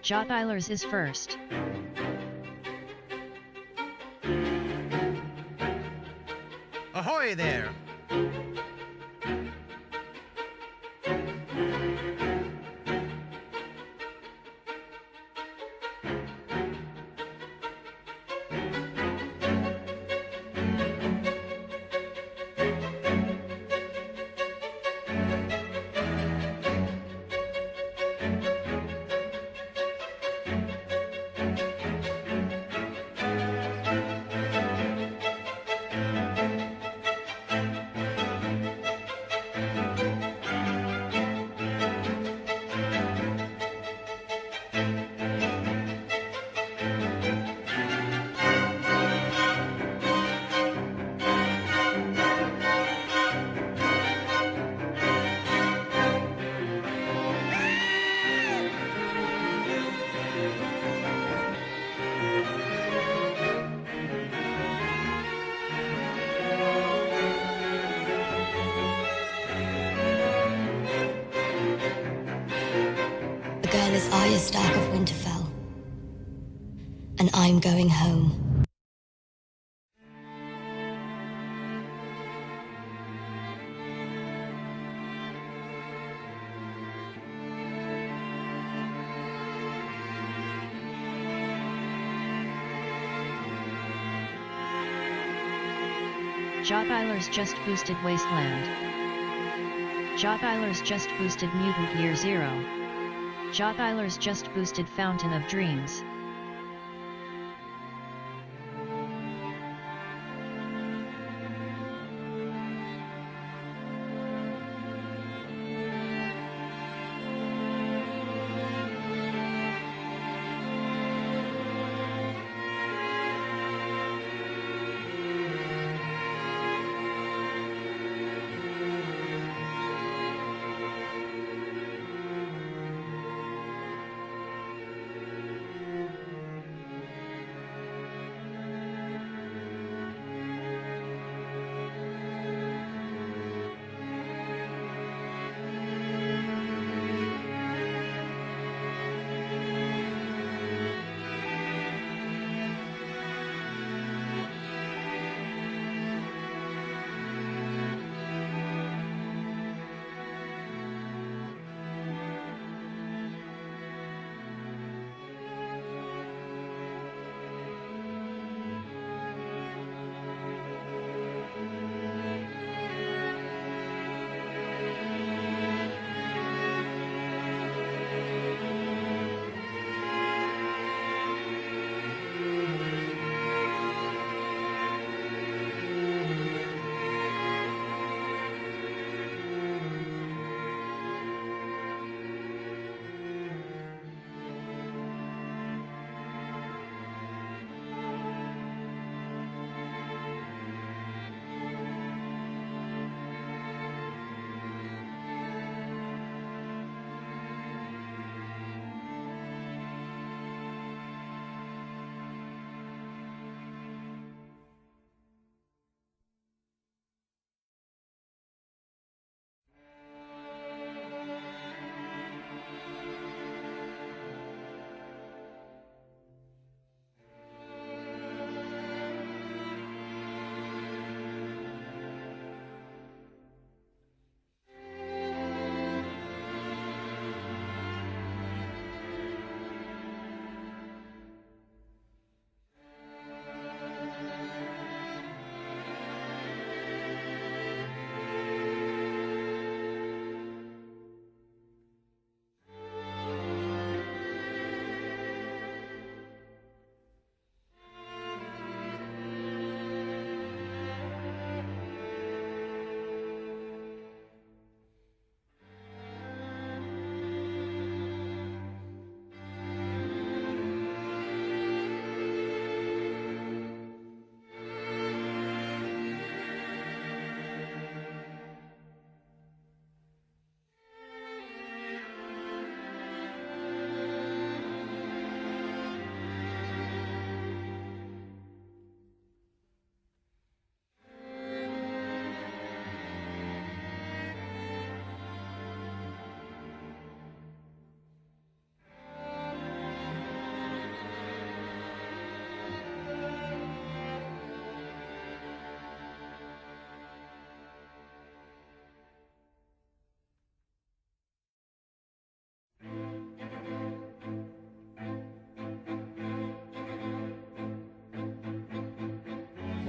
Jotbilers is first. Ahoy there! The girl is Arya Stark of Winterfell, and I'm going home. Jotbilers just boosted Wasteland. Jotbilers just boosted Mutant Year Zero. Jotbilers just boosted Fountain of Dreams.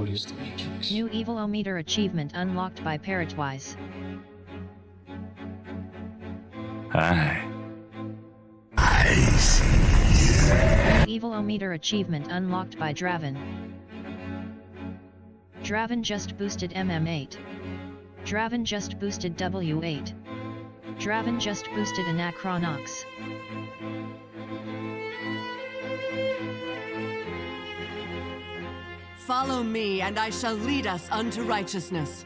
New Evilometer achievement unlocked by Parrotwise. Hi. New Evilometer achievement unlocked by Draven. Draven just boosted MM8. Draven just boosted W8. Draven just boosted Anachronox. Follow me, and I shall lead us unto righteousness.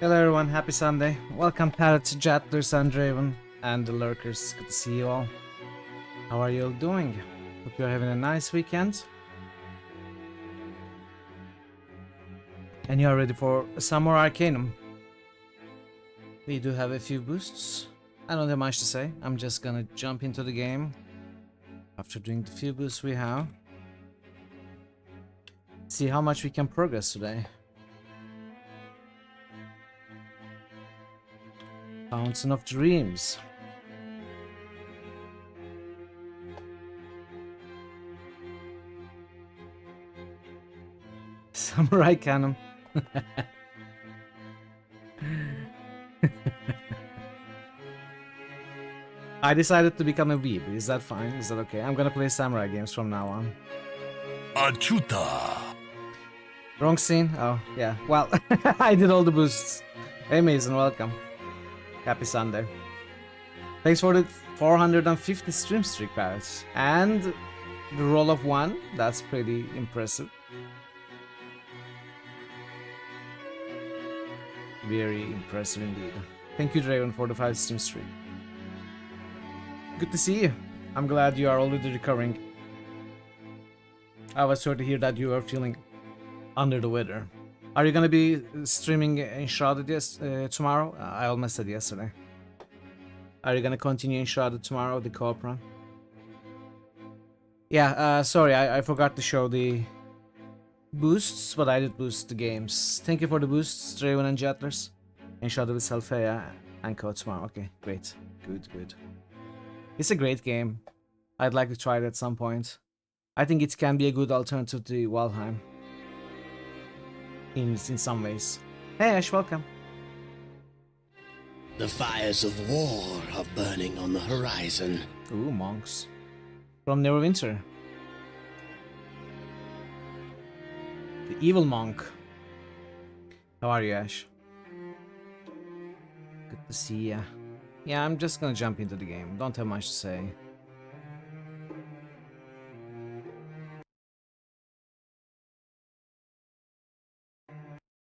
Hello everyone, happy Sunday. Welcome Parrots, Jattlers, and Draven, and the Lurkers. Good to see you all. How are you all doing? Hope you're having a nice weekend. And you are ready for some more Arcanum. We do have a few boosts. I don't have much to say. I'm just gonna jump into the game after doing the few boosts we have. See how much we can progress today. Fountain of Dreams. Samurai Arcanum. I decided to become a weeb. Is that fine? Is that okay? I'm gonna play samurai games from now on. Achuta. Wrong scene? Oh, yeah. Well, I did all the boosts. Hey Mason, welcome. Happy Sunday. Thanks for the 450 stream streak, Parrots. And the roll of 1. That's pretty impressive. Very impressive indeed. Thank you, Draven, for the 5 stream streak. Good to see you. I'm glad you are already recovering. I was sorry to hear that you are feeling under the weather. Are you gonna be streaming Enshrouded tomorrow? I almost said yesterday. Are you gonna continue Enshrouded tomorrow, the co-op run? Yeah, sorry, I forgot to show the boosts, but I did boost the games. Thank you for the boosts, Draven and Jettlers. Enshrouded with Selphia and co tomorrow. Okay, great. Good. It's a great game. I'd like to try it at some point. I think it can be a good alternative to Valheim. In some ways. Hey Ash, welcome. The fires of war are burning on the horizon. Ooh, monks. From Neverwinter. The evil monk. How are you, Ash? Good to see ya. Yeah, I'm just gonna jump into the game. Don't have much to say.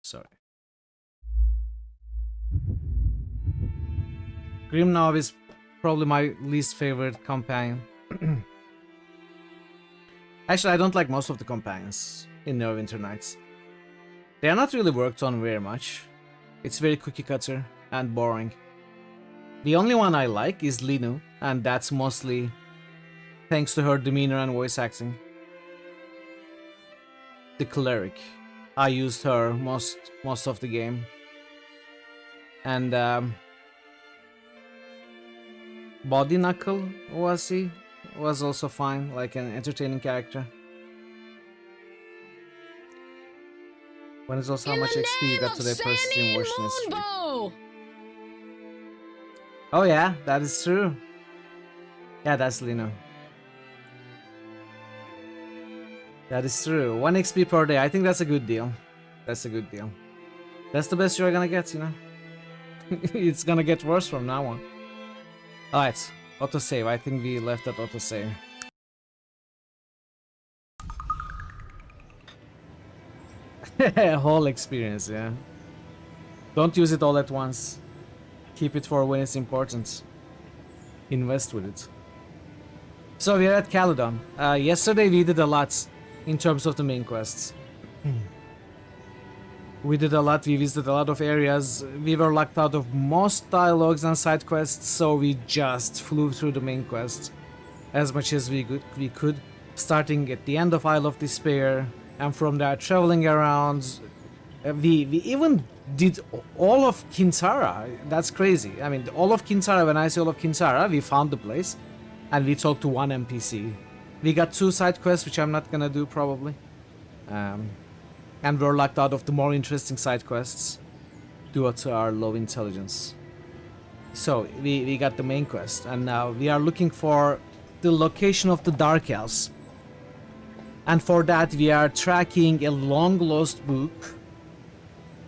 Sorry. Grimnow is probably my least favorite companion. Actually, I don't like most of the companions in Neverwinter Nights. They are not really worked on very much. It's very cookie cutter and boring. The only one I like is Linu, and that's mostly thanks to her demeanor and voice acting. The cleric. I used her most of the game. And Body Knuckle was also fine, like an entertaining character. When is also how much XP you got today per stream watching this stream? Oh yeah, that is true. Yeah, that's Lino. That is true. 1 XP per day. I think that's a good deal. That's a good deal. That's the best you're gonna get, you know? It's gonna get worse from now on. Alright, autosave. I think we left at autosave. Whole experience, yeah. Don't use it all at once. Keep it for when it's important. Invest with it. So we are at Caledon. Yesterday we did a lot in terms of the main quests. We did a lot, we visited a lot of areas, we were locked out of most dialogues and side quests, so we just flew through the main quest as much as we could, starting at the end of Isle of Despair, and from there traveling around. We even did all of Kintara. That's crazy. I mean, all of Kintara, when I say all of Kintara, we found the place and we talked to one NPC. We got 2 side quests, which I'm not gonna do probably. And we're locked out of the more interesting side quests due to our low intelligence. So we got the main quest, and now we are looking for the location of the Dark Elves. And for that we are tracking a long lost book,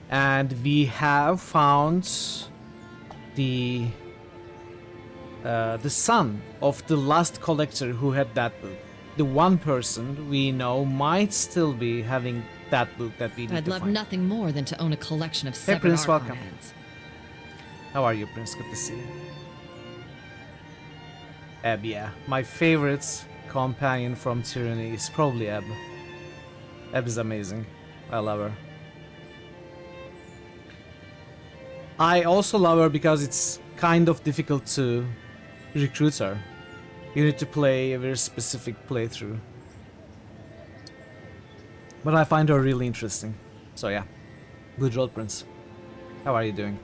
and we have found the son of the last collector who had that book. The one person we know might still be having that book that we need I'd to love find. nothing more than to own a collection of Hey separate Prince, Arcanum welcome. heads. How are you, Prince? Good to see you. Ebb, yeah. My favorite companion from Tyranny is probably Ebb. Ebb is amazing. I love her. I also love her because it's kind of difficult to recruit her. You need to play a very specific playthrough. But I find her really interesting. So yeah. Good roll, Prince. How are you doing?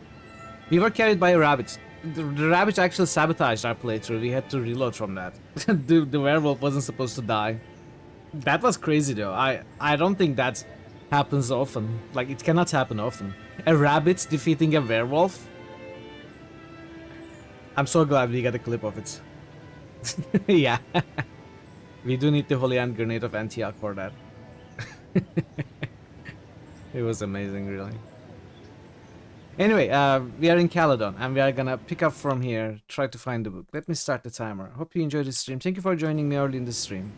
We were carried by a rabbit. The rabbit actually sabotaged our playthrough. We had to reload from that. the werewolf wasn't supposed to die. That was crazy though. I don't think that happens often. Like, it cannot happen often. A rabbit defeating a werewolf? I'm so glad we got a clip of it. Yeah. We do need the Holy Hand Grenade of Antioch for that. It was amazing, really. Anyway, we are in Caledon, and we are gonna pick up from here, try to find the book. Let me start the timer. Hope you enjoyed the stream. Thank you for joining me early in the stream.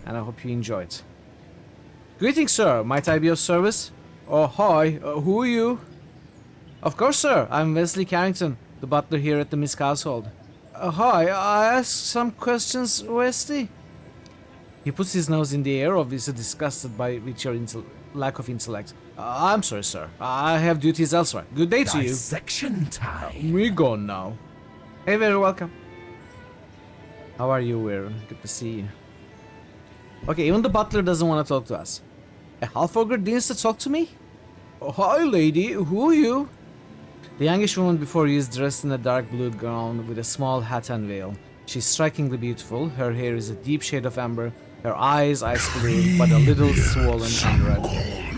And I hope you enjoyed. Greetings, sir. Might I be of service? Oh, hi. Who are you? Of course, sir. I'm Wesley Carrington, the butler here at the Misk household. Hi. I ask some questions, Wesley? He puts his nose in the air, obviously disgusted with your lack of intellect. I'm sorry, sir. I have duties elsewhere. Good day to you. Dissection time. We gone now. Hey, very welcome. How are you, Weir? Good to see you. Okay, even the butler doesn't want to talk to us. A half-ogre deigns to talk to me? Oh, hi, lady. Who are you? The youngish woman before you is dressed in a dark blue gown with a small hat and veil. She's strikingly beautiful. Her hair is a deep shade of amber. Her eyes ice blue, but a little swollen and red.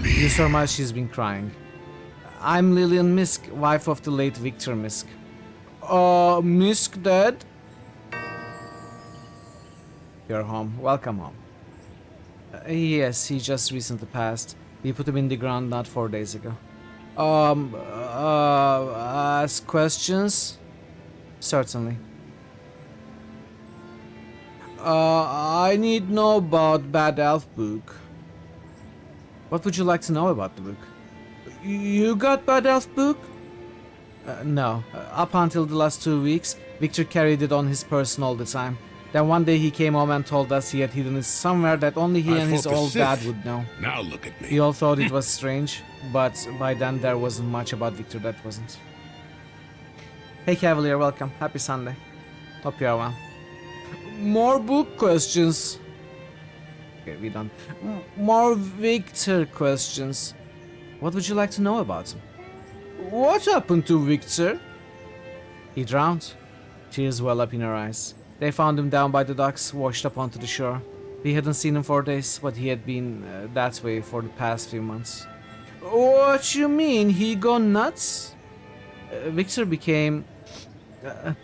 You surmise she's been crying. I'm Lillian Misk, wife of the late Victor Misk. Misk dead? You're home. Welcome home. Yes, he just recently passed. We put him in the ground not 4 days ago. Ask questions? Certainly. I need to know about Bad Elf book. What would you like to know about the book? You got Bad Elf book? No. Up until the last 2 weeks, Victor carried it on his person all the time. Then one day he came home and told us he had hidden it somewhere that only he and his old dad would know. Now look at me. We all thought it was strange, but by then there wasn't much about Victor that wasn't. Hey Cavalier, welcome. Happy Sunday. Hope you are well. More book questions. Okay, we done. More Victor questions. What would you like to know about him? What happened to Victor? He drowned. Tears well up in her eyes. They found him down by the docks, washed up onto the shore. We hadn't seen him for days, but he had been that way for the past few months. What you mean? He gone nuts? Victor became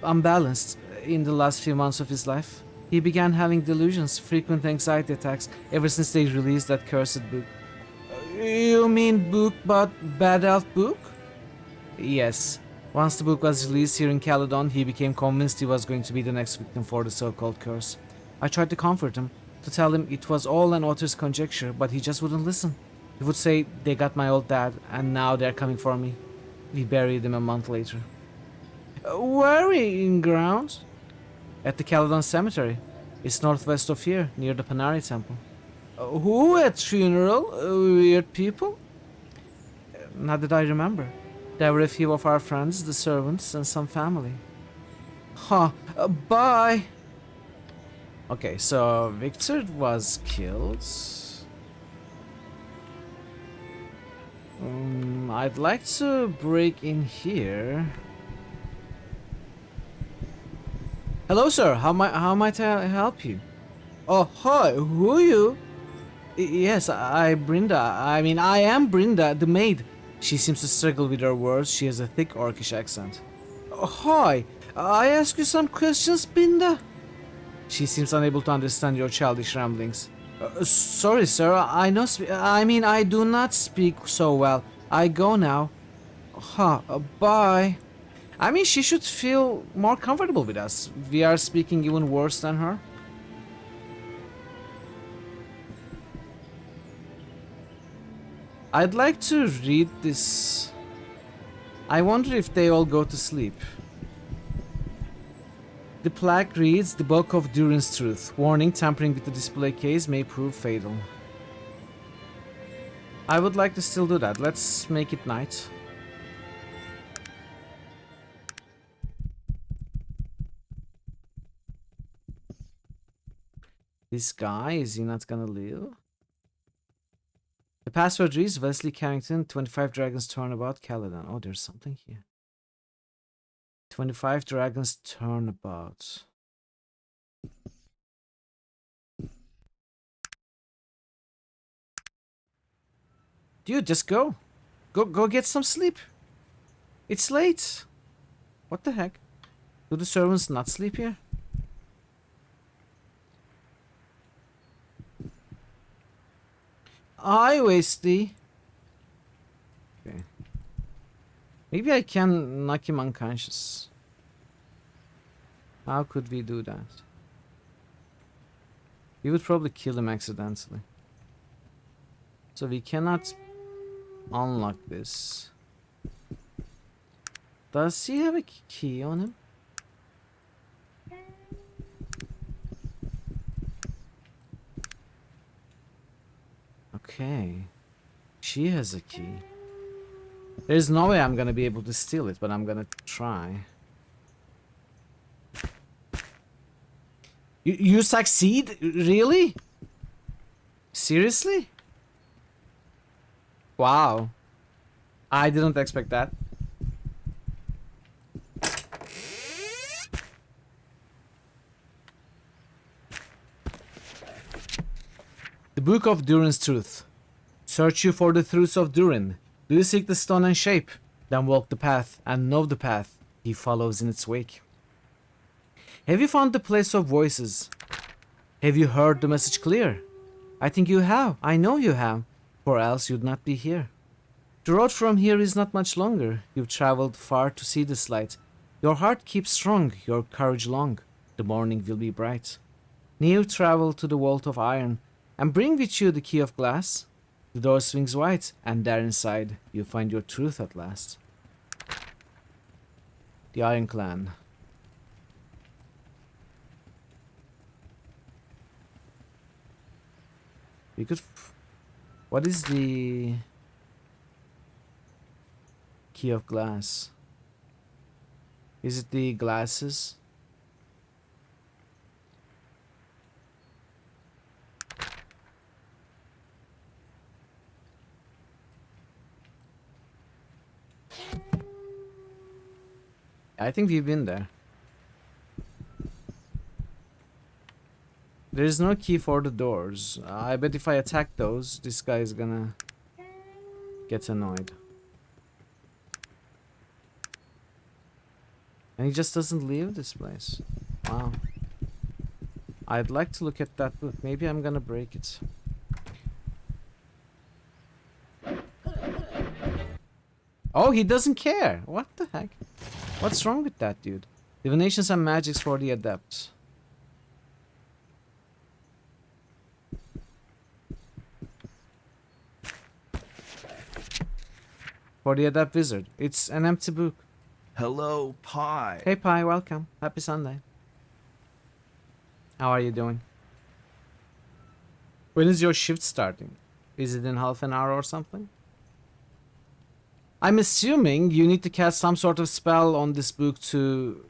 unbalanced in the last few months of his life. He began having delusions, frequent anxiety attacks, ever since they released that cursed book. You mean book about Bad Elf book? Yes. Once the book was released here in Caledon, he became convinced he was going to be the next victim for the so-called curse. I tried to comfort him, to tell him it was all an author's conjecture, but he just wouldn't listen. He would say, they got my old dad, and now they're coming for me. We buried him a month later. Burying ground? At the Caledon Cemetery. It's northwest of here, near the Panari Temple. Who at funeral? Weird people? Now that I remember. There were a few of our friends, the servants, and some family. Huh, bye! Okay, so Victor was killed. I'd like to break in here. Hello, sir. How might I help you? Oh, hi. Who are you? Yes, I am Brenda, the maid. She seems to struggle with her words. She has a thick Orcish accent. Oh, hi. I ask you some questions, Brenda? She seems unable to understand your childish ramblings. Sorry, sir. I do not speak so well. I go now. Bye. I mean, she should feel more comfortable with us. We are speaking even worse than her. I'd like to read this. I wonder if they all go to sleep. The plaque reads, "The Book of Durin's Truth. Warning, tampering with the display case may prove fatal." I would like to still do that. Let's make it night. This guy, is he not gonna live? The password reads, Wesley Carrington, 25 Dragons Turnabout, Caledon. Oh, there's something here. 25 Dragons Turnabout. Dude, just go. Go get some sleep. It's late. What the heck? Do the servants not sleep here? Hi, Wesley. Okay. Maybe I can knock him unconscious. How could we do that? We would probably kill him accidentally. So we cannot unlock this. Does he have a key on him? Okay. She has a key. There's no way I'm gonna be able to steal it, but I'm gonna try. You succeed? Really? Seriously? Wow. I didn't expect that. The Book of Durin's Truth. Search you for the truths of Durin. Do you seek the stone and shape? Then walk the path and know the path he follows in its wake. Have you found the place of voices? Have you heard the message clear? I think you have. I know you have. For else you'd not be here. The road from here is not much longer. You've traveled far to see this light. Your heart keeps strong, your courage long. The morning will be bright. Near travel to the vault of iron, and bring with you the key of glass. The door swings wide, and there inside you find your truth at last. The Iron Clan. We could... What is the... Key of glass? Is it the glasses? I think we've been there. There is no key for the doors. I bet if I attack those, this guy is gonna get annoyed. And he just doesn't leave this place. Wow. I'd like to look at that book. Maybe I'm gonna break it. Oh, he doesn't care. What the heck? What's wrong with that dude? Divinations and magics for the adept. For the adept wizard. It's an empty book. Hello, Pie. Hey Pi, welcome. Happy Sunday. How are you doing? When is your shift starting? Is it in half an hour or something? I'm assuming you need to cast some sort of spell on this book to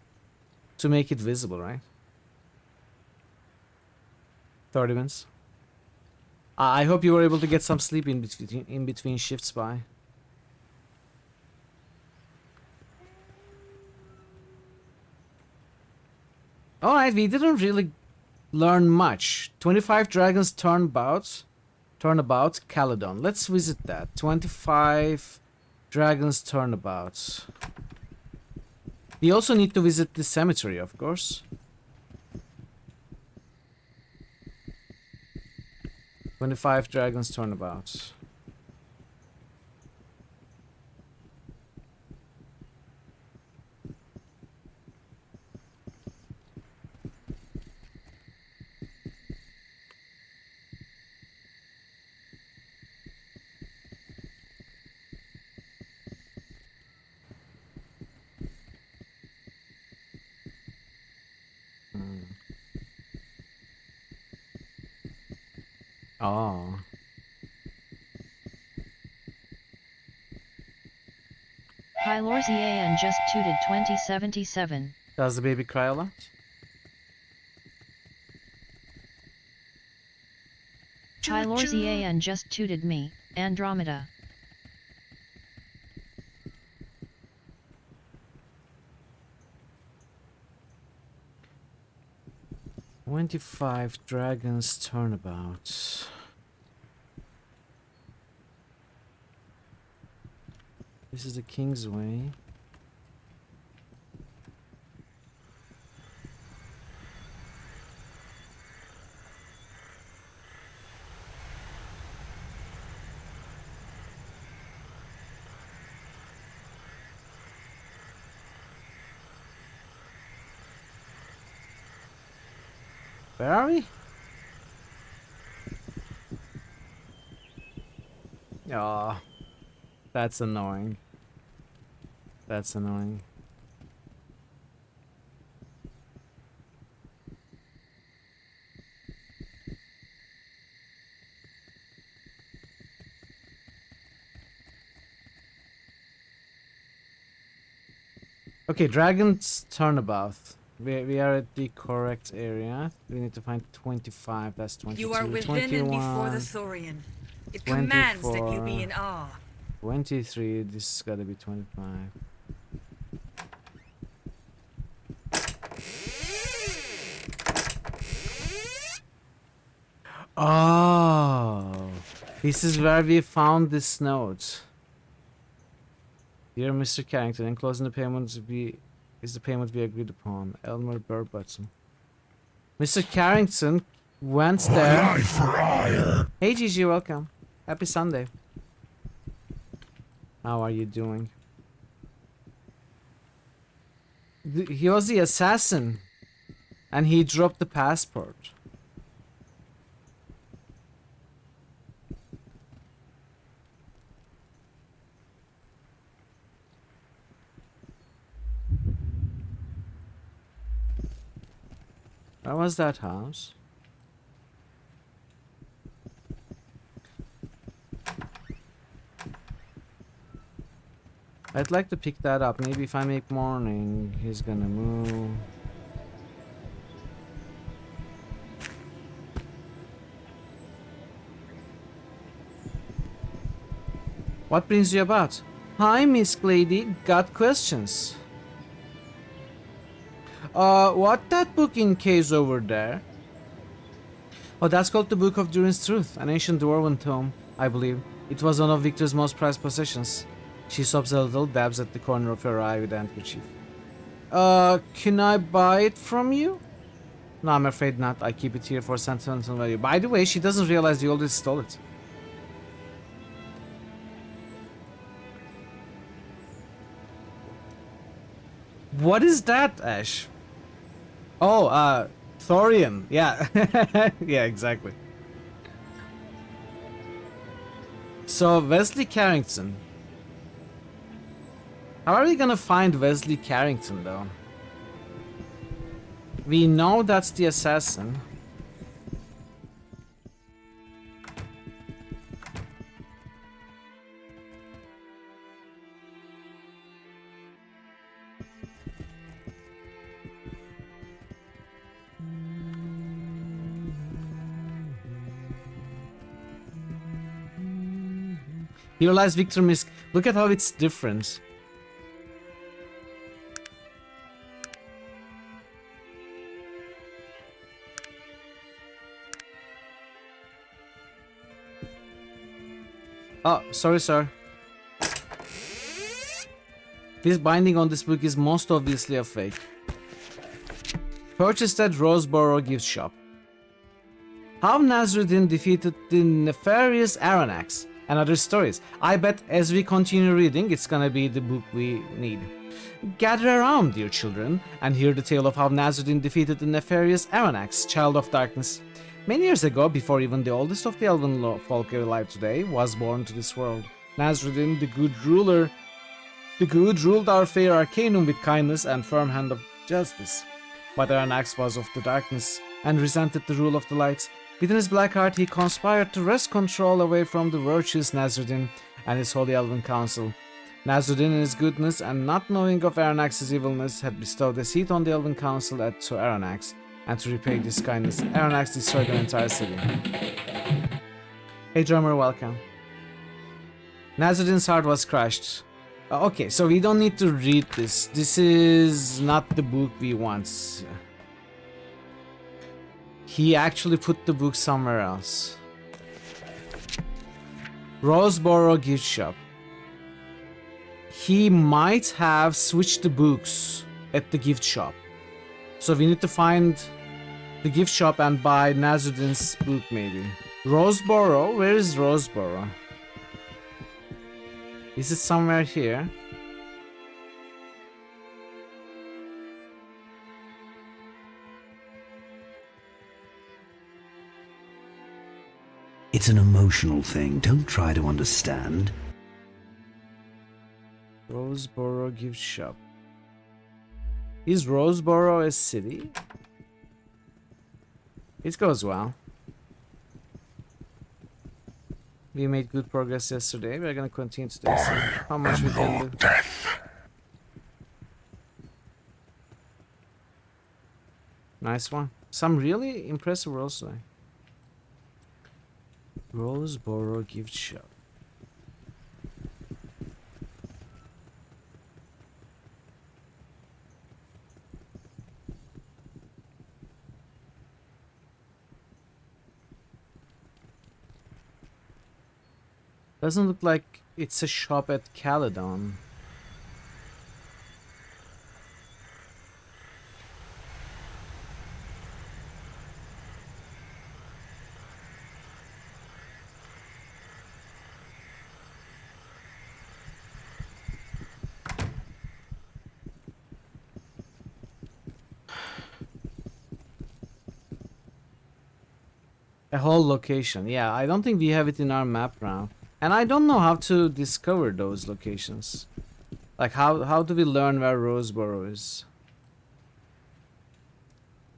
make it visible, right? 30 minutes. I hope you were able to get some sleep in between shifts by. Alright, we didn't really learn much. 25 dragons turnabout, Caledon. Let's visit that. 25 dragons turnabout. We also need to visit the cemetery, of course. 25 dragons turnabout. Oh. Pylorzian just tooted 2077. Does the baby cry a lot? Pylorzian just tooted me, Andromeda. "25 dragons turnabout." This is the King's Way. Where are we? Aw, that's annoying. That's annoying. Okay, Dragon's Turnabout. We are at the correct area. We need to find 25. That's 22. You are within 21, and before the Thorian. It commands that you be in awe. 23. This has got to be 25. Oh, this is where we found this note. Dear Mr. Carrington, enclosing the payment is the payment we agreed upon. Elmer Burbottom. Mr. Carrington went there. Hey Gigi, welcome. Happy Sunday. How are you doing? He was the assassin, and he dropped the passport. Where was that house? I'd like to pick that up. Maybe if I make morning, he's gonna move. What brings you about? Hi, Miss Lady. Got questions? What that book in case over there? Oh, that's called the Book of Durin's Truth, an ancient dwarven tome, I believe. It was one of Victor's most prized possessions. She sobs a little, dabs at the corner of her eye with the handkerchief. Can I buy it from you? No, I'm afraid not. I keep it here for sentimental value. By the way, she doesn't realize you already stole it. What is that, Ash? Oh, Thorian. Yeah. Yeah, exactly. So, Wesley Carrington. How are we gonna find Wesley Carrington, though? We know that's the assassin. Here lies Victor Misk. Look at how it's different. Oh, sorry, sir. This binding on this book is most obviously a fake. Purchased at Roseboro gift shop. How Nasruddin defeated the nefarious Aranax and other stories. I bet as we continue reading, it's gonna be the book we need. Gather around, dear children, and hear the tale of how Nasruddin defeated the nefarious Aranax, child of darkness. Many years ago, before even the oldest of the elven folk alive today was born to this world, Nasruddin, the good ruled our fair Arcanum with kindness and firm hand of justice. But Aranax was of the darkness and resented the rule of the light. Within his black heart, he conspired to wrest control away from the virtuous Nasruddin and his holy elven council. Nasruddin, in his goodness and not knowing of Aranax's evilness, had bestowed a seat on the elven council to Aranax. And to repay this kindness, Aranax destroyed an entire city. Hey drummer, welcome. Nasruddin's heart was crushed. Okay, so we don't need to read this. This is not the book we want. He actually put the book somewhere else. Roseboro gift shop. He might have switched the books at the gift shop. So we need to find the gift shop and buy Nasruddin's book maybe. Roseboro? Where is Roseboro? Is it somewhere here? It's an emotional thing. Don't try to understand. Roseboro gift shop. Is Roseboro a city? It goes well. We made good progress yesterday. We're gonna continue today. See how much we can do. Nice one. Some really impressive rolls today. Roseboro gift shop. Doesn't look like it's a shop at Caledon. A whole location. Yeah, I don't think we have it in our map now. And I don't know how to discover those locations. Like, how do we learn where Roseboro is?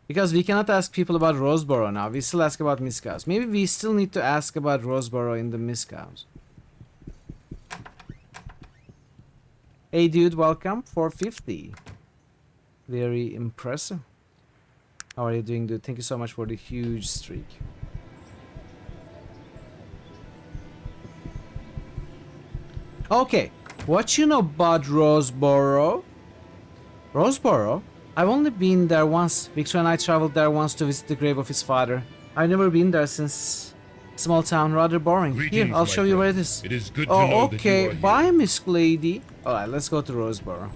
Because we cannot ask people about Roseboro now. We still ask about Misk House. Maybe we still need to ask about Roseboro in the Misk House. Hey dude, welcome. 450. Very impressive. How are you doing, dude? Thank you so much for the huge streak. Okay, what you know about Roseboro? Roseboro? I've only been there once. Victor and I traveled there once to visit the grave of his father. I've never been there since. Small town, rather boring. Here, I'll show you where it is. It is good to know okay. that you are Bye, here. Miss Lady. Alright, let's go to Roseboro.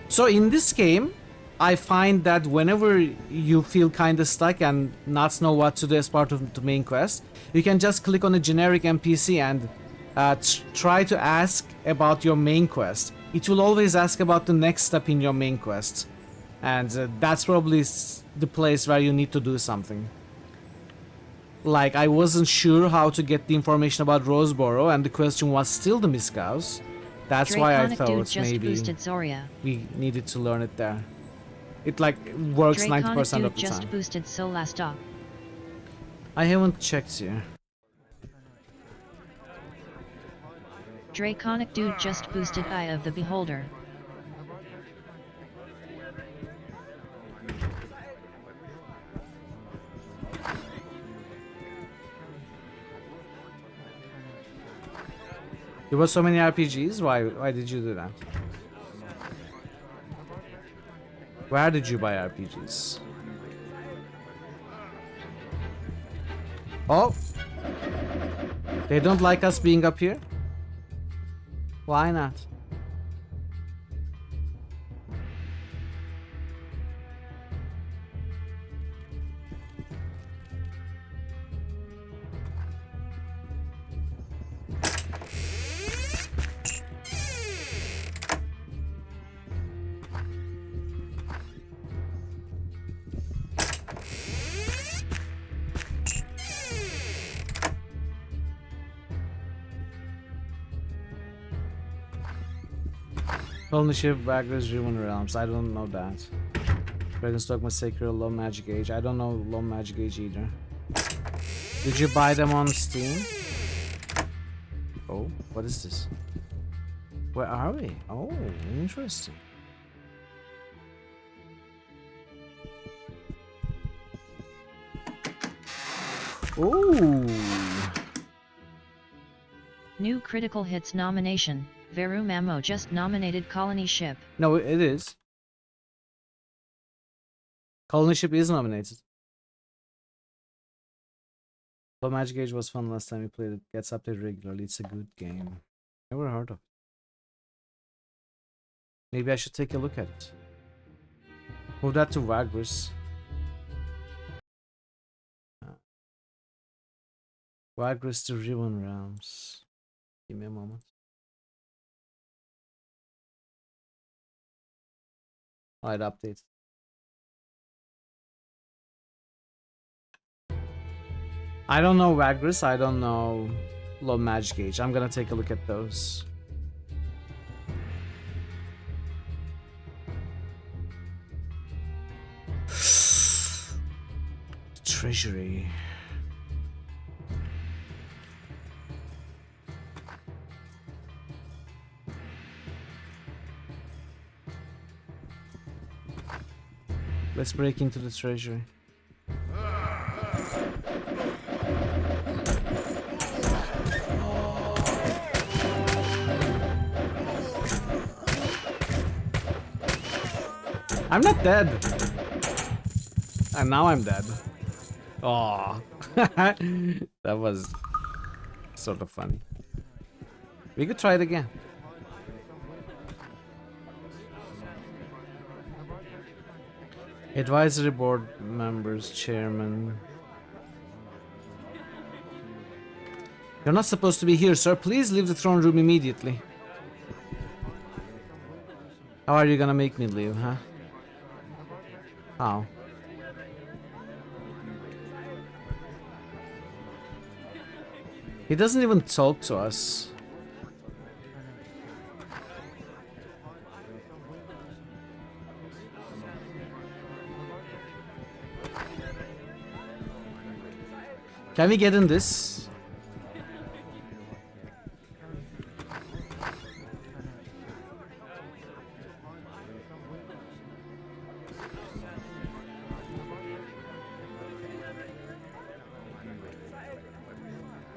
So in this game, I find that whenever you feel kinda stuck and not know what to do as part of the main quest, you can just click on a generic NPC and try to ask about your main quest. It will always ask about the next step in your main quest. And that's probably the place where you need to do something. Like, I wasn't sure how to get the information about Roseboro, and the question was still the Misk House. That's why I thought maybe we needed to learn it there. It like works 90% of the just time. Boosted so last stop. I haven't checked here. Draconic dude just boosted Eye of the Beholder. There was so many RPGs? Why did you do that? Where did you buy RPGs? Oh! They don't like us being up here? Why not? Colony ship, Baggers, Ruin Realms. I don't know that. Dragonstock, Massacre, Low Magic Age. I don't know Low Magic Age either. Did you buy them on Steam? Oh, what is this? Where are we? Oh, interesting. Ooh. New Critical Hits nomination. Veru Mamo just nominated Colony Ship. No, it is. Colony Ship is nominated. Low Magic Age was fun last time we played it. Gets updated regularly. It's a good game. Never heard of it. Maybe I should take a look at it. Move that to Wagris. Wagris to Ruin Realms. Give me a moment. Alright, update. I don't know Wagris, I don't know Low Magic Age. I'm gonna take a look at those. Treasury. Let's break into the treasury. I'm not dead. And now I'm dead. Oh, that was sort of funny. We could try it again. Advisory board members, chairman. You're not supposed to be here, sir. Please leave the throne room immediately. How are you gonna make me leave, huh? How? He doesn't even talk to us. Can we get in this?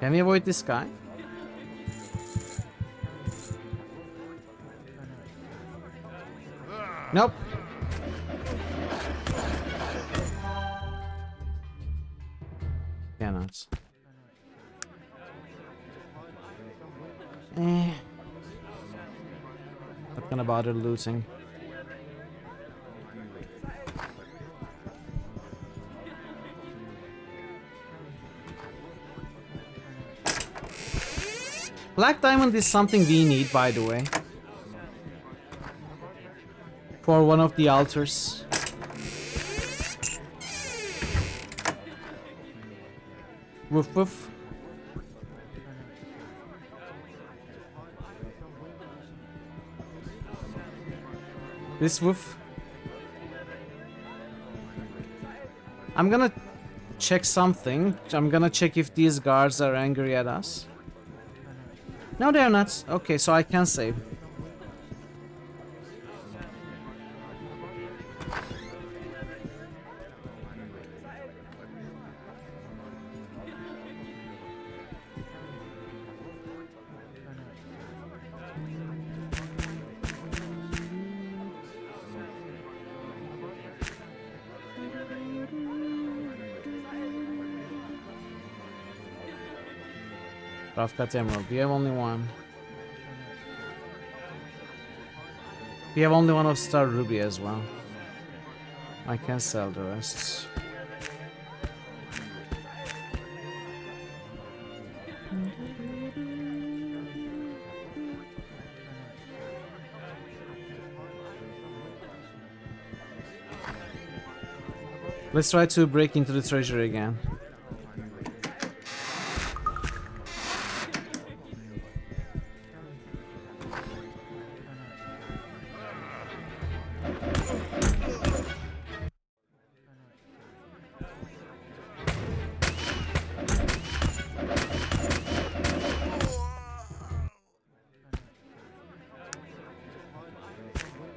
Can we avoid this guy? Nope. Cannot. Not gonna bother looting. Black diamond is something we need, by the way. For one of the altars. Woof woof. This woof. I'm gonna check something. I'm gonna check if these guards are angry at us. No, they're not. Okay, so I can save. Rough cut emerald. You have only one. You have only one of star ruby as well. I can sell the rest. Let's try to break into the treasury again.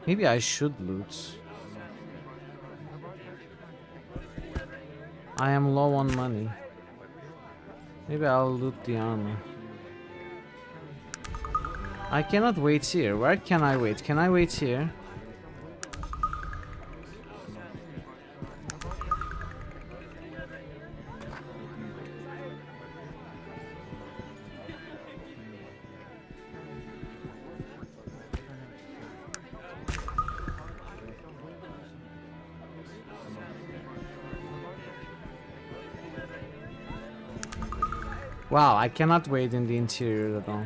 Maybe I should loot. I am low on money. Maybe I'll loot the armor. I cannot wait here. Where can I wait? Can I wait here? Wow, I cannot wait in the interior at all.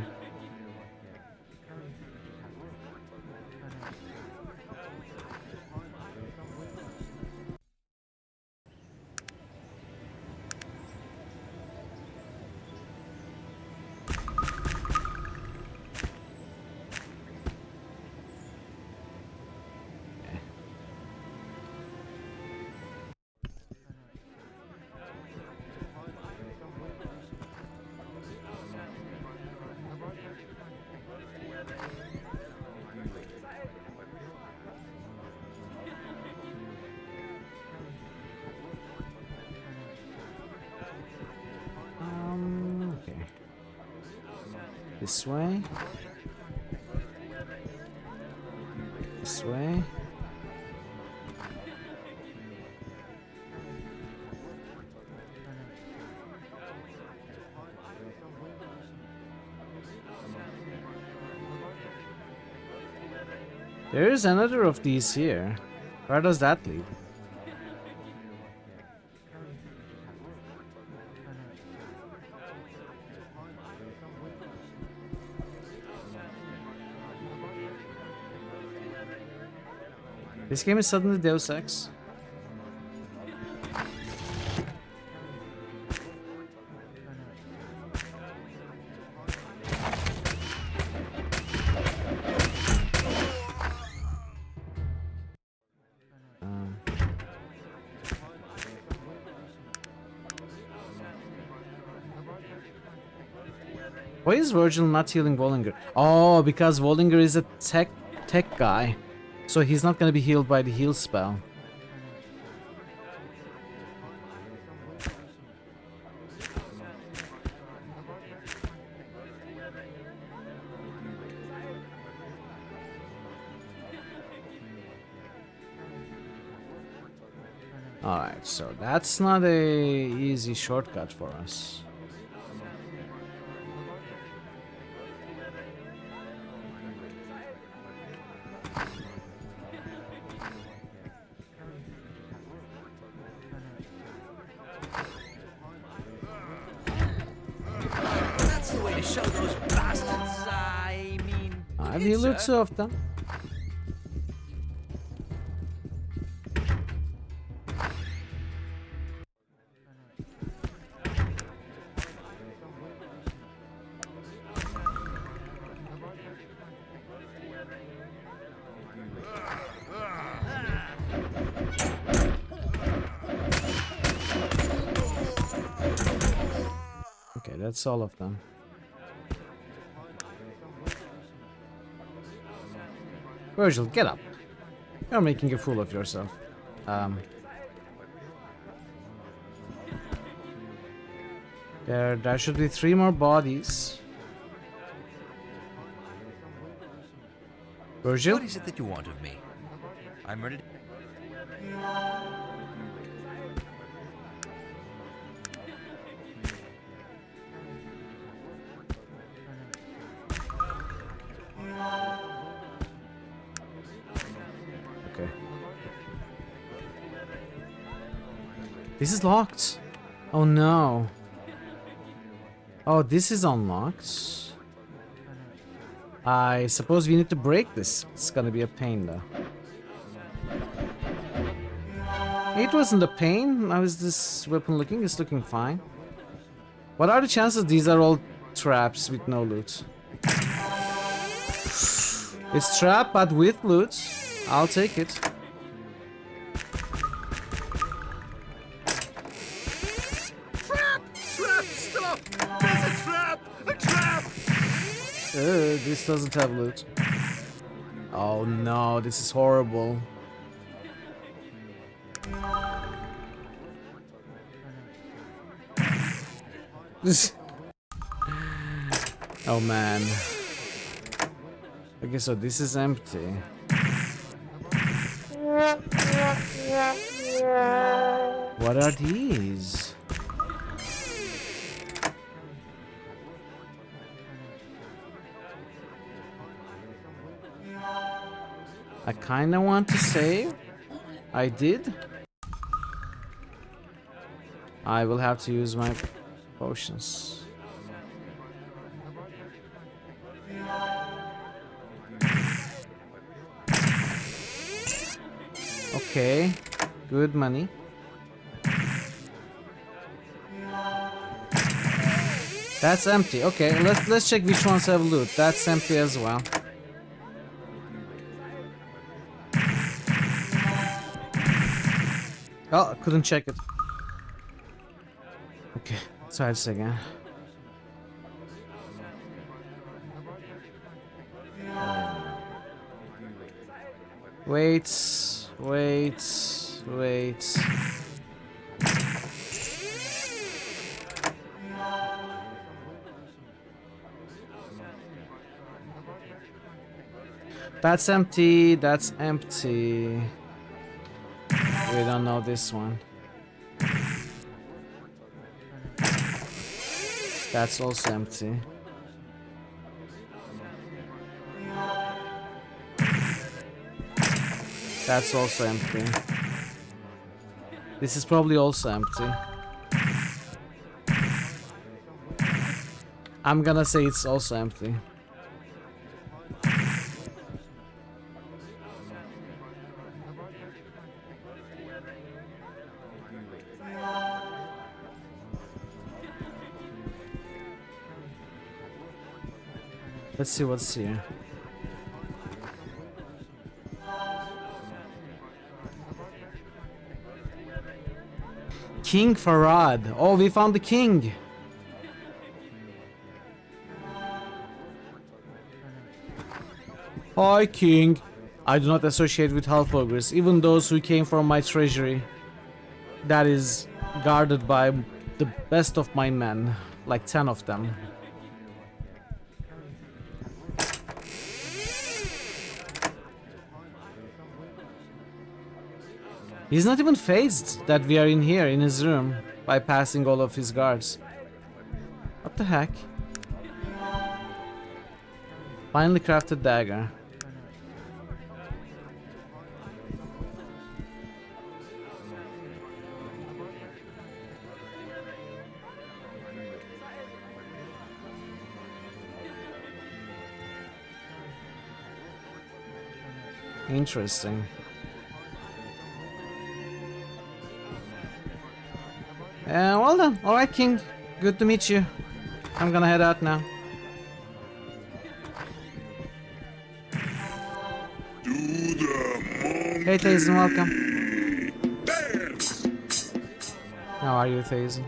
Okay. This way. This way. There is another of these here. Where does that lead? This game is suddenly Deus Ex. Why is Virgil not healing Wallinger? Oh, because Wallinger is a tech guy. So he's not gonna be healed by the heal spell. Alright, so that's not a easy shortcut for us. Have you loot two of them? Okay, that's all of them. Virgil, get up. You're making a fool of yourself. There should be 3 more bodies. Virgil? What is it that you want of me? I'm ready. Okay. This is locked. Oh no. Oh, this is unlocked. I suppose we need to break this. It's gonna be a pain though. It wasn't a pain. How is this weapon looking? It's looking fine. What are the chances these are all traps with no loot? It's trap but with loot. I'll take it. Trap! Trap! Stop! There's a trap! A trap! This doesn't have loot. Oh no, this is horrible. Oh man. Okay, so this is empty. What are these? I kinda want to save. I did. I will have to use my potions. Okay, good money. That's empty. Okay, let's check which ones have loot. That's empty as well. Oh, I couldn't check it. Okay, let's try this again. Wait. That's empty, that's empty. We don't know this one. That's also empty. That's also empty. This is probably also empty. I'm gonna say it's also empty. Let's see what's here. King Farad. Oh, we found the king. Hi, king. I do not associate with half-ogres, even those who came from my treasury. That is guarded by the best of my men, like 10 of them. He's not even phased that we are in here, in his room, by passing all of his guards. What the heck? Finely crafted dagger. Interesting. Well then. Alright, King. Good to meet you. I'm gonna head out now. Hey, Thazen, welcome. How are you, Thazen?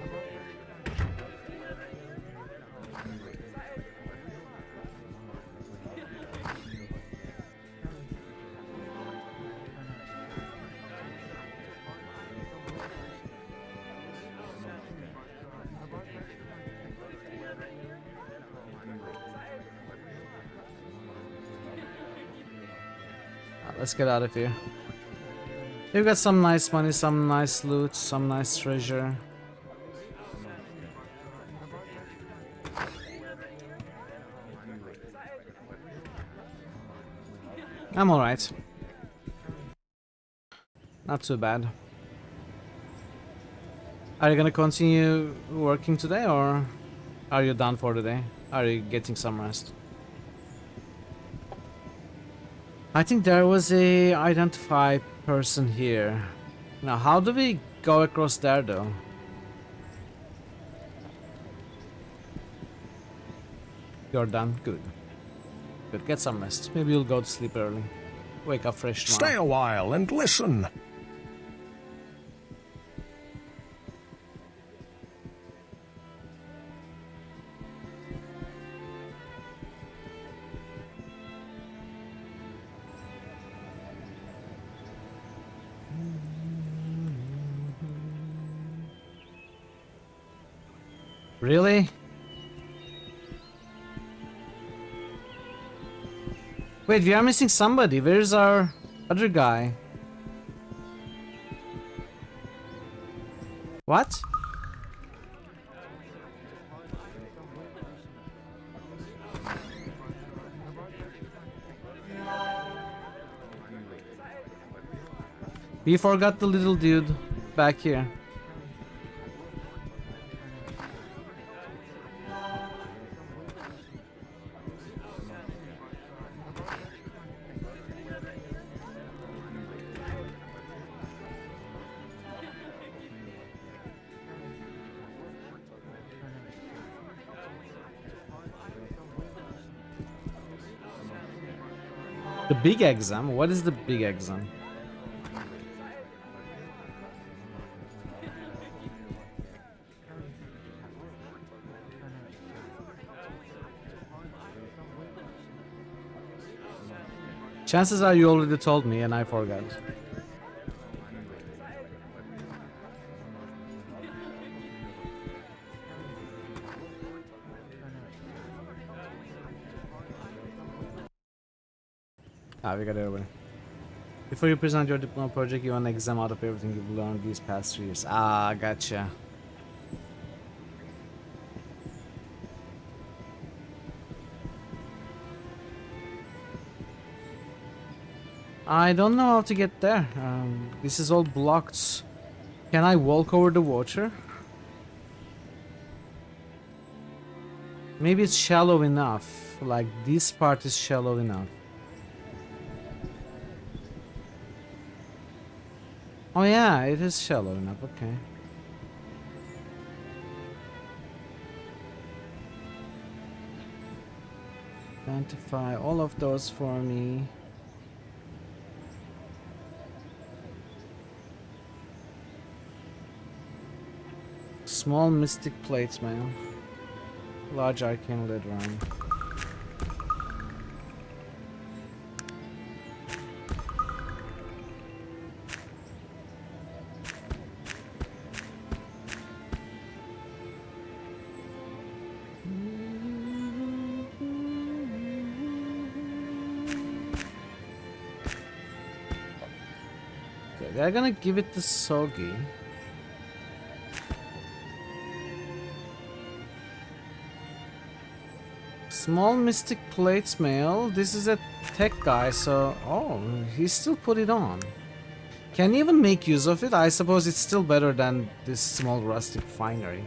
Let's get out of here. We've got some nice money, some nice loot, some nice treasure. I'm alright. Not too bad. Are you gonna continue working today, or are you done for today? Are you getting some rest? I think there was a identify person here. Now, how do we go across there, though? You're done? Good. Good, get some rest. Maybe you'll go to sleep early. Wake up fresh tomorrow. Stay a while and listen. Really? Wait, we are missing somebody. Where's our other guy? What? We forgot the little dude back here. The big exam? What is the big exam? Chances are you already told me and I forgot. Ah, we got it over. Before you present your diploma project, you want to exam out of everything you've learned these past 3 years. Ah, gotcha. I don't know how to get there. This is all blocked. Can I walk over the water? Maybe it's shallow enough. Like, this part is shallow enough. Oh yeah, it is shallow enough, okay. Identify all of those for me. Small mystic plates, man. Large arcane lead run. They're gonna give it to Sogi. Small mystic plates mail. This is a tech guy, so oh, he still put it on. Can he even make use of it? I suppose it's still better than this small rustic finery.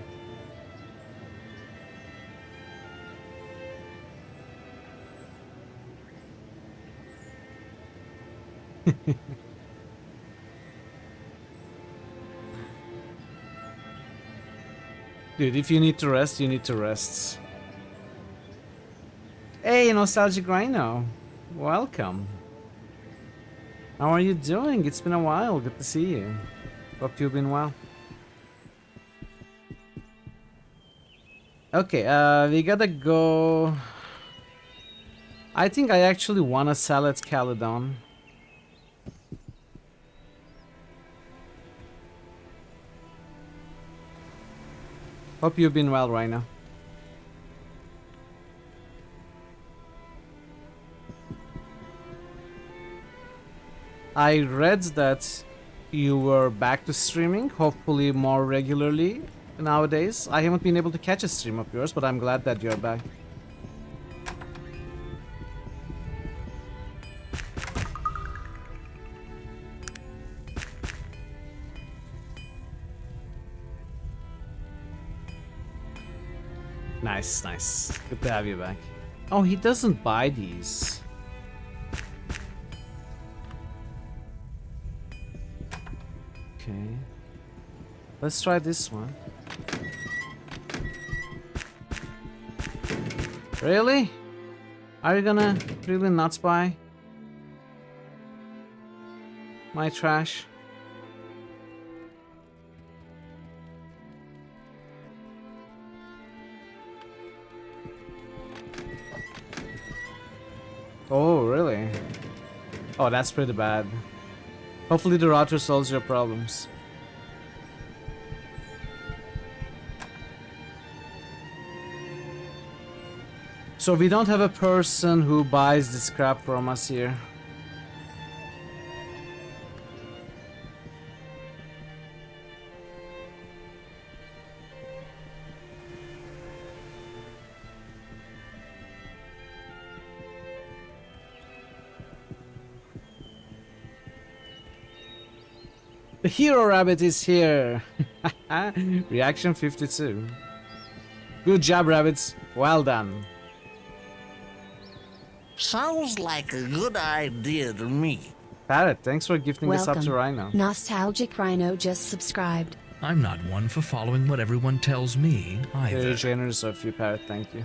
Dude, if you need to rest, you need to rest. Hey, Nostalgic Rhino. Welcome. How are you doing? It's been a while. Good to see you. Hope you've been well. Okay, we gotta go... I think I actually wanna sell at Caledon. Hope you've been well right now. I read that you were back to streaming, hopefully more regularly nowadays. I haven't been able to catch a stream of yours, but I'm glad that you're back. Nice, nice. Good to have you back. Oh, he doesn't buy these. Okay. Let's try this one. Really? Are you gonna really not buy my trash? Oh, really? Oh, that's pretty bad. Hopefully the router solves your problems. So we don't have a person who buys this crap from us here. The hero rabbit is here. Reaction 52. Good job, rabbits. Well done. Sounds like a good idea to me. Parrot, thanks for gifting this up to Welcome. Rhino. Nostalgic Rhino just subscribed. I'm not one for following what everyone tells me either. Very generous of you, Parrot. Thank you.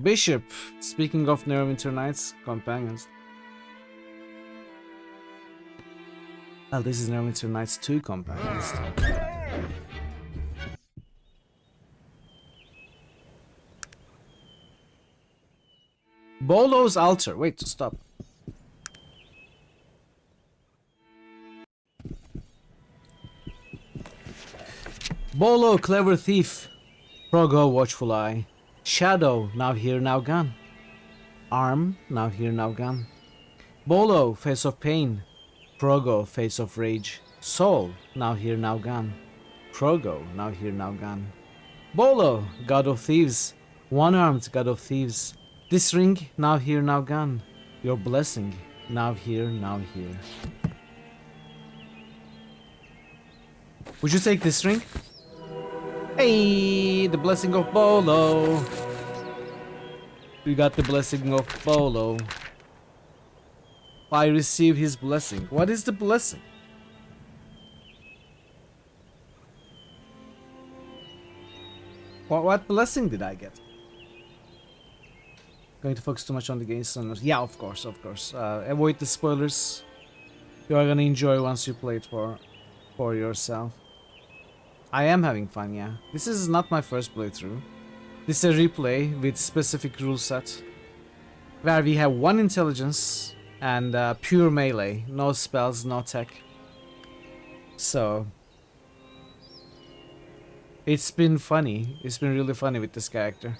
Bishop. Speaking of Neverwinter Nights companions. Oh, this is Neverwinter Nights 2 companions. Bolo's altar. Wait, stop. Bolo, clever thief. Progo, watchful eye. Shadow, now here, now gone. Arm, now here, now gone. Bolo, face of pain. Progo, face of rage. Soul, now here, now gone. Progo, now here, now gone. Bolo, god of thieves. One-armed god of thieves. This ring, now here, now gone. Your blessing, now here, now here. Would you take this ring? Hey, the blessing of Bolo. We got the blessing of Bolo. I receive his blessing. What is the blessing? What blessing did I get? Going to focus too much on the game. Yeah, of course, of course. Avoid the spoilers. You are gonna enjoy once you play it for yourself. I am having fun, yeah. This is not my first playthrough. This is a replay with specific rule set, where we have one intelligence and pure melee, no spells, no tech. So it's been funny. It's been really funny with this character.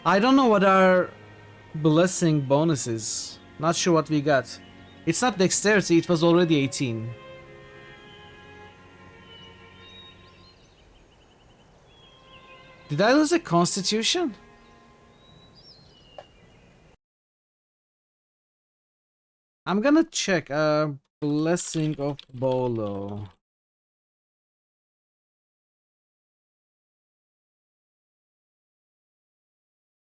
I don't know what our blessing bonus is. Not sure what we got. It's not dexterity, it was already 18. Did I lose a constitution? I'm gonna check. Blessing of Bolo.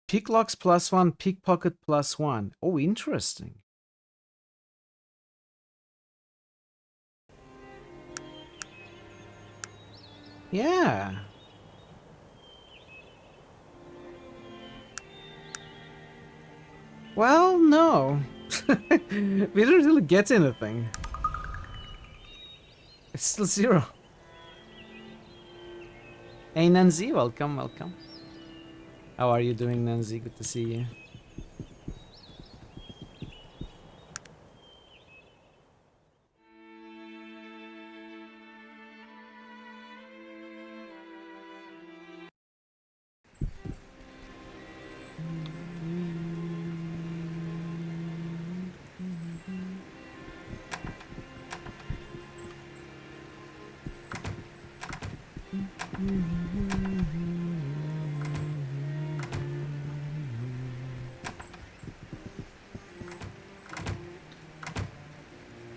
Picklocks +1, pickpocket +1. Oh, interesting. Yeah. Well, no. We didn't really get anything. It's still 0. Hey Nancy, welcome, welcome. How are you doing, Nancy? Good to see you.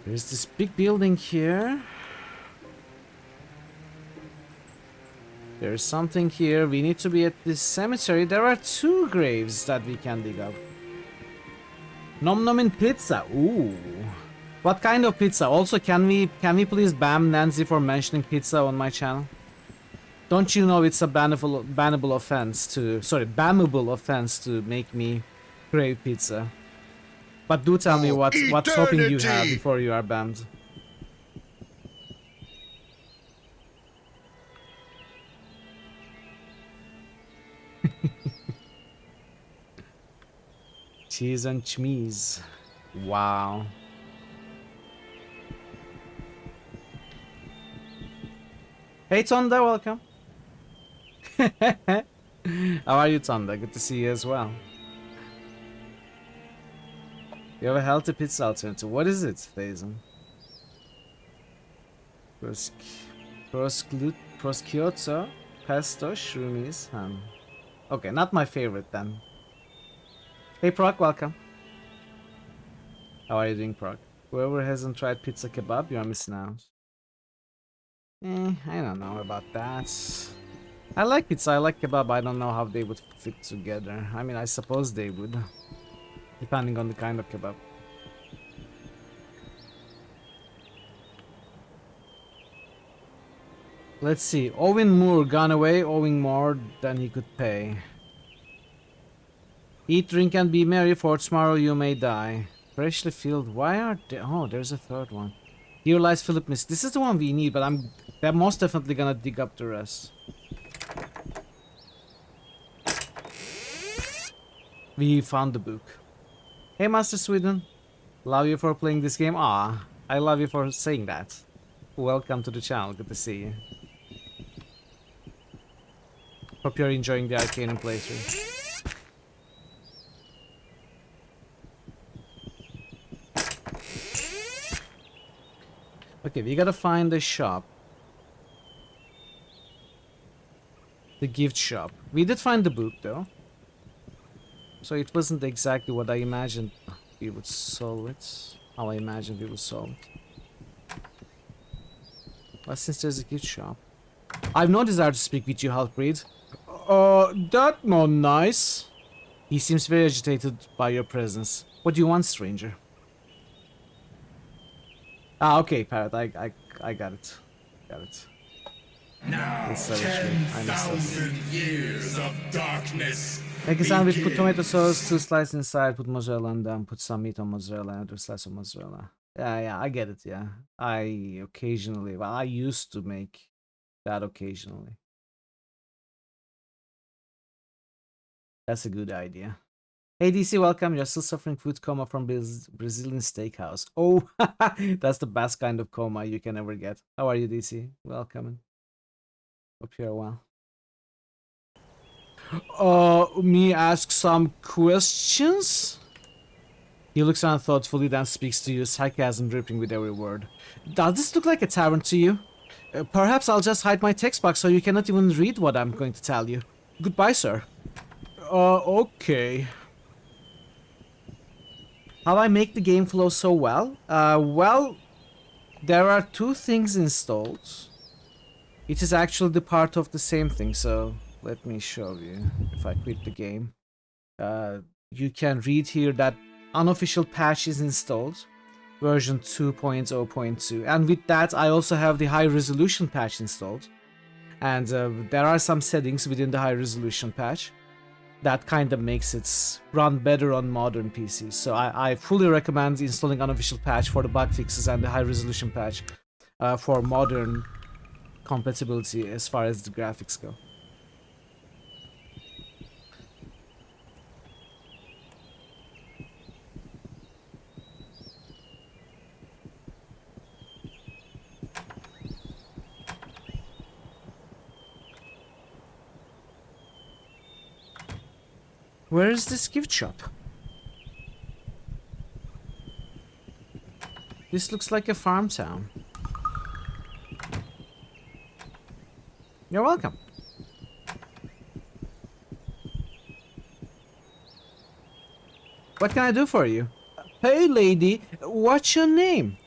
There's this big building here. There's something here. We need to be at this cemetery. There are 2 graves that we can dig up. Nom nom in pizza. Ooh. What kind of pizza? Also, can we please ban Nancy for mentioning pizza on my channel? Don't you know it's a bannable offense to make me crave pizza? But do tell me what topping you have before you are banned. Cheese and cheese. Wow. Hey Tonda, welcome. How are you, Tonda? Good to see you as well. You have a healthy pizza alternative. What is it, Thazen? Prosciutto, pesto, shroomies, ham. Okay, not my favorite then. Hey Proc, welcome. How are you doing, Proc? Whoever hasn't tried pizza kebab, you are missing out. I don't know about that. I like pizza, I like kebab, I don't know how they would fit together. I mean, I suppose they would. Depending on the kind of kebab. Let's see. Owen Moore gone away, owing more than he could pay. Eat, drink, and be merry, for tomorrow you may die. Freshly filled. Why are there? Oh, there's a 3rd one. Here lies Philip Miss. This is the one we need, but they're most definitely gonna dig up the rest. We found the book. Hey, Master Sweden. Love you for playing this game. Ah, I love you for saying that. Welcome to the channel. Good to see you. Hope you're enjoying the Arcanum playthrough. Okay, we gotta find the shop. The gift shop. We did find the book though. So it wasn't exactly what I imagined we would solve it. How I imagined we would solve it. But since there's a gift shop. I've no desire to speak with you, half-breed. That not nice. He seems very agitated by your presence. What do you want, stranger? Ah, okay, Parrot, I got it. Got it. Now, 10,000 years of darkness. Make a sandwich, put tomato sauce, 2 slices inside, put mozzarella, and then put some meat on mozzarella, another slice of mozzarella. Yeah, I get it, yeah. I occasionally, well, I used to make that occasionally. That's a good idea. Hey DC, welcome. You're still suffering food coma from Brazilian steakhouse. Oh, that's the best kind of coma you can ever get. How are you, DC? Welcome. Hope you're well. Me ask some questions? He looks around thoughtfully, then speaks to you, sarcasm dripping with every word. Does this look like a tavern to you? Perhaps I'll just hide my text box so you cannot even read what I'm going to tell you. Goodbye, sir. Okay. How I make the game flow so well? Well, there are 2 things installed. It is actually the part of the same thing, so let me show you. If I quit the game, you can read here that unofficial patch is installed, version 2.0.2, and with that I also have the high resolution patch installed, and there are some settings within the high resolution patch that kind of makes it run better on modern PCs. So I fully recommend installing unofficial patch for the bug fixes and the high resolution patch for modern compatibility as far as the graphics go. Where is this gift shop? This looks like a farm town. You're welcome. What can I do for you? Hey lady, what's your name?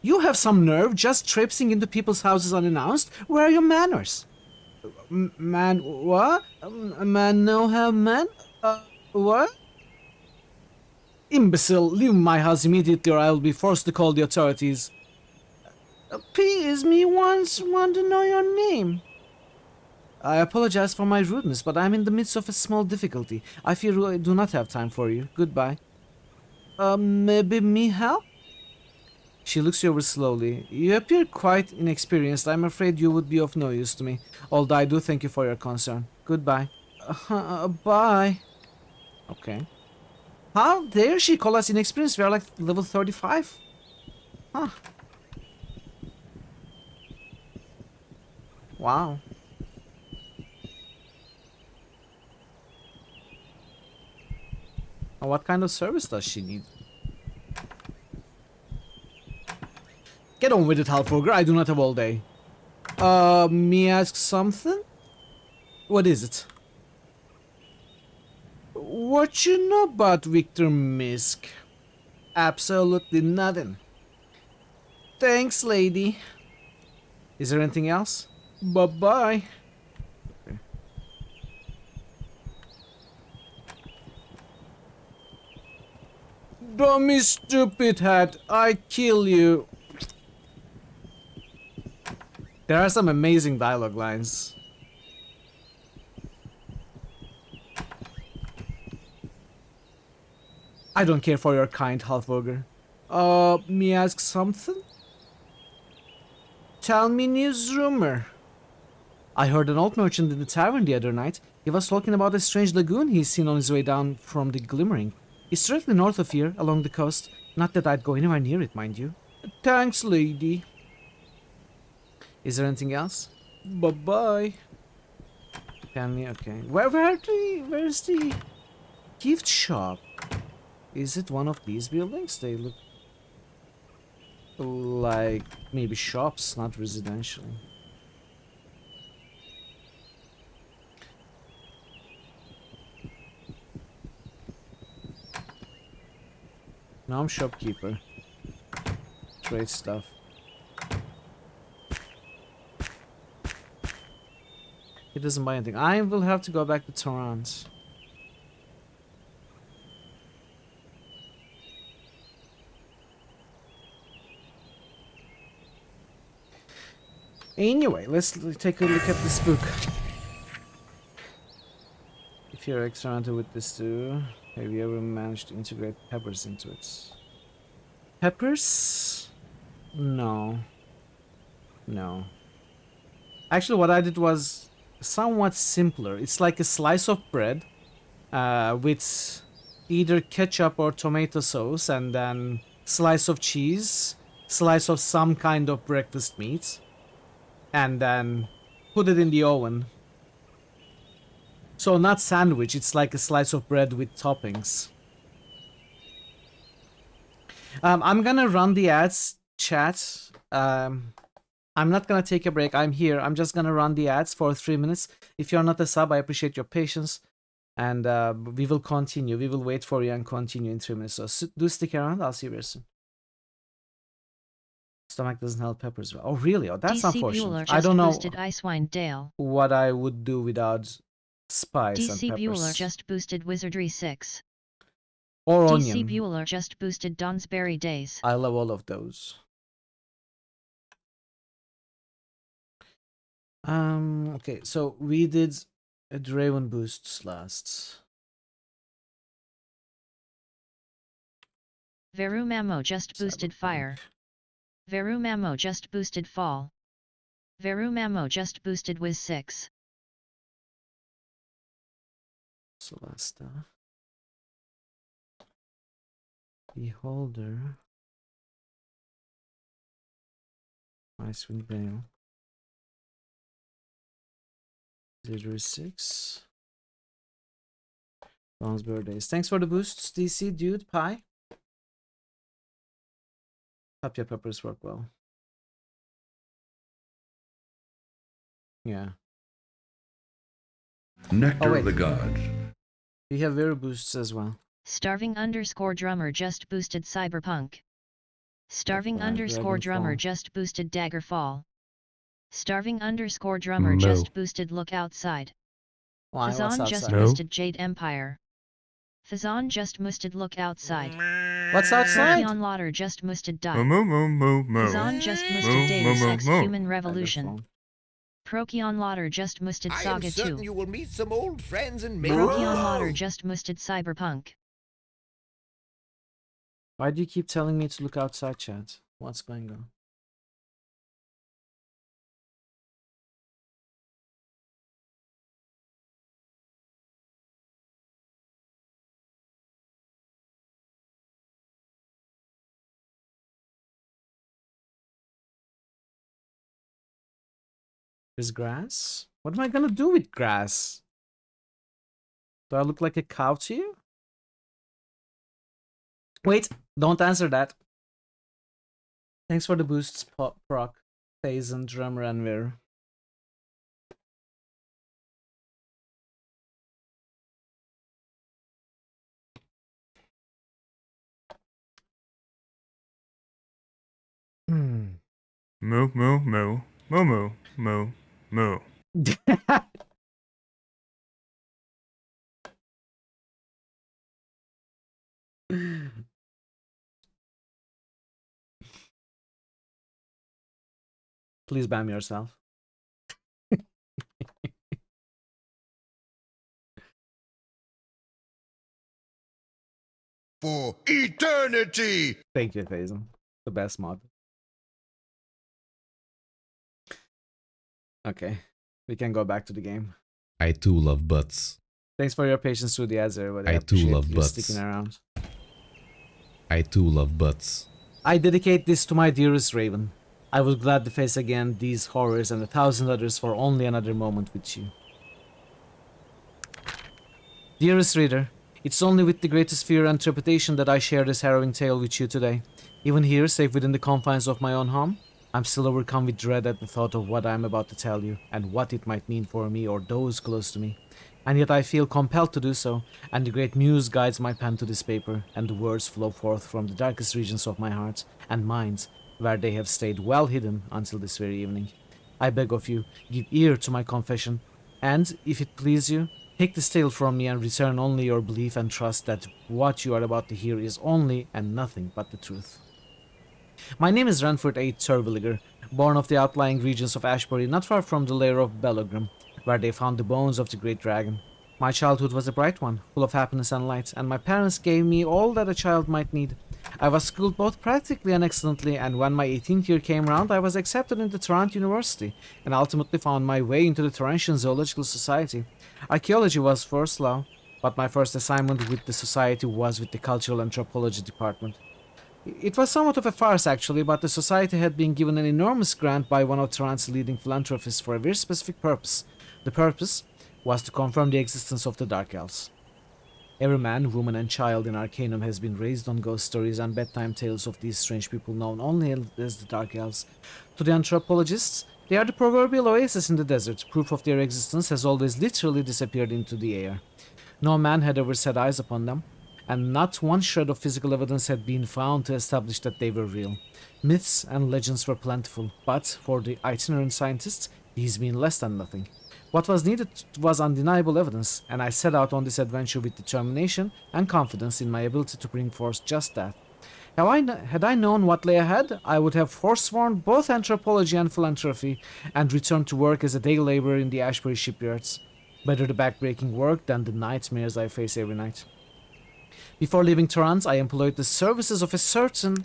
You have some nerve just traipsing into people's houses unannounced? Where are your manners? Man, what? Man, no have man? What? Imbecile, leave my house immediately or I will be forced to call the authorities. Please, me once want to know your name. I apologize for my rudeness, but I'm in the midst of a small difficulty. I fear I do not have time for you. Goodbye. Maybe me help? She looks you over slowly. You appear quite inexperienced. I'm afraid you would be of no use to me, although I do thank you for your concern. Goodbye. Bye. Okay. How dare she call us inexperienced? We are like level 35. Huh. Wow. What kind of service does she need? Get on with it, Halfogger. I do not have all day. Me ask something? What is it? What you know about Victor Misk? Absolutely nothing. Thanks, lady. Is there anything else? Bye-bye. Okay. Dummy stupid hat, I kill you. There are some amazing dialogue lines. I don't care for your kind, Halfogger. Me ask something? Tell me news rumor. I heard an old merchant in the tavern the other night. He was talking about a strange lagoon he's seen on his way down from the Glimmering. It's directly north of here, along the coast. Not that I'd go anywhere near it, mind you. Thanks, lady. Is there anything else? Bye-bye. Okay. Where's the gift shop? Is it one of these buildings? They look like maybe shops, not residential. Now I'm shopkeeper. Trade stuff. He doesn't buy anything. I will have to go back to Toronto. Anyway, let's take a look at this book. If you're experimented with this too, have you ever managed to integrate peppers into it? Peppers? No. No. Actually, what I did was somewhat simpler. It's like a slice of bread with either ketchup or tomato sauce, and then slice of cheese, slice of some kind of breakfast meat, and then put it in the oven. So not sandwich, it's like a slice of bread with toppings. I'm gonna run the ads, chat. I'm not gonna take a break. I'm here. I'm just gonna run the ads for 3 minutes. If you're not a sub, I appreciate your patience. And we will continue. We will wait for you and continue in 3 minutes. So do stick around. I'll see you very soon. Stomach doesn't help peppers well. Oh, really? Oh, that's DC unfortunate. Bueller I don't know Icewind Dale. what I would do without spice and DC peppers. Bueller just boosted Wizardry 6. Or DC onion. Bueller just boosted Donsberry Days. I love all of those. Okay, so we did a Draven boosts last. Verumamo just boosted Fire. Verumamo just boosted Fall. Verumamo just boosted Wiz 6. Celesta. Beholder. Icewind Veil. 06. Dawn's birthdays. Thanks for the boosts, DC, dude. Pie. Hope your peppers work well. Yeah. Nectar of the Gods. We have very boosts as well. Starving_drummer just boosted Cyberpunk. Starving_drummer just boosted Daggerfall. Starving _ drummer Moo. just boosted look outside. Why? What's Fazan just outside? No. boosted Jade Empire. Fazan just boosted look outside. What's outside? Procyon Lauder just boosted Moo die. moo moo moo moo. Fazan just Moo, boosted Deus moo, Ex moo. Human Revolution. Procyon Lauder just boosted I am Saga certain 2. you will meet some old friends and make Procyon Lauder just boosted Cyberpunk. Why do you keep telling me to look outside, chat? What's going on? There's grass? What am I gonna do with grass? Do I look like a cow to you? Wait, don't answer that. Thanks for the boosts, Proc, Phase, and Drummer and Mir. Moo moo moo moo moo moo moo. Please bam yourself. for eternity. Thank you, Faisal. The best mod. Okay, we can go back to the game. I too love butts. Thanks for your patience through the ads, everybody. I too appreciate love you butts. sticking around. I too love butts. I dedicate this to my dearest Raven. I would gladly face again these horrors and 1,000 others for only another moment with you. Dearest reader, it's only with the greatest fear and trepidation that I share this harrowing tale with you today. Even here, safe within the confines of my own home, I'm still overcome with dread at the thought of what I'm about to tell you, and what it might mean for me or those close to me. And yet I feel compelled to do so, and the great muse guides my pen to this paper, and the words flow forth from the darkest regions of my heart and mind, where they have stayed well hidden until this very evening. I beg of you, give ear to my confession, and, if it please you, take this tale from me and return only your belief and trust that what you are about to hear is only and nothing but the truth. My name is Ranford A. Terwilliger, born of the outlying regions of Ashbury, not far from the lair of Bellogram, where they found the bones of the great dragon. My childhood was a bright one, full of happiness and light, and my parents gave me all that a child might need. I was schooled both practically and excellently, and when my 18th year came round, I was accepted into Toronto University, and ultimately found my way into the Torrentian Zoological Society. Archaeology was first law, but my first assignment with the society was with the Cultural Anthropology Department. It was somewhat of a farce actually, but the society had been given an enormous grant by one of Toronto's leading philanthropists for a very specific purpose. The purpose was to confirm the existence of the Dark Elves. Every man, woman and child in Arcanum has been raised on ghost stories and bedtime tales of these strange people known only as the Dark Elves. To the anthropologists, they are the proverbial oasis in the desert. Proof of their existence has always literally disappeared into the air. No man had ever set eyes upon them, and not one shred of physical evidence had been found to establish that they were real. Myths and legends were plentiful, but for the itinerant scientists, these mean less than nothing. What was needed was undeniable evidence, and I set out on this adventure with determination and confidence in my ability to bring forth just that. Had I known what lay ahead, I would have forsworn both anthropology and philanthropy, and returned to work as a day laborer in the Ashbury shipyards. Better the backbreaking work than the nightmares I face every night. Before leaving Toronto, I employed the services of a certain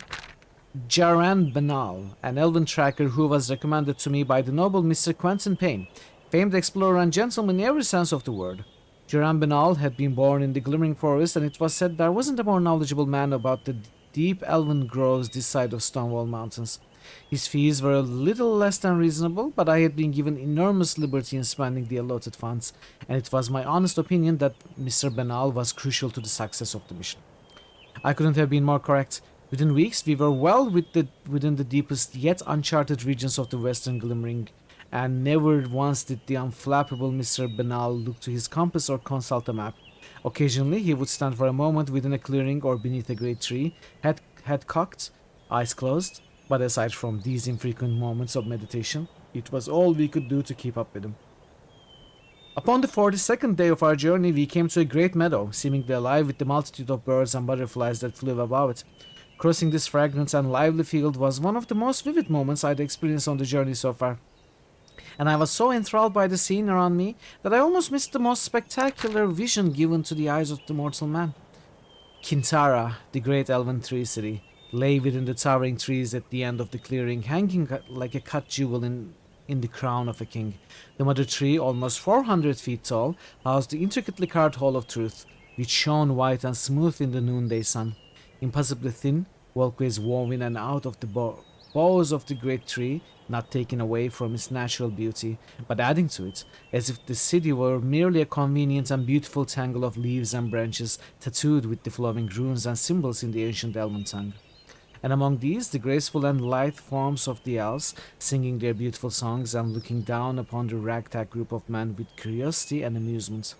Jaran Banal, an elven tracker who was recommended to me by the noble Mr. Quentin Payne, famed explorer and gentleman in every sense of the word. Jaran Banal had been born in the Glimmering Forest, and it was said there wasn't a more knowledgeable man about the deep elven groves this side of Stonewall Mountains. His fees were a little less than reasonable, but I had been given enormous liberty in spending the allotted funds, and it was my honest opinion that Mr. Banal was crucial to the success of the mission. I couldn't have been more correct. Within weeks, we were well within the deepest yet uncharted regions of the Western Glimmering, and never once did the unflappable Mr. Banal look to his compass or consult a map. Occasionally, he would stand for a moment within a clearing or beneath a great tree, head cocked, eyes closed. But aside from these infrequent moments of meditation, It was all we could do to keep up with him. Upon the 42nd day of our journey, we came to a great meadow, seemingly alive with the multitude of birds and butterflies that flew above it. Crossing this fragrant and lively field was one of the most vivid moments I'd experienced on the journey so far. And I was so enthralled by the scene around me that I almost missed the most spectacular vision given to the eyes of the mortal man. Kintara, the great elven tree city, lay within the towering trees at the end of the clearing, hanging like a cut jewel in the crown of a king. The mother tree, almost 400 feet tall, housed the intricately carved Hall of Truth, which shone white and smooth in the noonday sun. Impossibly thin, walkways woven in and out of the boughs of the great tree, not taken away from its natural beauty, but adding to it, as if the city were merely a convenient and beautiful tangle of leaves and branches tattooed with the flowing runes and symbols in the ancient elven tongue. And among these, the graceful and lithe forms of the elves, singing their beautiful songs and looking down upon the ragtag group of men with curiosity and amusement.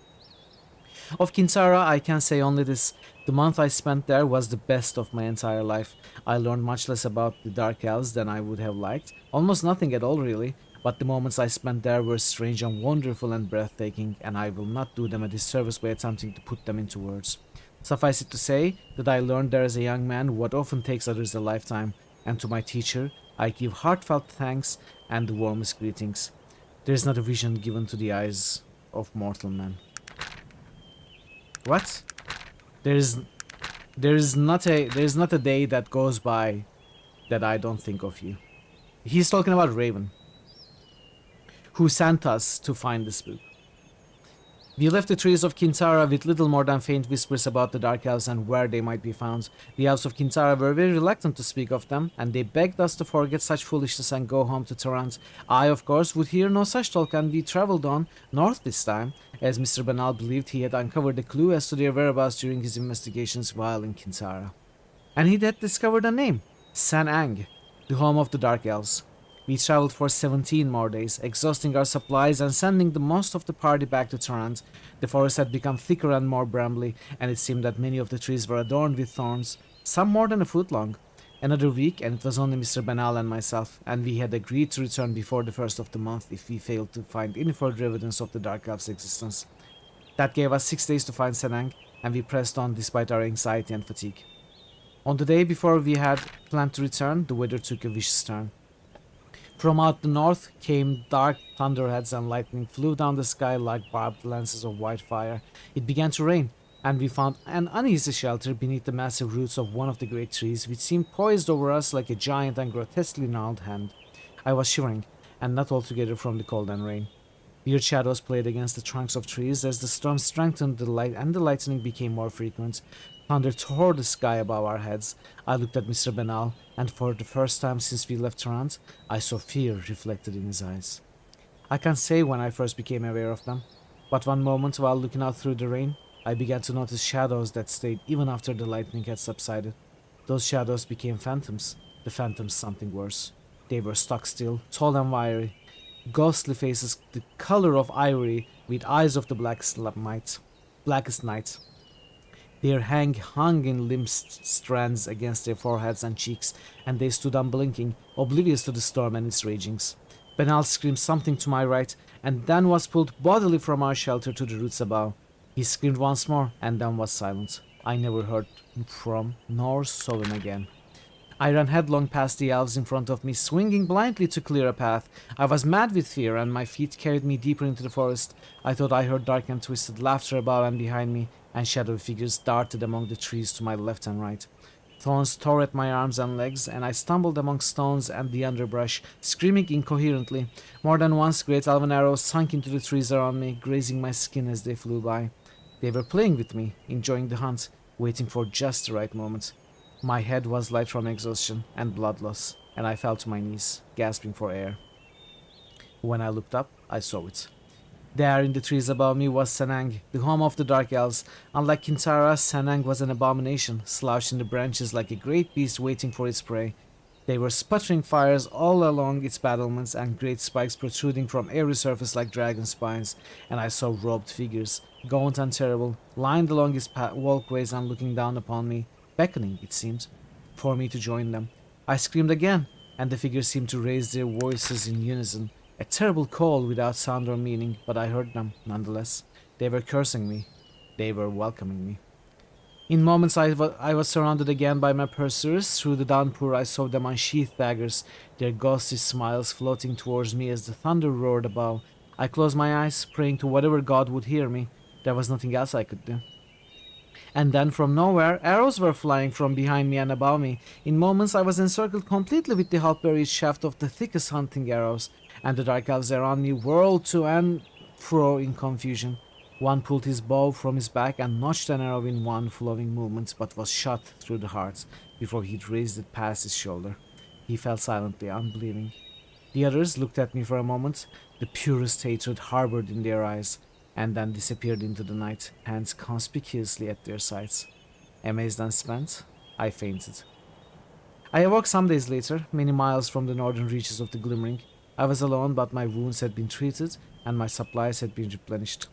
Of Kintara, I can say only this: the month I spent there was the best of my entire life. I learned much less about the Dark Elves than I would have liked, almost nothing at all really, but the moments I spent there were strange and wonderful and breathtaking, and I will not do them a disservice by attempting to put them into words. Suffice it to say that I learned there as a young man what often takes others a lifetime, and to my teacher I give heartfelt thanks and the warmest greetings. There is not a vision given to the eyes of mortal men. What? There is not a day that goes by that I don't think of you. He's talking about Raven, who sent us to find this book. We left the trees of Kintara with little more than faint whispers about the Dark Elves and where they might be found. The Elves of Kintara were very reluctant to speak of them, and they begged us to forget such foolishness and go home to Torrent. I, of course, would hear no such talk, and we travelled on, north this time, as Mr. Banal believed he had uncovered a clue as to their whereabouts during his investigations while in Kintara. And he had discovered a name: Sanang, the home of the Dark Elves. We travelled for 17 more days, exhausting our supplies and sending the most of the party back to Torrent. The forest had become thicker and more brambly, and it seemed that many of the trees were adorned with thorns, some more than a foot long. Another week, and it was only Mr. Banal and myself, and we had agreed to return before the first of the month if we failed to find any further evidence of the Dark Elf's existence. That gave us 6 days to find Sanang, and we pressed on despite our anxiety and fatigue. On the day before we had planned to return, the weather took a vicious turn. From out the north came dark thunderheads, and lightning flew down the sky like barbed lances of white fire. It began to rain, and we found an uneasy shelter beneath the massive roots of one of the great trees, which seemed poised over us like a giant and grotesquely gnarled hand. I was shivering, and not altogether from the cold and rain. Weird shadows played against the trunks of trees as the storm strengthened, the lightning became more frequent. Thunder tore the sky above our heads. I looked at Mr. Banal, and for the first time since we left Torrent, I saw fear reflected in his eyes. I can't say when I first became aware of them, but one moment while looking out through the rain, I began to notice shadows that stayed even after the lightning had subsided. Those shadows became phantoms, the phantoms something worse. They were stock still, tall and wiry, ghostly faces the color of ivory with eyes of the blackest night. Their hair hung in limp strands against their foreheads and cheeks, and they stood unblinking, oblivious to the storm and its ragings. Banal screamed something to my right, and then was pulled bodily from our shelter to the roots above. He screamed once more, and then was silent. I never heard from nor saw him again. I ran headlong past the elves in front of me, swinging blindly to clear a path. I was mad with fear, and my feet carried me deeper into the forest. I thought I heard dark and twisted laughter above and behind me, and shadowy figures darted among the trees to my left and right. Thorns tore at my arms and legs, and I stumbled among stones and the underbrush, screaming incoherently. More than once, great elven arrows sunk into the trees around me, grazing my skin as they flew by. They were playing with me, enjoying the hunt, waiting for just the right moment. My head was light from exhaustion and blood loss, and I fell to my knees, gasping for air. When I looked up, I saw it. There in the trees above me was Sanang, the home of the Dark Elves. Unlike Kintara, Sanang was an abomination, slouched in the branches like a great beast waiting for its prey. There were sputtering fires all along its battlements and great spikes protruding from every surface like dragon spines, and I saw robed figures, gaunt and terrible, lined along its walkways and looking down upon me, beckoning, it seemed, for me to join them. I screamed again, and the figures seemed to raise their voices in unison, A terrible call without sound or meaning, but I heard them nonetheless. They were cursing me. They were welcoming me. In moments I was surrounded again by my pursuers. Through the downpour I saw them unsheath daggers, their ghostly smiles floating towards me as the thunder roared above. I closed my eyes, praying to whatever god would hear me. There was nothing else I could do. And then from nowhere, arrows were flying from behind me and above me. In moments I was encircled completely with the half-buried shaft of the thickest hunting arrows, and the dark elves around me whirled to and fro in confusion. One pulled his bow from his back and notched an arrow in one flowing movement, but was shot through the heart before he'd raised it past his shoulder. He fell silently, unbelieving. The others looked at me for a moment, the purest hatred harbored in their eyes, and then disappeared into the night, hands conspicuously at their sides. Amazed and spent, I fainted. I awoke some days later, many miles from the northern reaches of the Glimmering. I was alone, but my wounds had been treated, and my supplies had been replenished.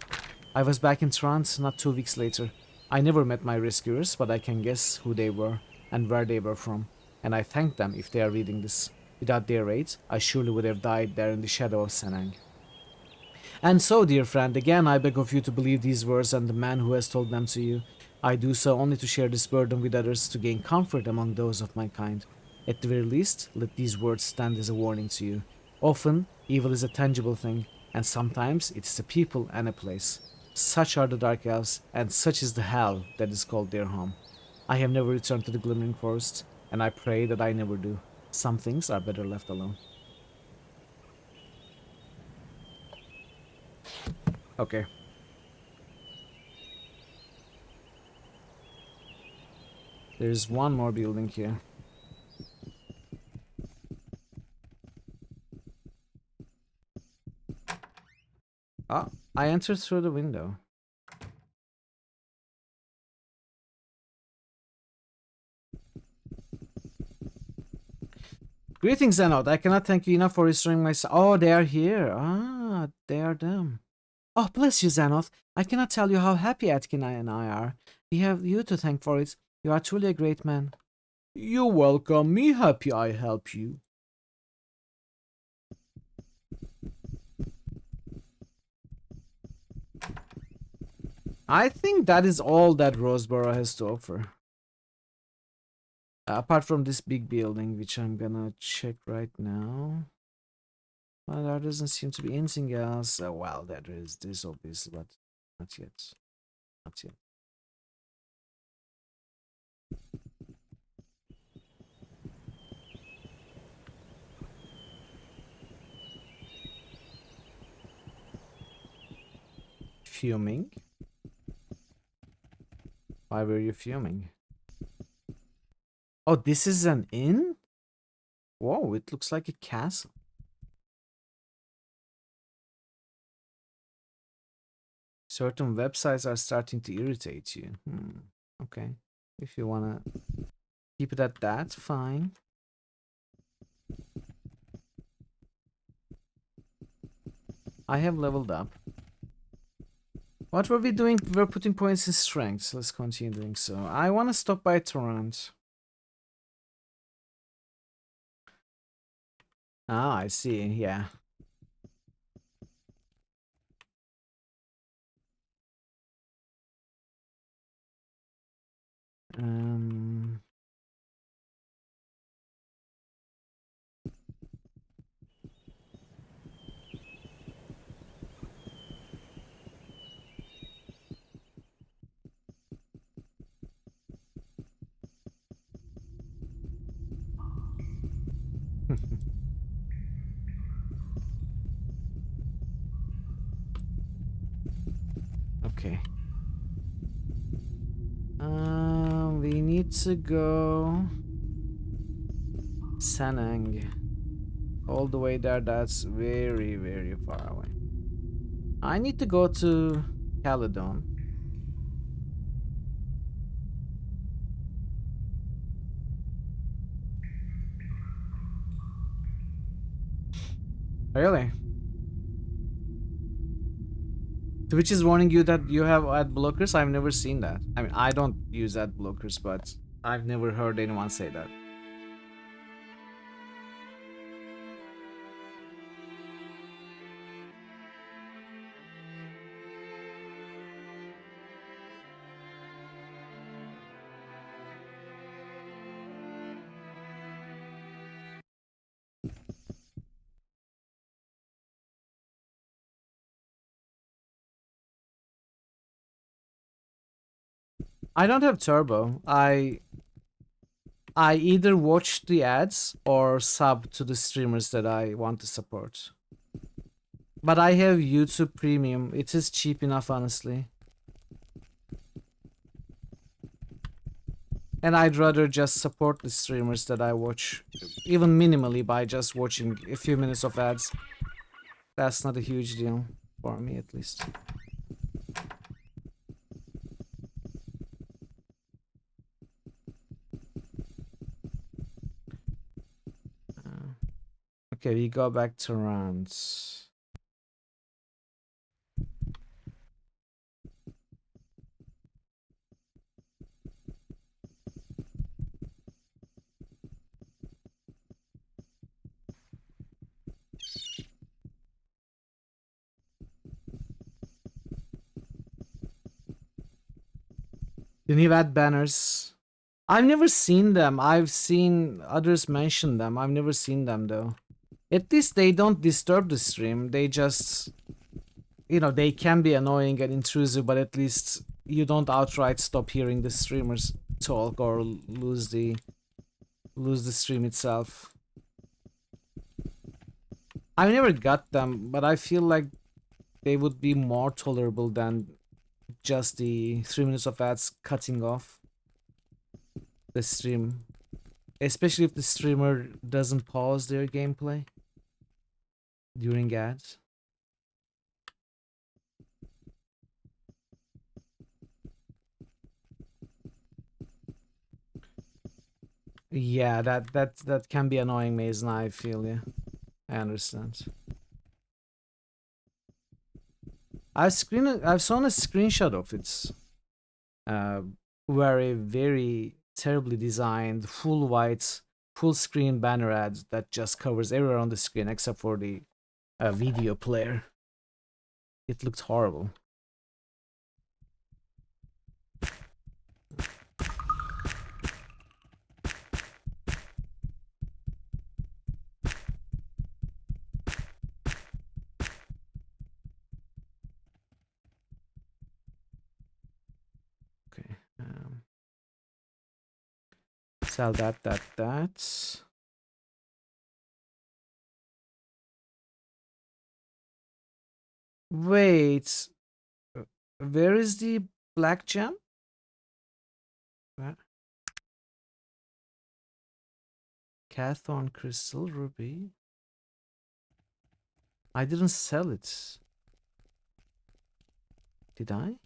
I was back in Trant not 2 weeks later. I never met my rescuers, but I can guess who they were and where they were from, and I thank them if they are reading this. Without their aid, I surely would have died there in the shadow of Senang. And so, dear friend, again I beg of you to believe these words and the man who has told them to you. I do so only to share this burden with others, to gain comfort among those of my kind. At the very least, let these words stand as a warning to you. Often, evil is a tangible thing, and sometimes it is a people and a place. Such are the Dark Elves, and such is the hell that is called their home. I have never returned to the Glimmering Forest, and I pray that I never do. Some things are better left alone. Okay. There's one more building here. Ah, I entered through the window. Greetings, Zenod. I cannot thank you enough for restoring my... Oh, they are here. Ah, they are them. Oh, bless you, Xanoth. I cannot tell you how happy Atkin and I are. We have you to thank for it. You are truly a great man. You're welcome. Me happy I help you. I think that is all that Roseboro has to offer. Apart from this big building, which I'm gonna check right now. Well, there doesn't seem to be anything else. Well, there is this obviously, but not yet. Not yet. Fuming? Why were you fuming? Oh, this is an inn? Whoa, it looks like a castle. Certain websites are starting to irritate you. Okay. If you wanna keep it at that, fine. I have leveled up. What were we doing? We were putting points in strength. Let's continue doing so. I want to stop by Torrent. Ah, I see. Yeah. Okay. We need to go Sanang. All the way there, that's very, very far away. I need to go to Caledon. Really? Twitch is warning you that you have ad blockers? I've never seen that. I mean, I don't use ad blockers, but I've never heard anyone say that. I don't have Turbo. I either watch the ads or sub to the streamers that I want to support. But I have YouTube Premium. It is cheap enough, honestly. And I'd rather just support the streamers that I watch, even minimally, by just watching a few minutes of ads. That's not a huge deal, for me at least. Okay, we go back to rounds. The new ad banners. I've never seen them. I've seen others mention them. I've never seen them though. At least they don't disturb the stream. They just, you know, they can be annoying and intrusive, but at least you don't outright stop hearing the streamers talk or lose the stream itself. I never got them, but I feel like they would be more tolerable than just the 3 minutes of ads cutting off the stream. Especially if the streamer doesn't pause their gameplay during ads. Yeah, that can be annoying, Mason, I feel, yeah. I understand. I've seen a screenshot of it. Where a very terribly designed, full white, full screen banner ad that just covers everywhere on the screen except for the video player. It looked horrible. Okay. Sell that. Wait. Where is the black gem? Where? Cathorn crystal ruby. I didn't sell it. Did I?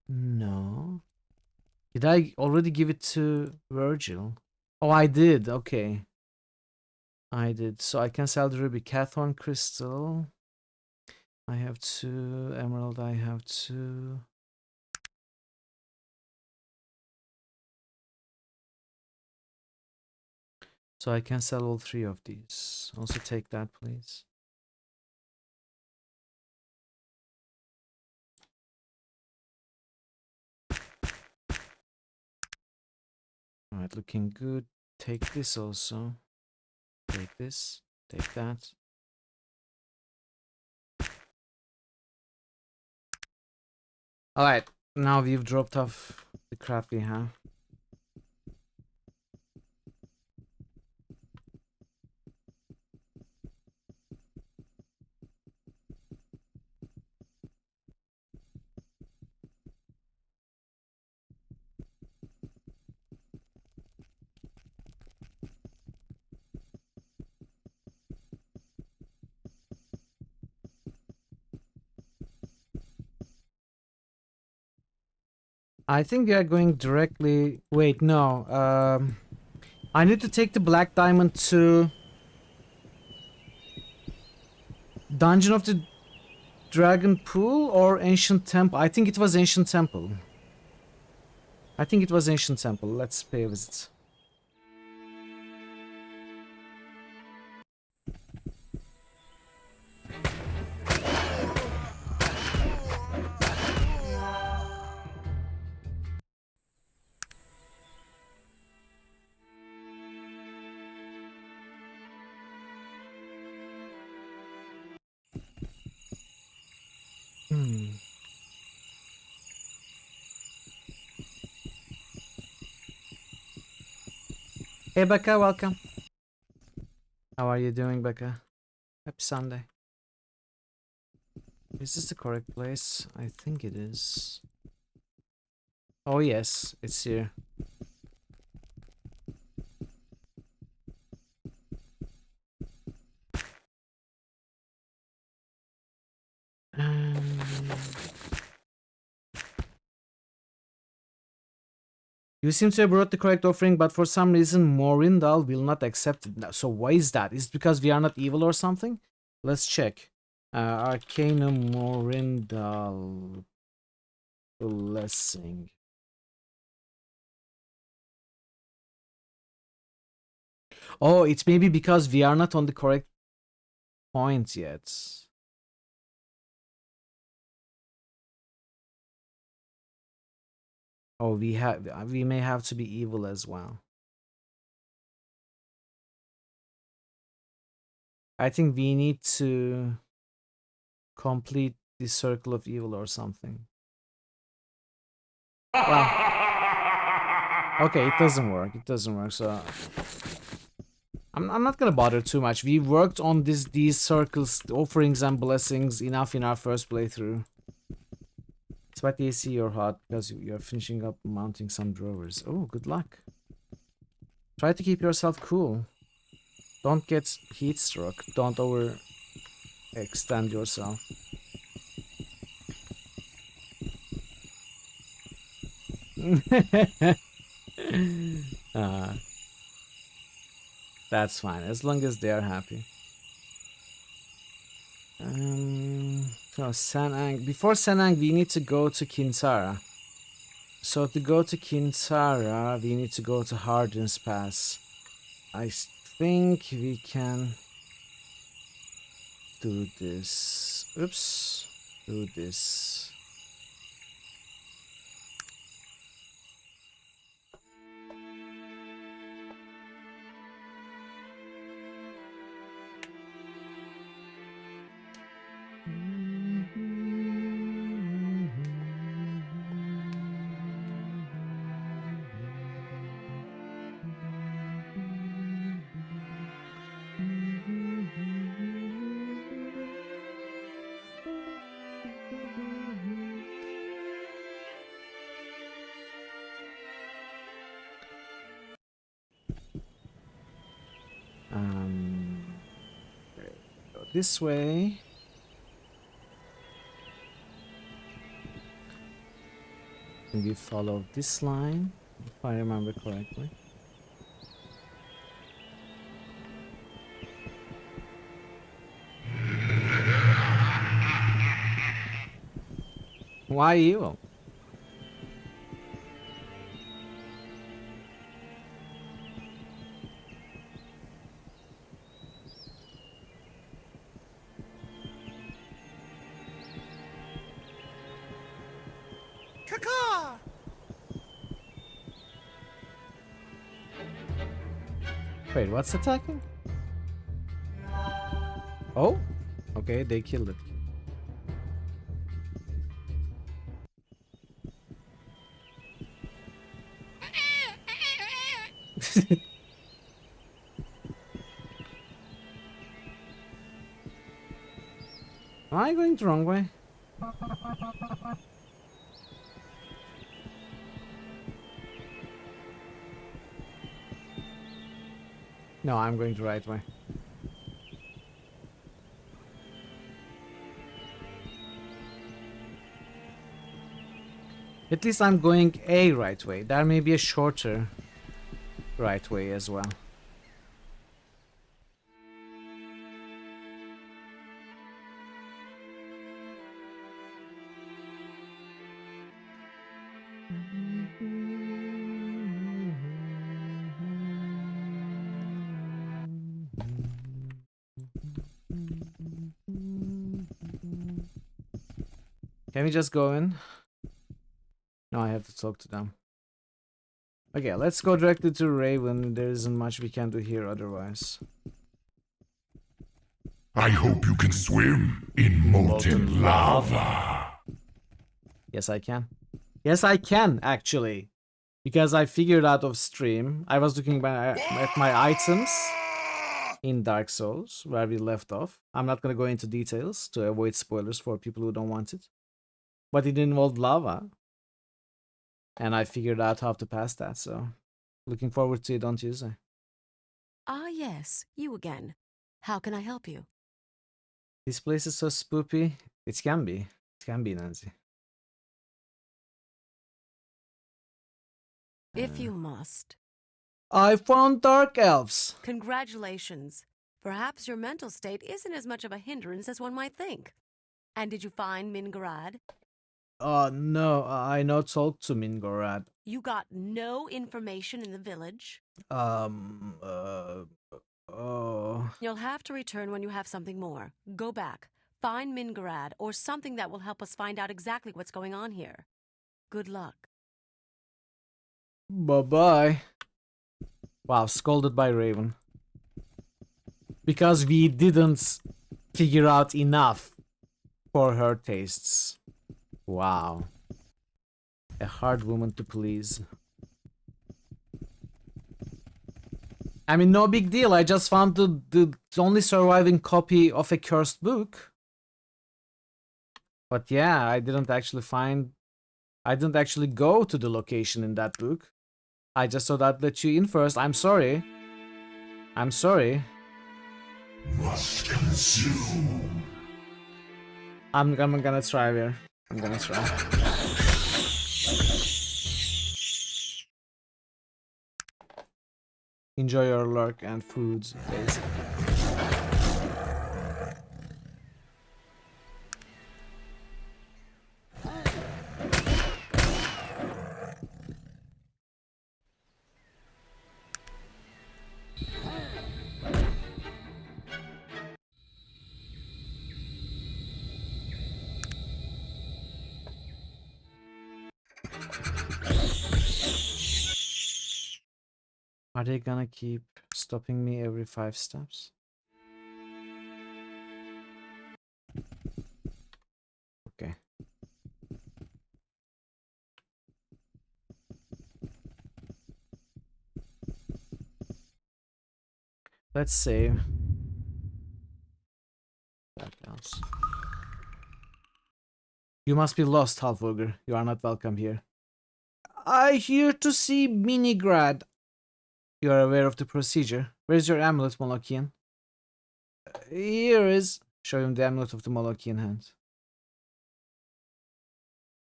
No. Did I already give it to Virgil? Oh, I did. Okay. I did. So I can sell the ruby. Cathorn crystal. I have 2. Emerald, I have 2. So I can sell all 3 of these. Also take that, please. Alright, looking good. Take this also. Take this. Take that. Alright, now we've dropped off the crap we have. I think we are going directly... Wait, no. I need to take the black diamond to... Dungeon of the Dragon Pool or Ancient Temple? I think it was Ancient Temple. Let's pay a visit. Hey Becca, welcome. How are you doing, Becca? Happy Sunday. Is this the correct place? I think it is. Oh yes, it's here. You seem to have brought the correct offering, but for some reason Morindal will not accept it. So why is that? Is it because we are not evil or something? Let's check. Arcanum Morindal blessing. Oh, it's maybe because we are not on the correct point yet. Oh, we may have to be evil as well. I think we need to complete the circle of evil or something. Well, okay, it doesn't work. It doesn't work. So I'm not gonna bother too much. We worked on these circles, offerings and blessings enough in our first playthrough. Despite the AC, you're hot because you're finishing up mounting some drawers. Oh, good luck. Try to keep yourself cool. Don't get heat struck. Don't overextend yourself. That's fine, as long as they are happy. So Sanang. Before Sanang, we need to go to Kinsara. So to go to Kinsara, we need to go to Hardin's Pass. I think we can do this. Oops. Do this. Go this way. And we follow this line, if I remember correctly. Why evil? Caca! Wait, what's attacking? Oh? Okay, they killed it. Am I going the wrong way? No, I'm going the right way. At least I'm going a right way. There may be a shorter right way as well. Can we just go in? No, I have to talk to them. Okay, let's go directly to Raven. There isn't much we can do here otherwise. I hope you can swim in molten lava. Yes, I can. Yes, I can, actually. Because I figured out off stream, I was looking at my items in Dark Souls, where we left off. I'm not going to go into details to avoid spoilers for people who don't want it. But it involved lava. And I figured out how to pass that, so looking forward to it on Tuesday. Ah, yes, you again. How can I help you? This place is so spoopy. It can be. It can be, Nancy. If you must. I found Dark Elves. Congratulations. Perhaps your mental state isn't as much of a hindrance as one might think. And did you find Mingarad? No, I not talked to Mingorad. You got no information in the village? Oh. You'll have to return when you have something more. Go back, find Mingarad, or something that will help us find out exactly what's going on here. Good luck. Bye-bye. Wow, scolded by Raven. Because we didn't figure out enough for her tastes. Wow. A hard woman to please. I mean, no big deal. I just found the only surviving copy of a cursed book. But yeah, I didn't actually go to the location in that book. I just thought I'd let you in first. I'm sorry. I'm sorry. Must consume. I'm gonna try here. I'm gonna try. Enjoy your lurk and foods, basically. Are they gonna keep stopping me every 5 steps? Okay. Let's save. That counts. You must be lost, Halfogre. You are not welcome here. I here to see Minigrad. You are aware of the procedure. Where's your amulet, Molokian? Here is. Show him the amulet of the Molokian hand.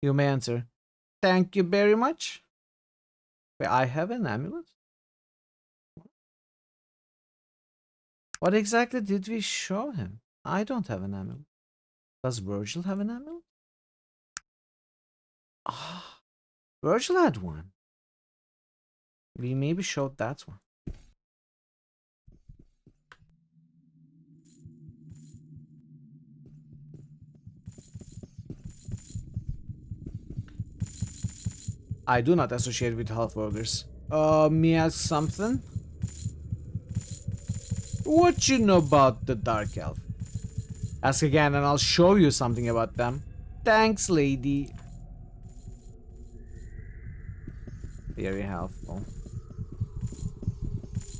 You may enter. Thank you very much. Wait, I have an amulet? What exactly did we show him? I don't have an amulet. Does Virgil have an amulet? Ah, Virgil had one. We maybe showed that one. I do not associate with half-ogres. Me ask something? What you know about the Dark Elf? Ask again and I'll show you something about them. Thanks, lady. Very helpful.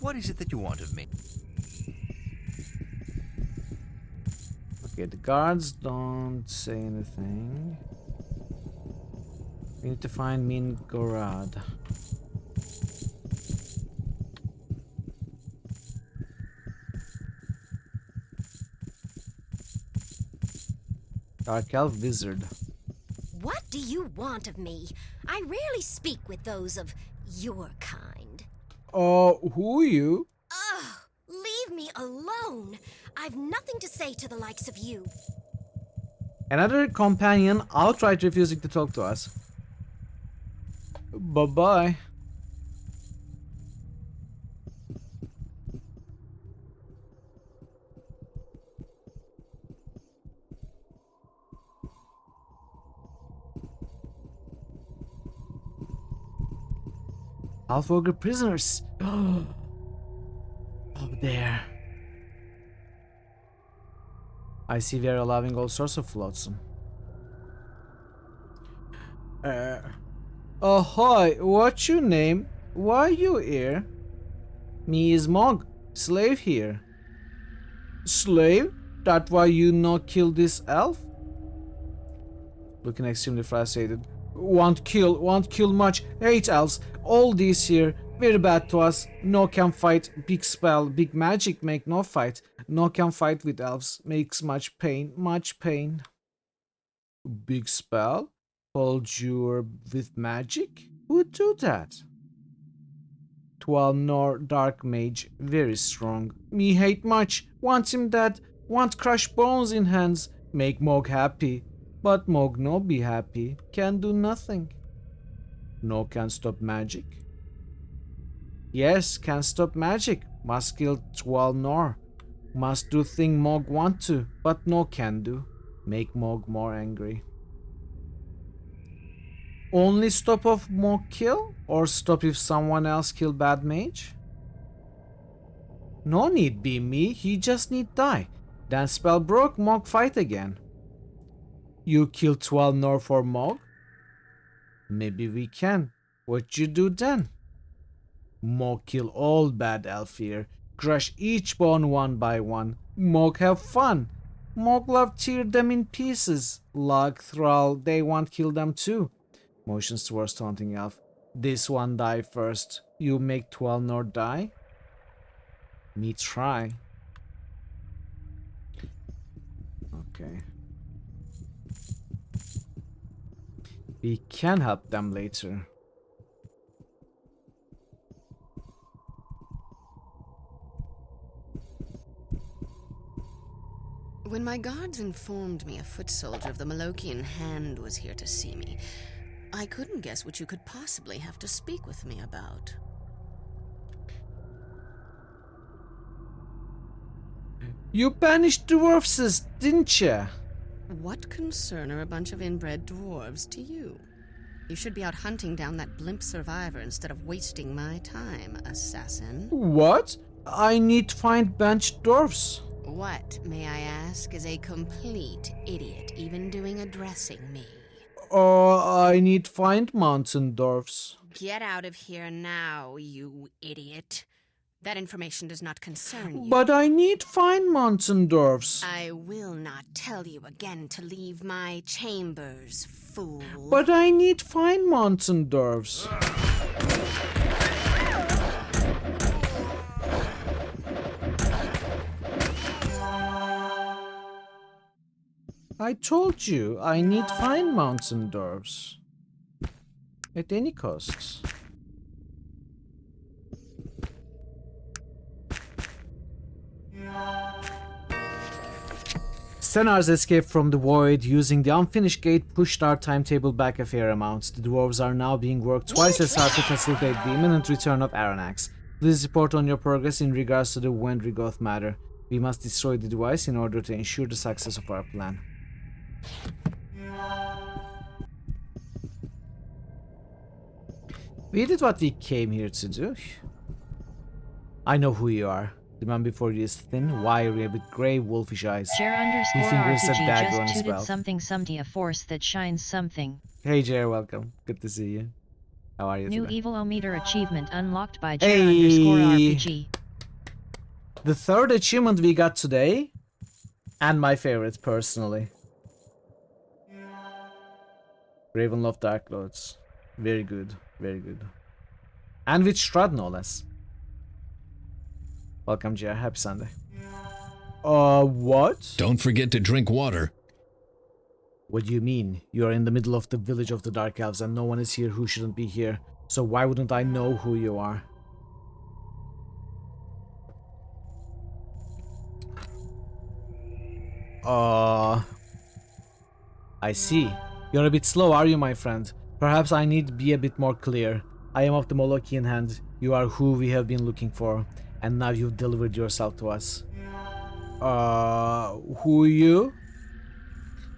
What is it that you want of me? Okay, the guards don't say anything. We need to find Mingorad. Dark Elf Wizard. What do you want of me? I rarely speak with those of your kind. Who are you? Ugh! Leave me alone! I've nothing to say to the likes of you. Another companion outright refusing to talk to us. Bye-bye. Half-ogre prisoners. Up there. I see we are allowing all sorts of flotsam. Ahoy, what's your name? Why you here? Me is Mog, slave here. Slave? That why you not kill this elf? Looking extremely frustrated. Want kill much. Hate elves. All these here, very bad to us. No can fight. Big spell, big magic make no fight. No can fight with elves. Makes much pain, much pain. Big spell? Hold you with magic? Who'd do that? 12 nor dark mage, very strong. Me hate much. Want him dead. Want crush bones in hands. Make Mog happy. But Mog no be happy. Can do nothing. No can stop magic. Yes, can stop magic. Must kill 12 nor. Must do thing Mog want to. But no can do. Make Mog more angry. Only stop of Mog kill? Or stop if someone else kill bad mage? No need be me, he just need die. Then spell broke, Mog fight again. You kill 12 nor for Mog? Maybe we can. What you do then? Mog kill all bad elf here. Crush each bone one by one. Mog have fun. Mog love tear them in pieces. Lug, thrall, they want kill them too. Motions towards taunting elf. This one die first. You make 12 nor die? Me try. Okay. We can help them later. When my guards informed me a foot soldier of the Malokian Hand was here to see me, I couldn't guess what you could possibly have to speak with me about. You banished dwarfs, didn't ya? What concern are a bunch of inbred dwarves to you? You should be out hunting down that blimp survivor instead of wasting my time, assassin. What? I need to find banished dwarfs. What, may I ask, is a complete idiot even doing addressing me? I need to find mountain dwarfs. Get out of here now, you idiot. That information does not concern you. But I need to find mountain dwarfs. I will not tell you again to leave my chambers, fool. But I need to find mountain dwarfs. I told you, I need to find mountain dwarfs. At any costs. Stenar's escape from the void using the unfinished gate pushed our timetable back a fair amount. The dwarves are now being worked twice as hard to facilitate the imminent return of Aranax. Please report on your progress in regards to the Wendrigoth matter. We must destroy the device in order to ensure the success of our plan. We did what we came here to do. I know who you are. The man before you is thin, wiry, with grey, wolfish eyes. Share He fingers a RPG dagger on just his tooted belt. something a force that shines something. Hey Jer, welcome. Good to see you. How are you New today? Evilometer achievement unlocked by Hey! Jer_RPG. The third achievement we got today, and my favorite personally. Ravenloft Dark Lords. Very good, very good. And with Strahd, no less. Welcome, Jer. Happy Sunday. What? Don't forget to drink water. What do you mean? You are in the middle of the village of the Dark Elves and no one is here who shouldn't be here. So why wouldn't I know who you are? I see. You're a bit slow, are you, my friend? Perhaps I need to be a bit more clear. I am of the Molokian Hand. You are who we have been looking for. And now you've delivered yourself to us. Who are you?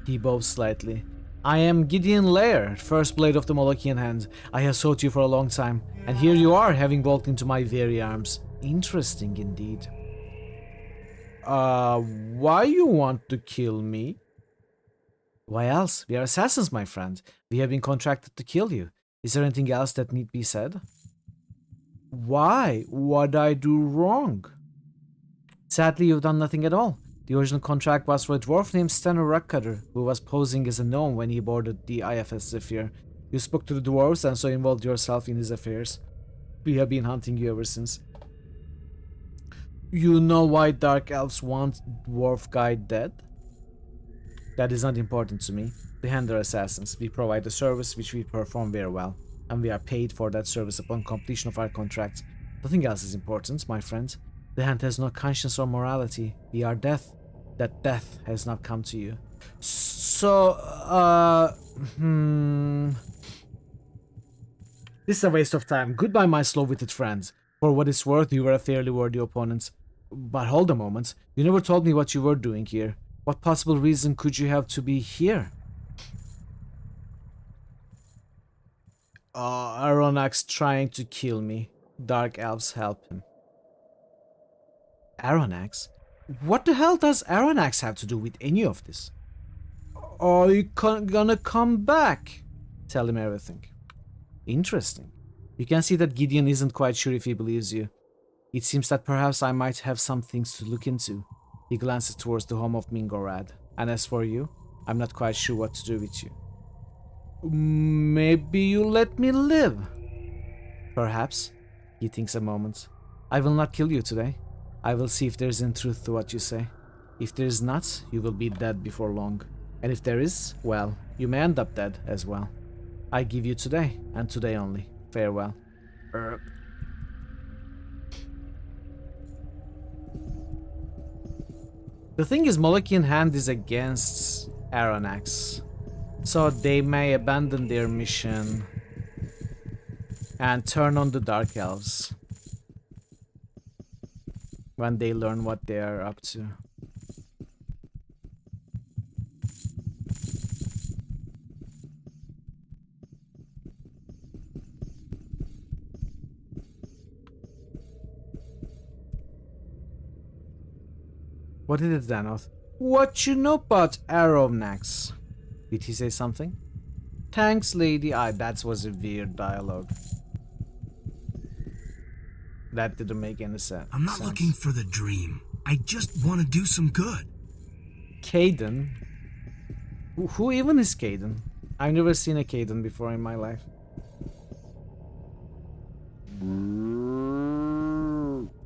He bows slightly. I am Gideon Lair, first blade of the Molokian Hand. I have sought you for a long time. And here you are, having walked into my very arms. Interesting indeed. Why you want to kill me? Why else? We are assassins, my friend. We have been contracted to kill you. Is there anything else that need be said? Why? What'd I do wrong? Sadly, you've done nothing at all. The original contract was for a dwarf named Stenor Rockcutter, who was posing as a gnome when he boarded the IFS Zephyr. You spoke to the dwarves and so involved yourself in his affairs. We have been hunting you ever since. You know why Dark Elves want Dwarf Guy dead? That is not important to me. The Hand are assassins. We provide a service which we perform very well, and we are paid for that service upon completion of our contract. Nothing else is important, my friend. The Hand has no conscience or morality. We are death. That death has not come to you. So, This is a waste of time. Goodbye, my slow-witted friends. For what it's worth, you were a fairly worthy opponent. But hold a moment. You never told me what you were doing here. What possible reason could you have to be here? Aronnax trying to kill me. Dark elves help him. Aronnax? What the hell does Aronnax have to do with any of this? Are you gonna come back? Tell him everything. Interesting. You can see that Gideon isn't quite sure if he believes you. It seems that perhaps I might have some things to look into. He glances towards the home of Mingorad. And as for you, I'm not quite sure what to do with you. Maybe you let me live. Perhaps. He thinks a moment. I will not kill you today. I will see if there is any truth to what you say. If there is not, you will be dead before long. And if there is, well, you may end up dead as well. I give you today, and today only. Farewell. The thing is, Molochian Hand is against Aronnax, so they may abandon their mission and turn on the Dark Elves when they learn what they are up to. What did it, Danoth? What you know about Aronnax? Did he say something? Thanks, lady. That was a weird dialogue. That didn't make any sense. I'm not looking for the dream. I just want to do some good. Caden? Who even is Caden? I've never seen a Caden before in my life.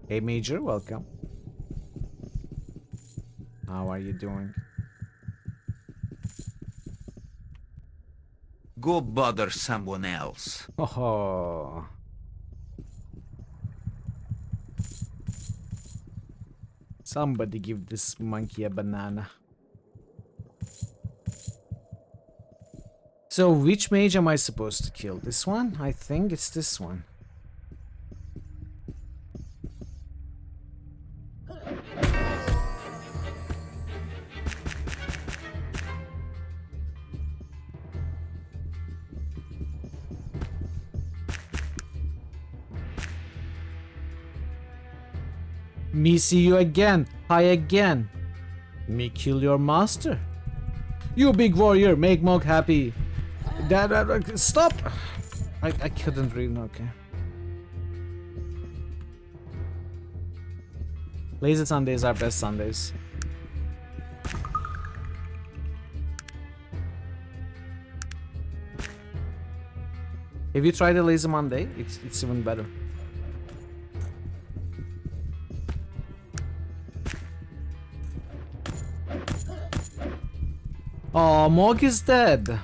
Hey, Major, welcome. How are you doing? Go bother someone else. Oh. Somebody give this monkey a banana. So, which mage am I supposed to kill? This one? I think it's this one. Me see you again. Hi again. Me kill your master. You big warrior, make Mog happy. Stop! I couldn't read, okay. Lazy Sundays are best Sundays. Have you tried a Lazy Monday? It's even better. Oh, Mog is dead.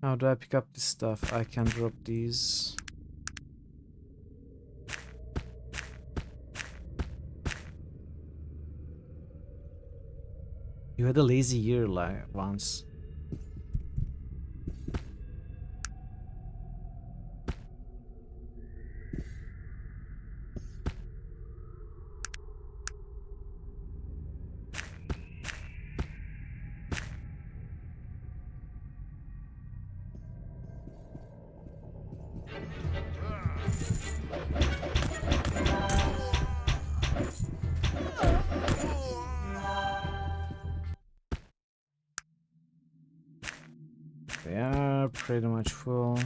How do I pick up this stuff? I can drop these. You had a lazy year once. They are pretty much full.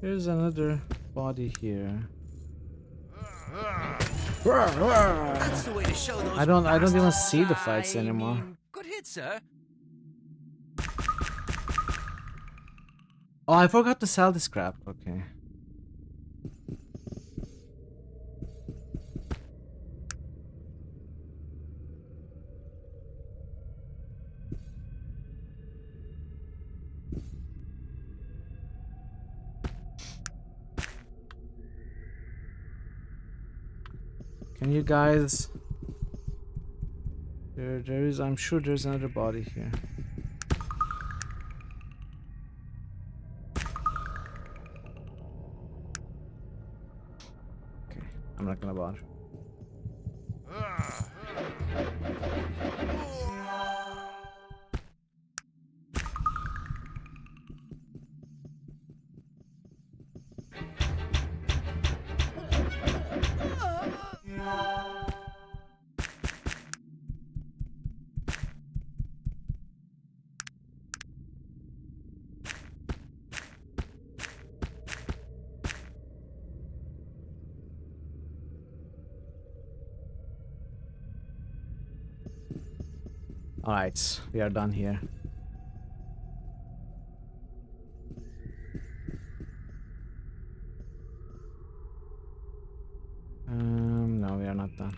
Here's another body here. That's the way to show those I don't even see the bastards. fights I anymore. mean, good hit, sir. Oh, I forgot to sell the scrap. Okay. Can you guys? There is. I'm sure there's another body here. Okay, I'm not gonna bother. Alright, we are done here. No, we are not done.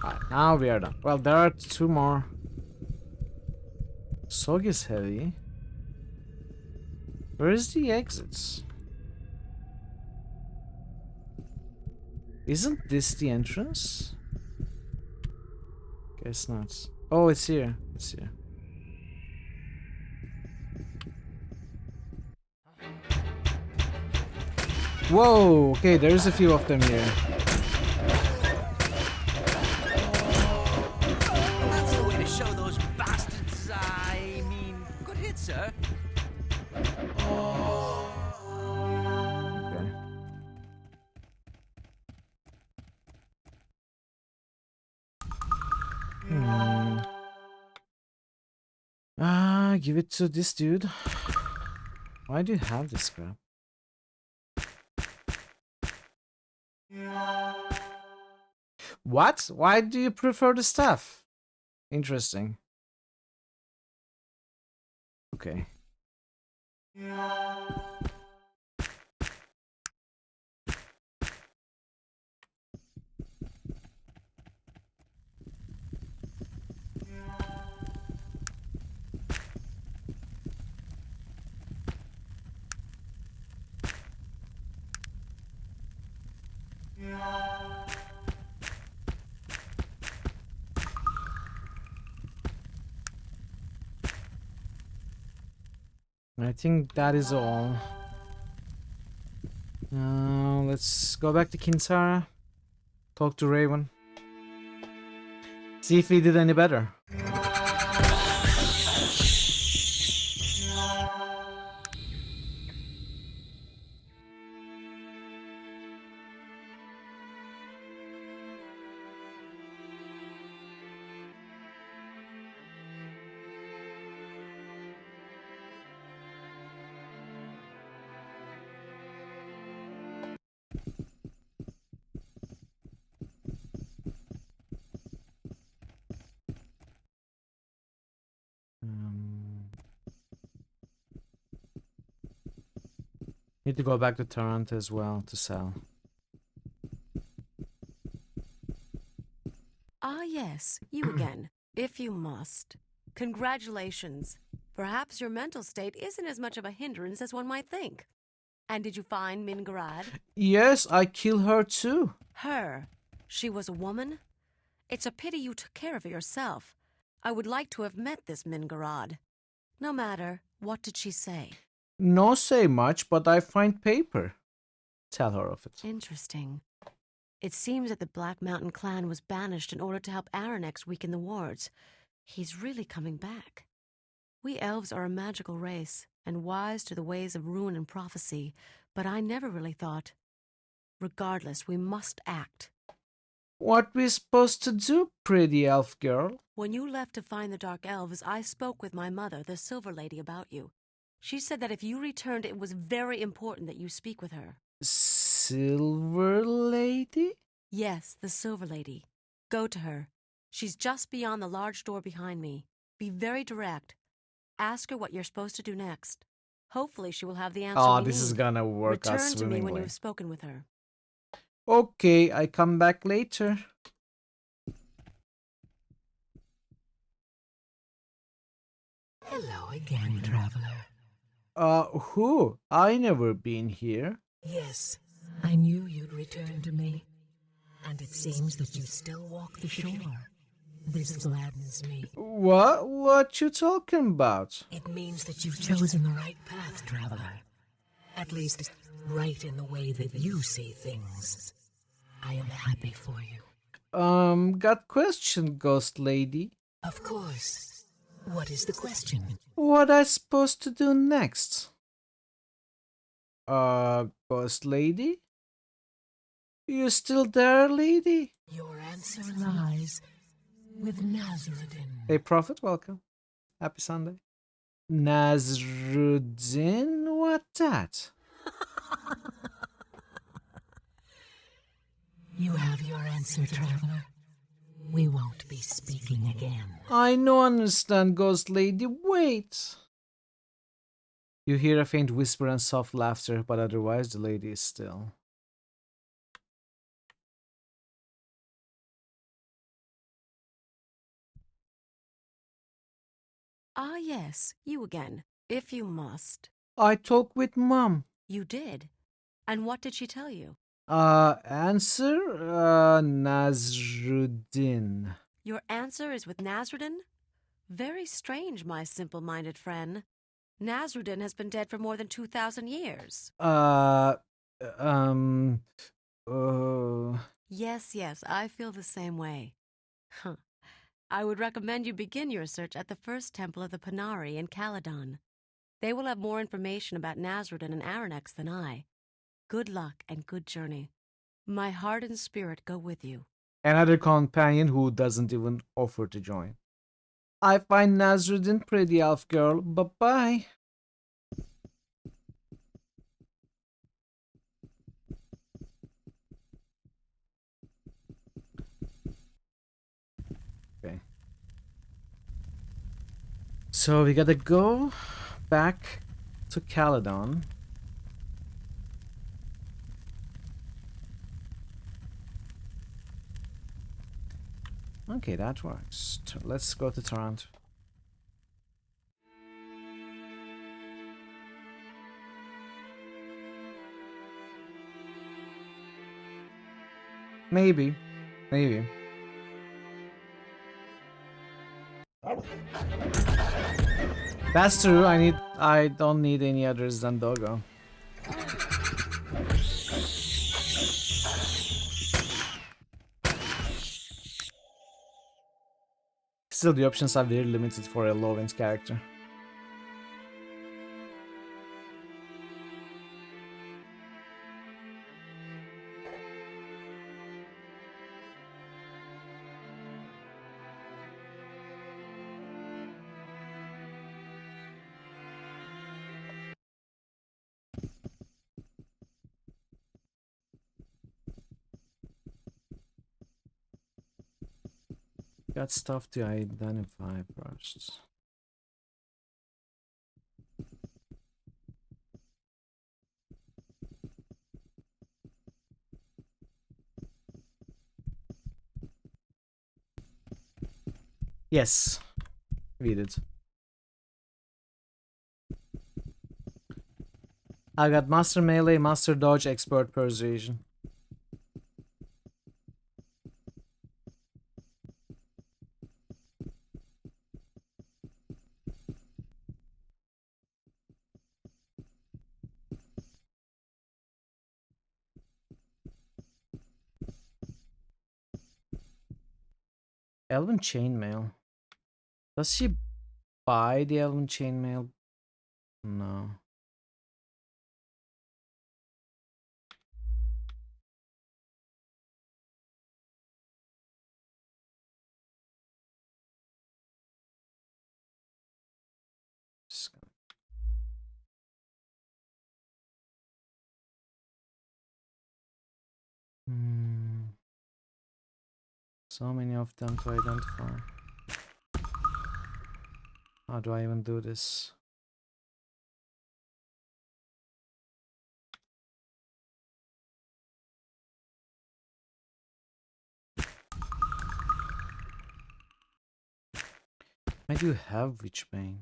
Alright, now we are done. Well, there are two more. Sog is heavy. Where is the exits? Isn't this the entrance? Guess not. Oh, it's here. It's here. Whoa! Okay, there's a few of them here. That's the way to show those bastards. I mean, good hit, sir. Okay. Give it to this dude. Why do you have this crap? What? Why do you prefer the stuff? Interesting. Okay. I think that is all. Now let's go back to Kinsara. Talk to Raven. See if he did any better. Need to go back to Toronto as well to sell. Ah, yes, you again, if you must. Congratulations. Perhaps your mental state isn't as much of a hindrance as one might think. And did you find Mingarad? Yes, I kill her too. Her. She was a woman? It's a pity you took care of her yourself. I would like to have met this Mingarad. No matter, what did she say? No say much, but I find paper. Tell her of it. Interesting. It seems that the Black Mountain clan was banished in order to help Aranex weaken the wards. He's really coming back. We elves are a magical race, and wise to the ways of ruin and prophecy, but I never really thought. Regardless, we must act. What we supposed to do, pretty elf girl? When you left to find the Dark Elves, I spoke with my mother, the Silver Lady, about you. She said that if you returned, it was very important that you speak with her. Silver Lady? Yes, the Silver Lady. Go to her. She's just beyond the large door behind me. Be very direct. Ask her what you're supposed to do next. Hopefully she will have the answer we This need. is gonna work Return out to me when swimmingly. you've spoken with her. Okay, I come back later. Hello again, traveler. Who? I never been here. Yes, I knew you'd return to me. And it seems that you still walk the shore. This gladdens me. What? What you talking about? It means that you've chosen the right path, traveler. At least, right in the way that you see things. I am happy for you. Got question, ghost lady? Of course. What is the question? What I supposed to do next? Ghost lady? You still there, lady? Your answer lies with Nazruddin. Hey, Prophet, welcome. Happy Sunday. Nazruddin? What that? You have your answer, traveler. We won't be speaking again. I no understand, ghost lady. Wait. You hear a faint whisper and soft laughter, but otherwise the lady is still. Ah, yes, you again, if you must. I talk with mom. You did? And what did she tell you? Answer? Nazruddin. Your answer is with Nazruddin? Very strange, my simple-minded friend. Nazruddin has been dead for more than 2,000 years. Yes, I feel the same way. I would recommend you begin your search at the first temple of the Panari in Caledon. They will have more information about Nazruddin and Aranex than I. Good luck and good journey. My heart and spirit go with you. Another companion who doesn't even offer to join. I find Nazruddin pretty elf girl. Bye-bye. Okay. So we gotta go back to Caledon. Okay, that works. Let's go to Toronto. Maybe. That's true. I don't need any others than Dogo. Still, the options are very limited for a low-end character. Got stuff to identify first. Yes, we did. I got Master Melee, Master Dodge, Expert Persuasion. Elven chainmail. Does she buy the elven chainmail? No. So many of them to identify. How do I even do this? I do have Witchbane.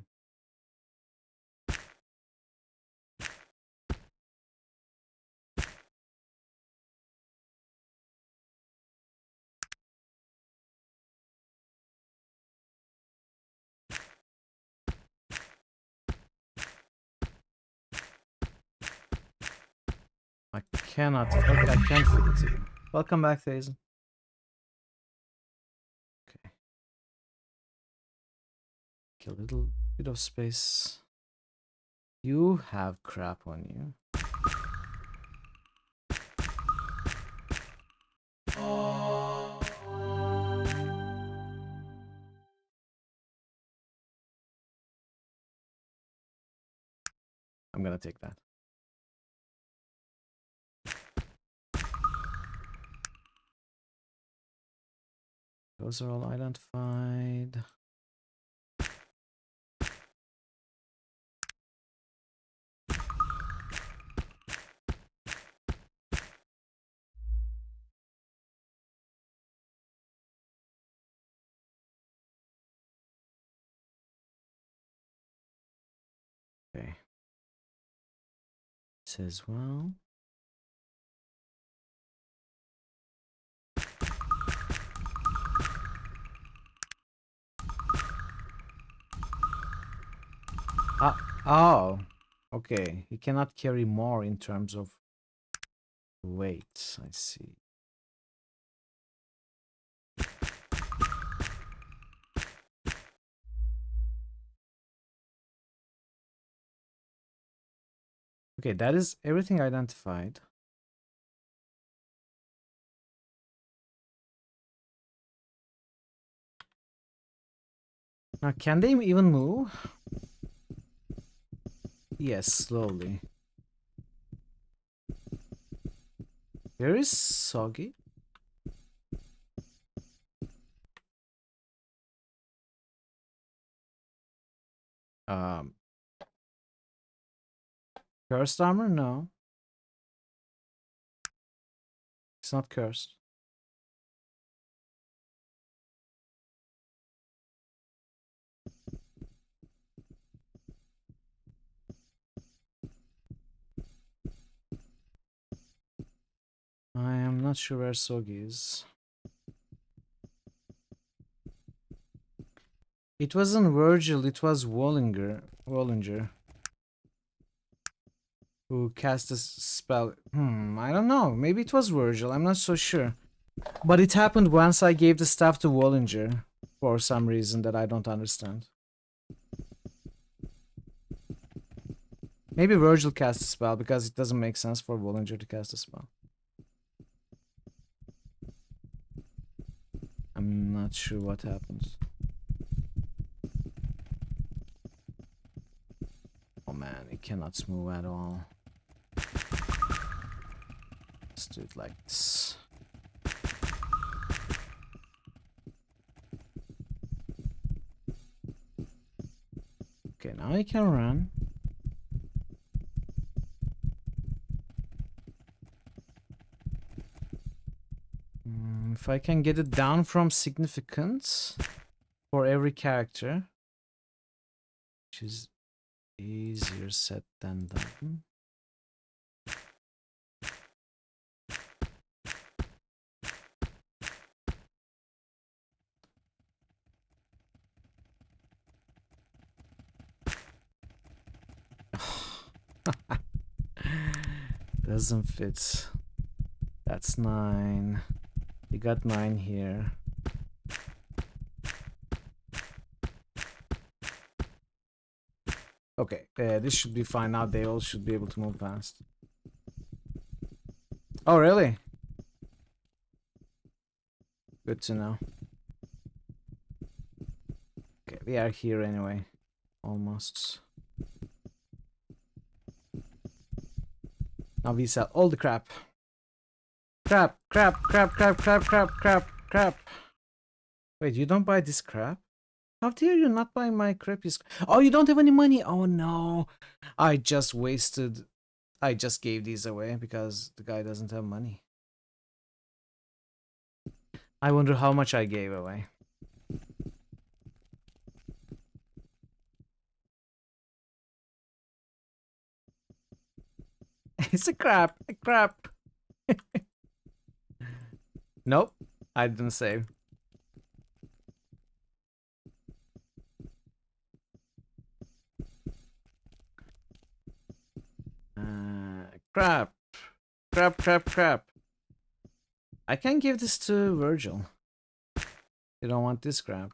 I cannot. Okay, I can't fit it. Welcome back, Thazen. Okay. A little bit of space. You have crap on you. I'm gonna take that. Those are all identified. Okay. This as well. Oh, okay. He cannot carry more in terms of weight. I see. Okay, that is everything identified. Now, can they even move? Yes, slowly. Where is Soggy? Cursed armor? No. It's not cursed. I am not sure where Soggy is. It wasn't Virgil, it was Wallinger who cast a spell. I don't know. Maybe it was Virgil. I'm not so sure. But it happened once I gave the staff to Wallinger for some reason that I don't understand. Maybe Virgil cast a spell because it doesn't make sense for Wallinger to cast a spell. I'm not sure what happens. Oh man, it cannot move at all. Let's do it like this. Okay, now he can run. If I can get it down from significance for every character, which is easier said than done. Doesn't fit. That's 9. You got 9 here. Okay, this should be fine now. They all should be able to move fast. Oh, really? Good to know. Okay, we are here anyway. Almost. Now we sell all the crap. Crap. Wait, you don't buy this crap? How dare you not buy my crappy? Oh, you don't have any money? Oh no. I just gave these away because the guy doesn't have money. I wonder how much I gave away. It's a crap. Nope, I didn't save. Crap. I can give this to Virgil. You don't want this crap.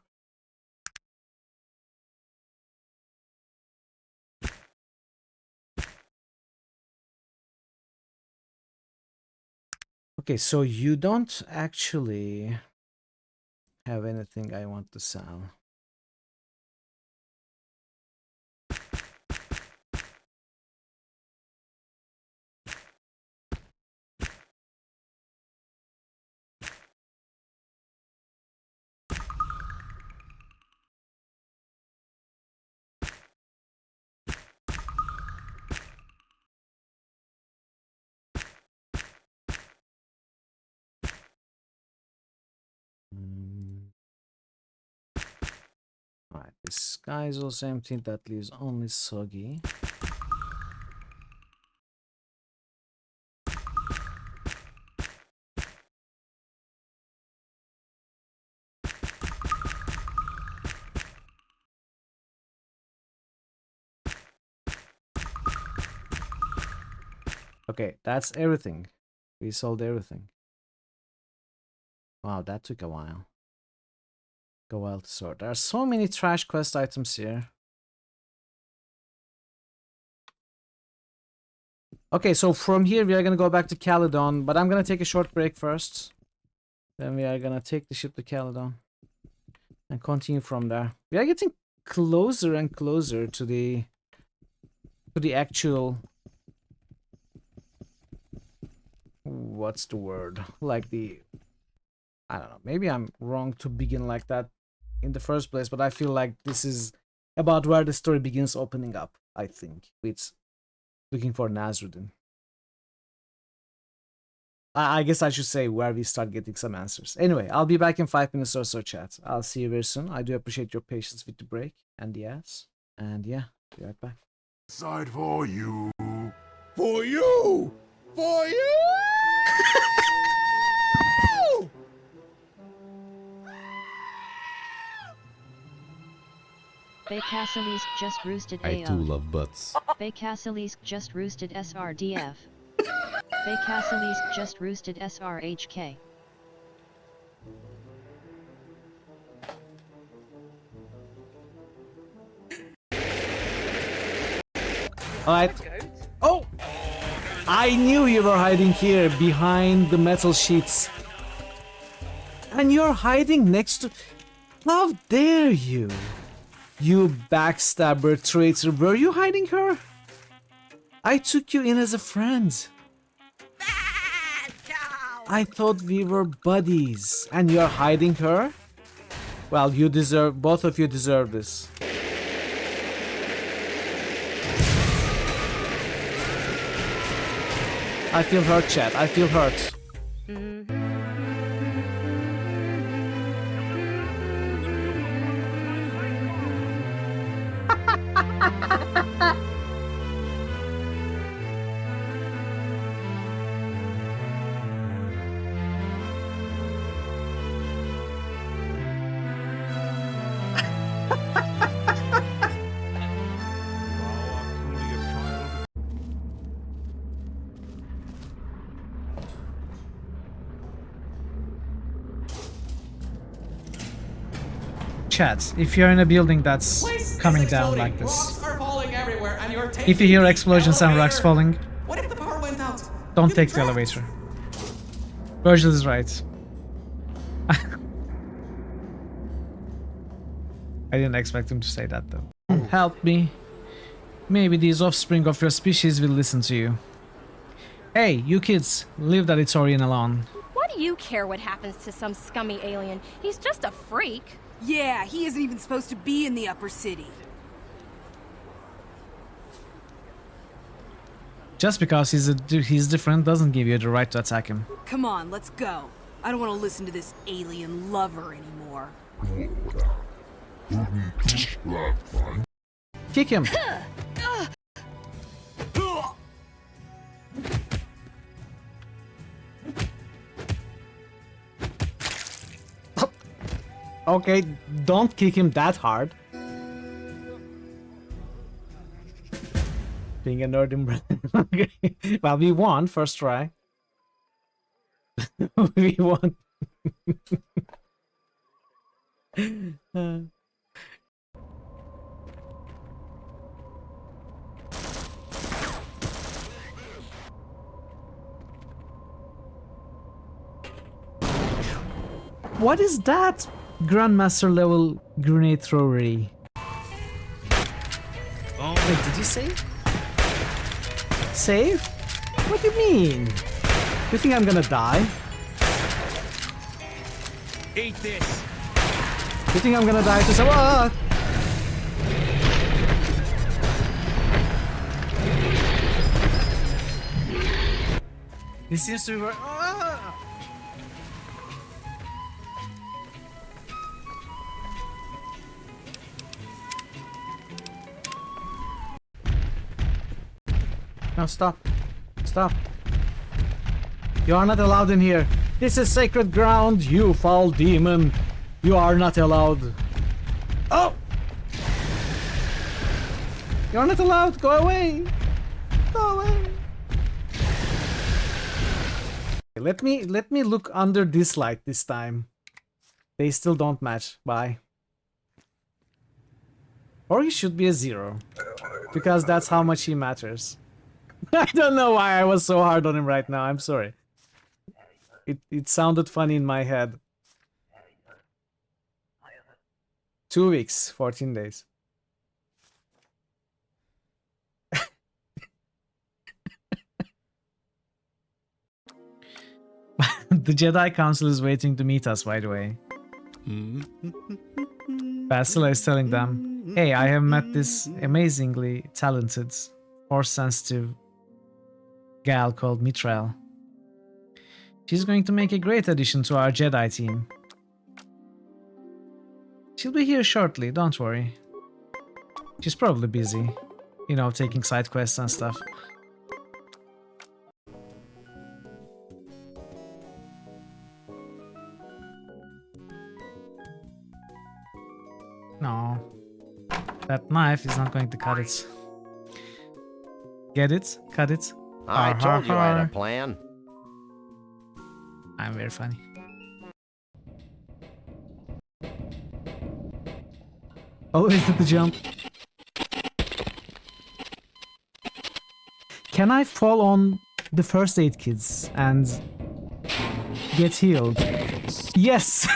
Okay, so you don't actually have anything I want to sell. Alright, this guy is also empty. That leaves only Soggy. Okay, that's everything. We sold everything. Wow, that took a while. Go wild to sort. There are so many trash quest items here. Okay, so from here we are gonna go back to Caledon, but I'm gonna take a short break first. Then we are gonna take the ship to Caledon and continue from there. We are getting closer and closer to the actual, what's the word? Like I don't know. Maybe I'm wrong to begin like that in the first place, but I feel like this is about where the story begins opening up, I think. It's looking for Nasruddin. I guess I should say where we start getting some answers. Anyway, I'll be back in 5 minutes or so, chat. I'll see you very soon. I do appreciate your patience with the break and the ads. And yeah, be right back. Side for you. For you! For you! Baycastle's just roosted AO. I too love butts. Baycastle's just roosted SRDF. Baycastle's just roosted SRHK. Alright. Oh! I knew you were hiding here behind the metal sheets. And you're hiding next to... How dare you? You backstabber traitor. Were you hiding her? I took you in as a friend. I thought we were buddies. And you're hiding her? Well, you deserve... Both of you deserve this. I feel hurt, chat. I feel hurt. Chat, if you're in a building that's coming down like this, Rocks are falling everywhere. If you hear explosions and rocks falling, What if the power went out? don't take the elevator. Virgil is right. I didn't expect him to say that though. Help me. Maybe these offspring of your species will listen to you. Hey, you kids, leave that Itorian alone. Why do you care what happens to some scummy alien? He's just a freak. Yeah, he isn't even supposed to be in the upper city. Just because he's different doesn't give you the right to attack him. Come on, let's go. I don't want to listen to this alien lover anymore. Kick him! Okay, don't kick him that hard. Being a nerd in okay. Well, we won first try. We won. What is that? Grandmaster level grenade throwery. Oh. Wait, did you save? Save? What do you mean? You think I'm gonna die? Eat this. You think I'm gonna die to some? Ah! This seems to be where. Ah! No, stop. Stop. You are not allowed in here. This is sacred ground, you foul demon. You are not allowed. Oh! You're not allowed. Go away. Go away. Let me look under this light this time. They still don't match. Bye. Or he should be a 0. Because that's how much he matters. I don't know why I was so hard on him right now. I'm sorry. It sounded funny in my head. 2 weeks, 14 days. The Jedi Council is waiting to meet us, by the way. Bastila is telling them, hey, I have met this amazingly talented, Force-sensitive gal called Mithril. She's going to make a great addition to our Jedi team. She'll be here shortly, don't worry. She's probably busy, you know, taking side quests and stuff. No, that knife is not going to cut it. Get it? Cut it? I told you I had a plan. I'm very funny. Oh, is it the jump? Can I fall on the first aid kits and get healed? Yes!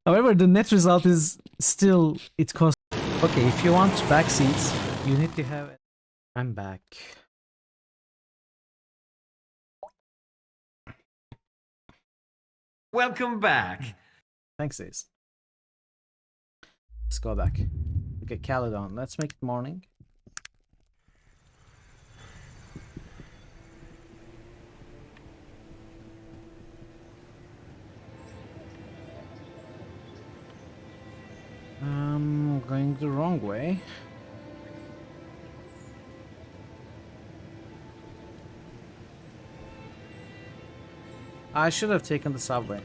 However, the net result is still, it costs. Okay, if you want back seats, you need to have it. I'm back. Welcome back. Thanks, Ace. Let's go back. Okay, Caledon. Let's make it morning. I'm going the wrong way. I should have taken the subway.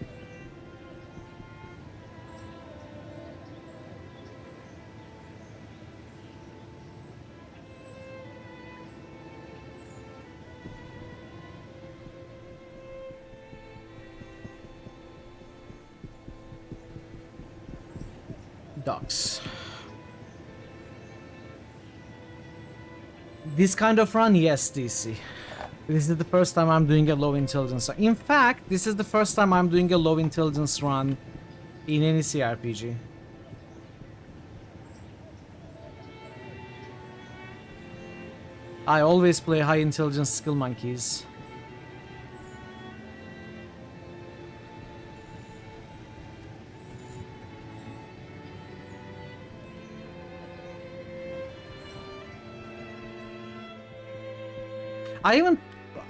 Docks. This kind of run, yes, DC. This is the first time I'm doing a low intelligence. In fact, this is the first time I'm doing a low intelligence run in any CRPG. I always play high intelligence skill monkeys.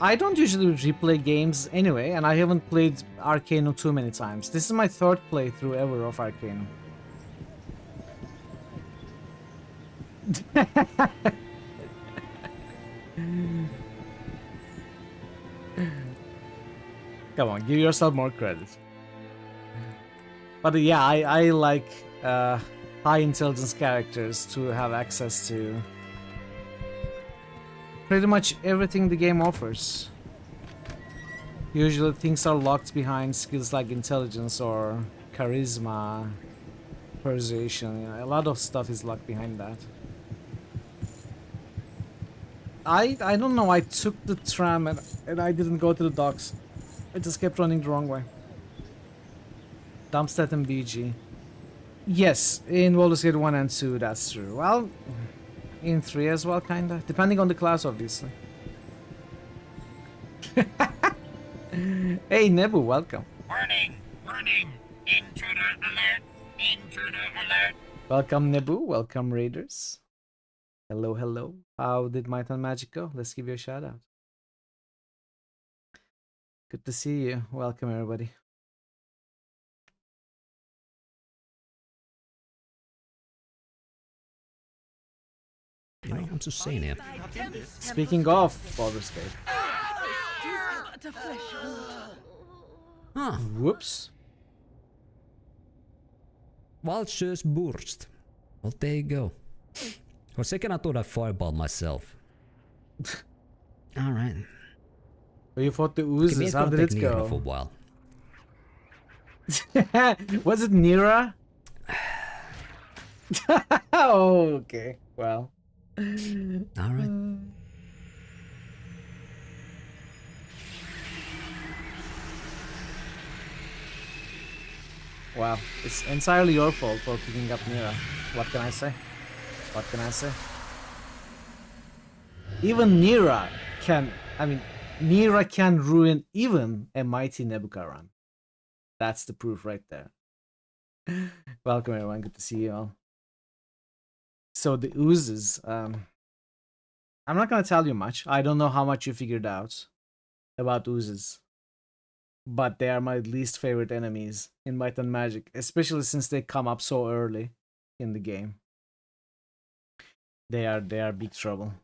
I don't usually replay games anyway, and I haven't played Arcanum too many times. This is my third playthrough ever of Arcanum. Come on, give yourself more credit. But yeah, I like high intelligence characters to have access to pretty much everything the game offers. Usually things are locked behind skills like intelligence or charisma, persuasion. You know, a lot of stuff is locked behind that. I don't know, I took the tram and I didn't go to the docks. I just kept running the wrong way. Dumpstead and BG. Yes, in Baldur's Gate 1 and 2, that's true. Well, in 3 as well, kinda. Depending on the class, obviously. Hey, Nebu, welcome. Warning! Warning! Intruder alert! Intruder alert! Welcome, Nebu. Welcome, Raiders. Hello, hello. How did Might and Magic go? Let's give you a shout out. Good to see you. Welcome, everybody. You know, I'm just saying it. Speaking of Baldur's Gate. Huh. Whoops. Vulture's burst. Well, there you go. For a second, I thought I fireballed myself. All right. Well, you fought the oozes. How did it go? For a while. Was it Nira? Oh, okay. Well. All right. Wow, it's entirely your fault for picking up Nira. What can I say? What can I say? Even Nira can, Nira can ruin even a mighty Nebuchadnezzar run. That's the proof right there. Welcome everyone, good to see you all. So the oozes, I'm not gonna tell you much. I don't know how much you figured out about oozes. But they are my least favorite enemies in Might and Magic, especially since they come up so early in the game. They are big trouble.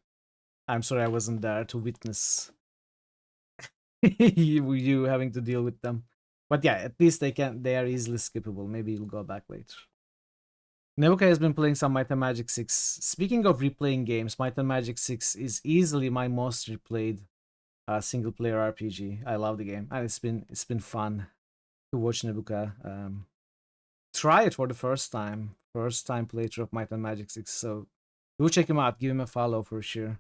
I'm sorry I wasn't there to witness you having to deal with them. But yeah, at least they are easily skippable. Maybe you'll go back later. Nebuka has been playing some Might and Magic 6. Speaking of replaying games, Might and Magic 6 is easily my most replayed single player RPG. I love the game, and it's been fun to watch Nebuka try it for the first time playthrough of Might and Magic 6. So do check him out, give him a follow for sure.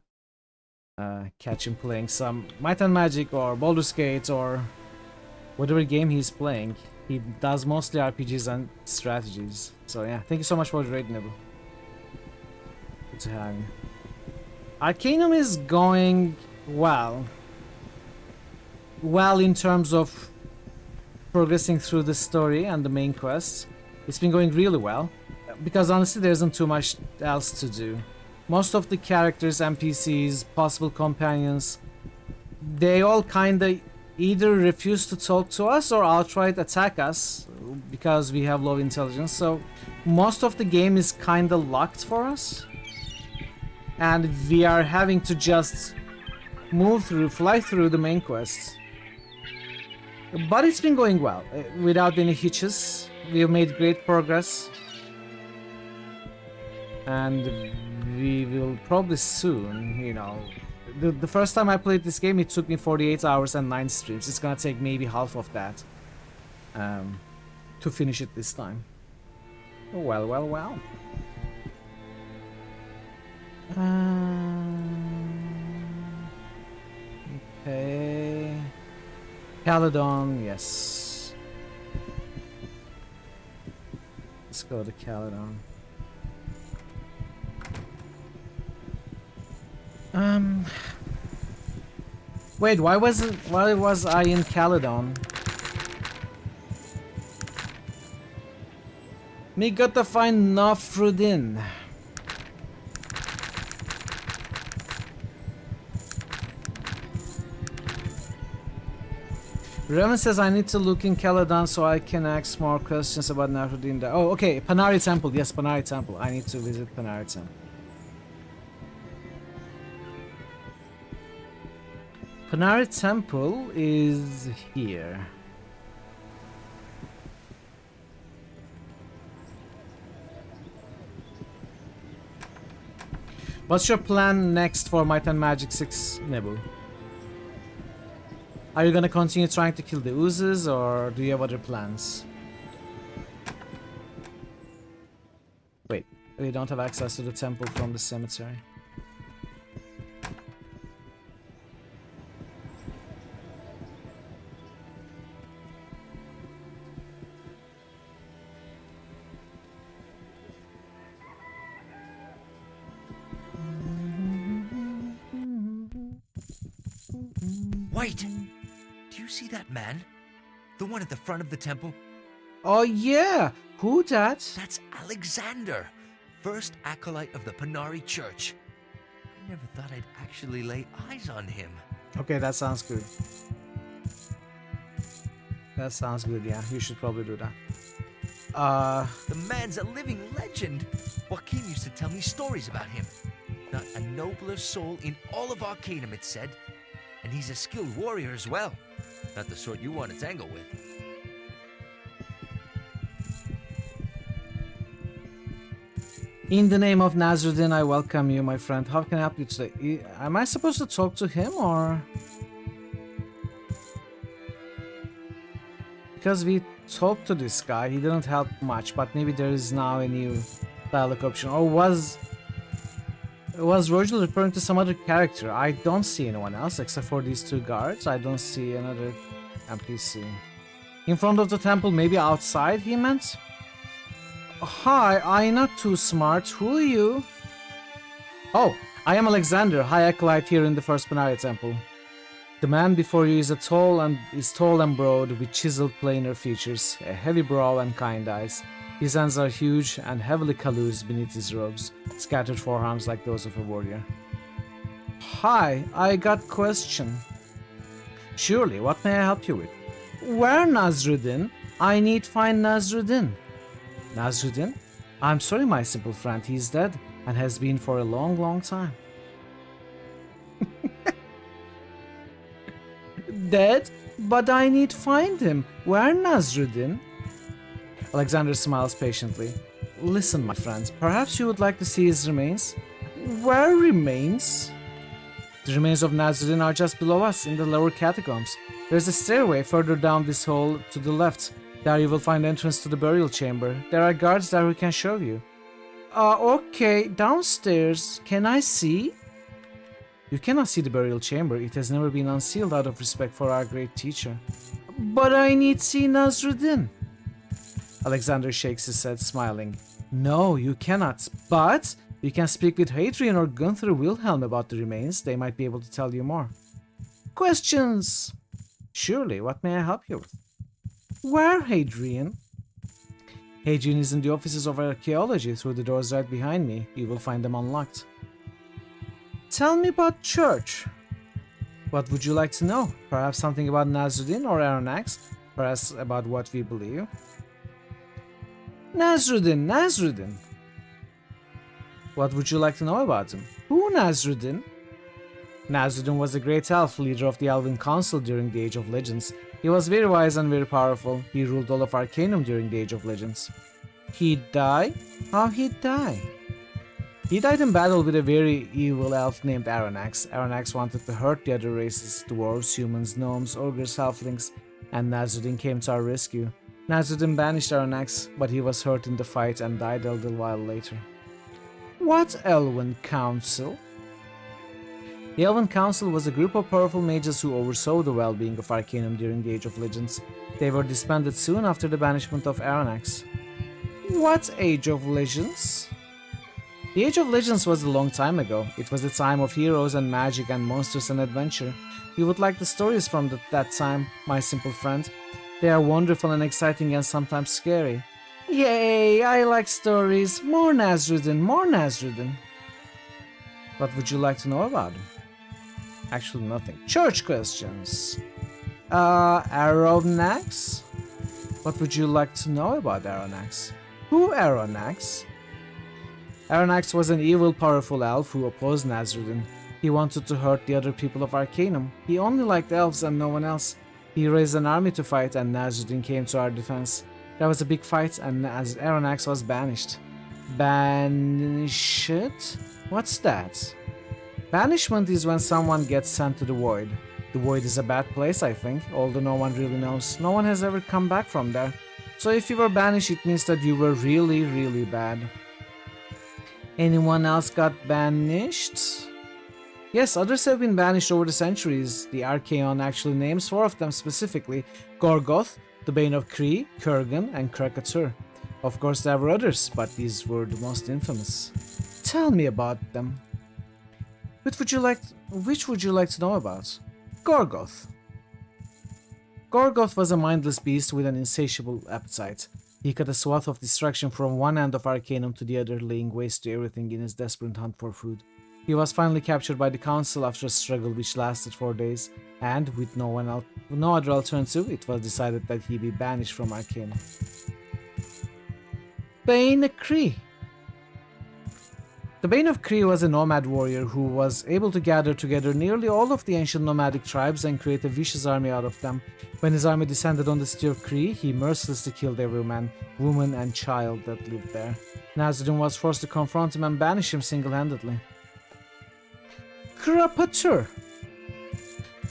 Catch him playing some Might and Magic or Baldur's Gate or whatever game he's playing. He does mostly RPGs and strategies. So yeah, thank you so much for the raid, Nebu. Good to have you. Arcanum is going well. Well, in terms of progressing through the story and the main quests, it's been going really well. Because honestly, there isn't too much else to do. Most of the characters, NPCs, possible companions, they all kinda either refuse to talk to us or outright attack us because we have low intelligence. So most of the game is kinda locked for us. And we are having to just fly through the main quests. But it's been going well, without any hitches. We have made great progress. And we will probably soon, you know... The first time I played this game, it took me 48 hours and 9 streams. It's gonna take maybe half of that to finish it this time. Well, well, well. Okay. Caledon, yes. Let's go to Caledon. Wait, why was I in Caledon? Me gotta find Nafrudin. Revan says I need to look in Caledon so I can ask more questions about Nafrudin. Oh, okay, Panari Temple. Yes, Panari Temple. I need to visit Panari Temple. Panari Temple is here. What's your plan next for Might and Magic 6, Nebu? Are you gonna continue trying to kill the oozes, or do you have other plans? Wait, we don't have access to the temple from the cemetery. Wait! Do you see that man? The one at the front of the temple? Oh yeah! Who that? That's Alexander, first acolyte of the Panari Church. I never thought I'd actually lay eyes on him. Okay, that sounds good. That sounds good, yeah. You should probably do that. The man's a living legend. Joaquin used to tell me stories about him. Not a nobler soul in all of Arcanum, it said. And he's a skilled warrior as well. Not the sort you want to tangle with. In the name of Nazruddin, I welcome you, my friend. How can I help you today? Am I supposed to talk to him, or...? Because we talked to this guy, he didn't help much, but maybe there is now a new dialogue option. Or was Rogel referring to some other character? I don't see anyone else except for these two guards. I don't see another NPC. In front of the temple, maybe outside, he meant? Hi, I'm not too smart. Who are you? Oh, I am Alexander, High Acolyte here in the First Panari Temple. The man before you is tall and broad, with chiseled planar features, a heavy brow and kind eyes. His hands are huge and heavily calloused beneath his robes, scattered forearms like those of a warrior. Hi, I got question. Surely, what may I help you with? Where Nazruddin? I need find Nazruddin. Nazruddin? I'm sorry, my simple friend, he's dead, and has been for a long, long time. Dead? But I need find him. Where Nazruddin? Alexander smiles patiently. Listen, my friends, perhaps you would like to see his remains? Where remains? The remains of Nazruddin are just below us in the lower catacombs. There's a stairway further down this hall to the left. There you will find entrance to the burial chamber. There are guards there who can show you. Okay, downstairs. Can I see? You cannot see the burial chamber. It has never been unsealed out of respect for our great teacher. But I need see Nazruddin. Alexander shakes his head, smiling. No, you cannot. But you can speak with Hadrian or Gunther Wilhelm about the remains. They might be able to tell you more. Questions? Surely, what may I help you with? Where, Hadrian? Hadrian is in the offices of archaeology through the doors right behind me. You will find them unlocked. Tell me about church. What would you like to know? Perhaps something about Nazruddin or Aronnax? Perhaps about what we believe? Nazruddin. What would you like to know about him? Who Nazruddin? Nazruddin was a great elf, leader of the Elven Council during the Age of Legends. He was very wise and very powerful. He ruled all of Arcanum during the Age of Legends. He died? How he died? He died in battle with a very evil elf named Aronnax. Aronnax wanted to hurt the other races, dwarves, humans, gnomes, ogres, halflings, and Nazruddin came to our rescue. Nasruddin banished Aranax, but he was hurt in the fight and died a little while later. What Elven Council? The Elven Council was a group of powerful mages who oversaw the well-being of Arcanum during the Age of Legends. They were disbanded soon after the banishment of Aranax. What Age of Legends? The Age of Legends was a long time ago. It was a time of heroes and magic and monsters and adventure. You would like the stories from that time, my simple friend. They are wonderful and exciting and sometimes scary. Yay, I like stories. More Nasruddin, more Nasruddin. What would you like to know about him? Actually, nothing. Church questions. Aranax? What would you like to know about Aranax? Who Aranax? Aranax was an evil, powerful elf who opposed Nasruddin. He wanted to hurt the other people of Arcanum. He only liked elves and no one else. He raised an army to fight and Nasruddin came to our defense. There was a big fight and Aranax was banished. Banished? What's that? Banishment is when someone gets sent to the Void. The Void is a bad place, I think, although no one really knows. No one has ever come back from there. So if you were banished, it means that you were really, really bad. Anyone else got banished? Yes, others have been banished over the centuries. The Archaon actually names 4 of them specifically: Gorgoth, the Bane of Kree, Kurgan, and Krakatur. Of course there were others, but these were the most infamous. Tell me about them. Which would you like to know about? Gorgoth. Gorgoth was a mindless beast with an insatiable appetite. He cut a swath of destruction from one end of Arcanum to the other, laying waste to everything in his desperate hunt for food. He was finally captured by the Council after a struggle which lasted 4 days, and with no other alternative, it was decided that he be banished from Arcanum. Bane of Kree. The Bane of Kree was a nomad warrior who was able to gather together nearly all of the ancient nomadic tribes and create a vicious army out of them. When his army descended on the city of Kree, he mercilessly killed every man, woman and child that lived there. Nasruddin was forced to confront him and banish him single-handedly. Krakatur.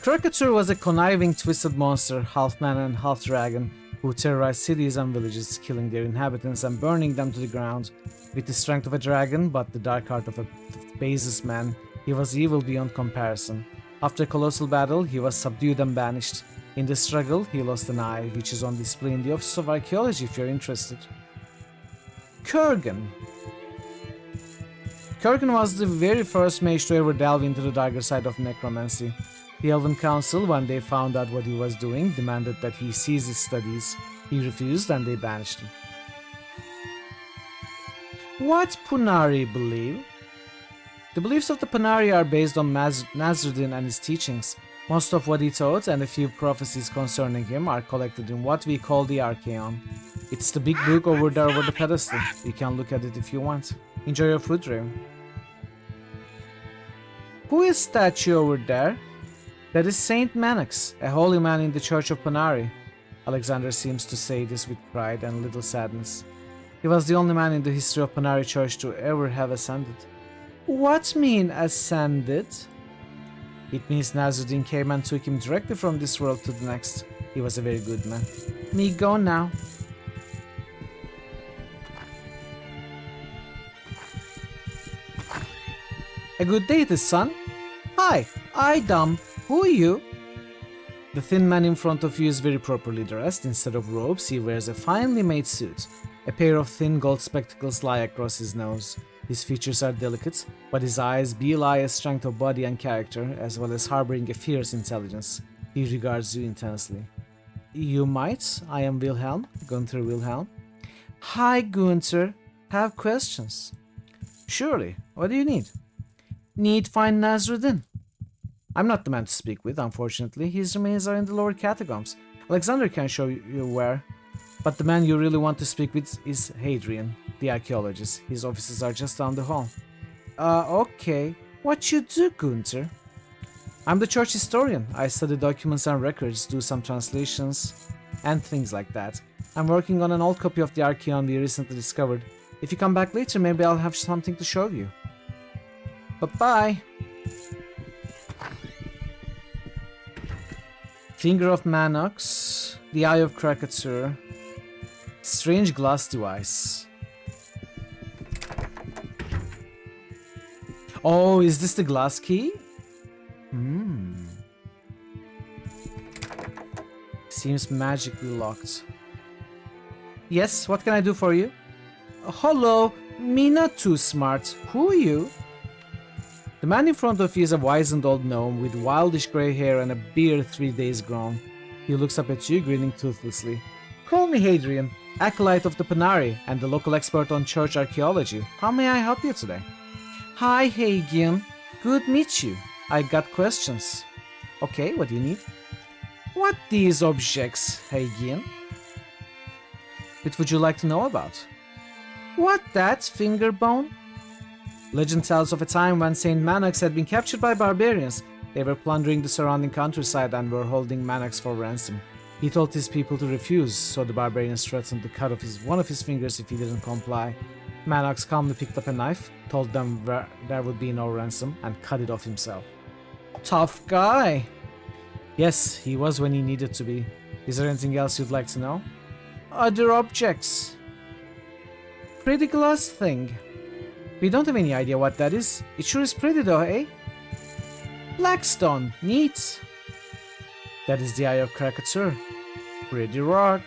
Krakatur was a conniving, twisted monster, half man and half dragon, who terrorized cities and villages, killing their inhabitants and burning them to the ground. With the strength of a dragon, but the dark heart of a basest man, he was evil beyond comparison. After a colossal battle, he was subdued and banished. In the struggle, he lost an eye, which is on display in the Office of Archaeology if you're interested. Kurgan. Kurgan was the very first mage to ever delve into the darker side of necromancy. The Elven Council, when they found out what he was doing, demanded that he cease his studies. He refused and they banished him. What Punari believe? The beliefs of the Punari are based on Nasruddin and his teachings. Most of what he taught and a few prophecies concerning him are collected in what we call the Archaon. It's the big book over there over the pedestal. You can look at it if you want. Enjoy your fruit, Raven. Who is statue over there? That is Saint Manox, a holy man in the Church of Punari. Alexander seems to say this with pride and little sadness. He was the only man in the history of Punari Church to ever have ascended. What mean ascended? It means Nasruddin came and took him directly from this world to the next. He was a very good man. Me go now. A good day, this son. Hi, I dumb. Who are you? The thin man in front of you is very properly dressed. Instead of robes, he wears a finely made suit. A pair of thin gold spectacles lie across his nose. His features are delicate, but his eyes belie a strength of body and character, as well as harboring a fierce intelligence. He regards you intensely. You might. I am Wilhelm, Gunther Wilhelm. Hi, Gunther. Have questions? Surely. What do you need? Need find Nasruddin. I'm not the man to speak with, unfortunately. His remains are in the lower catacombs. Alexander can show you where. But the man you really want to speak with is Hadrian, the archaeologist. His offices are just down the hall. Okay. What you do, Gunther? I'm the church historian. I study documents and records, do some translations, and things like that. I'm working on an old copy of the Archaon we recently discovered. If you come back later, maybe I'll have something to show you. Bye-bye. Finger of Manox, the Eye of Krakatur, Strange glass device. Oh, is this the glass key? Seems magically locked. Yes, what can I do for you? Hello, me not too smart. Who are you? The man in front of you is a wizened old gnome with wildish grey hair and a beard 3 days grown. He looks up at you, grinning toothlessly. Call me Hadrian, acolyte of the Panari and the local expert on church archaeology. How may I help you today? Hi, Hadrian. Good meet you. I got questions. Okay, what do you need? What these objects, Hadrian? What would you like to know about? What that finger bone? Legend tells of a time when Saint Manox had been captured by barbarians. They were plundering the surrounding countryside and were holding Manox for ransom. He told his people to refuse, so the barbarians threatened to cut off one of his fingers if he didn't comply. Manox calmly picked up a knife, told them there would be no ransom, and cut it off himself. Tough guy! Yes, he was when he needed to be. Is there anything else you'd like to know? Other objects. Pretty glass thing. We don't have any idea what that is. It sure is pretty though, eh? Blackstone. Neat. That is the Eye of Krakatur. Pretty rock.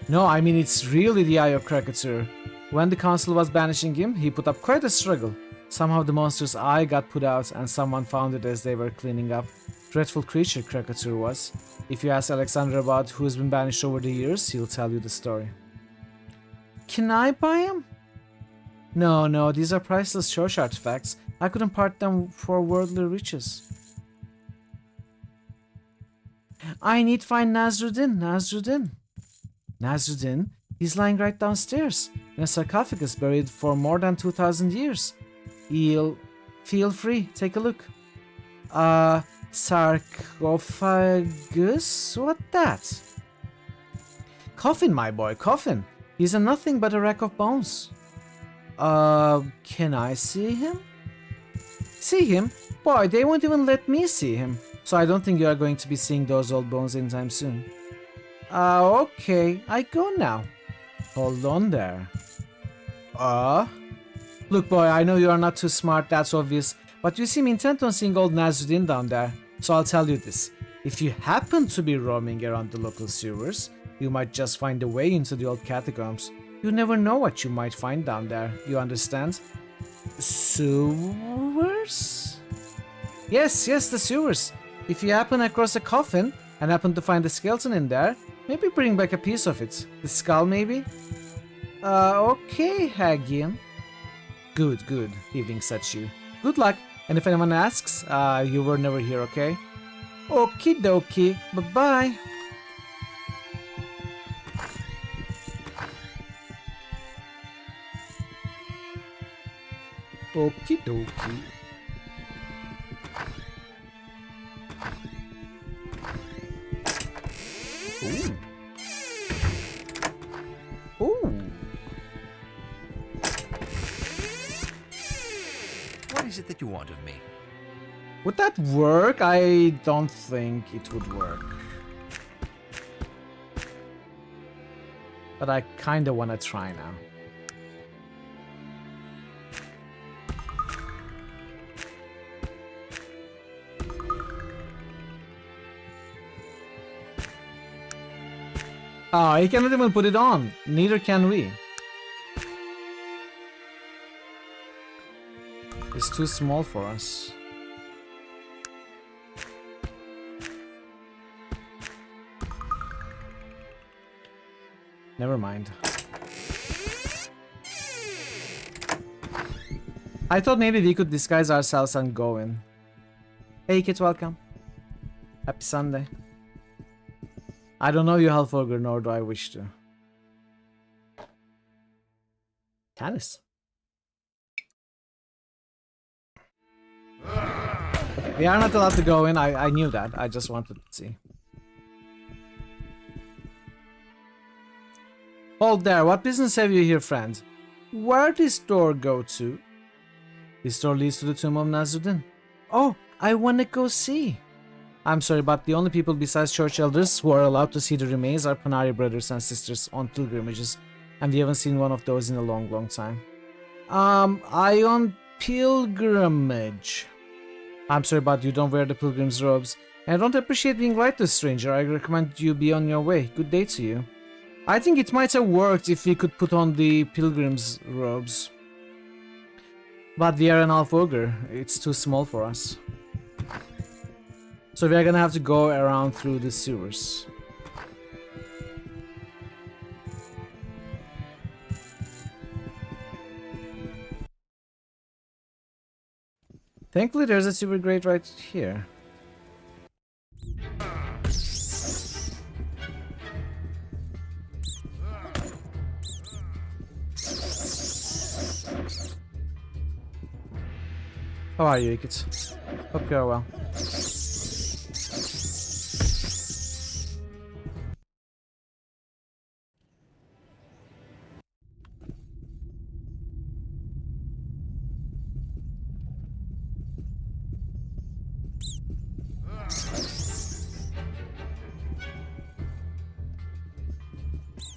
No, I mean it's really the Eye of Krakatur. When the council was banishing him, he put up quite a struggle. Somehow the monster's eye got put out and someone found it as they were cleaning up. Dreadful creature Krakatur was. If you ask Alexander about who's been banished over the years, he'll tell you the story. Can I buy him? No, these are priceless church artifacts. I couldn't part them for worldly riches. I need to find Nasruddin. Nasruddin? He's lying right downstairs, in a sarcophagus buried for more than 2,000 years. Feel free, take a look. Sarcophagus? What that? Coffin, my boy, coffin. He's nothing but a rack of bones. Can I see him? See him? Boy, they won't even let me see him. So I don't think you are going to be seeing those old bones anytime soon. Okay, I go now. Hold on there. Look boy, I know you are not too smart, that's obvious, but you seem intent on seeing old Nasruddin down there. So I'll tell you this. If you happen to be roaming around the local sewers, you might just find a way into the old catacombs. You never know what you might find down there, you understand? Sewers? Yes, the sewers. If you happen across a coffin and happen to find a skeleton in there, maybe bring back a piece of it. The skull, maybe? Okay, Hagian. Good. He winks at you. Good luck. And if anyone asks, you were never here, okay? Okie dokie. Bye-bye. Okie dokie. Ooh. What is it that you want of me? Would that work? I don't think it would work. But I kinda wanna try now. Oh, he cannot even put it on. Neither can we. It's too small for us. Never mind. I thought maybe we could disguise ourselves and go in. Hey kids, welcome. Happy Sunday. I don't know you, Halforger, nor do I wish to. Canis. We are not allowed to go in. I knew that. I just wanted to see. Hold there. What business have you here, friend? Where this door go to? This door leads to the tomb of Nasruddin. Oh, I wanna go see. I'm sorry, but the only people besides church elders who are allowed to see the remains are Panari brothers and sisters on pilgrimages, and we haven't seen one of those in a long, long time. I on pilgrimage. I'm sorry, but you don't wear the pilgrim's robes, and I don't appreciate being lied to, stranger. I recommend you be on your way. Good day to you. I think it might have worked if we could put on the pilgrim's robes. But we are an half ogre. It's too small for us. So we are gonna have to go around through the sewers. Thankfully, there's a sewer grate right here. How are you, kids? Hope you are well.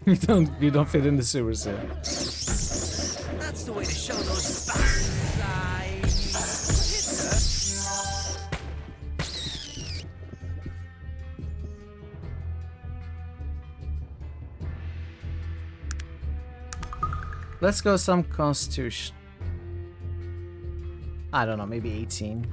We don't fit in the sewers here. That's the way to show those bastards Let's go some constitution. I don't know, maybe 18.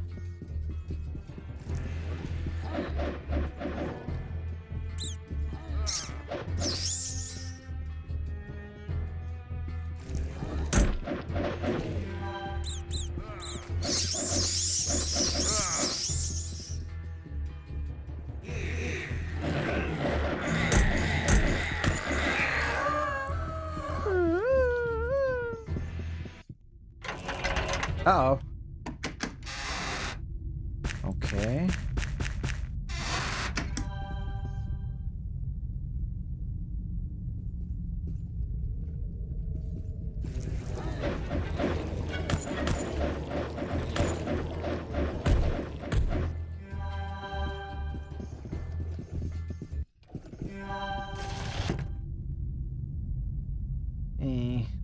Uh-oh. Okay.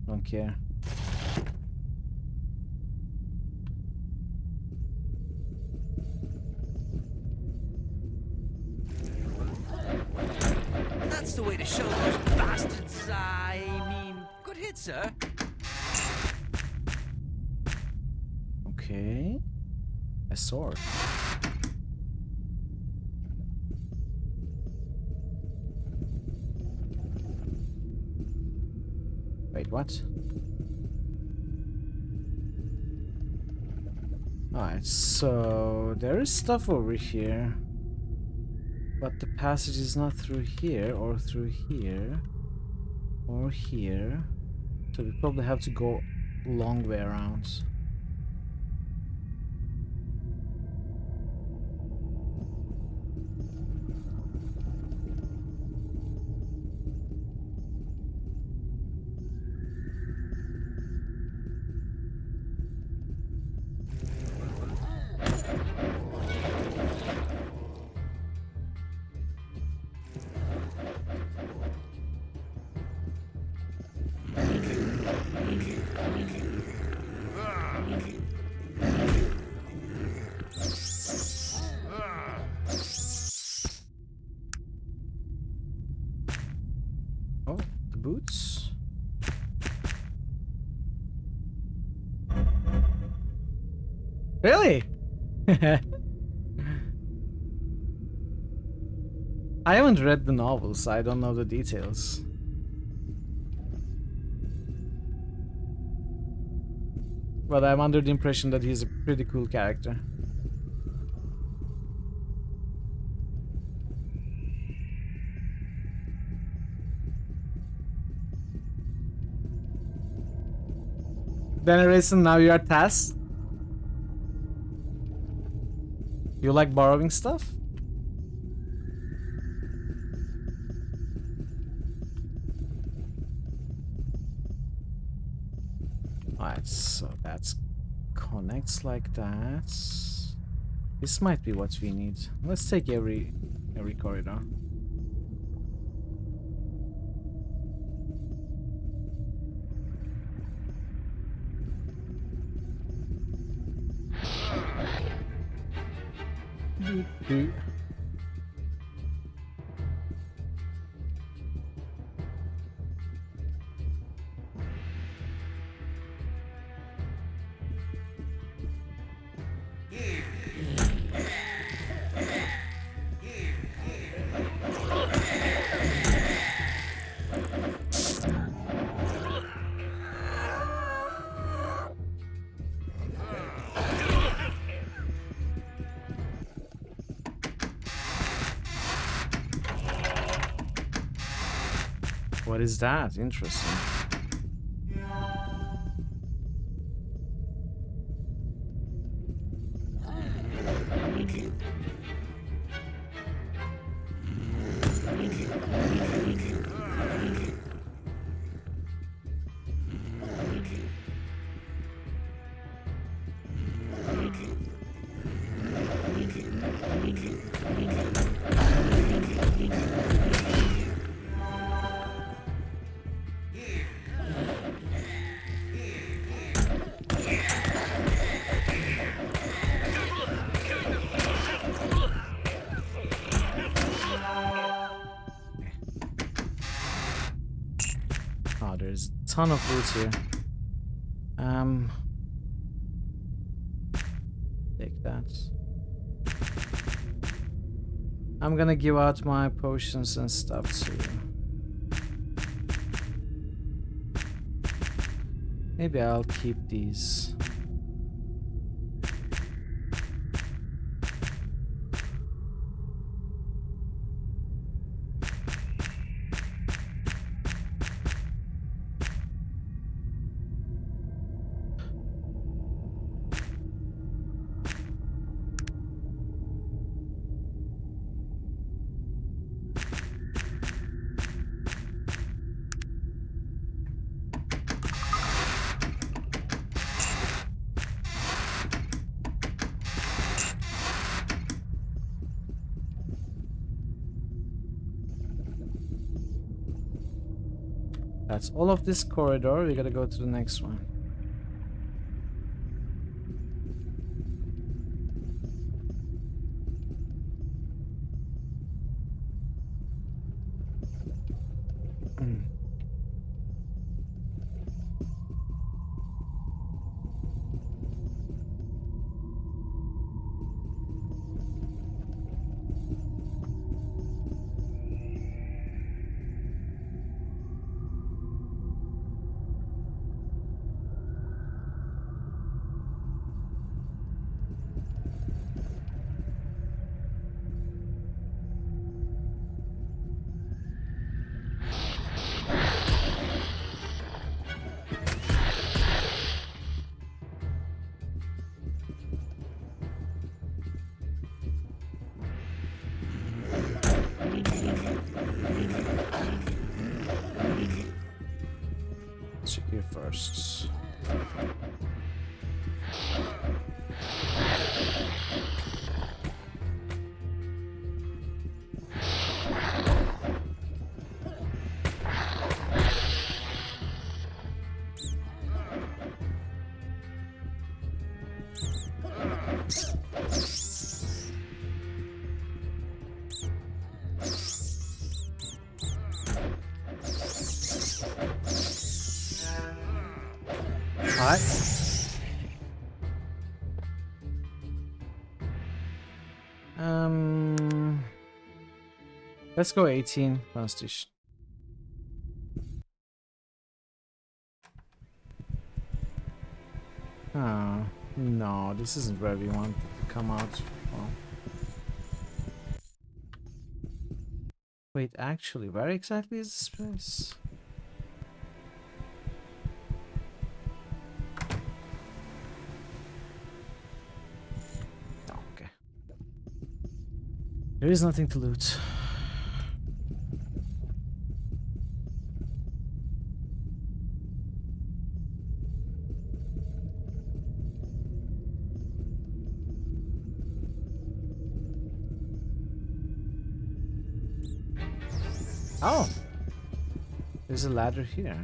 Don't care. That's the way to show those bastards. I mean, good hit, sir. Okay. A sword. Wait, what? Alright, so there is stuff over here. But the passage is not through here, or through here, or here. So we probably have to go a long way around. Oh, the boots. Really? I haven't read the novels, so I don't know the details. But I'm under the impression that he's a pretty cool character. Veneration, now you are Taz. You like borrowing stuff? Alright, so that's connects like that. This might be what we need. Let's take every corridor. Do. What is that? Interesting. Oh, there's a ton of loot here. Take that. I'm gonna give out my potions and stuff too. Maybe I'll keep these. That's all of this corridor. We gotta go to the next one. Check here first. Let's go 18 Constitution. Oh, no, this isn't where we want to come out from. Wait, actually, where exactly is this place? Oh, okay. There is nothing to loot. Oh! There's a ladder here.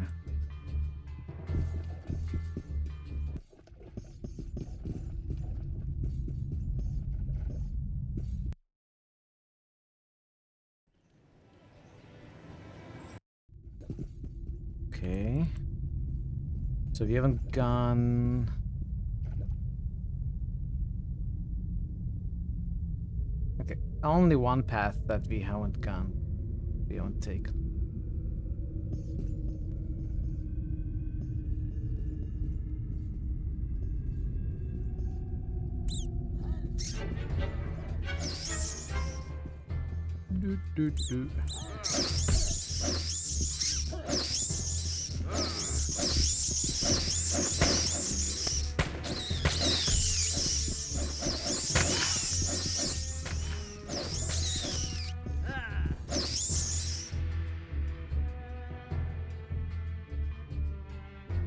Okay. So we haven't gone... Okay, only one path that we haven't gone. We haven't taken. Do.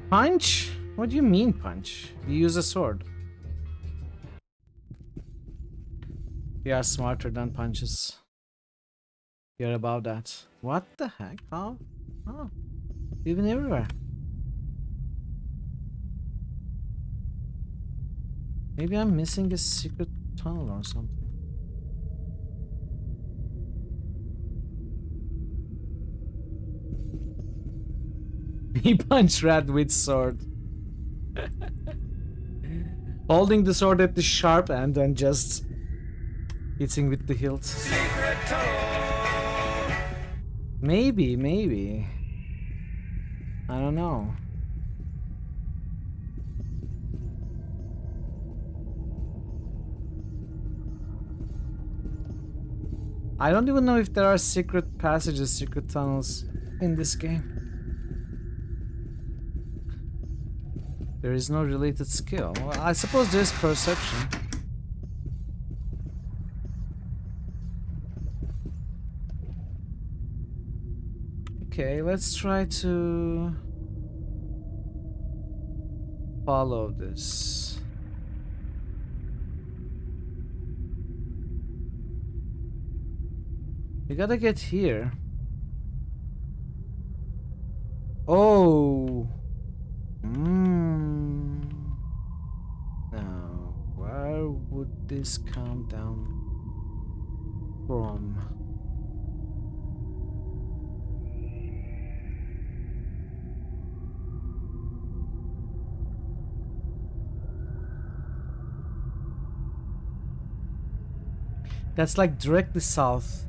Punch? What do you mean punch? You use a sword. We are smarter than punches. You're above that. What the heck? How? Oh, you've been everywhere. Maybe I'm missing a secret tunnel or something. He punched Rat with sword. Holding the sword at the sharp end and just hitting with the hilt. Maybe. I don't know. I don't even know if there are secret passages, secret tunnels in this game. There is no related skill. Well, I suppose there's perception. Okay, let's try to follow this. We gotta get here. Oh. Now, where would this come down from? That's like directly south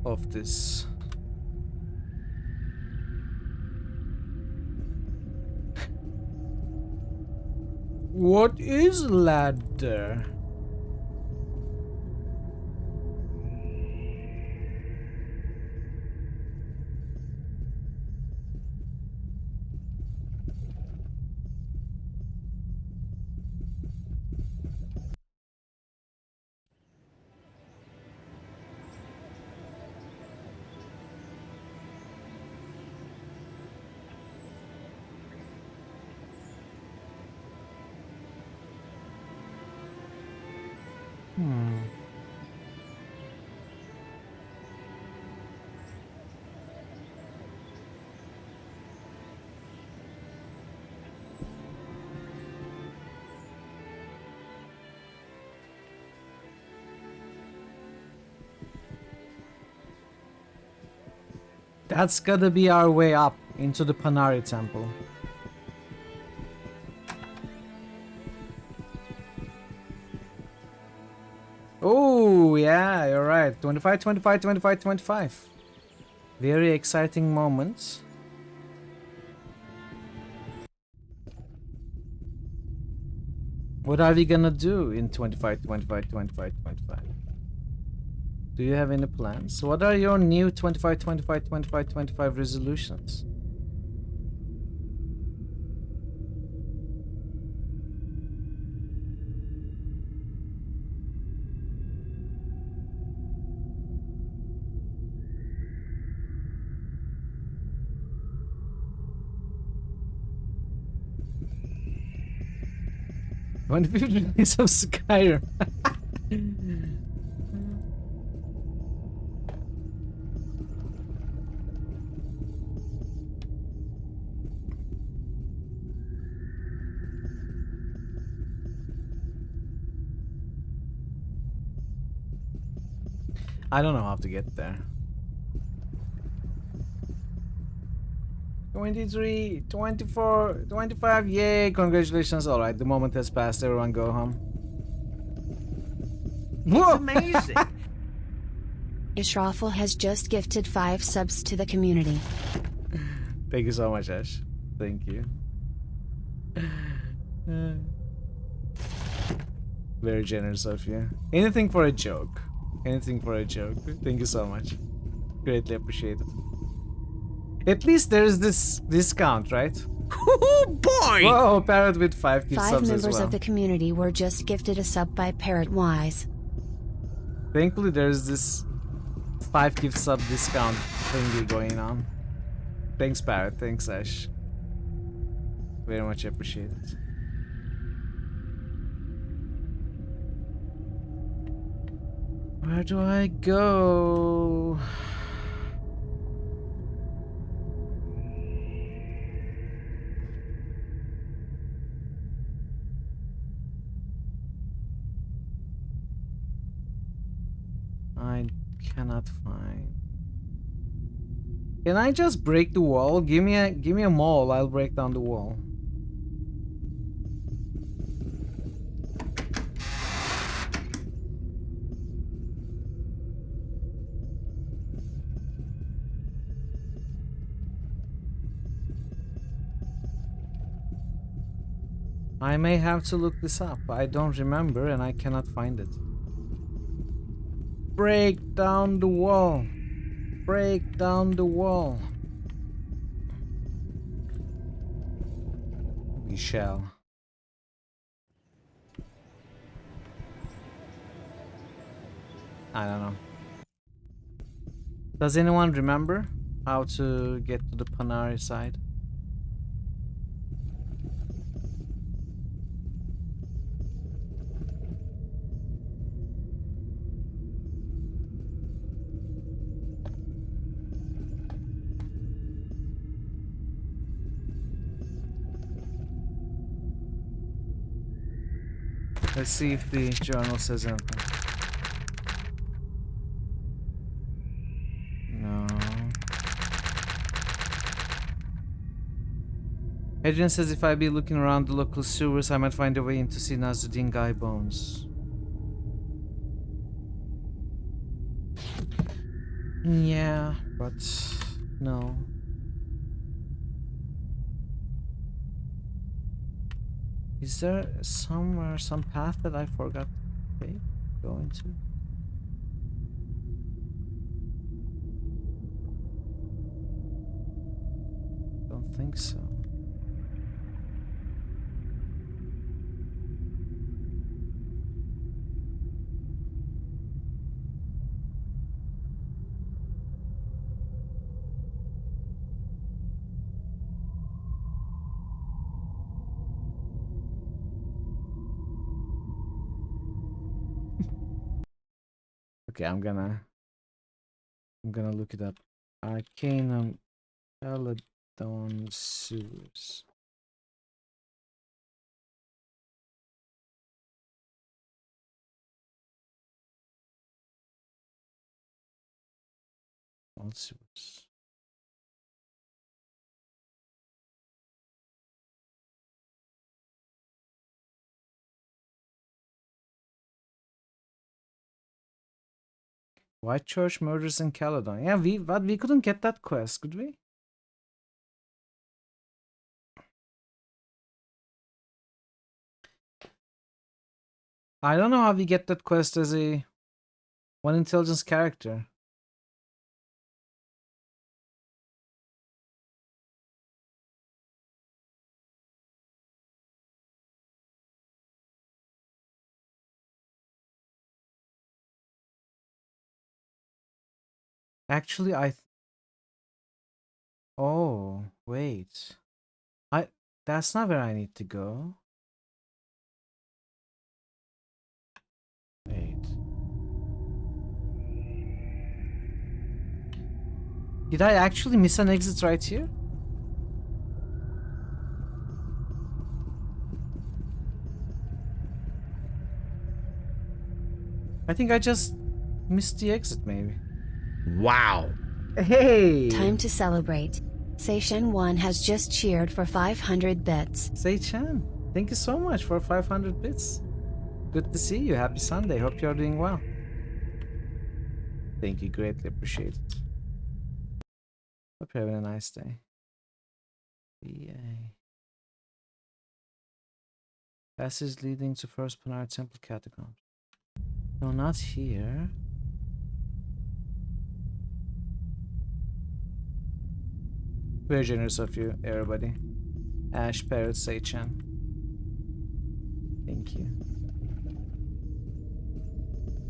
of this. What is ladder? That's gotta be our way up into the Panari temple. Oh, yeah, you're right. 25, 25, 25, 25. Very exciting moments. What are we gonna do in 25, 25, 25, 25? Do you have any plans? What are your new 25, 25, 25, 25 resolutions? When did we release of Skyrim? I don't know how to get there. 23, 24, 25, yay, congratulations. Alright, the moment has passed, everyone go home. It's amazing. Israfel has just gifted 5 subs to the community. Thank you so much, Ash. Thank you. Very generous of you. Anything for a joke. Anything for a joke. Thank you so much. Greatly appreciated. At least there's this discount, right? Oh boy! Whoa, Parrot with 5 gift 5 subs members as well. of the community were just gifted a sub by Parrot Wise. Thankfully, there's this 5 gift sub discount thingy going on. Thanks, Parrot. Thanks, Ash. Very much appreciated. Where do I go? I cannot find. Can I just break the wall? Give me a mole. I'll break down the wall. I may have to look this up. I don't remember and I cannot find it. Break down the wall. Break down the wall. We shall. I don't know. Does anyone remember how to get to the Panari side? Let's see if the journal says anything. No. Adrian says if I be looking around the local sewers, I might find a way in to see Nasruddin Guy bones. Yeah, but no. Is there somewhere some path that I forgot to take, go into? Don't think so. Okay, I'm gonna look it up. Arcanum Eladon sewers. All sewers. White Church murders in Caledon. Yeah, we couldn't get that quest, could we? I don't know how we get that quest as a one intelligence character. Actually, oh, wait. That's not where I need to go. Wait. Did I actually miss an exit right here? I think I just missed the exit, maybe. Wow. Hey! Time to celebrate. Seishen1 has just cheered for 500 bits. Seichan, thank you so much for 500 bits. Good to see you. Happy Sunday. Hope you're doing well. Thank you. Greatly appreciate it. Hope you're having a nice day. Yay. Passage leading to First Panara Temple Catacombs. No, not here. Very generous of you, everybody. Ash, Parrot, Seichan. Thank you.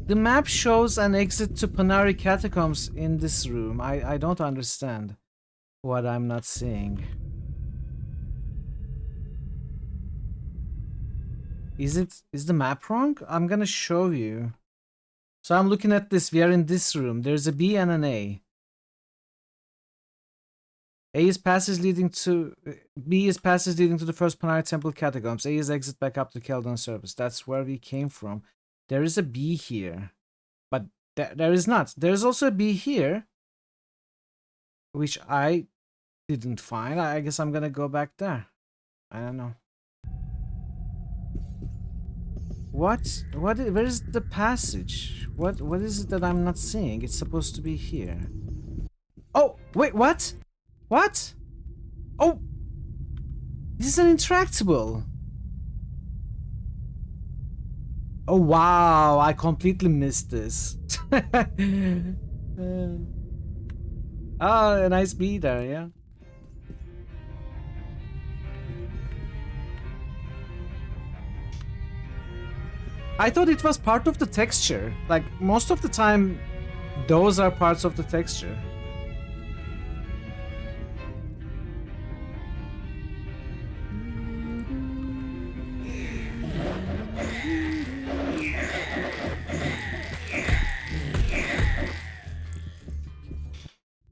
The map shows an exit to Panari Catacombs in this room. I don't understand what I'm not seeing. Is the map wrong? I'm gonna show you. So I'm looking at this. We are in this room. There's a B and an A. A is passage leading to B is passage leading to the First Panari Temple Catacombs. A is exit back up to Keldon Surface. That's where we came from. There is a B here, but there is not. There's also a B here, which I didn't find. I guess I'm gonna go back there. I don't know. Where is the passage? What is it that I'm not seeing? It's supposed to be here. Oh, wait, what? What? Oh, this is an intractable. Oh wow, I completely missed this. Oh, a nice bee there, yeah. I thought it was part of the texture. Like, most of the time, those are parts of the texture.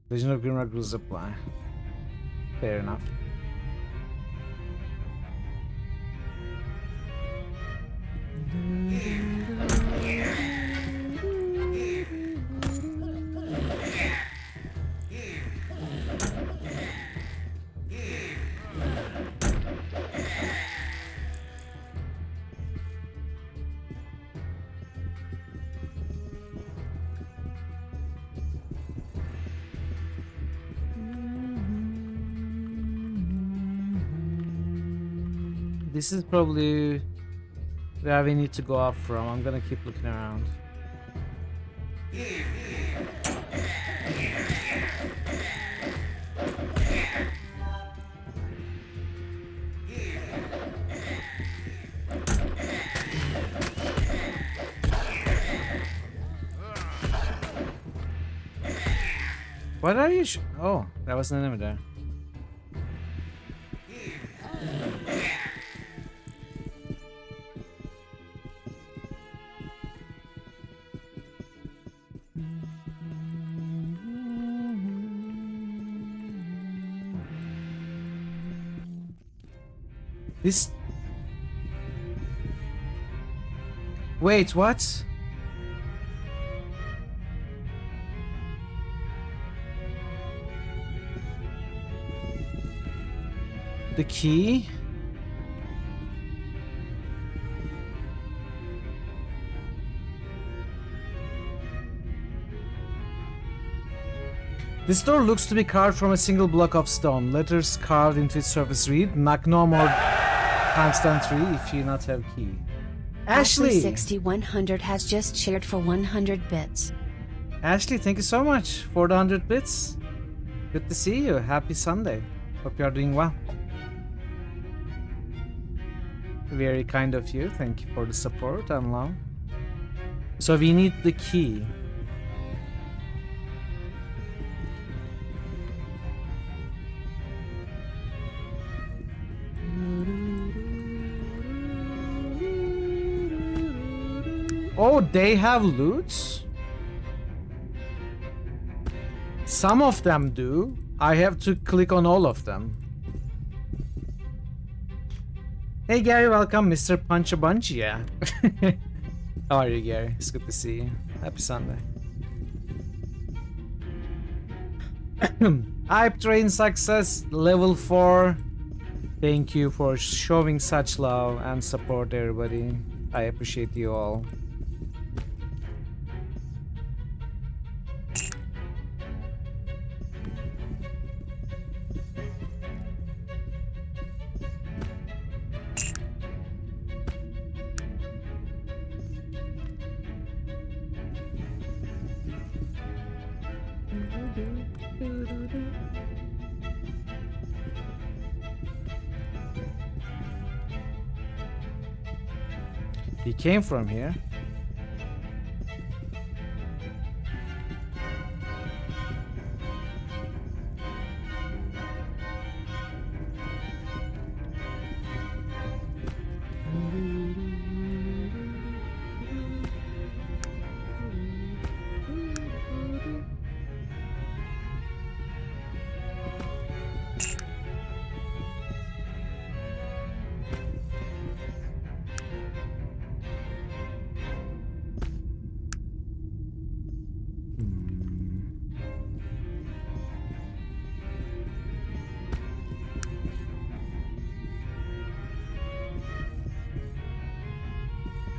Legend of Grimrock will apply. Fair enough. This is probably where we need to go up from. I'm gonna keep looking around. What are you? Oh, that was an enemy there. This... Wait, what? The key? This door looks to be carved from a single block of stone. Letters carved into its surface read, knock no more times than 3 if you not have key. Ashley! 6100 has just shared for 100 bits. Ashley, thank you so much for the 100 bits. Good to see you. Happy Sunday. Hope you are doing well. Very kind of you. Thank you for the support and love. So we need the key. Oh, they have loot? Some of them do. I have to click on all of them. Hey Gary, welcome, Mr. Punch a Bunch, yeah. How are you, Gary? It's good to see you. Happy Sunday. Hype train success level 4. Thank you for showing such love and support, everybody. I appreciate you all. He came from here.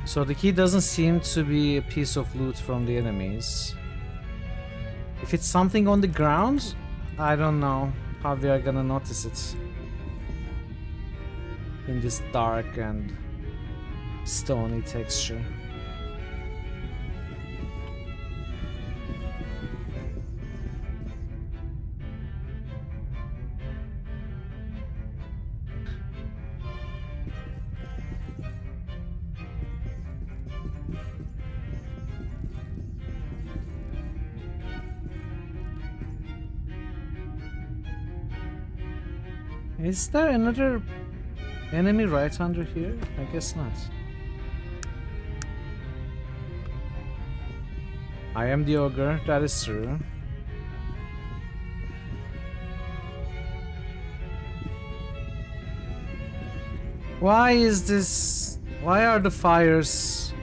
So the key doesn't seem to be a piece of loot from the enemies. If it's something on the ground, I don't know how we are gonna notice it in this dark and stony texture. Is there another enemy right under here? I guess not. I am the ogre, that is true. Why is this? Why are the fires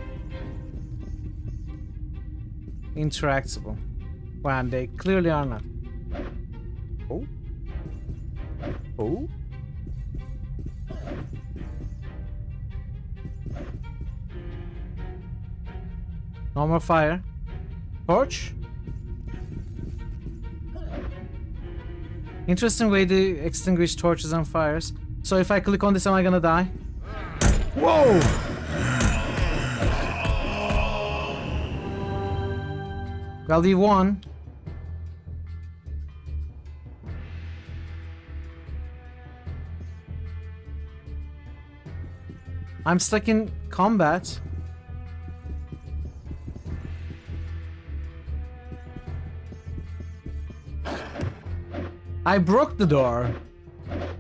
interactable? Well, they clearly are not. Oh? Oh? No more fire. Torch? Interesting way to extinguish torches and fires. So if I click on this, am I gonna die? Whoa! Well, he won. I'm stuck in combat. I broke the door.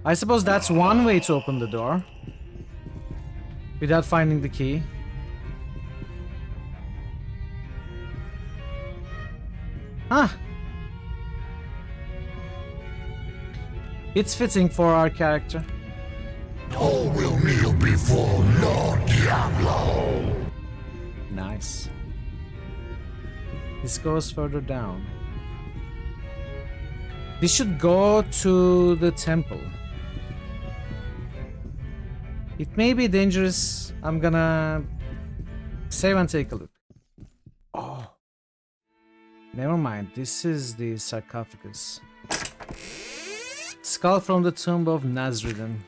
I suppose that's one way to open the door without finding the key. Huh. It's fitting for our character. All will kneel before Lord Diablo. Nice. This goes further down. This should go to the temple. It may be dangerous. I'm gonna save and take a look. Oh. Never mind. This is the sarcophagus. Skull from the tomb of Nasruddin.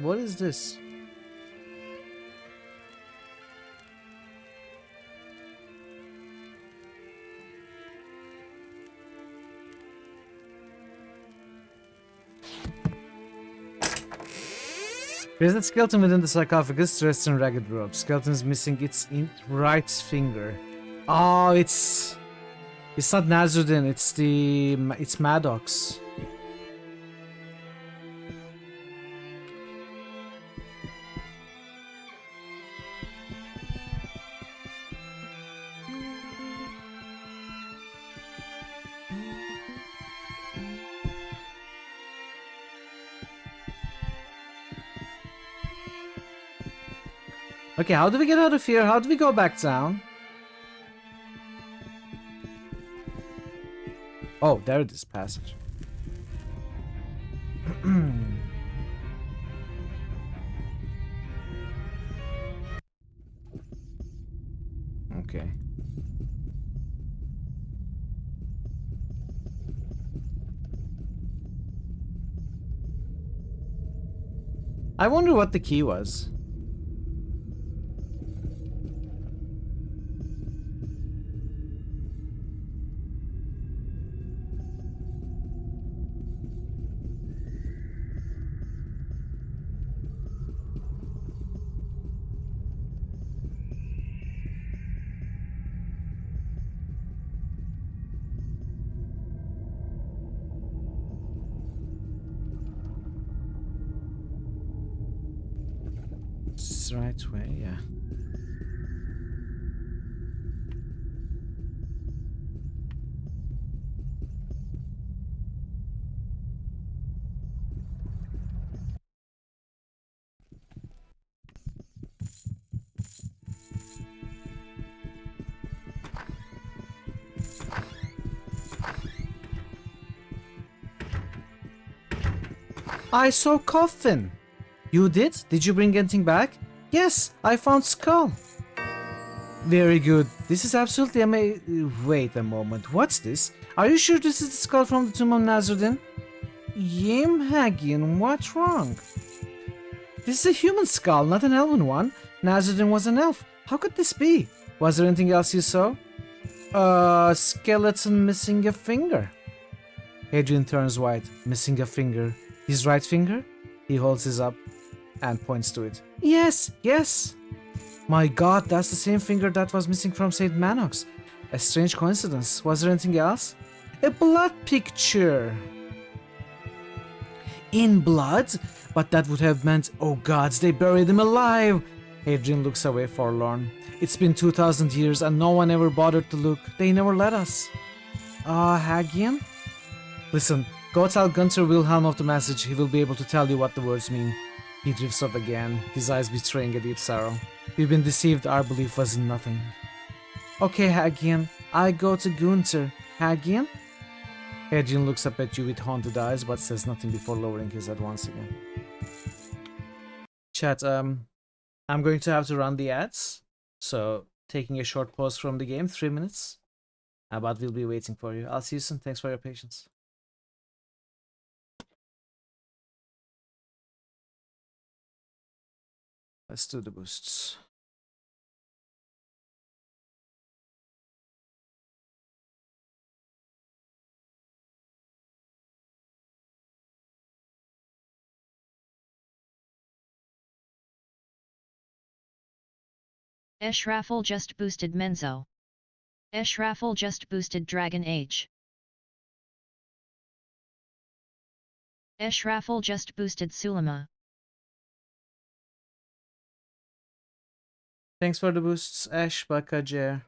What is this? There's a skeleton within the sarcophagus dressed in ragged robes. Skeleton is missing its right finger. Oh, it's not Nasruddin, it's Maddox. Okay, how do we get out of here? How do we go back down? Oh, there it is, passage. Okay. I wonder what the key was. Is this the right way? Yeah. I saw coffin. You did? Did you bring anything back? Yes, I found skull. Very good. This is absolutely amazing. Wait a moment. What's this? Are you sure this is the skull from the tomb of Nazruddin? Yim Hagian, what's wrong? This is a human skull, not an elven one. Nazruddin was an elf. How could this be? Was there anything else you saw? A skeleton missing a finger. Adrian turns white, missing a finger. His right finger? He holds his up and points to it. Yes, yes. My god, that's the same finger that was missing from St. Manox. A strange coincidence. Was there anything else? A blood picture. In blood? But that would have meant, oh gods, they buried him alive. Adrian looks away forlorn. It's been 2000 years and no one ever bothered to look. They never let us. Hagian? Listen, go tell Gunther Wilhelm of the message. He will be able to tell you what the words mean. He drifts off again, his eyes betraying a deep sorrow. We've been deceived, our belief was in nothing. Okay, Hagian, I go to Gunther. Hagian? Adrian looks up at you with haunted eyes, but says nothing before lowering his head once again. Chat, I'm going to have to run the ads, so taking a short pause from the game, 3 minutes. But we'll be waiting for you. I'll see you soon. Thanks for your patience. Let's do the boosts. Raffle just boosted Menzo. Raffle just boosted Dragon Age. Raffle just boosted Sulema. Thanks for the boosts, Ash, Baka, Jer. I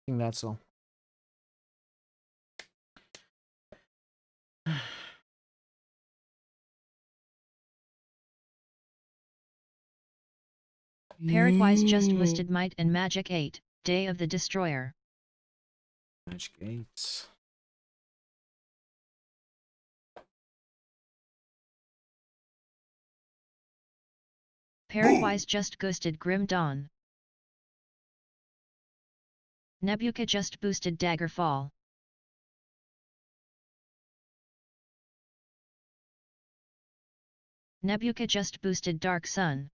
think that's all. Parrotwise just boosted Might and Magic 8, Day of the Destroyer. Magic 8. Parrotwise just boosted Grim Dawn. Nebuka just boosted Daggerfall. Nebuka just boosted Dark Sun.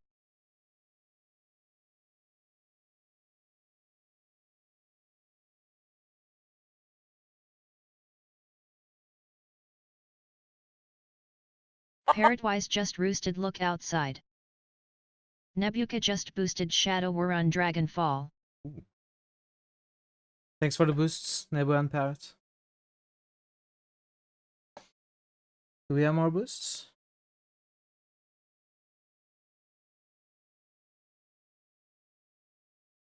Parrotwise just roosted Look Outside. Nebuka just boosted Shadow Warun Dragonfall. Thanks for the boosts, Nebu and Parrot. Do we have more boosts?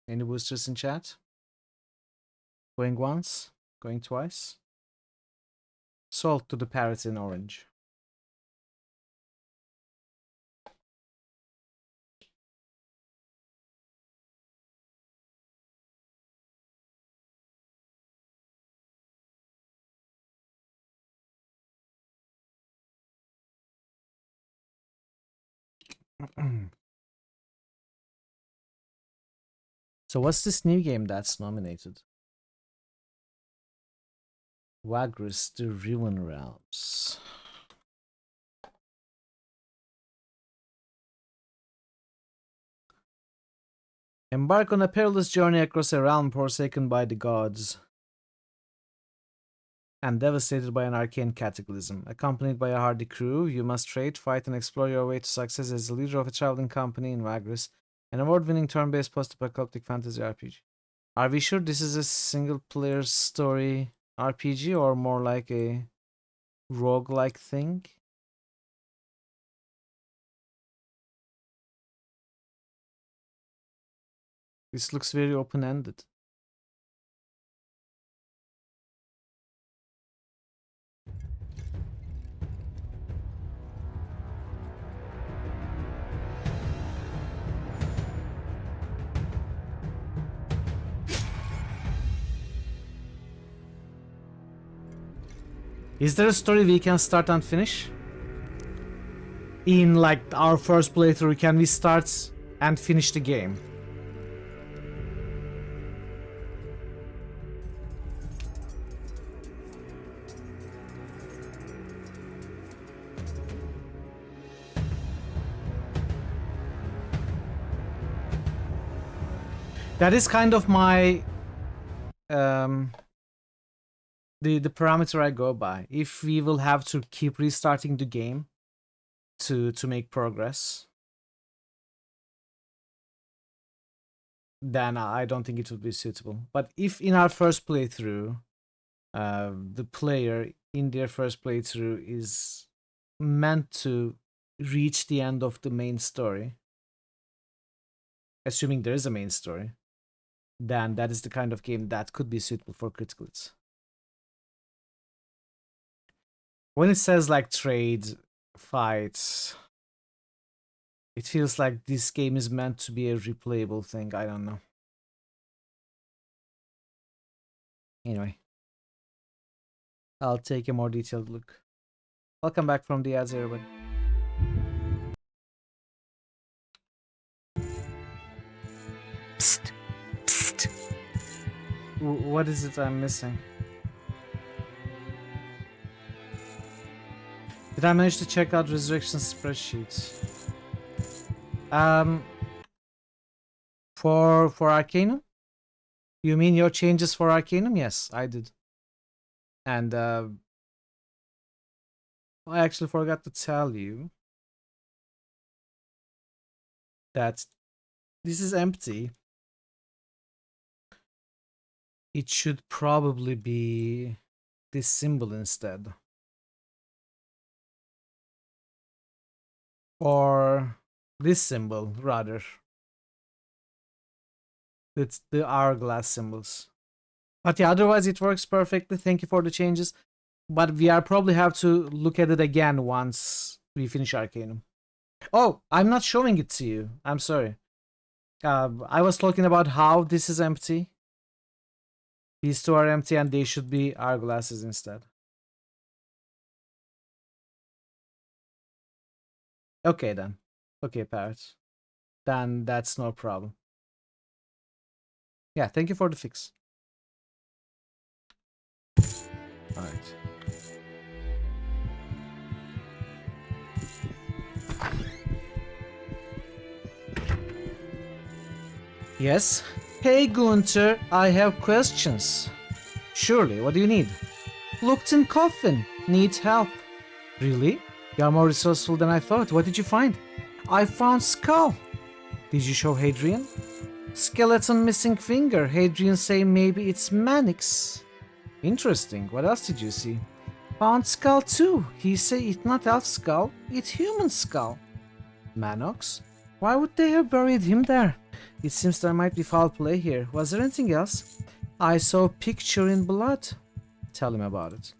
Any boosters in chat? Going once, going twice. Salt to the parrots in orange. So what's this new game that's nominated? Wagris, The Ruin Realms. Embark on a perilous journey across a realm forsaken by the gods and devastated by an arcane cataclysm. Accompanied by a hardy crew, you must trade, fight, and explore your way to success as the leader of a traveling company in Wagris, an award-winning turn-based post-apocalyptic fantasy RPG. Are we sure this is a single-player story RPG or more like a roguelike thing? This looks very open-ended. Is there a story we can start and finish? In like our first playthrough, can we start and finish the game? That is kind of my the parameter I go by. If we will have to keep restarting the game to make progress, then I don't think it would be suitable. But if in our first playthrough, the player in their first playthrough is meant to reach the end of the main story, assuming there is a main story, then that is the kind of game that could be suitable for critical hits. When it says like trade, fights, it feels like this game is meant to be a replayable thing. I don't know. Anyway, I'll take a more detailed look. Welcome back from the ads, everybody. Psst. Psst. What is it I'm missing? Did I manage to check out Resurrection spreadsheets? For Arcanum? You mean your changes for Arcanum? Yes, I did. And I actually forgot to tell you that this is empty. It should probably be this symbol instead. Or this symbol, rather. It's the hourglass symbols. But yeah, otherwise it works perfectly. Thank you for the changes. But we are probably have to look at it again once we finish Arcanum. Oh, I'm not showing it to you. I'm sorry. I was talking about how this is empty. These two are empty and they should be hourglasses instead. Okay then. Okay, Parrot. Then that's no problem. Yeah, thank you for the fix. Alright. Yes? Hey Gunther, I have questions. Surely, what do you need? Looked in coffin. Need help. Really? You are more resourceful than I thought. What did you find? I found skull. Did you show Hadrian? Skeleton missing finger. Hadrian say maybe it's Mannix. Interesting. What else did you see? Found skull too. He say it not elf skull, it's human skull. Manox? Why would they have buried him there? It seems there might be foul play here. Was there anything else? I saw a picture in blood. Tell him about it.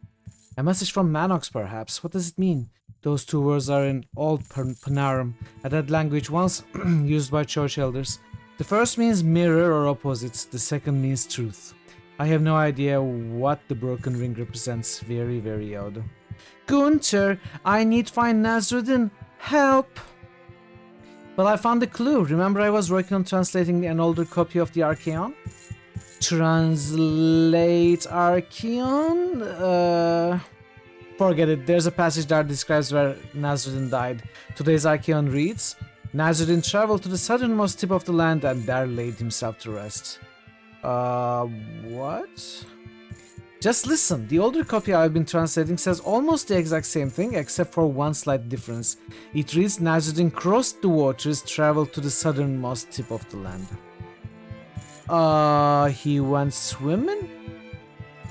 A message from Manox, perhaps. What does it mean? Those two words are in Old Panarum, a dead language once used by church elders. The first means mirror or opposites, the second means truth. I have no idea what the broken ring represents. Very, very odd. Gunther, I need find Nasruddin. Help! Well, I found a clue. Remember I was working on translating an older copy of the Archaeon? Translate Archaeon? Forget it. There's a passage that describes where Nazruddin died. Today's Archaeon reads, Nazruddin traveled to the southernmost tip of the land and there laid himself to rest. What? Just listen. The older copy I've been translating says almost the exact same thing except for one slight difference. It reads Nazruddin crossed the waters, traveled to the southernmost tip of the land. He went swimming?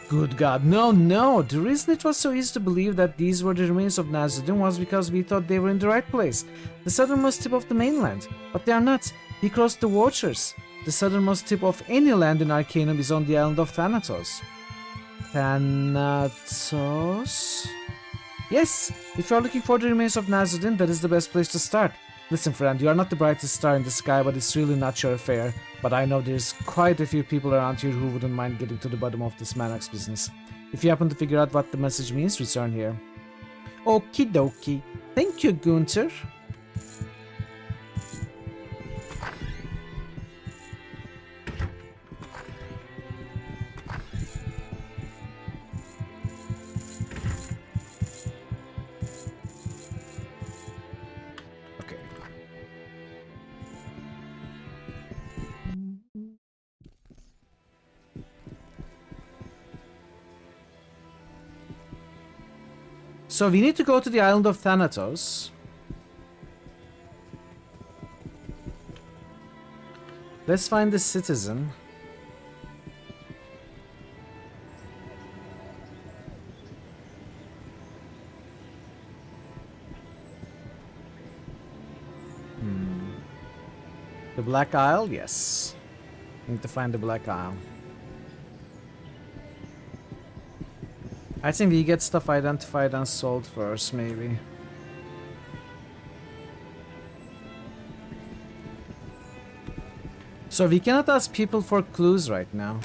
Good God, no. The reason it was so easy to believe that these were the remains of Nazruddin was because we thought they were in the right place, the southernmost tip of the mainland. But they are not. He crossed the waters. The southernmost tip of any land in Arcanum is on the island of Thanatos. Thanatos? Yes, if you are looking for the remains of Nazruddin, that is the best place to start. Listen, friend, you are not the brightest star in the sky, but it's really not your affair. But I know there's quite a few people around here who wouldn't mind getting to the bottom of this Manax business. If you happen to figure out what the message means, return here. Okie dokie. Thank you, Gunther. So we need to go to the island of Thanatos. Let's find the citizen. The Black Isle? Yes. Need to find the Black Isle. I think we get stuff identified and sold first, maybe. So we cannot ask people for clues right now.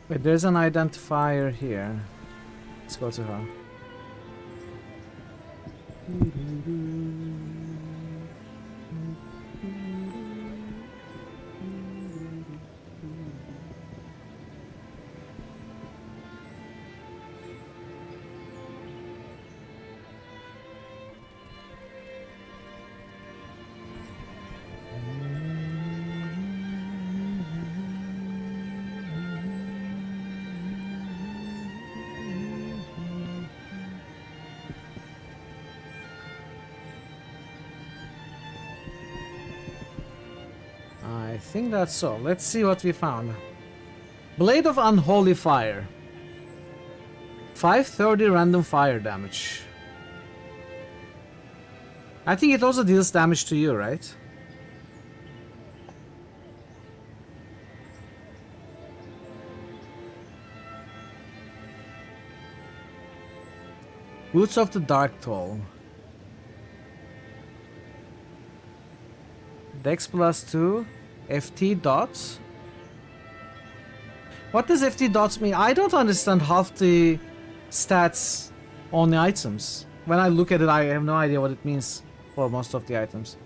Wait, there's an identifier here. Let's go to her. I think that's all. Let's see what we found. Blade of Unholy Fire. 530 random fire damage. I think it also deals damage to you, right? Boots of the Dark Toll. Dex plus 2. FT dots. What does FT dots mean? I don't understand half the stats on the items. When I look at it, I have no idea what it means for most of the items.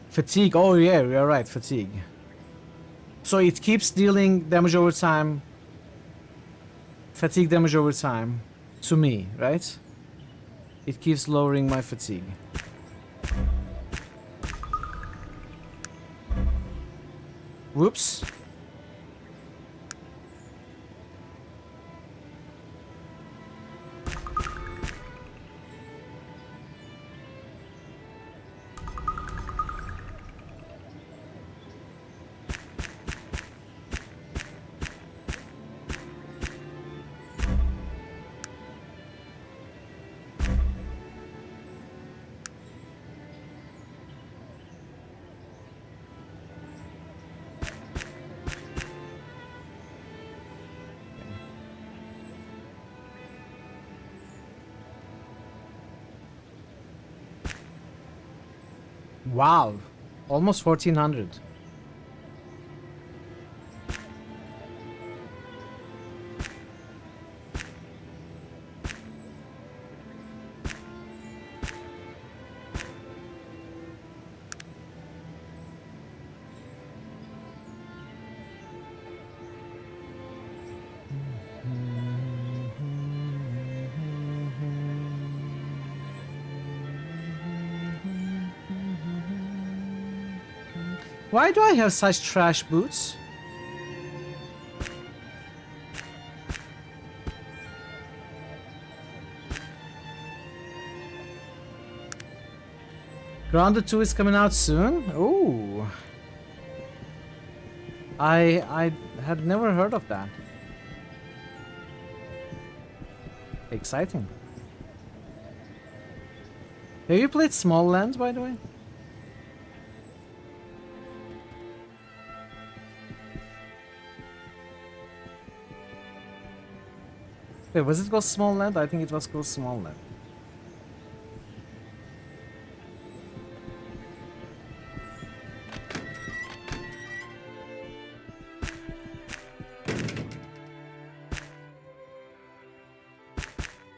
Fatigue. Oh yeah, you're right. Fatigue. So it keeps dealing damage over time. Fatigue damage over time. To me, right? It keeps lowering my fatigue. Whoops. Wow, almost 1400. Why do I have such trash boots? Grounded 2 is coming out soon? Ooh. I had never heard of that. Exciting. Have you played Small Lands, by the way? Wait, was it called Small Land? I think it was called Small Land.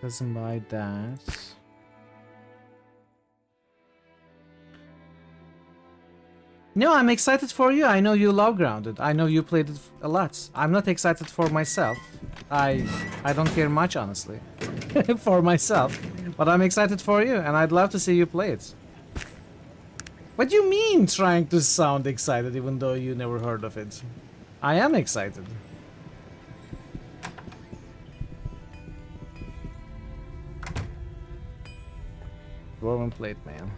Doesn't buy that. No, I'm excited for you. I know you love Grounded. I know you played it a lot. I'm not excited for myself. I don't care much, honestly, for myself. But I'm excited for you, and I'd love to see you play it. What do you mean trying to sound excited even though you never heard of it? I am excited. Dwarven plate, man.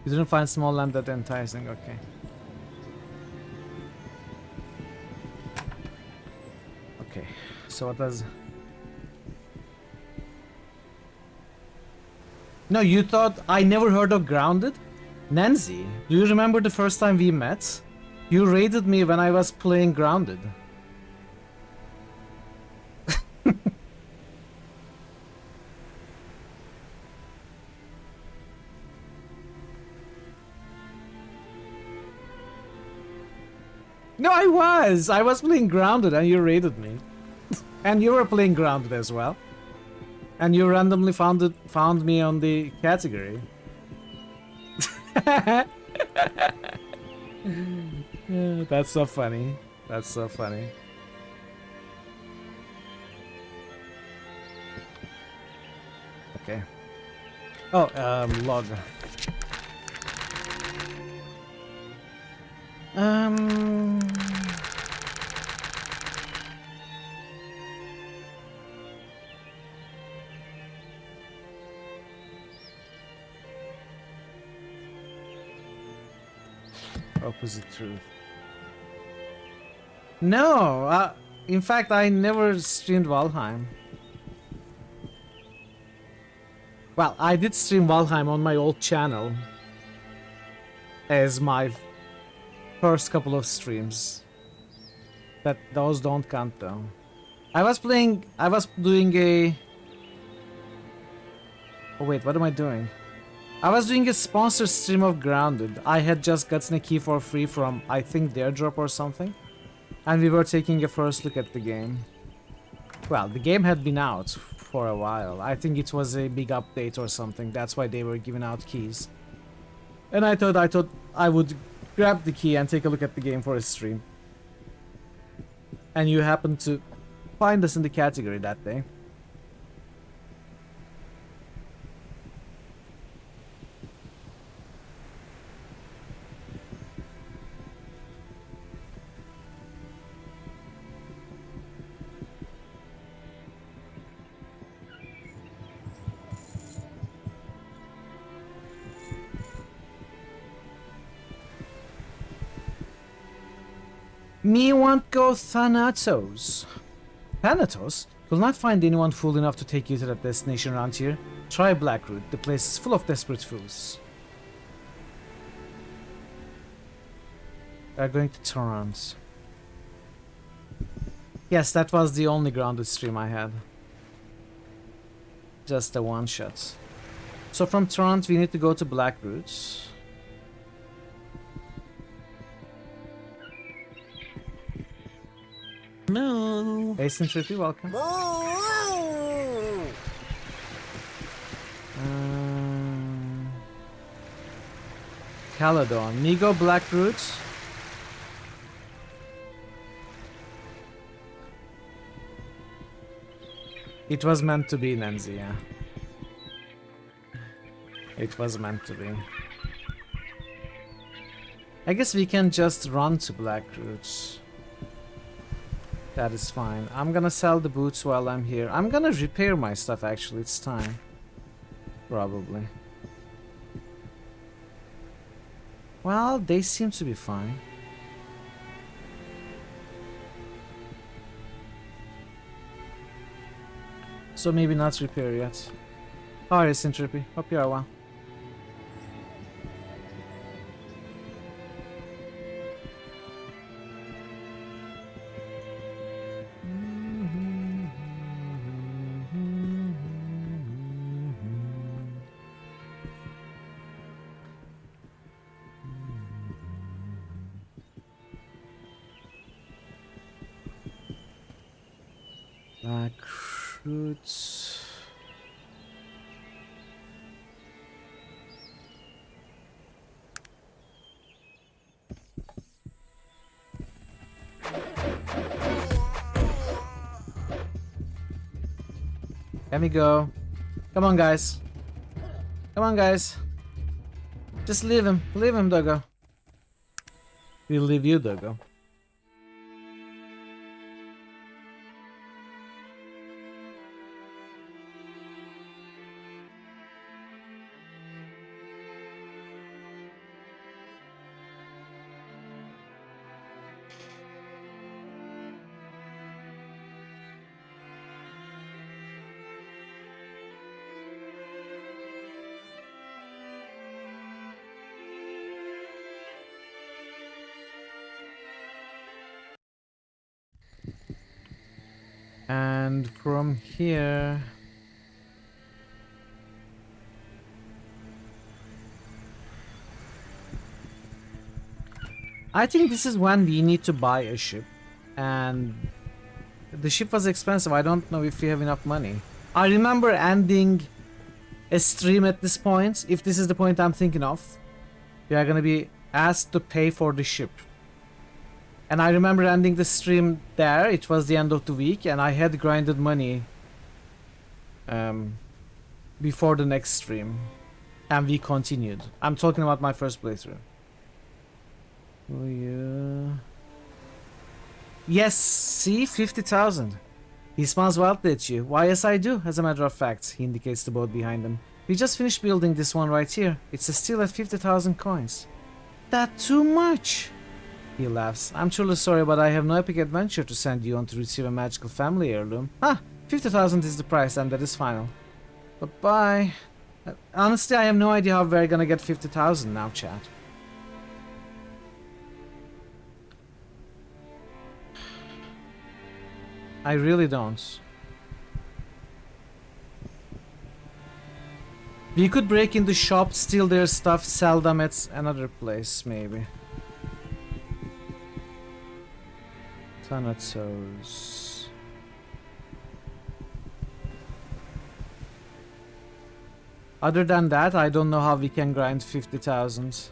You didn't find Small Land that enticing, okay. Okay, so what does... No, you thought I never heard of Grounded? Nancy, do you remember the first time we met? You raided me when I was playing Grounded. No, I was playing Grounded and you raided me. And you were playing Grounded as well. And you randomly found me on the category. That's so funny. That's so funny. Okay. Oh, log. Opposite truth. No, in fact, I never streamed Valheim. Well, I did stream Valheim on my old channel as my first couple of streams. Those don't count though. I was doing a... Oh wait, what am I doing? I was doing a sponsored stream of Grounded. I had just gotten a key for free from, I think, Dairdrop or something. And we were taking a first look at the game. Well, the game had been out for a while. I think it was a big update or something. That's why they were giving out keys. And I thought I would grab the key and take a look at the game for a stream. And you happened to find us in the category that day. Me want go Thanatos. Thanatos? You'll not find anyone fool enough to take you to that destination around here. Try Blackroot. The place is full of desperate fools. We are going to Torrance. Yes, that was the only grounded stream I had. Just the one shot. So from Toronto we need to go to Black Roots. No. Ace and Trippy, welcome. Caledon. Migo, Black Roots. It was meant to be, Nancy, yeah. It was meant to be. I guess we can just run to Black Roots. That is fine. I'm gonna sell the boots while I'm here. I'm gonna repair my stuff, actually. It's time. Probably. Well, they seem to be fine. So maybe not repair yet. How are you, Sintrippy? Hope you are well. Black Roots. Let me go. Come on, guys. Come on, guys. Just leave him. Leave him, Doggo. We'll leave you, Doggo. And from here... I think this is when we need to buy a ship. And the ship was expensive. I don't know if we have enough money. I remember ending a stream at this point. If this is the point I'm thinking of, we are gonna be asked to pay for the ship. And I remember ending the stream there. It was the end of the week and I had grinded money before the next stream. And we continued. I'm talking about my first playthrough. Oh yeah. Yes, see? 50,000. He smiles wildly at you. Why, yes I do, as a matter of fact. He indicates the boat behind him. We just finished building this one right here. It's still at 50,000 coins. That too much? He laughs. I'm truly sorry, but I have no epic adventure to send you on to receive a magical family heirloom. Ah, 50,000 is the price and that is final. Bye-bye. Honestly, I have no idea how we're gonna get 50,000 now, chat. I really don't. We could break into shop, steal their stuff, sell them at another place, maybe. Thanatos. Other than that, I don't know how we can grind 50,000.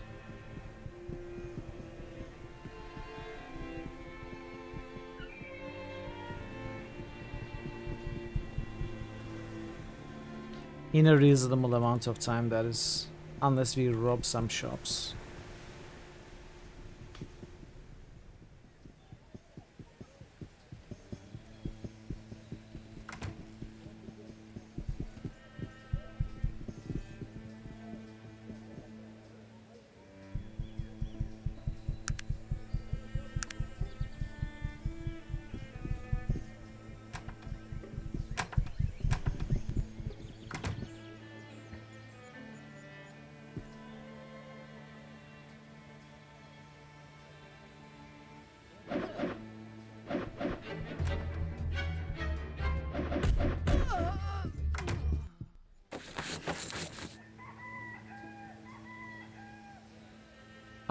In a reasonable amount of time, that is, unless we rob some shops.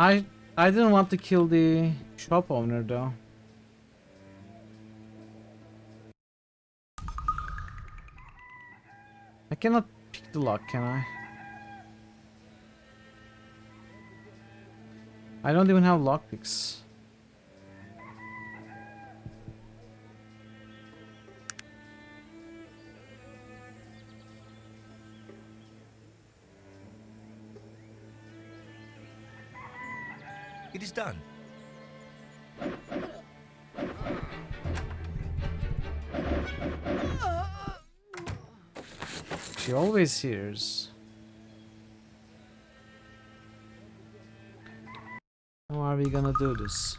I didn't want to kill the shop owner though. I cannot pick the lock, can I? I don't even have lockpicks. It is done. She always hears. How are we gonna do this?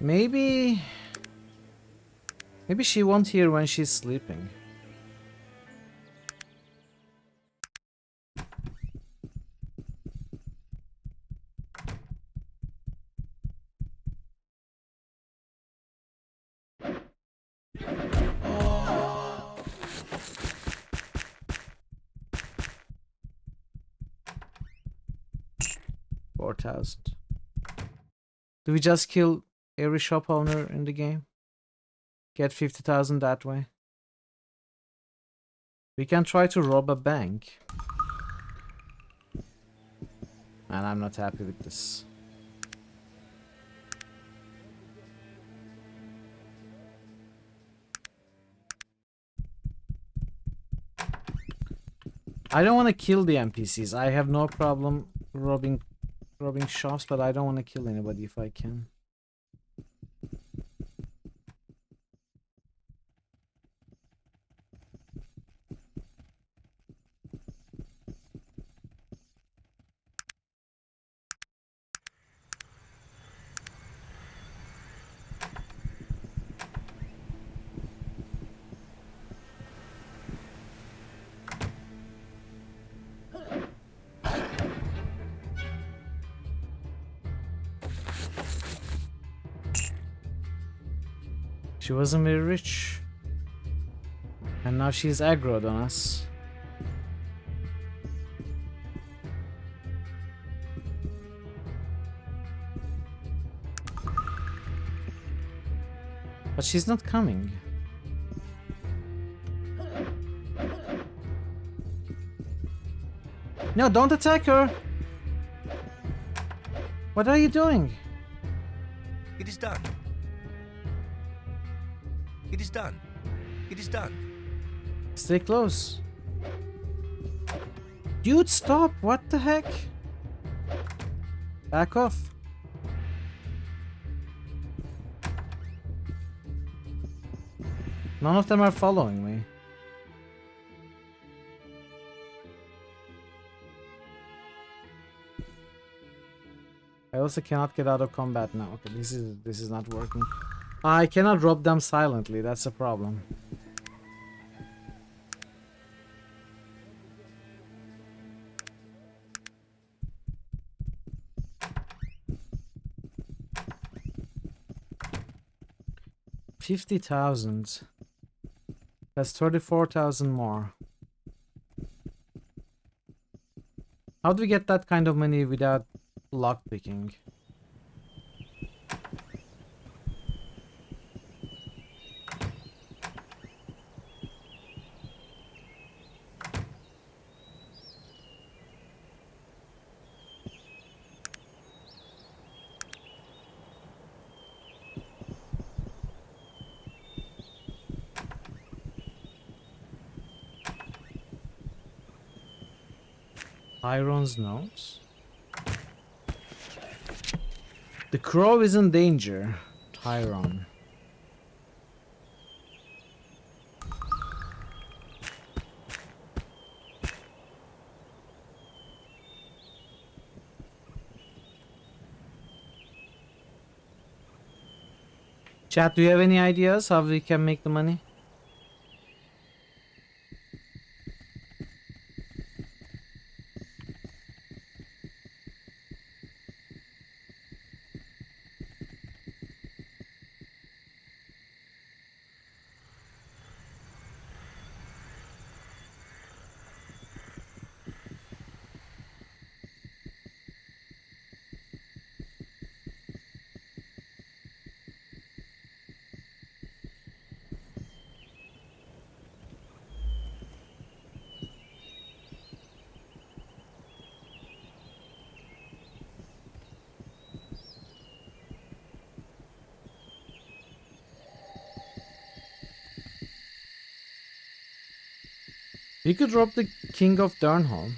Maybe she won't hear when she's sleeping. $4,000. Do we just kill every shop owner in the game? Get 50,000 that way? We can try to rob a bank. And I'm not happy with this. I don't want to kill the NPCs. I have no problem robbing shops, but I don't want to kill anybody if I can. She wasn't very rich. And now she's aggroed on us. But she's not coming. No, don't attack her! What are you doing? It is done. It is done. It is done. Stay close. Dude, stop! What the heck? Back off. None of them are following me. I also cannot get out of combat now. Okay, this is not working. I cannot drop them silently, that's a problem. $50,000. That's 34,000 more. How do we get that kind of money without lockpicking? Tyron's nose. The crow is in danger. Tyron. Chat, do you have any ideas how we can make the money? We could rob the King of Durnholm.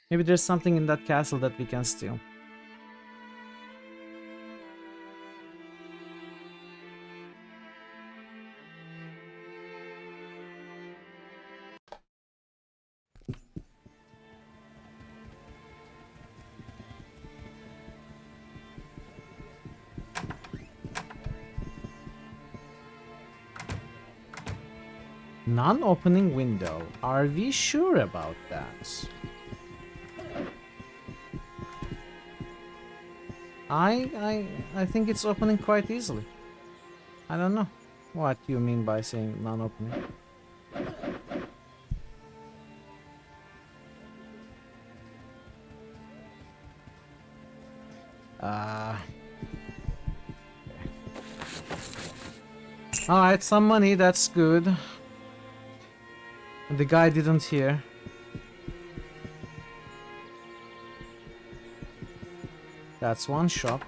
Maybe there's something in that castle that we can steal. Non-opening window. Are we sure about that? I think it's opening quite easily. I don't know what you mean by saying non-opening. Alright, some money, that's good. The guy didn't hear. That's one shop.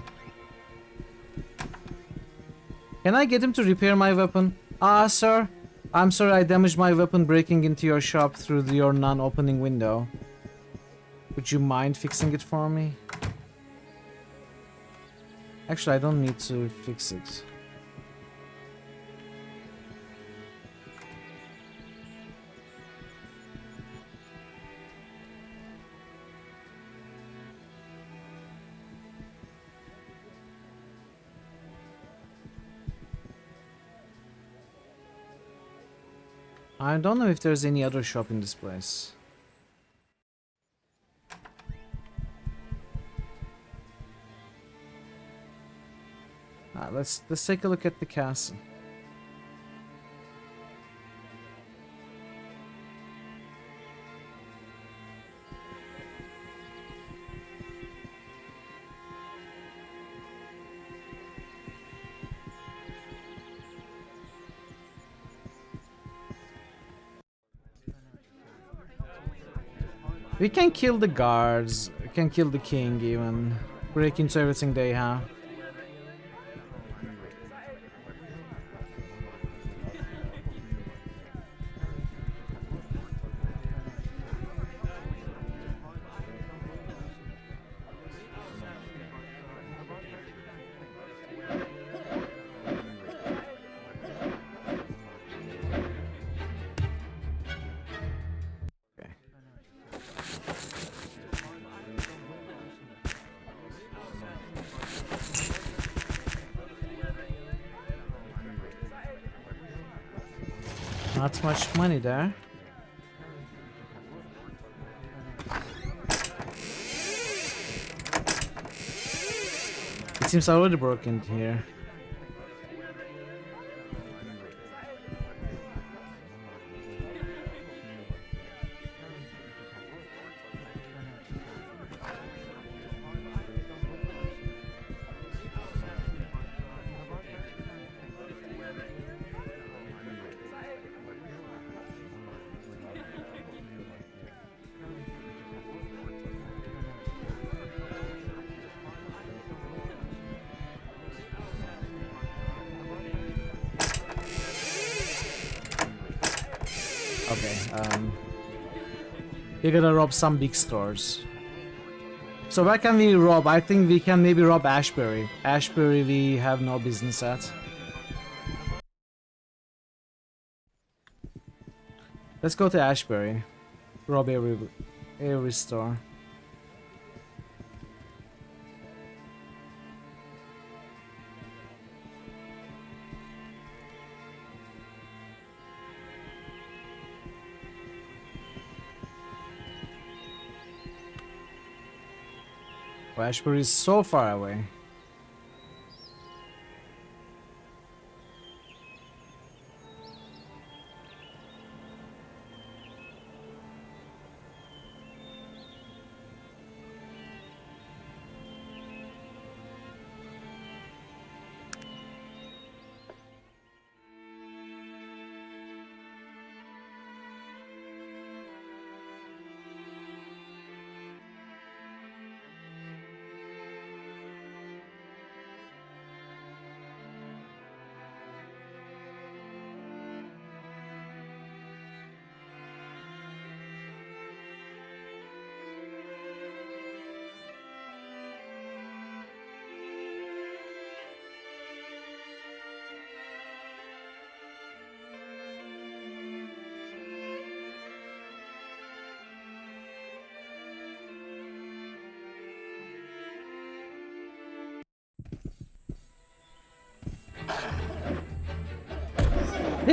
Can I get him to repair my weapon? Sir. I'm sorry I damaged my weapon breaking into your shop through your non-opening window. Would you mind fixing it for me? Actually, I don't need to fix it. I don't know if there's any other shop in this place. Let's take a look at the castle. We can kill the guards, we can kill the king even, break into everything they have. Not much money there. It seems I already broke into here. We're gonna rob some big stores. So where can we rob? I think we can maybe rob Ashbury. Ashbury we have no business at. Let's go to Ashbury. Rob every store. Ashbury is so far away.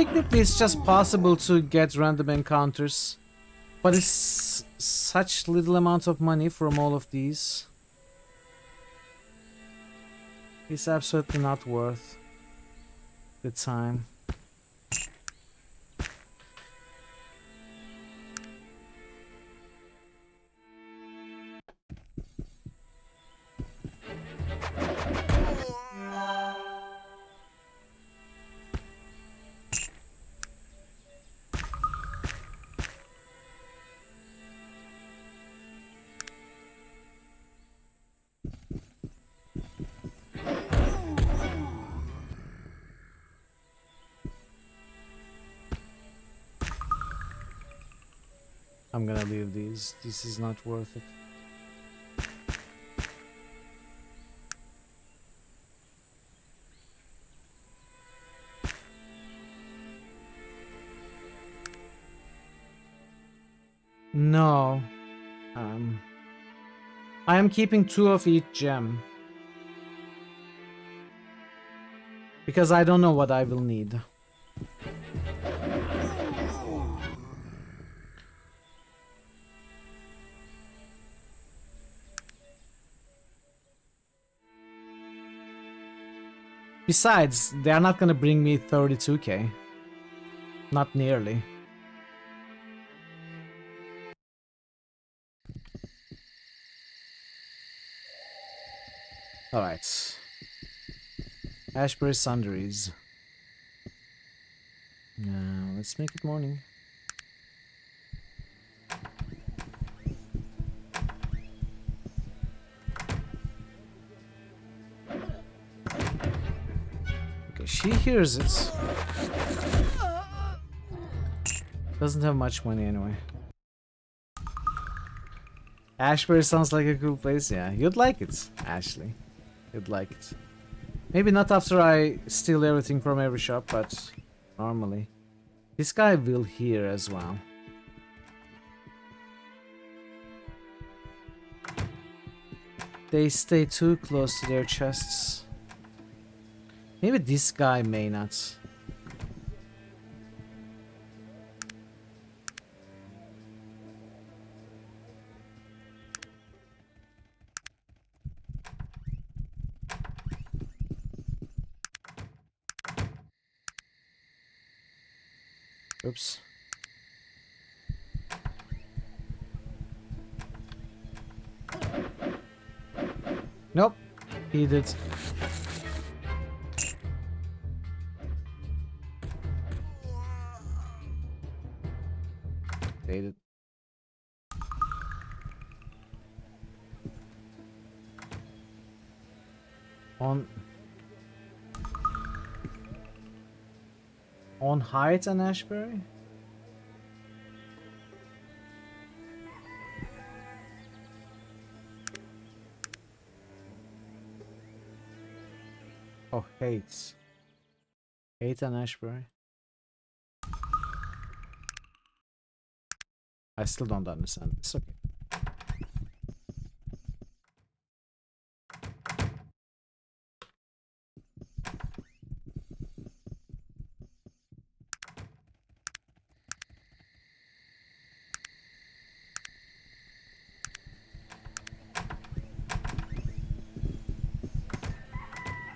Technically, it's just possible to get random encounters, but it's such little amount of money from all of these. It's absolutely not worth the time. I'm gonna leave these. This is not worth it. No. I am keeping 2 of each gem. Because I don't know what I will need. Besides, they are not gonna bring me 32k. Not nearly. Alright. Ashbury Sundries. Now, let's make it morning. Okay, she hears it. Doesn't have much money anyway. Ashbury sounds like a cool place. Yeah, you'd like it, Ashley. You'd like it. Maybe not after I steal everything from every shop, but normally. This guy will hear as well. They stay too close to their chests. Maybe this guy may not. Oops. Nope. He did. They did. On Heights and Ashbury? Oh, Heights. Heights and Ashbury. I still don't understand. It's okay.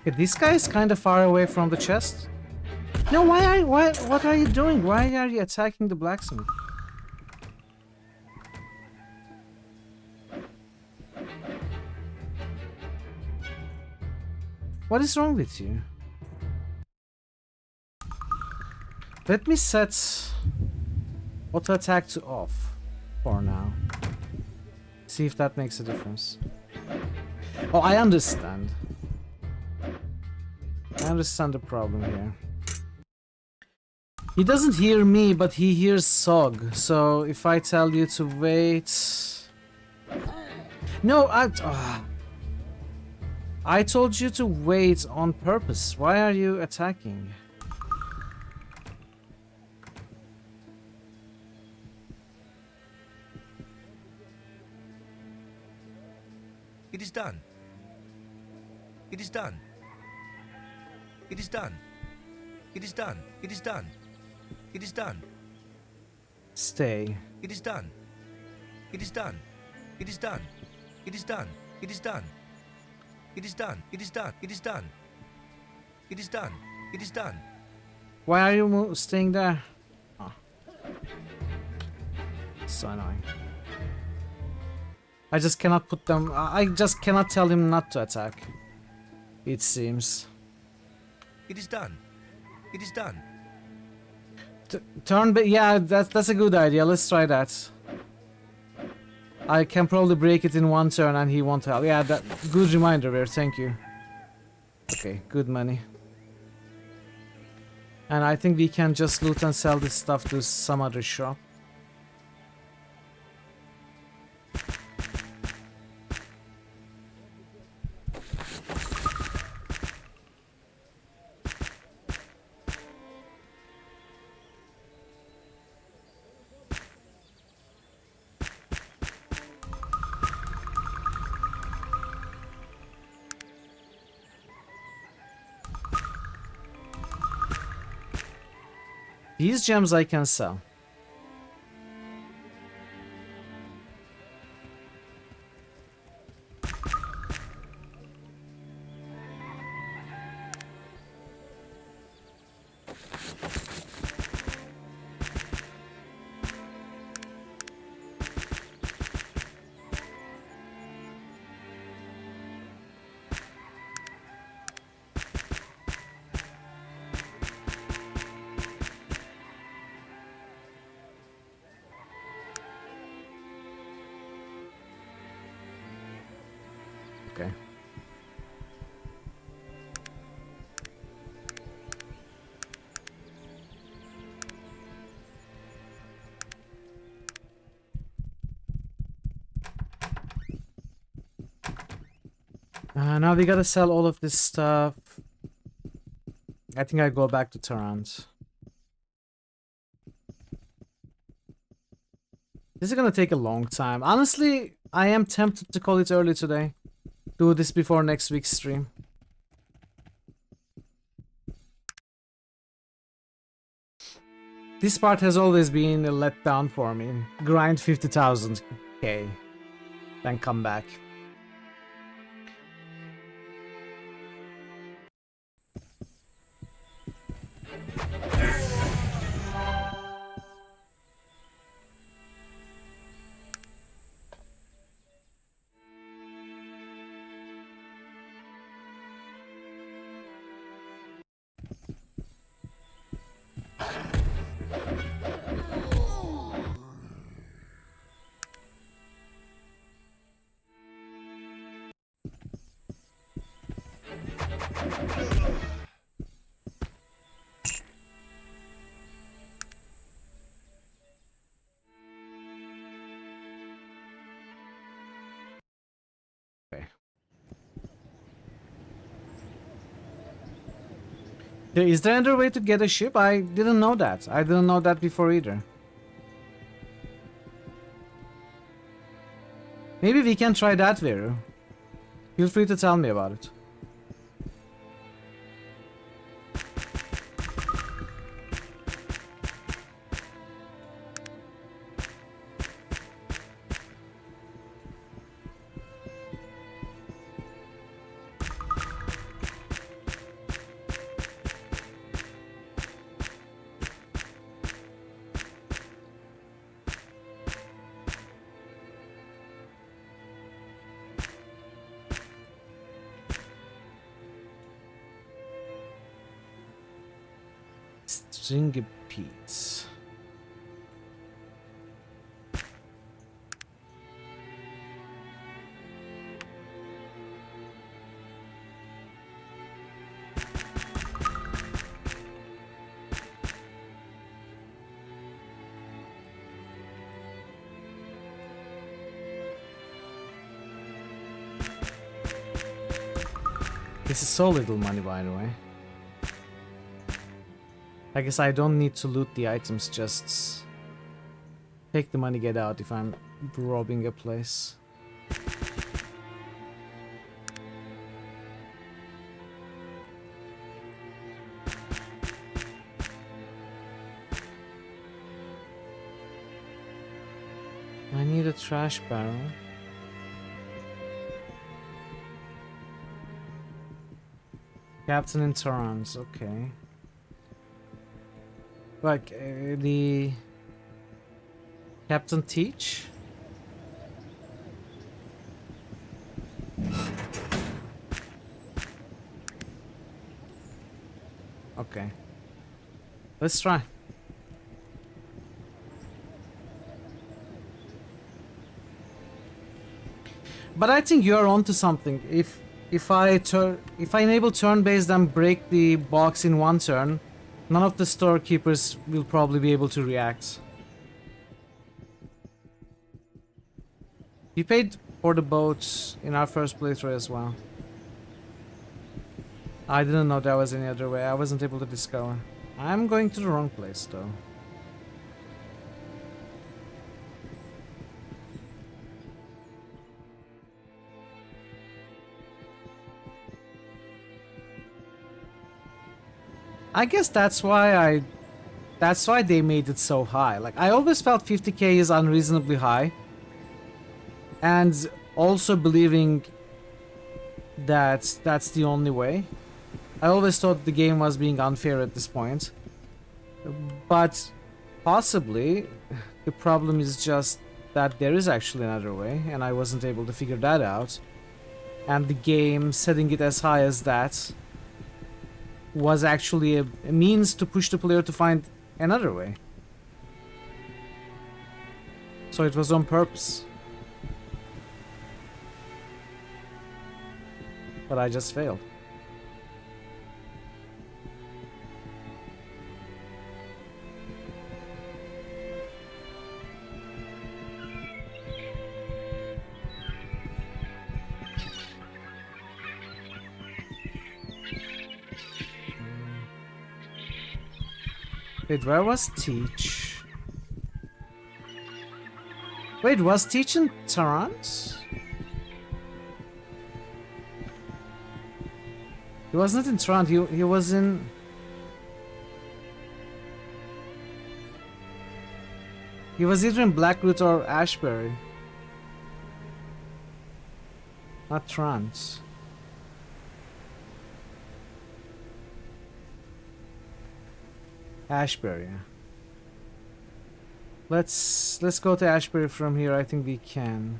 Okay, this guy is kind of far away from the chest. No, what are you doing? Why are you attacking the blacksmith? What is wrong with you? Let me set auto attack to off for now. See if that makes a difference. Oh, I understand. I understand the problem here. He doesn't hear me, but he hears Sog. So if I tell you to wait... No, I told you to wait on purpose. Why are you attacking? It is done. It is done. It is done. It is done. It is done. It is done. Stay. It is done. It is done. It is done. It is done. It is done. It is done. It is done. It is done. It is done. It is done. Why are you staying there? Oh. So annoying. I just cannot put them. I just cannot tell him not to attack. It seems. It is done. It is done. Turn, yeah, that's a good idea. Let's try that. I can probably break it in one turn and he won't help. Yeah, that good reminder there. Thank you. Okay, good money. And I think we can just loot and sell this stuff to some other shop. These gems I can sell. Okay. Now we gotta sell all of this stuff. I think I go back to Tarant. This is gonna take a long time. Honestly, I am tempted to call it early today. Do this before next week's stream. This part has always been a letdown for me. Grind 50,000 K, then come back. Is there another way to get a ship? I didn't know that. I didn't know that before either. Maybe we can try that, Veru. Feel free to tell me about it. Stringipedes. This is so little money, by the way. I guess I don't need to loot the items, just take the money, get out if I'm robbing a place. I need a trash barrel. Captain in Torrance, okay. Like, the... Captain Teach? Okay. Let's try. But I think you're onto something. If I enable turn-based and break the box in one turn, none of the storekeepers will probably be able to react. We paid for the boats in our first playthrough as well. I didn't know there was any other way. I wasn't able to discover. I'm going to the wrong place though. I guess that's why they made it so high. Like, I always felt 50k is unreasonably high. And also believing that that's the only way. I always thought the game was being unfair at this point. But possibly the problem is just that there is actually another way and I wasn't able to figure that out. And the game setting it as high as that was actually a means to push the player to find another way. So it was on purpose. But I just failed. Wait, where was Teach? Wait, was Teach in Torrance? He was not in Toronto, he was in... He was either in Blackroot or Ashbury. Not Trance. Ashbury, yeah. Let's go to Ashbury from here. I think we can.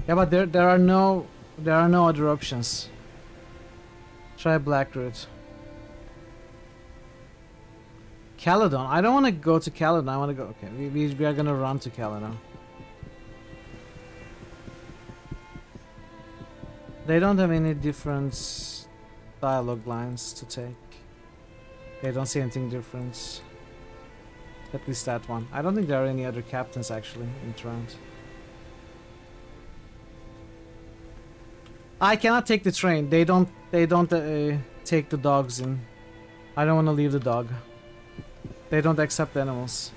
Yeah, but there are no other options. Try Blackroot. Caledon. I don't want to go to Caledon. I want to go. Okay, we are gonna run to Caledon. They don't have any different dialogue lines to take. They don't see anything different. At least that one. I don't think there are any other captains actually in Toronto. I cannot take the train. They don't take the dogs in. I don't want to leave the dog. They don't accept animals.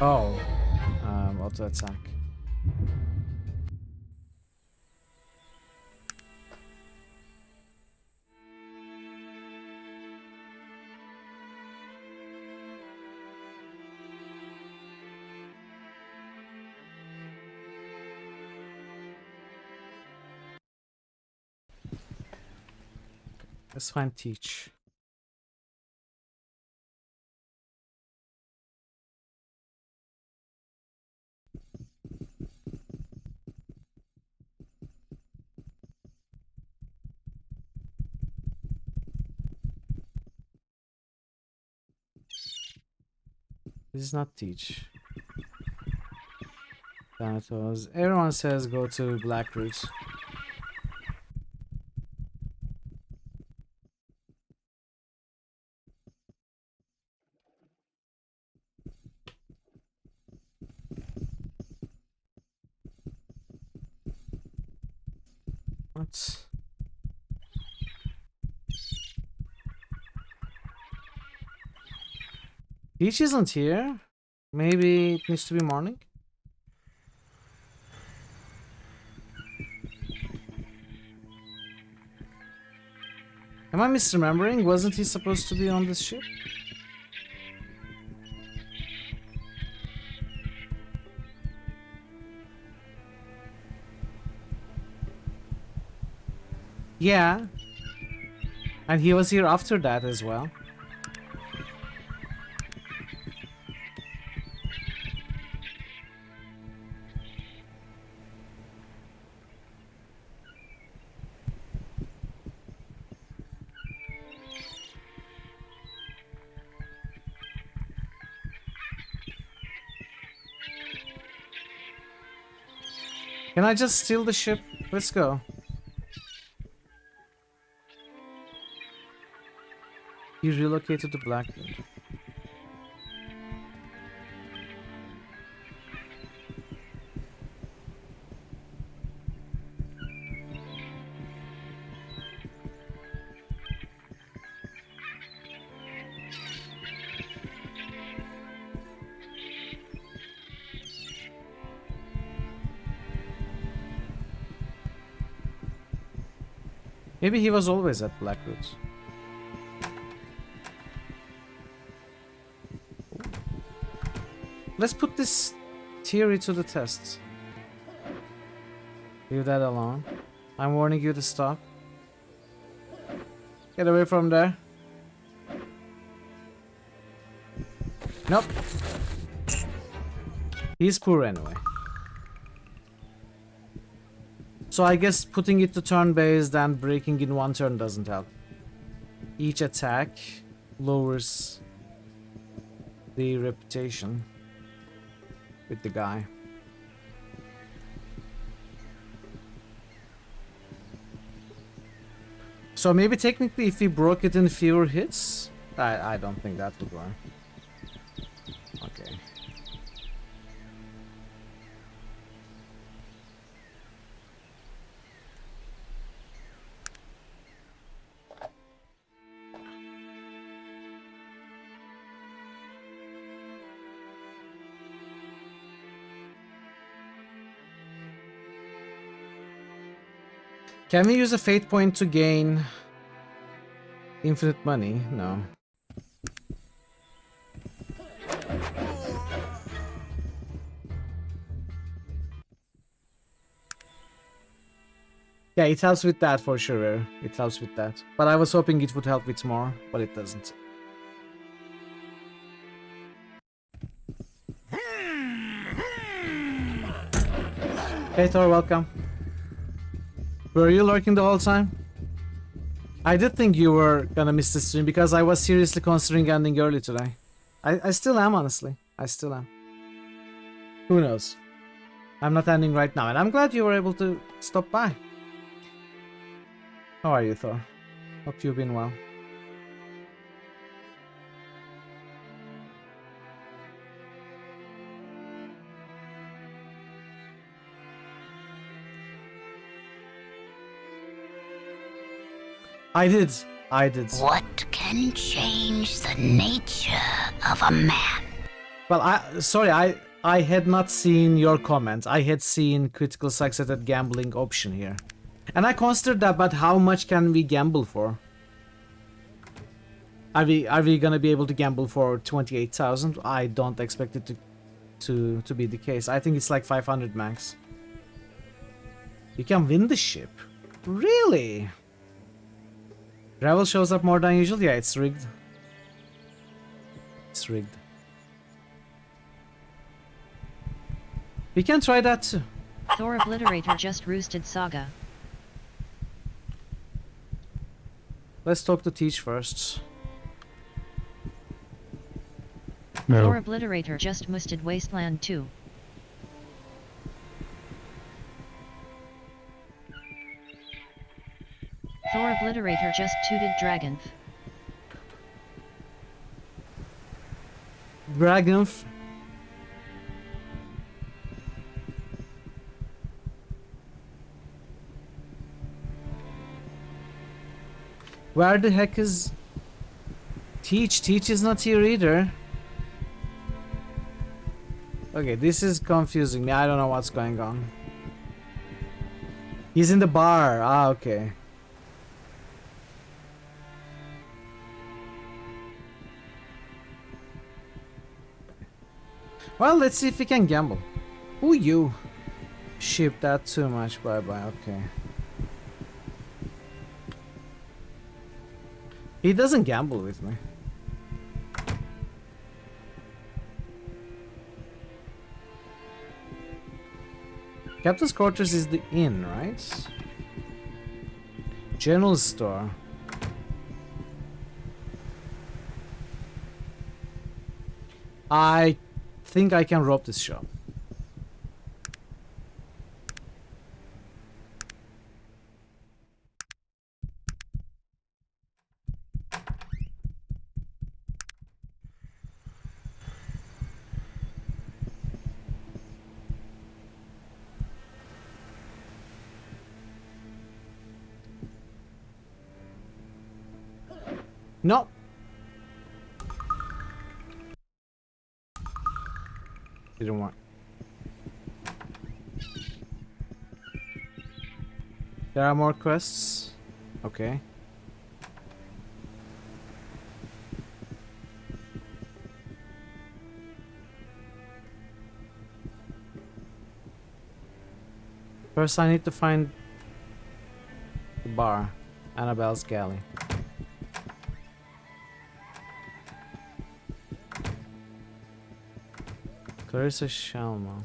Oh, auto attack. Let's find Teach. This is not Teach. Thanatos. Everyone says go to Black Roots. What? Peach isn't here. Maybe it needs to be morning. Am I misremembering? Wasn't he supposed to be on this ship? Yeah. And he was here after that as well. Can I just steal the ship? Let's go. He relocated to Blackwood. Maybe he was always at Blackwood. Let's put this theory to the test. Leave that alone. I'm warning you to stop. Get away from there. Nope. He's poor anyway. So I guess putting it to turn-based and breaking in one turn doesn't help. Each attack lowers the reputation with the guy. So maybe technically if we broke it in fewer hits, I don't think that would work. Okay. Can we use a fate point to gain infinite money? No. Yeah, it helps with that for sure. It helps with that. But I was hoping it would help with more, but it doesn't. Hey Thor, welcome. Were you lurking the whole time? I did think you were gonna miss the stream because I was seriously considering ending early today. I still am, honestly. I still am. Who knows? I'm not ending right now, and I'm glad you were able to stop by. How are you, Thor? Hope you've been well. I did. What can change the nature of a man? Well, I had not seen your comment. I had seen critical success at gambling option here. And I considered that, but how much can we gamble for? Are we gonna be able to gamble for 28,000? I don't expect it to be the case. I think it's like 500 max. You can win the ship. Really? Gravel shows up more than usual? Yeah, it's rigged. It's rigged. We can try that too. Thor Obliterator just roosted Saga. Let's talk to Teach first. Thor Obliterator just moosted Wasteland 2. Thor Obliterator just tooted Dragonf. Dragonf. Where the heck is Teach? Teach is not here either. Okay, this is confusing me. I don't know what's going on. He's in the bar. Ah, okay. Well, let's see if we can gamble. Ooh, you. Ship that too much. Bye-bye. Okay. He doesn't gamble with me. Captain's Quarters is the inn, right? General store. I think I can rob this shop. No. Didn't want. There are more quests. Okay. First I need to find the bar. Annabelle's Galley. Clarissa Shalma.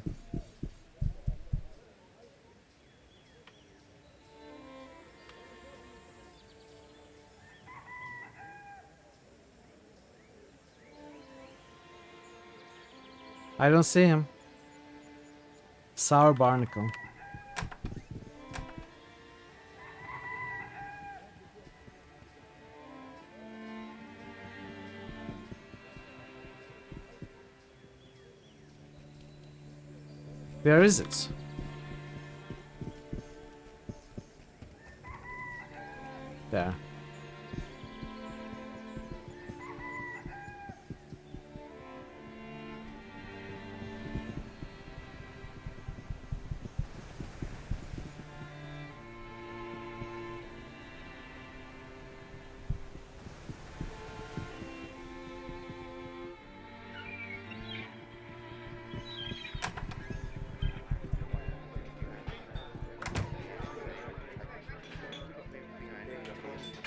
I don't see him. Sour Barnacle. Where is it? There.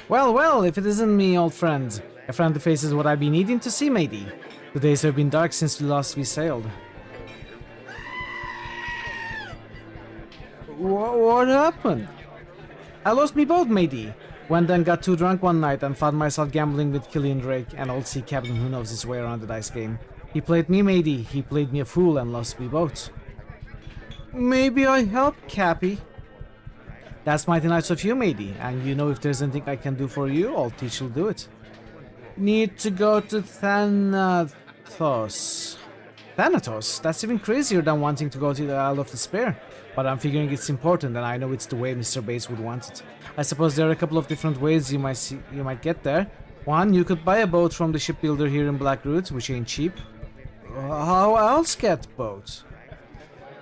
Well, if it isn't me, old friend. A friendly face is what I've been needing to see, matey. The days have been dark since we sailed. What happened? I lost me boat, matey. Went and got too drunk one night and found myself gambling with Killian Drake, an old sea captain who knows his way around the dice game. He played me, matey. He played me a fool and lost me boat. Maybe I helped, Cappy. That's mighty nice of you, matey, and you know if there's anything I can do for you, I'll teach you'll do it. Need to go to Thanatos. Thanatos? That's even crazier than wanting to go to the Isle of Despair. But I'm figuring it's important, and I know it's the way Mr. Bates would want it. I suppose there are a couple of different ways you might get there. One, you could buy a boat from the shipbuilder here in Blackroot, which ain't cheap. How else get boat?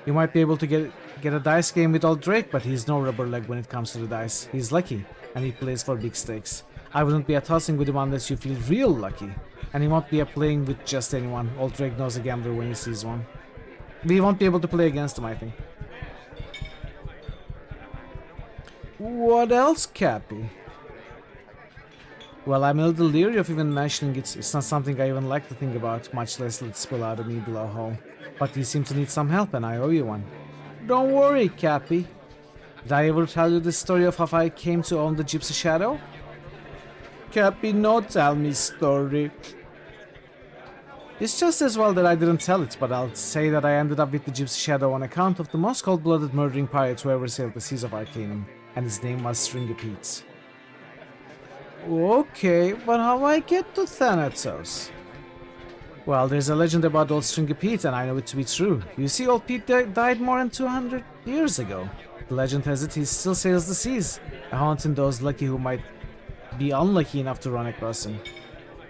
You might be able to get a dice game with old Drake, but he's no rubber leg when it comes to the dice. He's lucky, and he plays for big stakes. I wouldn't be a tossing with him unless you feel real lucky. And he won't be a playing with just anyone. Old Drake knows a gambler when he sees one. We won't be able to play against him, I think. What else, Cappy? Well, I'm a little leery of even mentioning it. It's not something I even like to think about, much less let it spill out of me below hole. But you seem to need some help and I owe you one. Don't worry, Cappy. Did I ever tell you the story of how I came to own the Gypsy Shadow? Cappy, no tell me story. It's just as well that I didn't tell it, but I'll say that I ended up with the Gypsy Shadow on account of the most cold-blooded murdering pirate who ever sailed the seas of Arcanum, and his name was Stringy Pete. Okay, but how I get to Thanatos? Well, there's a legend about old Stringy Pete, and I know it to be true. You see, old Pete died more than 200 years ago. The legend has it he still sails the seas, haunting those lucky who might be unlucky enough to run across him.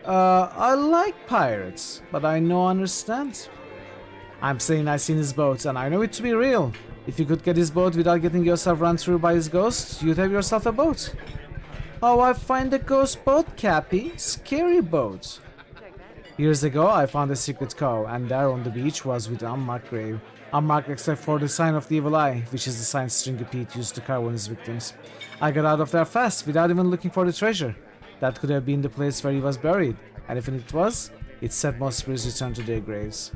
I like pirates, but I no understand. I'm saying I seen his boat, and I know it to be real. If you could get his boat without getting yourself run through by his ghost, you'd have yourself a boat. How I find a ghost boat, Cappy? Scary boat. Years ago, I found a secret cove, and there on the beach was with an unmarked grave. Unmarked except for the sign of the evil eye, which is the sign Stringy Pete used to carve on his victims. I got out of there fast, without even looking for the treasure. That could have been the place where he was buried, and if it was, it said most spirits return to their graves.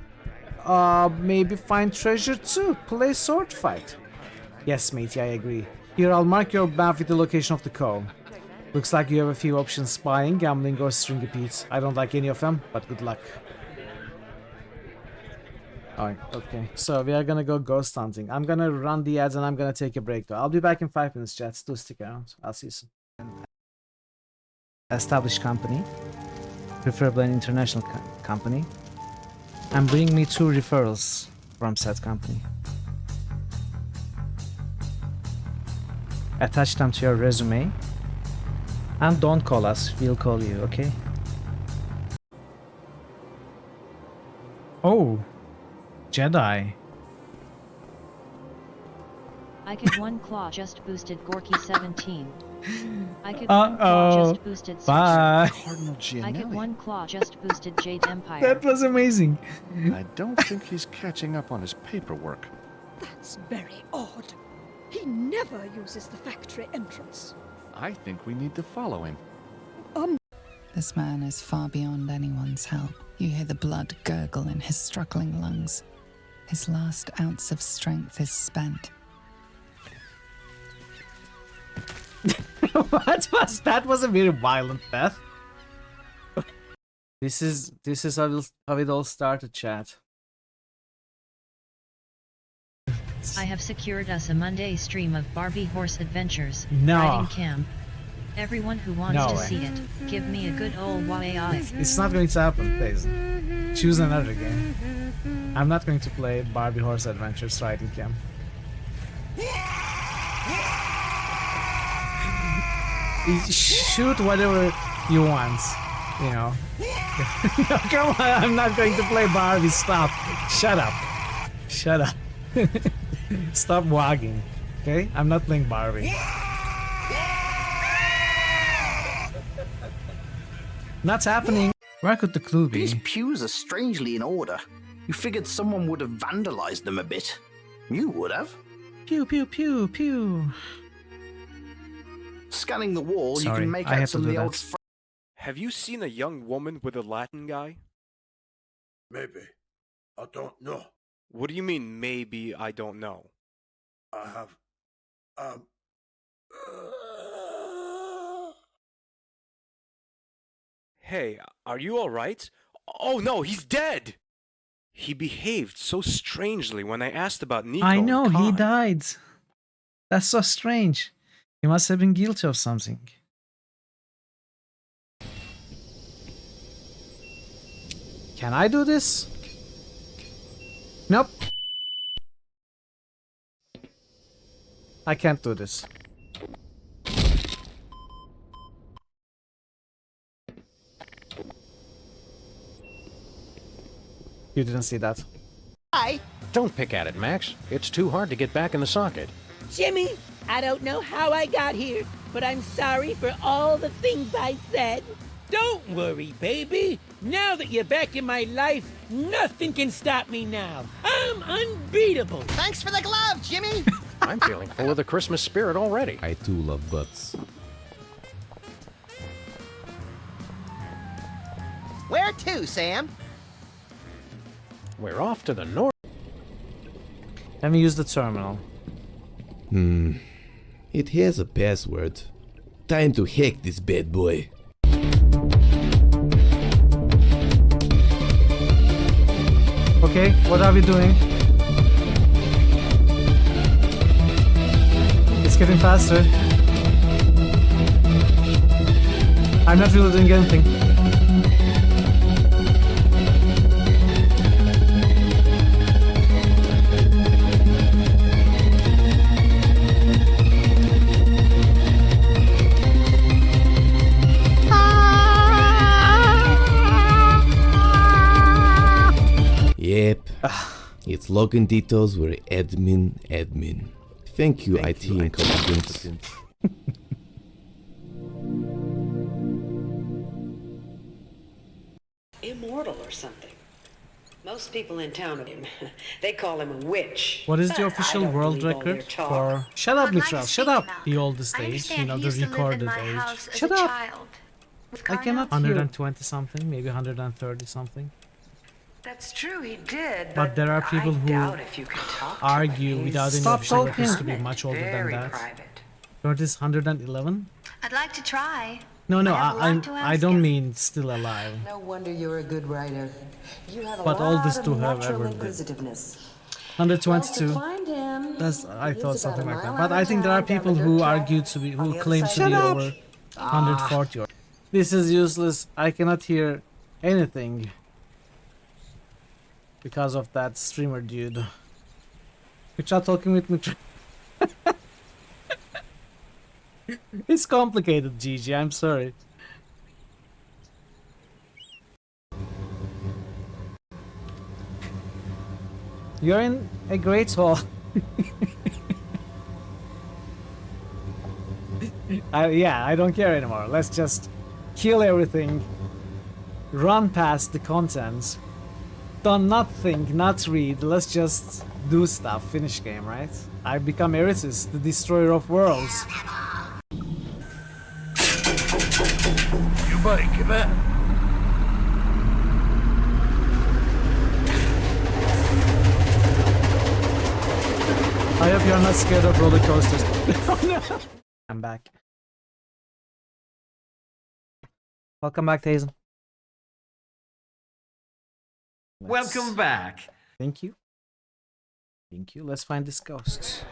Maybe find treasure too, play sword fight. Yes, matey, I agree. Here, I'll mark your map with the location of the cove. Looks like you have a few options: spying, gambling, or Stringy Pete. I don't like any of them, but good luck. Alright, okay. So we are gonna go ghost hunting. I'm gonna run the ads and I'm gonna take a break though. I'll be back in 5 minutes, chat. Do stick around. I'll see you soon. Established company, preferably an international company, and bring me 2 referrals from said company. Attach them to your resume. And don't call us, we'll call you, okay? Oh, Jedi. I could one claw just boosted Gorky 17. I could one claw just boosted Bye. Cardinal I could one claw just boosted Jade Empire. That was amazing. I don't think he's catching up on his paperwork. That's very odd. He never uses the factory entrance. I think we need to follow him. This man is far beyond anyone's help. You hear the blood gurgle in his struggling lungs. His last ounce of strength is spent. What was that? Was a very violent death. This is how it all started, chat. I have secured us a Monday stream of Barbie Horse Adventures. No. Riding camp. Everyone who wants No to way. see it, give me a good old YAI. It's not going to happen, please. Choose another game. I'm not going to play Barbie Horse Adventures Riding Camp. Shoot whatever you want, you know. No, come on, I'm not going to play Barbie. Stop. Shut up. Shut up. Stop wagging. Okay? I'm not playing Barbie. Not happening. Where could the clue be? These pews are strangely in order. You figured someone would have vandalized them a bit. You would have. Pew, pew, pew, pew. Scanning the wall, Sorry, you can make I out have to some of do the that. old... Have you seen a young woman with a Latin guy? Maybe. I don't know. What do you mean, maybe I don't know? I have... Hey, are you alright? Oh no, he's dead! He behaved so strangely when I asked about Nico. I know, and he Kai. died. That's so strange. He must have been guilty of something. Can I do this? Nope. I can't do this. You didn't see that. Hi. Don't pick at it, Max. It's too hard to get back in the socket. Jimmy, I don't know how I got here, but I'm sorry for all the things I said. Don't worry, baby. Now that you're back in my life, nothing can stop me now. I'm unbeatable. Thanks for the glove, Jimmy. I'm feeling full of the Christmas spirit already. I too love butts. you, Sam? We're off to the north. Let me use the terminal. It has a password. Time to hack this bad boy. Okay, what are we doing? It's getting faster. I'm not really doing anything. Yep. Its login details were admin. Thank you, IT incompetence. Immortal or something. Most people in town of him. They call him a witch. What is the But I official don't world believe all their record talk. for... Shut up, I'd like to Mitchell. speak Shut up. to Malcolm. The oldest I age, understand you know, he the used to live in recorded my age. house as Shut a up. child. With I Carno? cannot 120 something, maybe 130 something. That's true, he did. But there are people I who doubt if you can talk to argue him. without any Stop official talking. records to be much older than Very that. private. Don't is 111? I'd like to try. No, I have a lot to I ask don't him. mean still alive. No wonder you're a good writer. You have a But lot oldest of to have natural ever did. inquisitiveness. 122. Well, to find him, That's I he thought lives something about like a that. mile But I think there are down the people dirt who track argue to be on who the other claim side to be of the over 140. Or this is useless. I cannot hear anything because of that streamer dude. You're not talking with me. It's complicated, Gigi. I'm sorry. You're in a great hall. Yeah, I don't care anymore. Let's just kill everything. Run past the contents. Don't not think, not read. Let's just do stuff. Finish game, right? I've become Erisys, the destroyer of worlds. You buddy, come back. I hope you're not scared of roller coasters. Oh no! I'm back. Welcome back, Hazen. Welcome back. Thank you. Thank you. Let's find this ghost.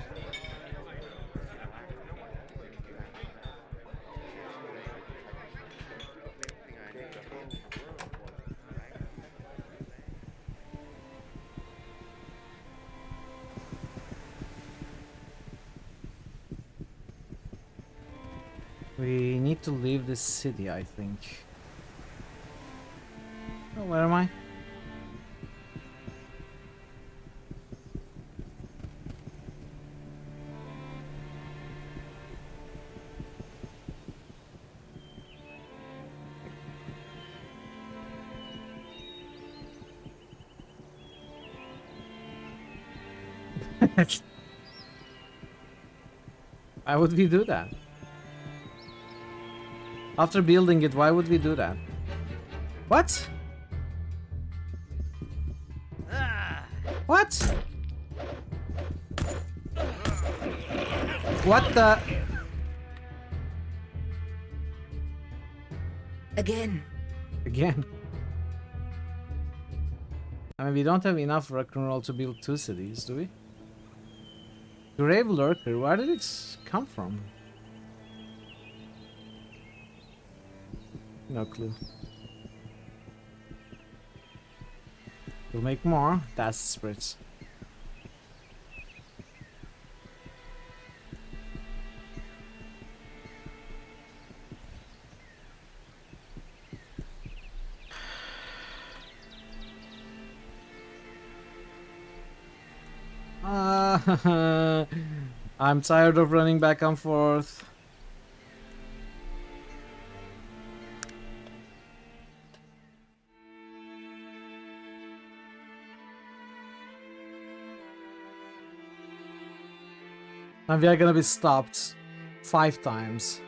We need to leave this city, I think. Oh, where am I? Why would we do that? After building it, why would we do that? What? What? What the? Again. Again. I mean, we don't have enough rock and roll to build 2 cities, do we? Grave Lurker, where did it come from? No clue. We'll make more. That's the spirits. I'm tired of running back and forth. And we are gonna be stopped 5 times.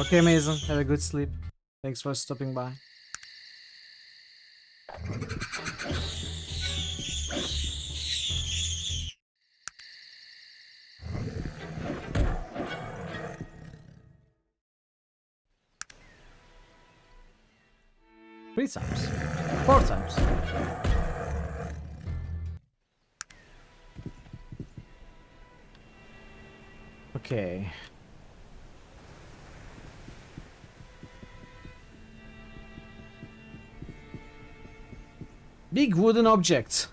Okay, Mason. Have a good sleep. Thanks for stopping by. Three times. 4 times. Okay. Big wooden object.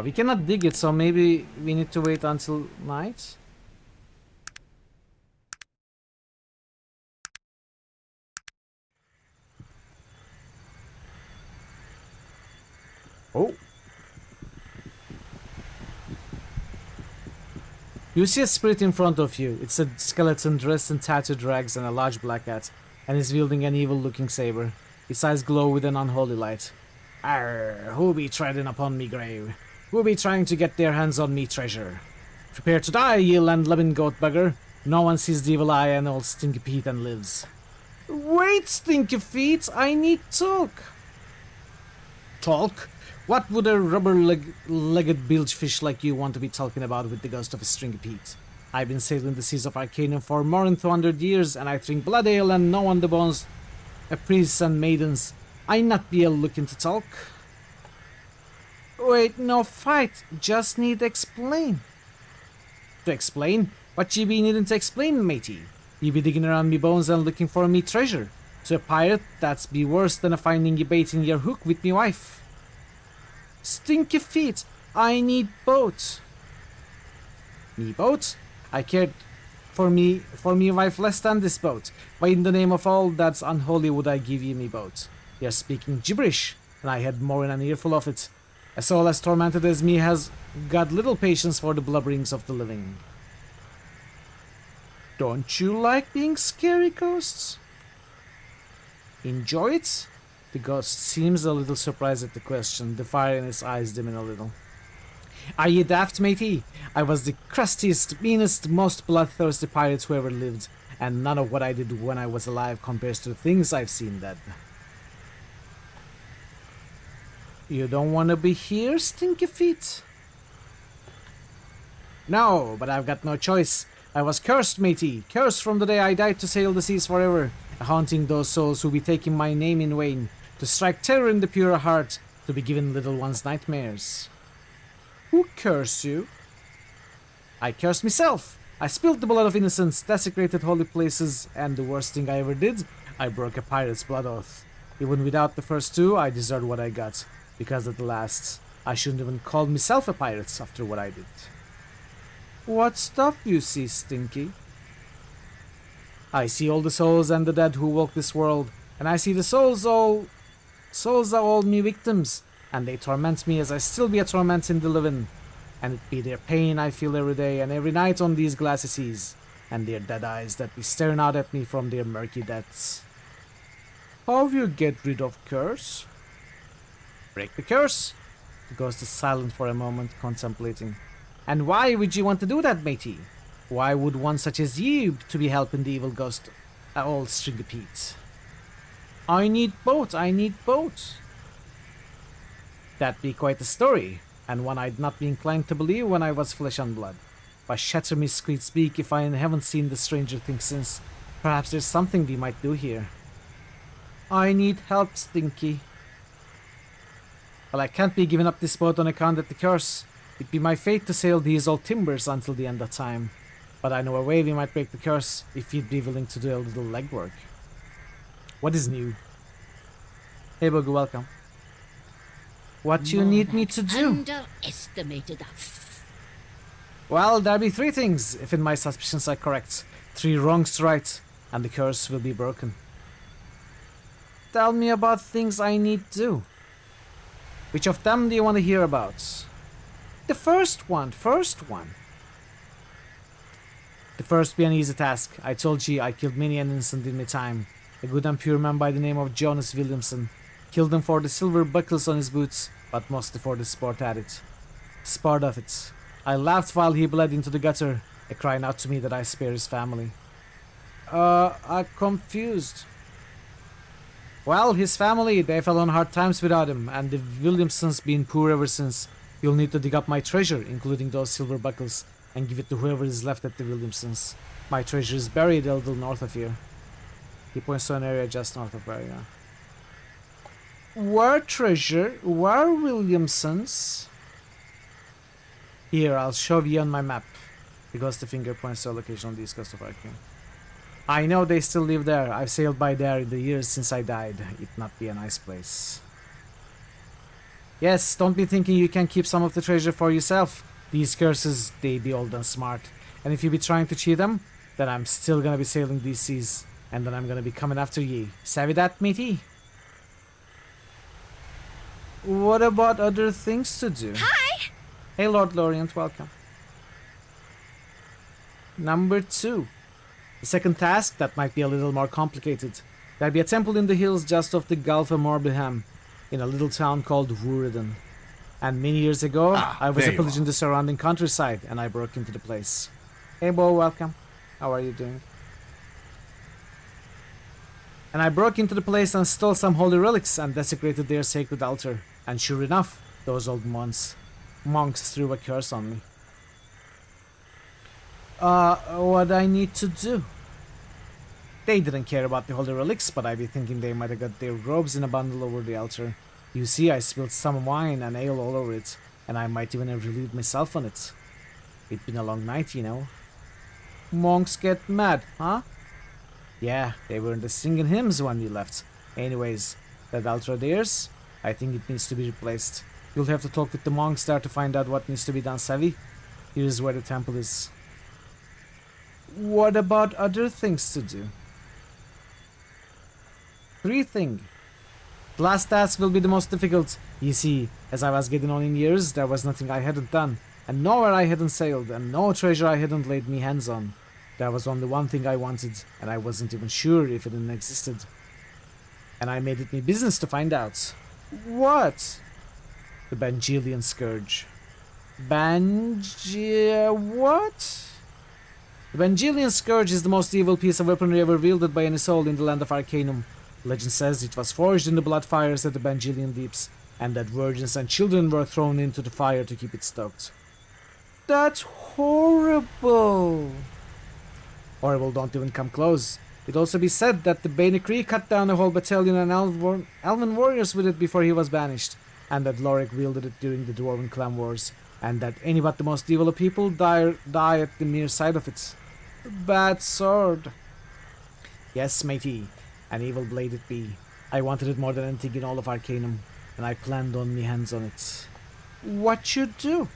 We cannot dig it, so maybe we need to wait until night. Oh. You see a spirit in front of you. It's a skeleton dressed in tattered rags and a large black hat, and is wielding an evil-looking saber. Its eyes glow with an unholy light. Arr, who be treading upon me grave? Who be trying to get their hands on me treasure? Prepare to die, ye land-loving goat bugger. No one sees the evil eye and old Stinky Pete and lives. Wait, Stinky Feet, I need talk. Talk? What would a rubber-legged bilgefish like you want to be talking about with the ghost of a Stinky Pete? I've been sailing the seas of Arcanum for more than 200 years, and I drink blood ale and know on the bones of priests and maidens. I not be looking to talk. Wait, no fight. Just need explain. To explain? What ye be needing to explain, matey? Ye be digging around me bones and looking for me treasure. To a pirate, that's be worse than a finding ye bait in your hook with me wife. Stinky Feet, I need boat. Me boat? I cared for me wife less than this boat. Why in the name of all that's unholy would I give ye me boat? You're speaking gibberish, and I had more than an earful of it. A soul as tormented as me has got little patience for the blubberings of the living. Don't you like being scary, ghosts? Enjoy it? The ghost seems a little surprised at the question, the fire in his eyes dimming a little. Are ye daft, matey? I was the crustiest, meanest, most bloodthirsty pirate who ever lived, and none of what I did when I was alive compares to the things I've seen dead. You don't want to be here, Stinky Feet? No, but I've got no choice. I was cursed, matey. Cursed from the day I died to sail the seas forever, haunting those souls who be taking my name in vain, to strike terror in the pure heart, to be given little ones nightmares. Who cursed you? I cursed myself. I spilled the blood of innocents, desecrated holy places, and the worst thing I ever did, I broke a pirate's blood oath. Even without the first two, I deserved what I got. Because at the last, I shouldn't even call myself a pirate after what I did. What stuff you see, Stinky? I see all the souls and the dead who walk this world, and I see the souls are all me victims, and they torment me as I still be a tormenting the living, and it be their pain I feel every day and every night on these glassy seas, and their dead eyes that be staring out at me from their murky depths. How you get rid of curse? Break the curse. The ghost is silent for a moment, contemplating. And why would you want to do that, matey? Why would one such as you to be helping the evil ghost, old Stinky Pete? I need boat, I need boat. That be quite a story, and one I'd not be inclined to believe when I was flesh and blood. But shatter me sweet speak if I haven't seen the stranger thing since. Perhaps there's something we might do here. I need help, Stinky. Well, I can't be giving up this boat on account of the curse. It'd be my fate to sail these old timbers until the end of time. But I know a way we might break the curse if you'd be willing to do a little legwork. What is new? Hey, Bogu, welcome. What you need me to do? Underestimated us. Well, there be 3 things, if my suspicions are correct. 3 wrongs to right, and the curse will be broken. Tell me about things I need to do. Which of them do you want to hear about? The first one. The first be an easy task. I told ye I killed many an innocent in my time. A good and pure man by the name of Jonas Williamson. Killed him for the silver buckles on his boots, but mostly for the sport at it. Sport of it. I laughed while he bled into the gutter, crying out to me that I spare his family. I'm confused. Well, his family, they fell on hard times without him, and the Williamsons been poor ever since. You'll need to dig up my treasure, including those silver buckles, and give it to whoever is left at the Williamsons. My treasure is buried a little north of here. He points to an area just north of where, yeah. Where treasure? Where Williamsons? Here, I'll show you on my map. Because the finger points to a location on the east coast of Arcanum. I know they still live there. I've sailed by there in the years since I died. It not be a nice place. Yes, don't be thinking you can keep some of the treasure for yourself. These curses, they be old and smart. And if you be trying to cheat them, then I'm still gonna be sailing these seas. And then I'm gonna be coming after ye. Savvy that, matey? What about other things to do? Hi! Hey, Lord Lorient, welcome. Number 2. The second task, that might be a little more complicated. There'd be a temple in the hills just off the Gulf of Morbihan, in a little town called Wurden. And many years ago, I was a pillage in the surrounding countryside, and I broke into the place. Hey, Bo, welcome. How are you doing? And I broke into the place and stole some holy relics and desecrated their sacred altar. And sure enough, those old monks threw a curse on me. What I need to do? They didn't care about the holy relics, but I be thinking they might have got their robes in a bundle over the altar. You see, I spilled some wine and ale all over it, and I might even have relieved myself on it. It'd been a long night, you know. Monks get mad, huh? Yeah, they weren't singing hymns when we left. Anyways, that altar of theirs, I think it needs to be replaced. You'll have to talk with the monks there to find out what needs to be done, savvy? Here's where the temple is. What about other things to do? 3 things. The last task will be the most difficult. You see, as I was getting on in years, there was nothing I hadn't done, and nowhere I hadn't sailed, and no treasure I hadn't laid me hands on. There was only one thing I wanted, and I wasn't even sure if it even existed. And I made it my business to find out. What? The Bangelian Scourge. What? The Bangelian Scourge is the most evil piece of weaponry ever wielded by any soul in the land of Arcanum. Legend says it was forged in the blood fires at the Bangelian deeps, and that virgins and children were thrown into the fire to keep it stoked. That's horrible! Horrible don't even come close. It also be said that the Banecree cut down a whole battalion and elven warriors with it before he was banished, and that Lorik wielded it during the Dwarven Clan Wars, and that any but the most evil of people die at the mere sight of it. Bad sword. Yes, matey, an evil blade it be. I wanted it more than anything in all of Arcanum, and I planned on me hands on it. What you do?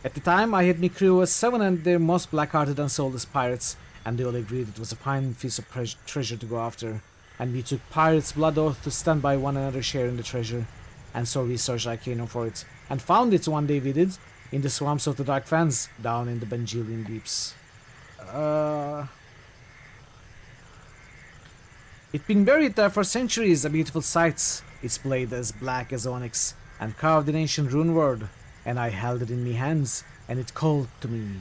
At the time, I had me crew as 7 and they're most black-hearted and soulless pirates, and they all agreed it was a fine piece of treasure to go after, and we took pirates' blood oath to stand by one another sharing the treasure, and so we searched Arcanum for it, and found it one day we did, in the swamps of the Dark Fens, down in the Bangelian deeps. It'd been buried there for centuries, a beautiful sight, its blade as black as onyx, and carved in ancient rune word, and I held it in me hands, and it called to me.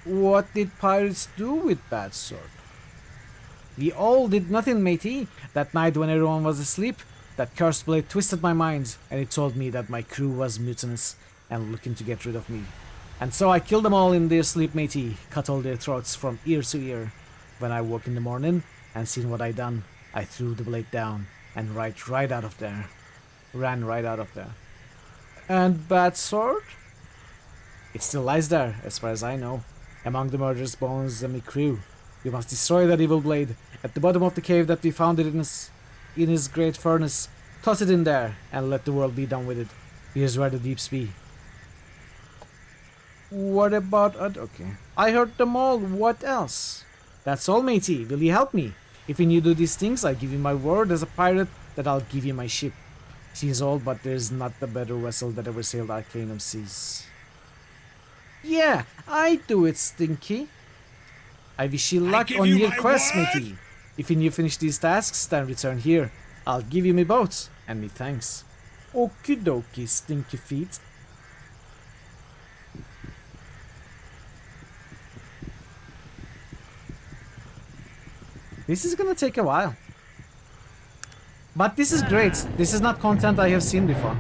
What did pirates do with that sword? We all did nothing, matey. That night when everyone was asleep, that cursed blade twisted my mind, and it told me that my crew was mutinous and looking to get rid of me. And so I killed them all in their sleep, matey, cut all their throats from ear to ear. When I woke in the morning and seen what I done, I threw the blade down and ran right out of there. And bad sword? It still lies there, as far as I know, among the murderous bones and my crew. We must destroy that evil blade at the bottom of the cave that we found it in his great furnace. Toss it in there and let the world be done with it. Here's where the deeps be. What about okay. I heard them all. What else? That's all, matey. Will you help me? If you do these things, I give you my word as a pirate that I'll give you my ship. She's old, but there's not a better vessel that ever sailed Arcanum seas. Yeah, I do it, Stinky. I wish you luck give on you your my quest, word. matey. If you finish these tasks, then return here. I'll give you me boat and me thanks. Okie dokie, Stinky feet. This is gonna take a while. But this is great. This is not content I have seen before.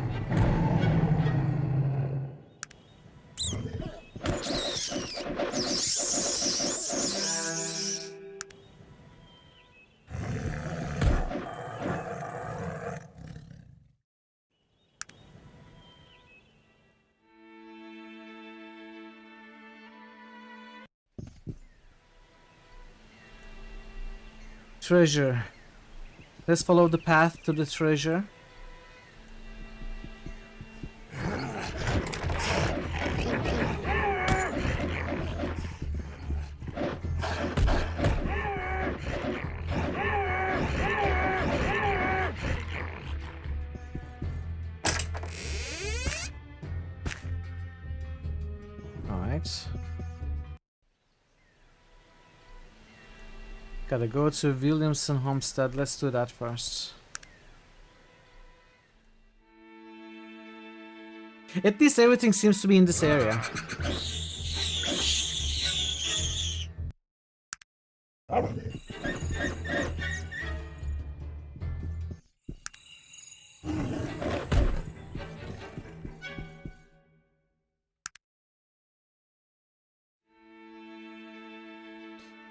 Treasure. Let's follow the path to the treasure. Alright. Gotta go to Williamson Homestead. Let's do that first. At least everything seems to be in this area.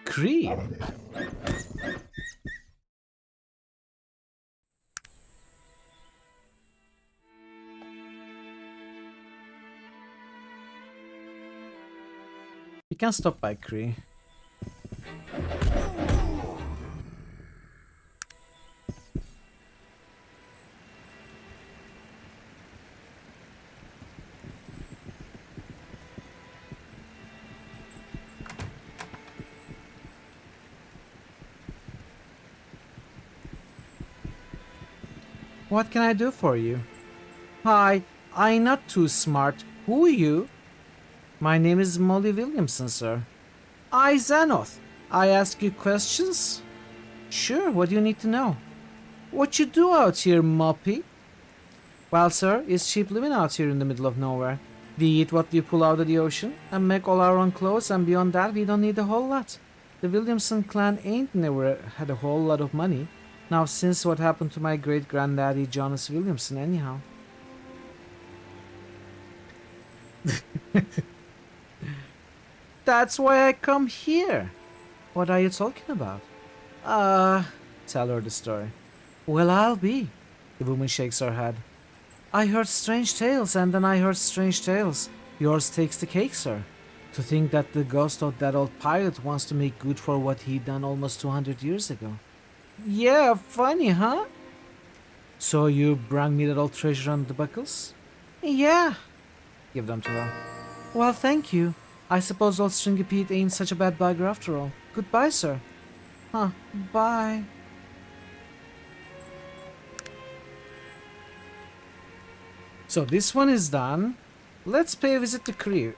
Cream. We can stop by Cree. What can I do for you? Hi, I'm not too smart. Who are you? My name is Molly Williamson, sir. I, Xanoth. I ask you questions? Sure, what do you need to know? What you do out here, Moppy? Well, sir, it's cheap living out here in the middle of nowhere. We eat what we pull out of the ocean and make all our own clothes, and beyond that we don't need a whole lot. The Williamson clan ain't never had a whole lot of money. Now, since what happened to my great-granddaddy Jonas Williamson anyhow. That's why I come here. What are you talking about? Tell her the story. Well, I'll be. The woman shakes her head. I heard strange tales, and then I heard strange tales. Yours takes the cake, sir. To think that the ghost of that old pirate wants to make good for what he done almost 200 years ago. Yeah, funny, huh? So you brung me that old treasure on the buckles? Yeah. Give them to her. Well, thank you. I suppose old Stringy Pete ain't such a bad bugger after all. Goodbye, sir. Huh, bye. So this one is done. Let's pay a visit to Cree.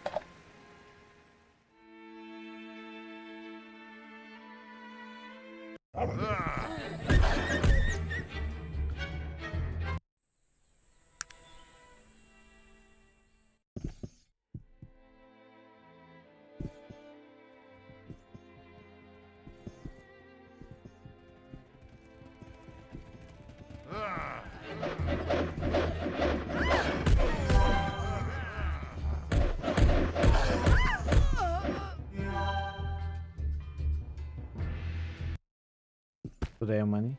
Do they have money?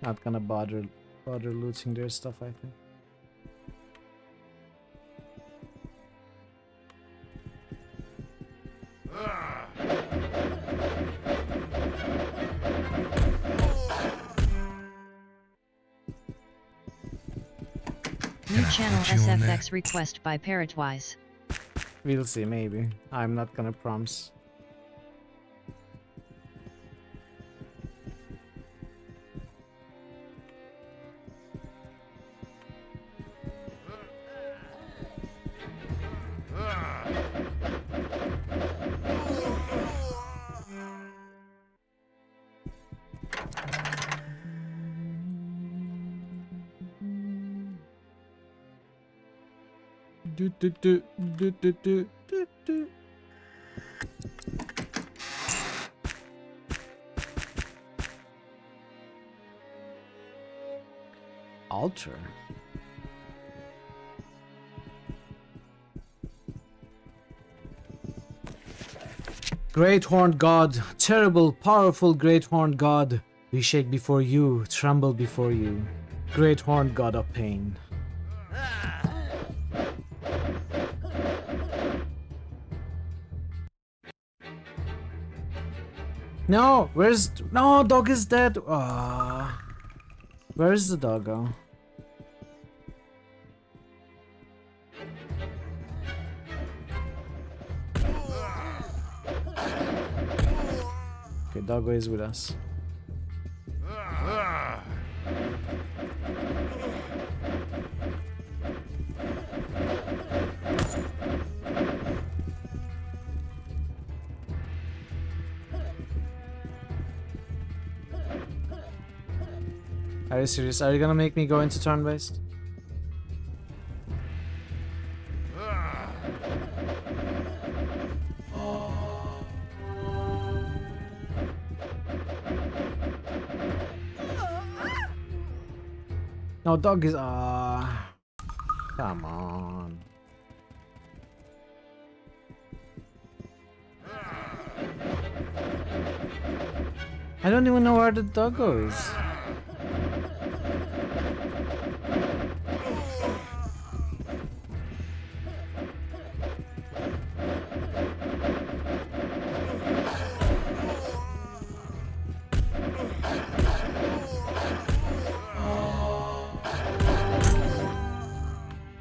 Not gonna bother looting their stuff, I think. New channel SFX request by Parrotwise. We'll see, maybe. I'm not gonna promise. Do do do do do do do do. Altar. Great horned god, terrible, powerful great horned god, we shake before you, tremble before you, great horned god of pain. No, where's... No, dog is dead. Ah, where's the doggo? Okay, doggo is with us. Are you serious? Are you gonna make me go into turn-based? No, dog is... come on. I don't even know where the doggo is.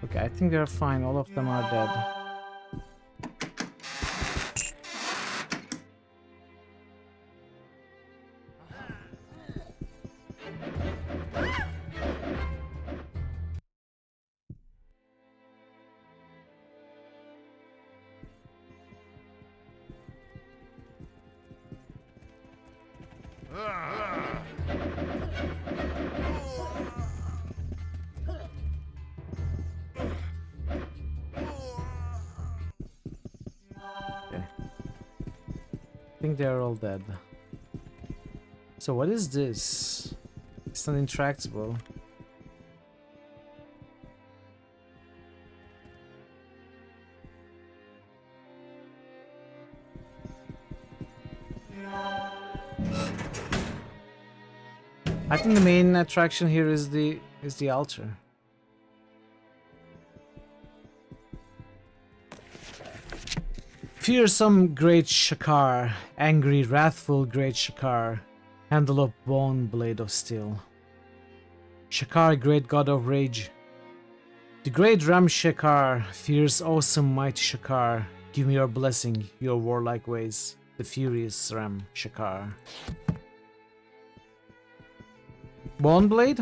Okay, I think they're fine. All of them are dead. I think they're all dead. So what is this? It's not intractable. I think the main attraction here is the altar. Fearsome great Shakar, angry, wrathful great Shakar, handle of bone, blade of steel. Shakar, great god of rage. The great Ram Shakar, fierce, awesome, mighty Shakar, give me your blessing, your warlike ways. The furious Ram Shakar. Bone blade?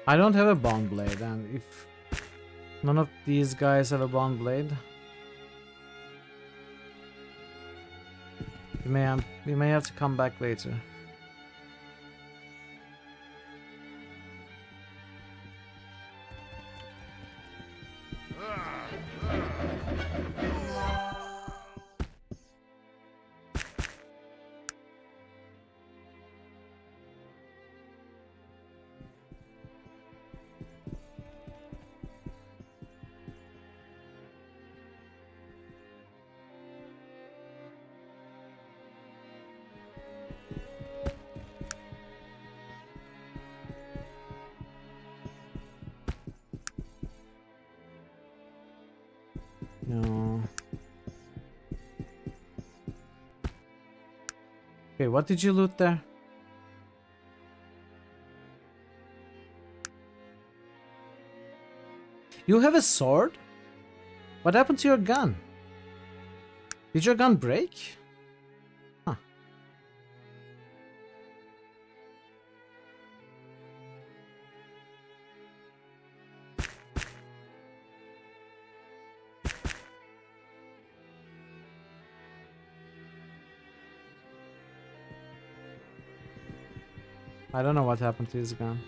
I don't have a bond blade, and if none of these guys have a bond blade, we may have to come back later. No. Okay, what did you loot there? You have a sword? What happened to your gun? Did your gun break? Huh. I don't know what happened to his gun.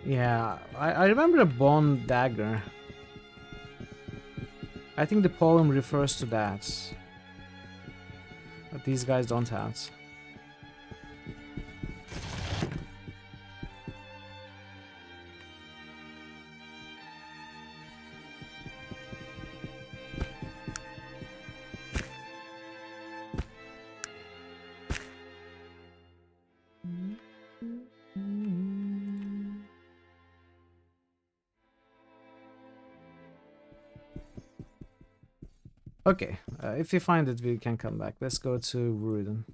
Yeah, I remember a bone dagger. I think the poem refers to that. But these guys don't have it. Okay, if you find it, we can come back. Let's go to Wurden.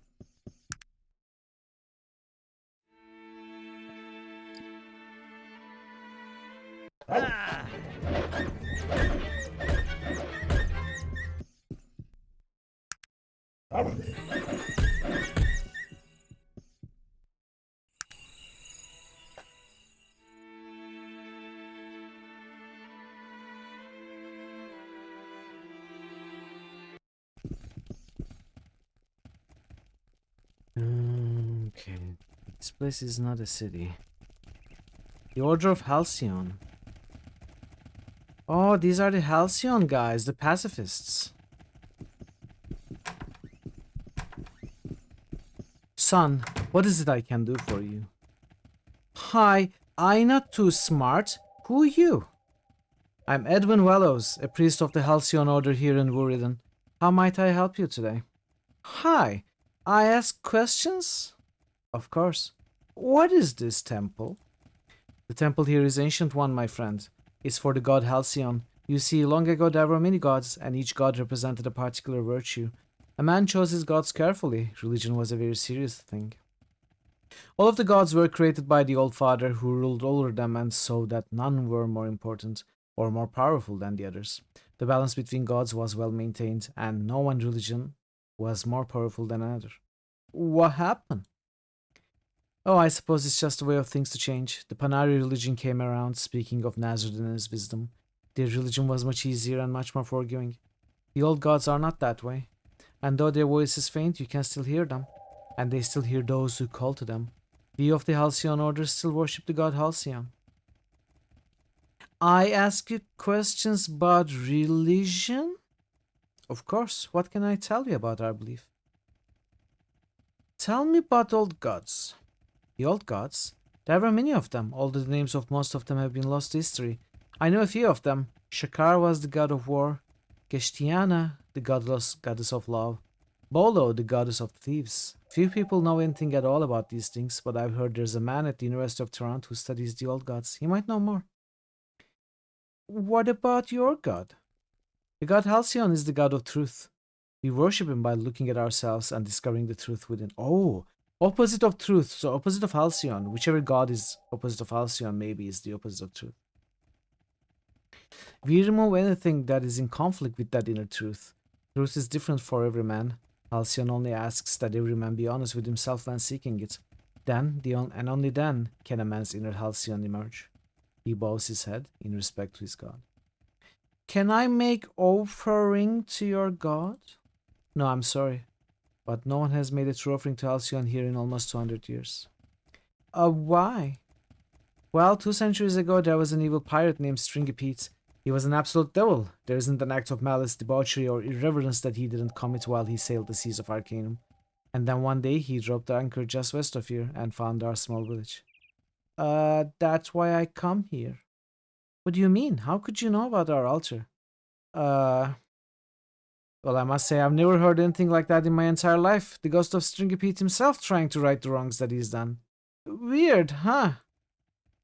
Okay, this place is not a city. The Order of Halcyon. Oh, these are the Halcyon guys, the pacifists. Son, what is it I can do for you? Hi, I not too smart. Who are you? I'm Edwin Wellows, a priest of the Halcyon Order here in Wuriden. How might I help you today? Hi, I ask questions? Of course. What is this temple? The temple here is ancient one, my friend. It's for the god Halcyon. You see, long ago there were many gods, and each god represented a particular virtue. A man chose his gods carefully. Religion was a very serious thing. All of the gods were created by the Old Father, who ruled over them and saw that none were more important or more powerful than the others. The balance between gods was well maintained, and no one religion was more powerful than another. What happened? Oh, I suppose it's just a way of things to change. The Panari religion came around, speaking of Nazareth and his wisdom. Their religion was much easier and much more forgiving. The old gods are not that way. And though their voice is faint, you can still hear them. And they still hear those who call to them. We of the Halcyon Order still worship the god Halcyon. I ask you questions about religion? Of course. What can I tell you about our belief? Tell me about old gods. The old gods? There were many of them, although the names of most of them have been lost to history. I know a few of them. Shakar was the god of war, Geshtiana, the goddess of love, Bolo, the goddess of thieves. Few people know anything at all about these things, but I've heard there's a man at the University of Toronto who studies the old gods. He might know more. What about your god? The god Halcyon is the god of truth. We worship him by looking at ourselves and discovering the truth within. Oh! Opposite of truth, so opposite of Halcyon. Whichever god is opposite of Halcyon maybe is the opposite of truth. We remove anything that is in conflict with that inner truth. Truth is different for every man. Halcyon only asks that every man be honest with himself when seeking it. Then, and only then, can a man's inner Halcyon emerge. He bows his head in respect to his god. Can I make offering to your god? No, I'm sorry. But no one has made a true offering to Halcyon here in almost 200 years. Why? Well, 2 centuries ago there was an evil pirate named Stringy Pete. He was an absolute devil. There isn't an act of malice, debauchery, or irreverence that he didn't commit while he sailed the seas of Arcanum. And then one day he dropped the anchor just west of here and found our small village. That's why I come here. What do you mean? How could you know about our altar? Well, I must say, I've never heard anything like that in my entire life. The ghost of Stringy Pete himself trying to right the wrongs that he's done. Weird, huh?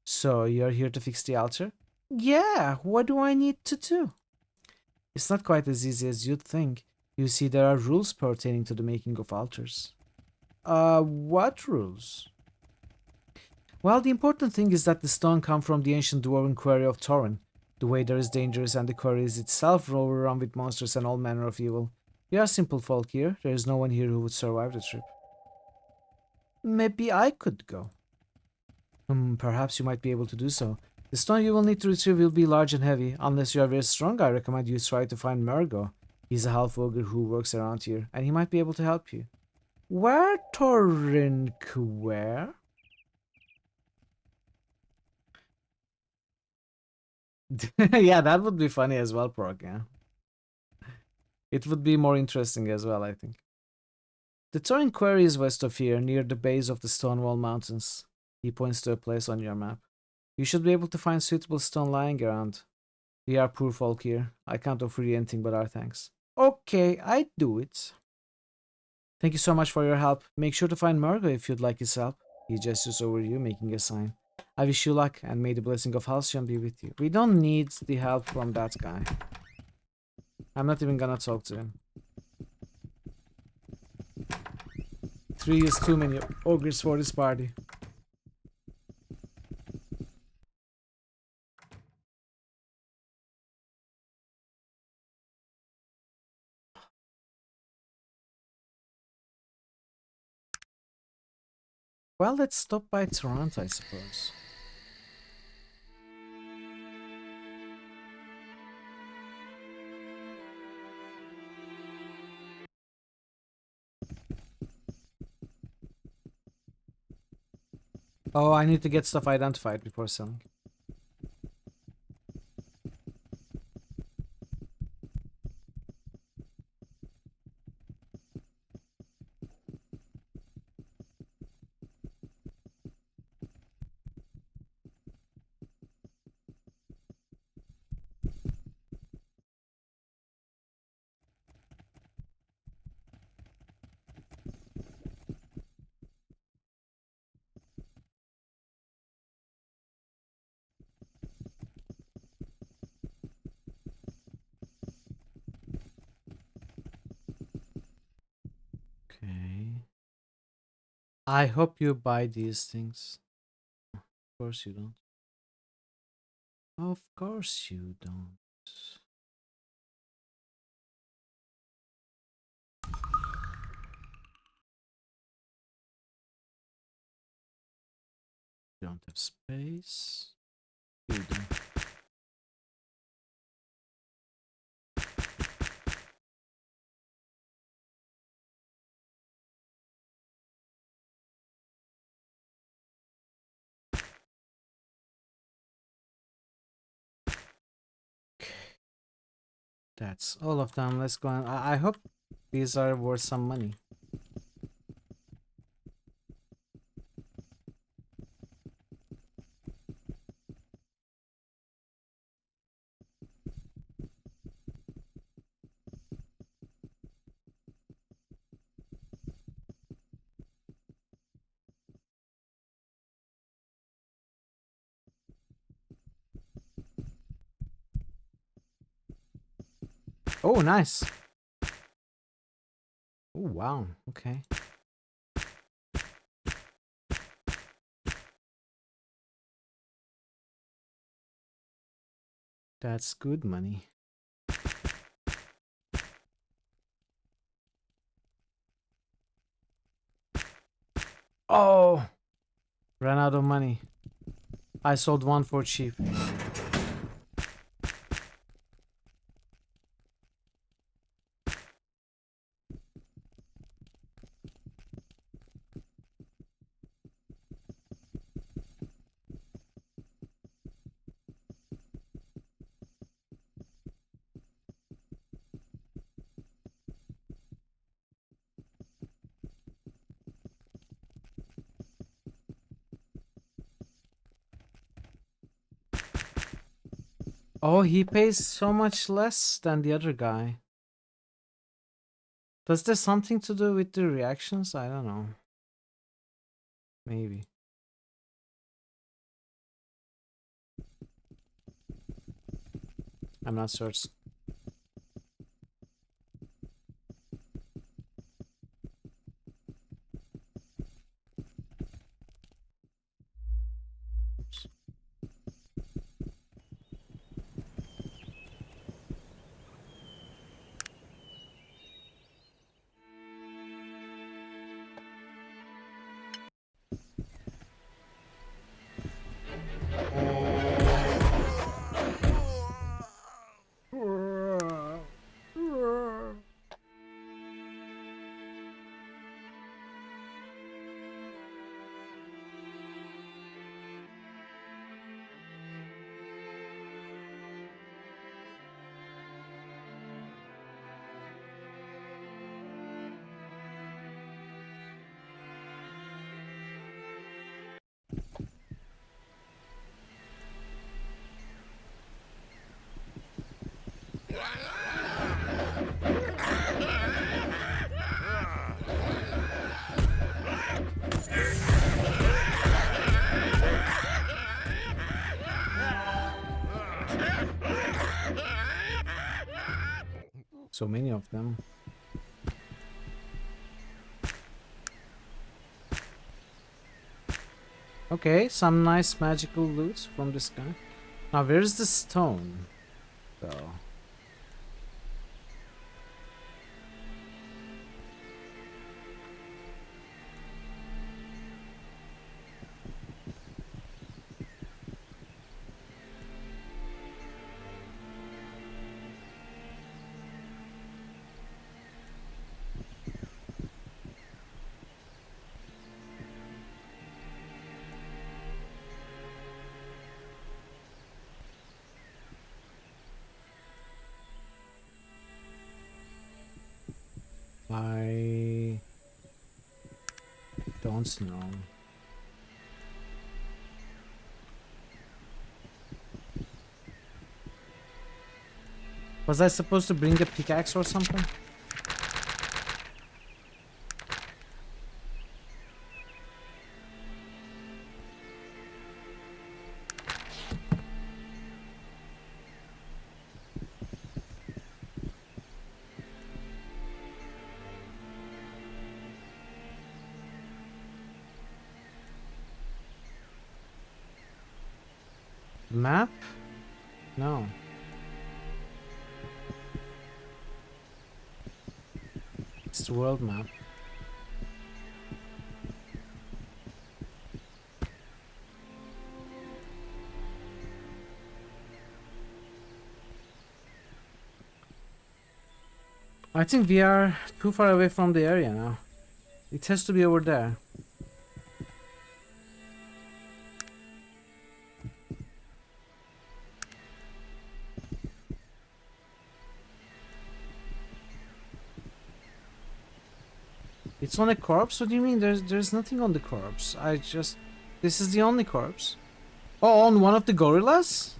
So, you're here to fix the altar? Yeah, what do I need to do? It's not quite as easy as you'd think. You see, there are rules pertaining to the making of altars. What rules? Well, the important thing is that the stone come from the ancient dwarven quarry of Torren. The weather is dangerous and the quarry is itself overrun with monsters and all manner of evil. We are simple folk here. There is no one here who would survive the trip. Maybe I could go. Perhaps you might be able to do so. The stone you will need to retrieve will be large and heavy. Unless you are very strong, I recommend you try to find Mergo. He's a half-ogre who works around here, and he might be able to help you. Where Torren where? Yeah, that would be funny as well, Prog, yeah. It would be more interesting as well, I think. The Torren Quarry is west of here, near the base of the Stonewall Mountains. He points to a place on your map. You should be able to find suitable stone lying around. We are poor folk here. I can't offer you anything but our thanks. Okay, I do it. Thank you so much for your help. Make sure to find Mergo if you'd like his help. He gestures over you, making a sign. I wish you luck, and may the blessing of Halcyon be with you. We don't need the help from that guy. I'm not even gonna talk to him. 3 is too many ogres for this party. Well, let's stop by Toronto, I suppose. Oh, I need to get stuff identified before selling. Okay. I hope you buy these things. Of course you don't. Of course you don't. You don't have space. You don't. That's all of them. Let's go on. I hope these are worth some money. Oh, nice. Oh, wow. Okay. That's good money. Oh! Ran out of money. I sold one for cheap. Oh, he pays so much less than the other guy. Does there something to do with the reactions? I don't know. Maybe. I'm not certain. Oops. So many of them. Okay, some nice magical loot from this guy. Now, where's the stone, though? I don't know. Was I supposed to bring a pickaxe or something? Map? No. It's the world map. I think we are too far away from the area now. It has to be over there. It's on a corpse? What do you mean? There's nothing on the corpse. This is the only corpse. Oh, on one of the gorillas?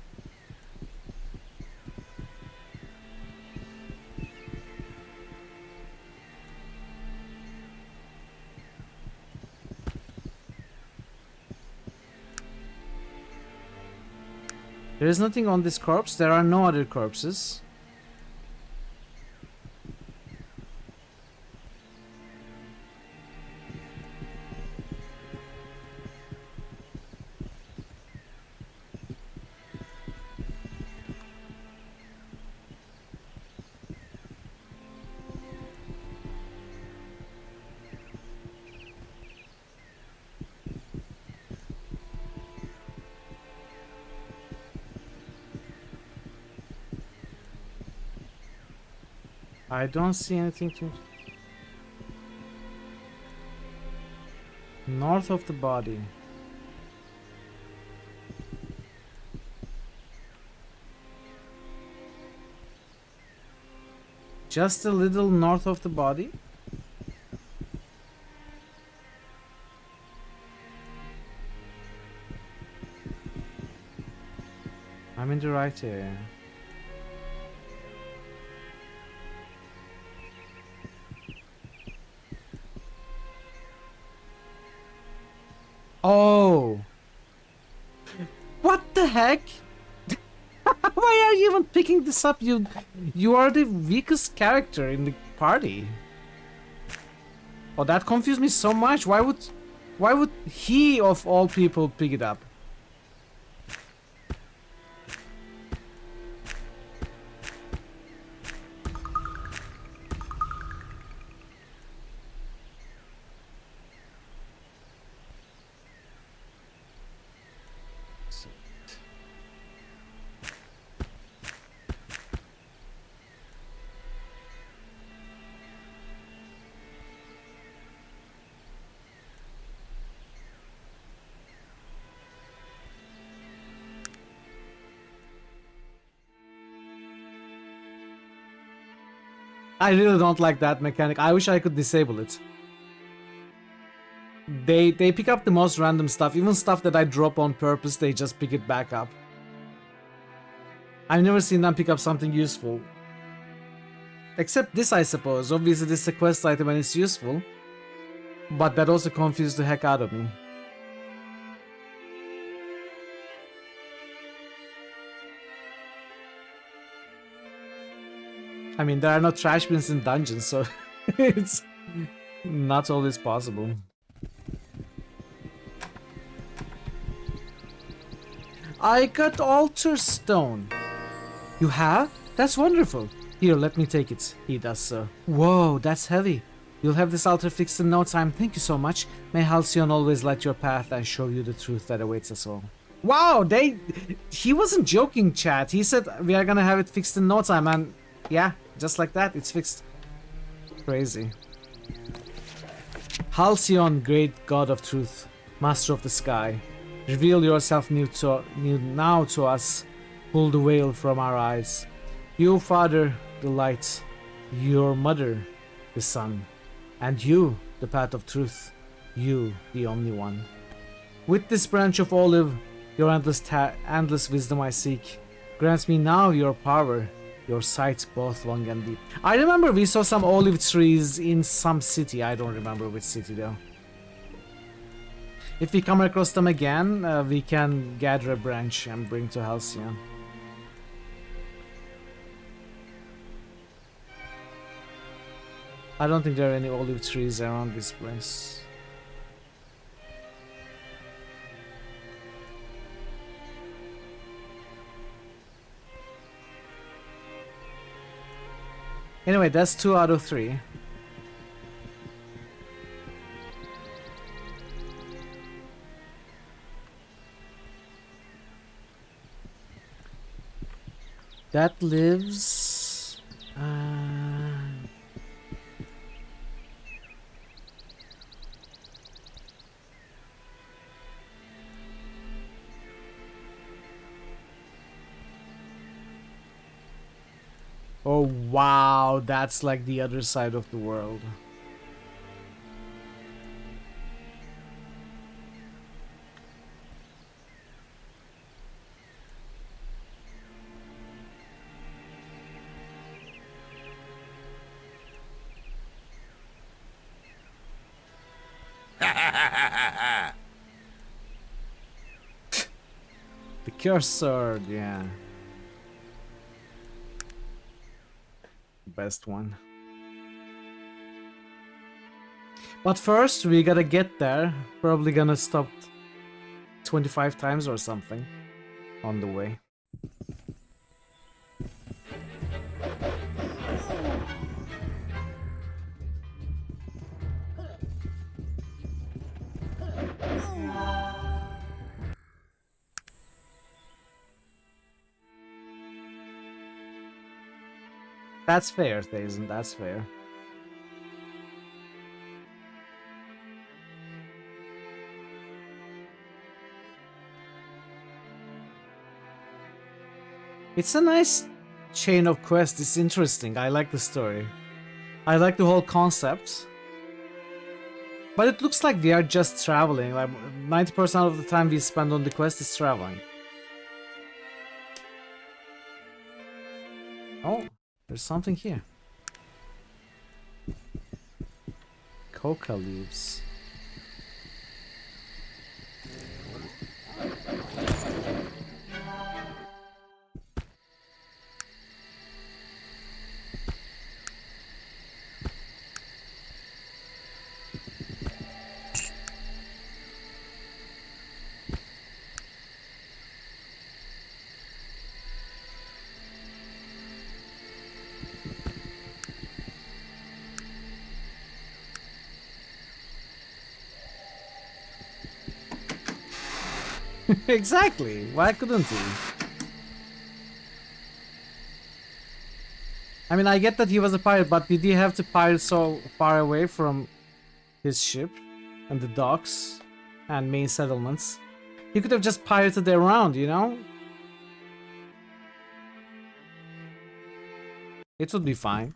There is nothing on this corpse. There are no other corpses. I don't see anything to... North of the body. Just a little north of the body? I'm in the right area. Oh. What the heck? Why are you even picking this up? You are the weakest character in the party. Oh, that confused me so much. Why would he of all people pick it up? I really don't like that mechanic. I wish I could disable it. They pick up the most random stuff. Even stuff that I drop on purpose, they just pick it back up. I've never seen them pick up something useful. Except this, I suppose. Obviously this is a quest item and it's useful. But that also confused the heck out of me. I mean, there are no trash bins in dungeons, so it's not always possible. I got altar stone. You have? That's wonderful. Here, let me take it. He does so. Whoa, that's heavy. You'll have this altar fixed in no time. Thank you so much. May Halcyon always light your path and show you the truth that awaits us all. Wow, he wasn't joking, chat. He said we are gonna have it fixed in no time, and yeah, just like that, it's fixed. Crazy. Halcyon, great god of truth, master of the sky, reveal yourself now to us. Pull the veil from our eyes. You, Father, the light. Your mother, the sun. And you, the path of truth. You, the only one. With this branch of olive, your endless wisdom I seek. Grant me now your power, your sight both long and deep. I remember we saw some olive trees in some city. I don't remember which city though. If we come across them again, we can gather a branch and bring to Halcyon. I don't think there are any olive trees around this place. Anyway, that's 2 out of 3. That lives... Oh wow, that's like the other side of the world. The cursed sword, yeah. Best one. But first we gotta get there. Probably gonna stop 25 times or something on the way. That's fair, Thazen, that's fair. It's a nice chain of quests, it's interesting, I like the story. I like the whole concept. But it looks like we are just traveling, like 90% of the time we spend on the quest is traveling. Oh. There's something here. Coca leaves. Exactly. Why couldn't he? I mean, I get that he was a pirate, but did he have to pirate so far away from his ship and the docks and main settlements? He could have just pirated around, you know? It would be fine.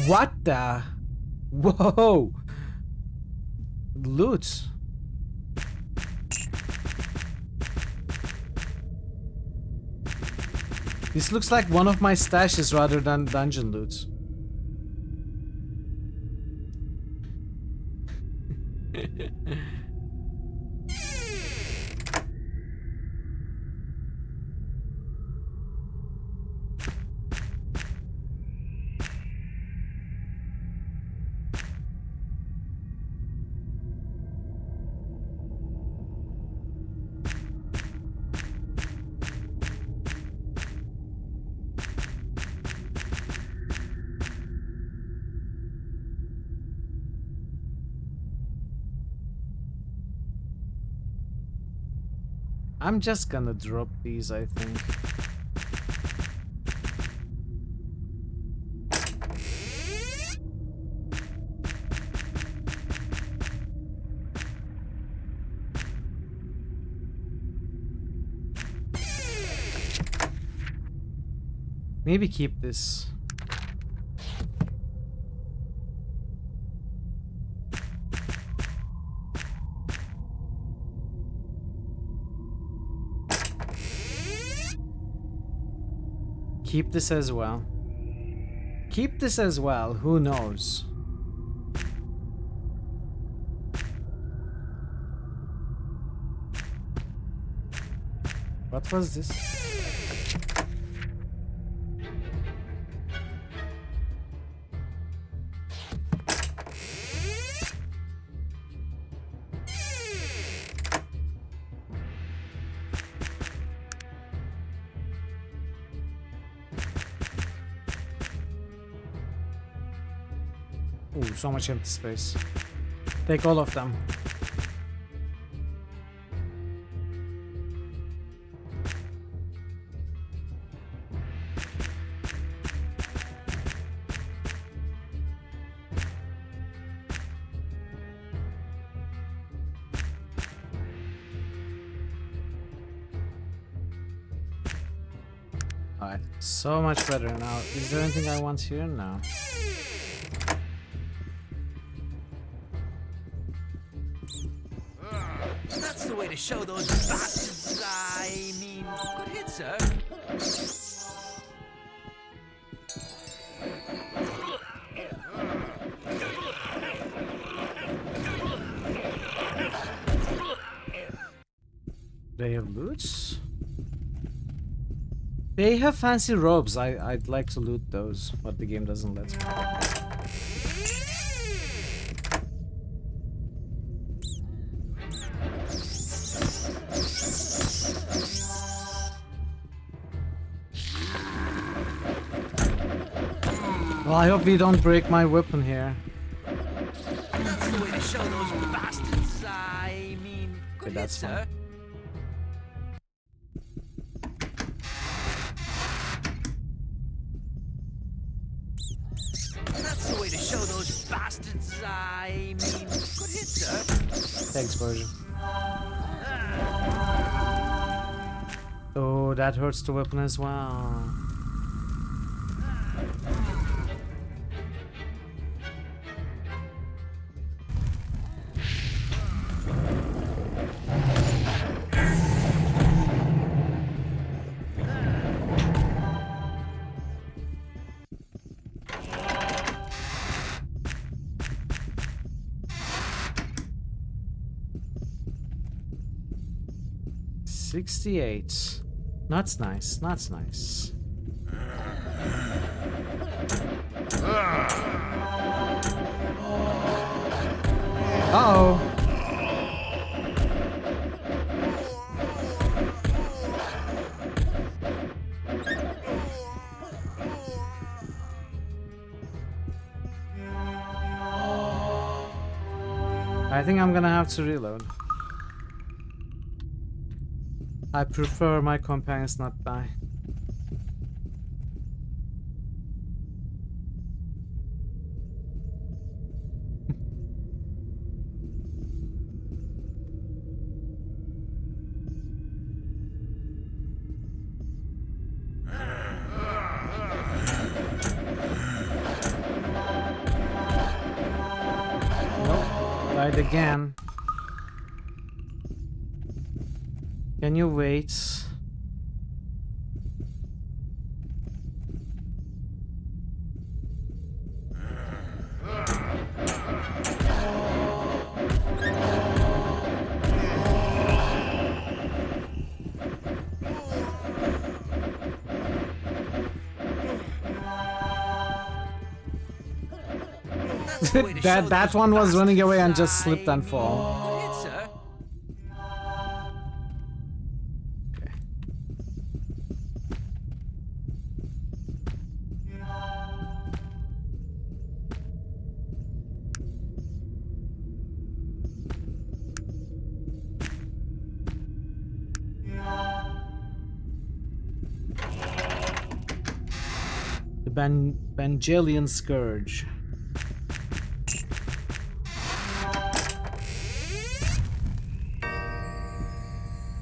What the? Whoa! Loot. This looks like one of my stashes rather than dungeon loot. I'm just gonna drop these, I think. Maybe keep this. Keep this as well. Keep this as well, who knows? What was this? Ooh, so much empty space. Take all of them. Alright, so much better now. Is there anything I want here? No. That's the way to show those bastards. I mean, good hit, sir. They have loots? They have fancy robes. I'd like to loot those, but the game doesn't let me. Well, I hope we don't break my weapon here. That's the way to show those bastards. I mean, good hit, sir. That's the way to show those bastards. I mean, good hit, sir. Thanks, version. Oh, that hurts the weapon as well. $68. That's nice. That's nice. Uh-oh. I think I'm gonna have to reload. I prefer my companions not die. Nope, died again. Can you wait? that one was running away and just slipped and fall. Okay. The Bangelian Scourge.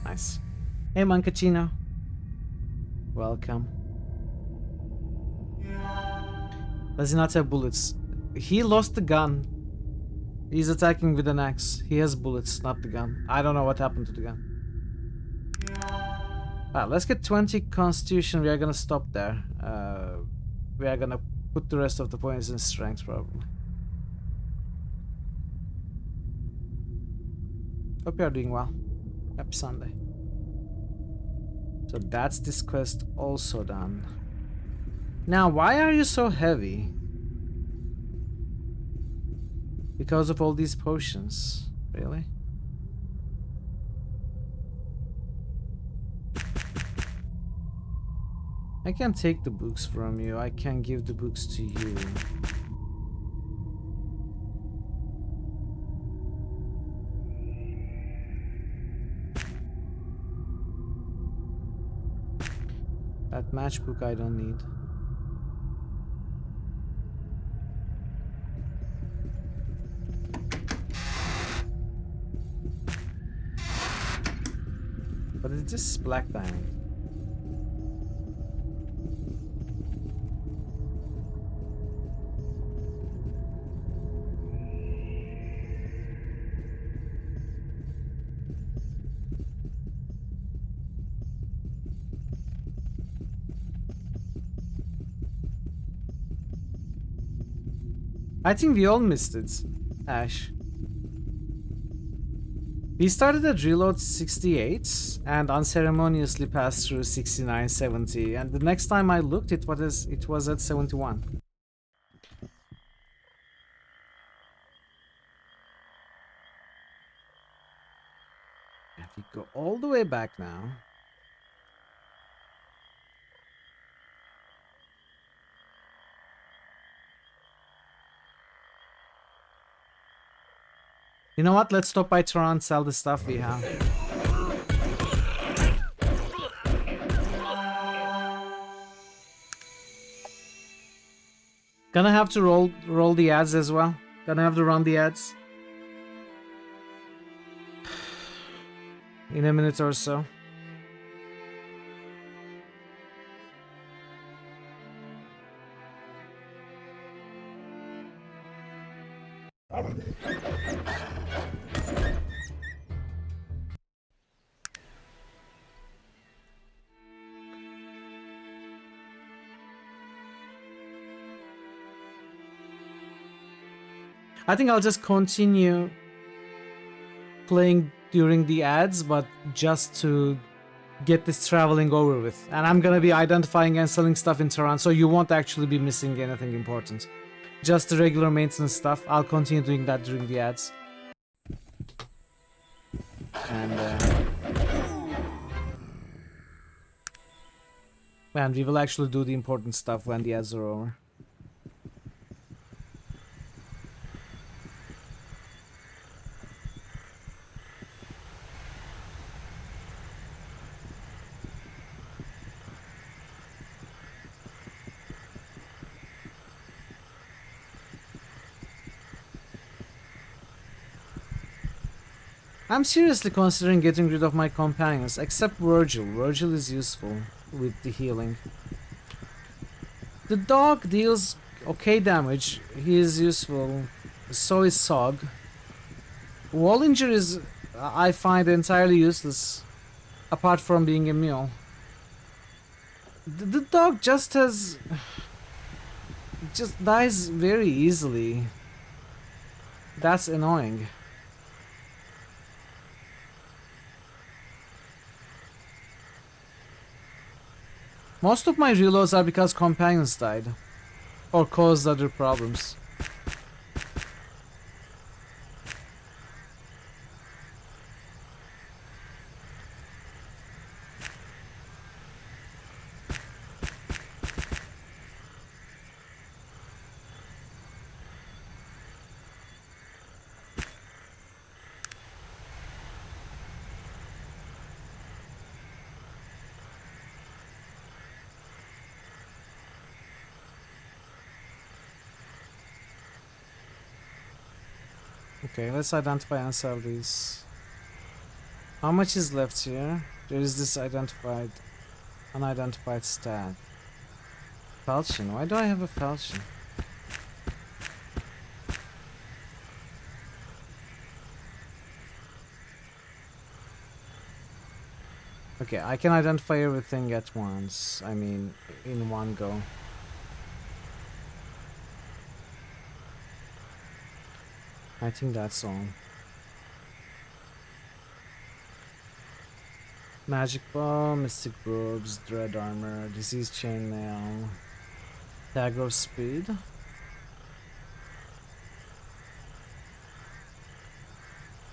Nice. Hey, Mancachino. Welcome. Does he not have bullets? He lost the gun. He's attacking with an axe. He has bullets, not the gun. I don't know what happened to the gun. Let's get 20 constitution. We are gonna stop there. We are gonna put the rest of the points in strength, probably. Hope you are doing well. Happy Sunday. So that's this quest also done. Now, why are you so heavy? Because of all these potions, really? I can take the books from you. I can give the books to you. That matchbook I don't need. But it's just black diamond. I think we all missed it, Ash. We started at reload 68 and unceremoniously passed through 69, 70, and the next time I looked it was at 71. If we go all the way back now. You know what? Let's stop by Tehran, sell the stuff we have. Gonna have to roll the ads as well. Gonna have to run the ads. In a minute or so. I think I'll just continue playing during the ads, but just to get this traveling over with. And I'm gonna be identifying and selling stuff in Tehran, so you won't actually be missing anything important. Just the regular maintenance stuff. I'll continue doing that during the ads. And we will actually do the important stuff when the ads are over. I'm seriously considering getting rid of my companions, except Virgil. Virgil is useful with the healing. The dog deals okay damage. He is useful. So is Sog. Wallinger is, I find, entirely useless, apart from being a mule. The dog just dies very easily. That's annoying. Most of my reloads are because companions died or caused other problems. Okay, let's identify and sell these. How much is left here? There is this unidentified stat. Falchion. Why do I have a falchion? Okay, I can identify everything at once. I mean, in one go. I think that's all. Magic Bow, Mystic Robes, Dread Armor, Disease Chainmail, Dagger of Speed.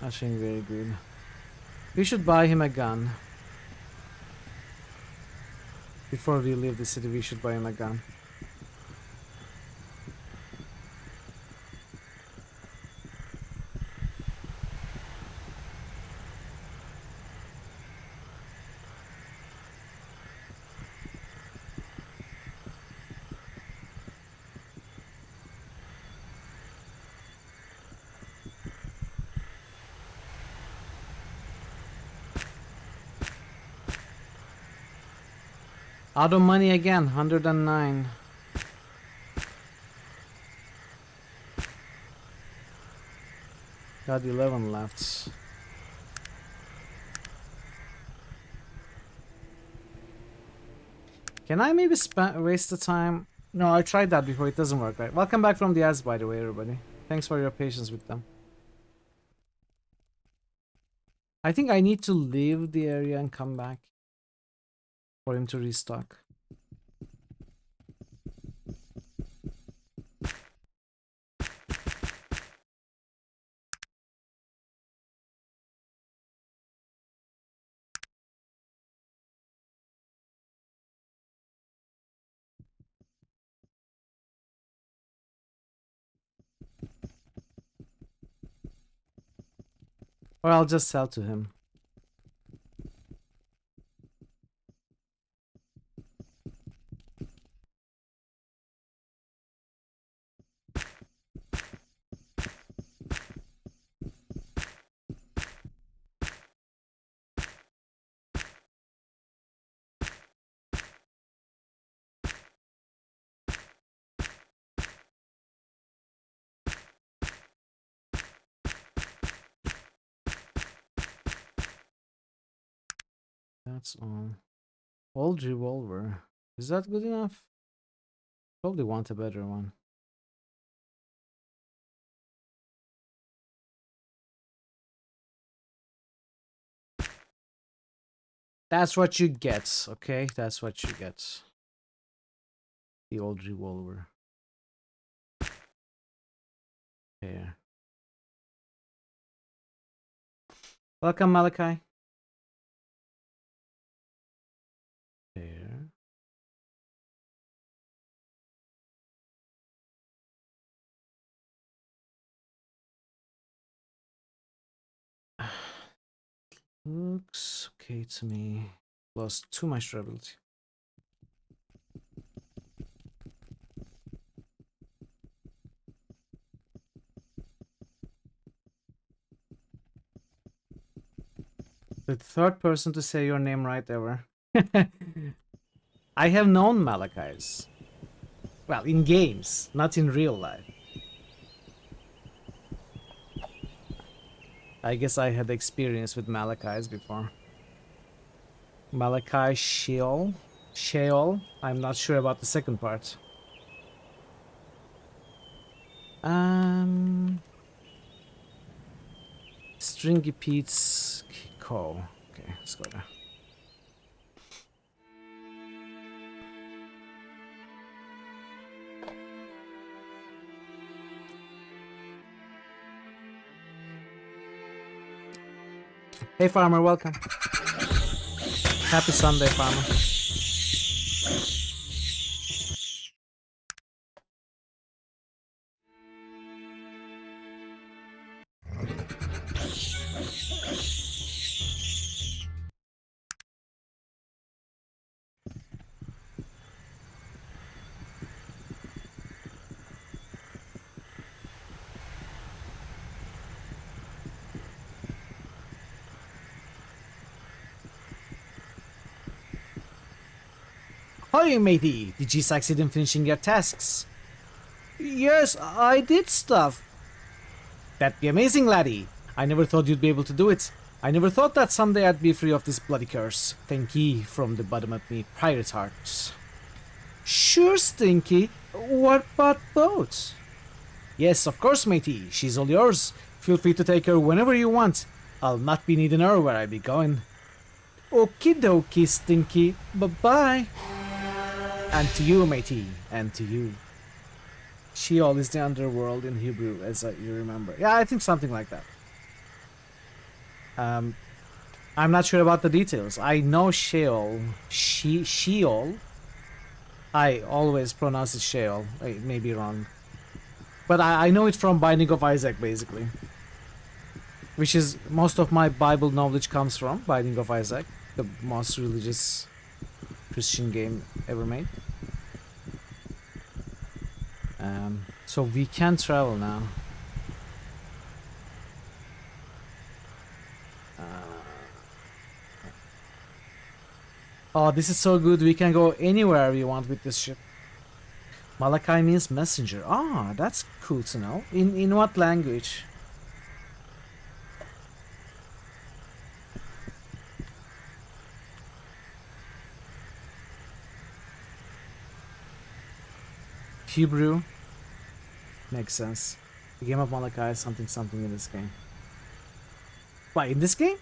Actually very good. We should buy him a gun. Before we leave the city, we should buy him a gun. Out of money again, 109. Got 11 left. Can I maybe waste the time? No, I tried that before. It doesn't work, right? Welcome back from the ads, by the way, everybody. Thanks for your patience with them. I think I need to leave the area and come back for him to restock. Or I'll just sell to him. That's all. Old revolver. Is that good enough? Probably want a better one. That's what you get, okay? That's what you get. The old revolver. Here. Welcome, Malachi. There. Looks okay to me. Lost too much durability. The third person to say your name right ever. I have known Malachis. Well, in games, not in real life. I guess I had experience with Malachis before. Malachi Sheol? Sheol? I'm not sure about the second part. Stringy Pete's Co. Okay, let's go there. Hey farmer, welcome. Happy Sunday, farmer. Hi, matey. Did you succeed in finishing your tasks? Yes, I did stuff. That'd be amazing, laddie. I never thought you'd be able to do it. I never thought that someday I'd be free of this bloody curse. Thank ye from the bottom of me pirate heart. Sure, Stinky. What about boat? Yes, of course, matey. She's all yours. Feel free to take her whenever you want. I'll not be needing her where I be going. Okie dokie, Stinky. Bye-bye. And to you, matey. And to you. Sheol is the underworld in Hebrew, as you remember. Yeah, I think something like that. I'm not sure about the details. I know Sheol. Sheol. I always pronounce it Sheol. I may be wrong. But I know it from Binding of Isaac, basically. Which is most of my Bible knowledge comes from Binding of Isaac. The most religious Christian game ever made. So we can travel now. Oh, this is so good. We can go anywhere we want with this ship. Malachi means messenger. Ah, that's cool to know. In what language? Hebrew. Makes sense. The game of Malachi is something in this game. Why, in this game?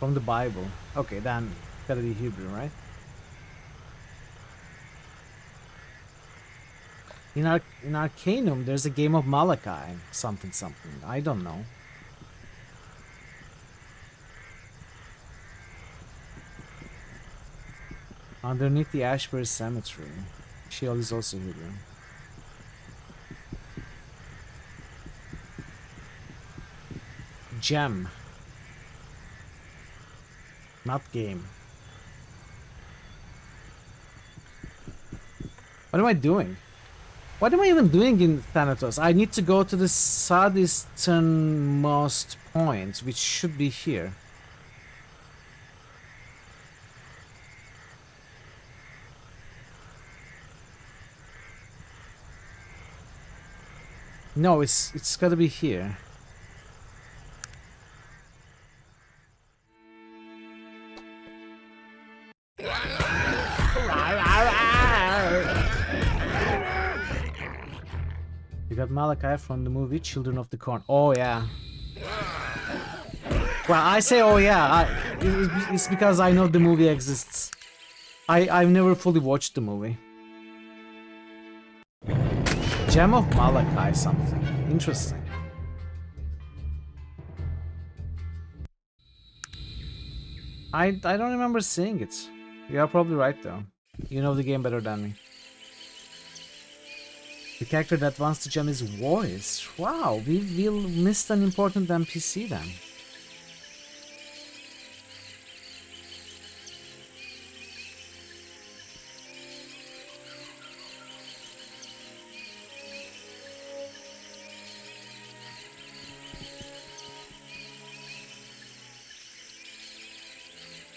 From the Bible. Okay, then gotta be Hebrew, right? In Arcanum, there's a game of Malachi. Something. I don't know. Underneath the Ashbury Cemetery. Sheol is also Hebrew. Gem. Not game. What am I doing? What am I even doing in Thanatos? I need to go to the southeasternmost point, which should be here. No, it's gotta be here. You got Malachi from the movie Children of the Corn. Oh yeah. Well, I say oh yeah. It's because I know the movie exists. I've never fully watched the movie. Gem of Malachi something. Interesting. I don't remember seeing it. You are probably right though. You know the game better than me. The character that wants to gem is voice. Wow, we missed an important NPC then.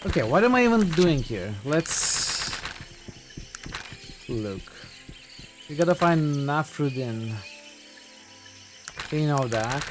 Okay, what am I even doing here? Let's look. We gotta find Nafrudin. You know that.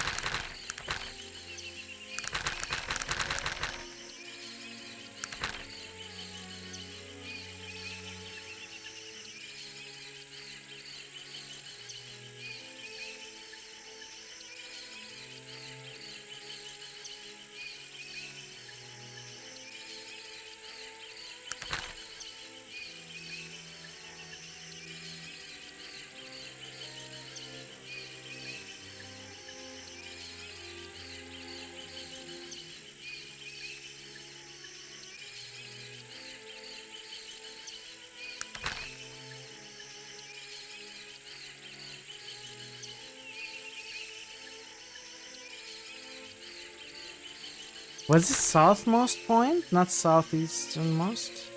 Was it southmost point, not southeasternmost?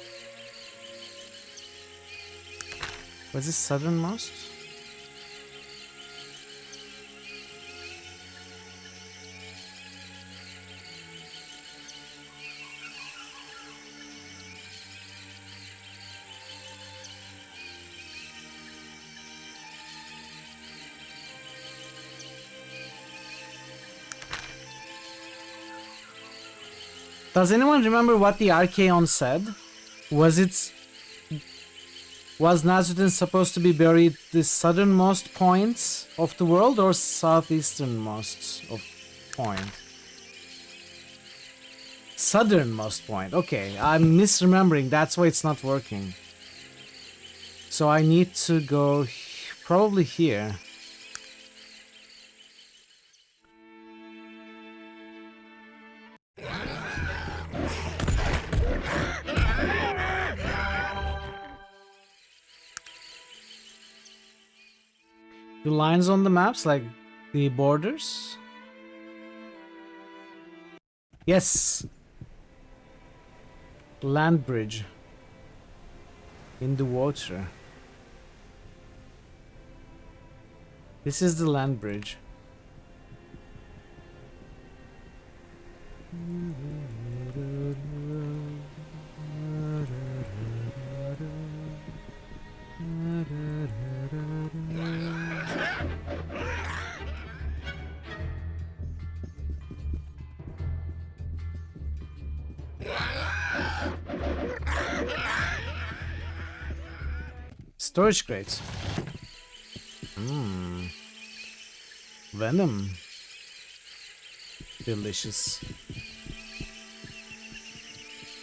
Was it southernmost? Does anyone remember what the Archaon said? Was Nasruddin supposed to be buried the southernmost points of the world or southeasternmost of point? Southernmost point. Okay, I'm misremembering. That's why it's not working. So I need to go probably here. The lines on the maps, like the borders? Yes! Land bridge. In the water. This is the land bridge. Storage crates. Venom. Delicious.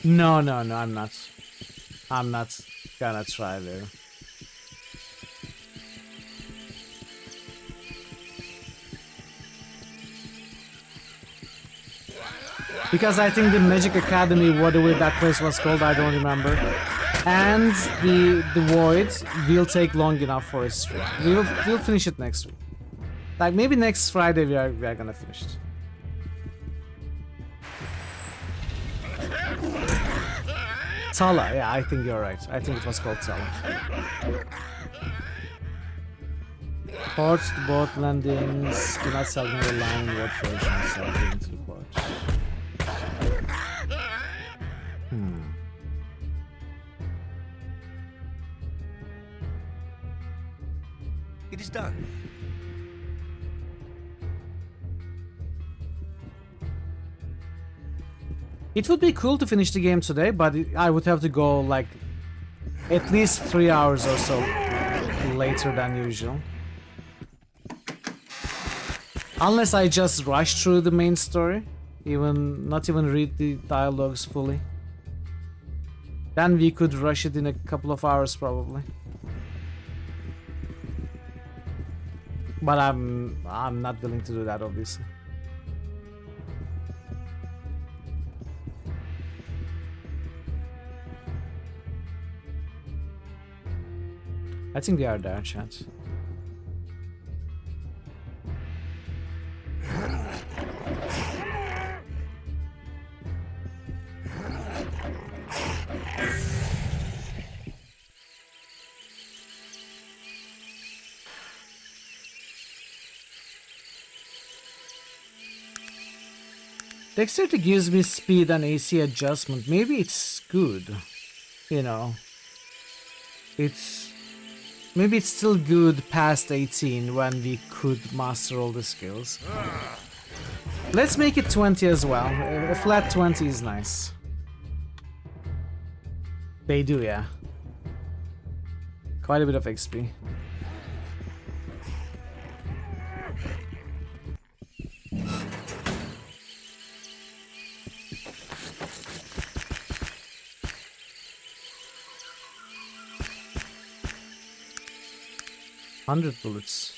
No, I'm not. I'm not gonna try there. Because I think the Magic Academy, whatever that place was called, I don't remember. And the Void will take long enough for its stream. We'll finish it next week. Like maybe next Friday we are gonna finish it. Tala, yeah, I think you're right. I think it was called Tala. Ports, boat landings, do not sell near the line, what version sell into the port. It is done. It would be cool to finish the game today, but I would have to go like at least 3 hours or so later than usual. Unless I just rush through the main story, not even read the dialogues fully. Then we could rush it in a couple of hours probably. But I'm not willing to do that, obviously. I think they are there, chat. Dexterity gives me speed and AC adjustment. Maybe it's good. You know. Maybe it's still good past 18 when we could master all the skills. Let's make it 20 as well. A flat 20 is nice. They do, yeah. Quite a bit of XP. $100 bullets.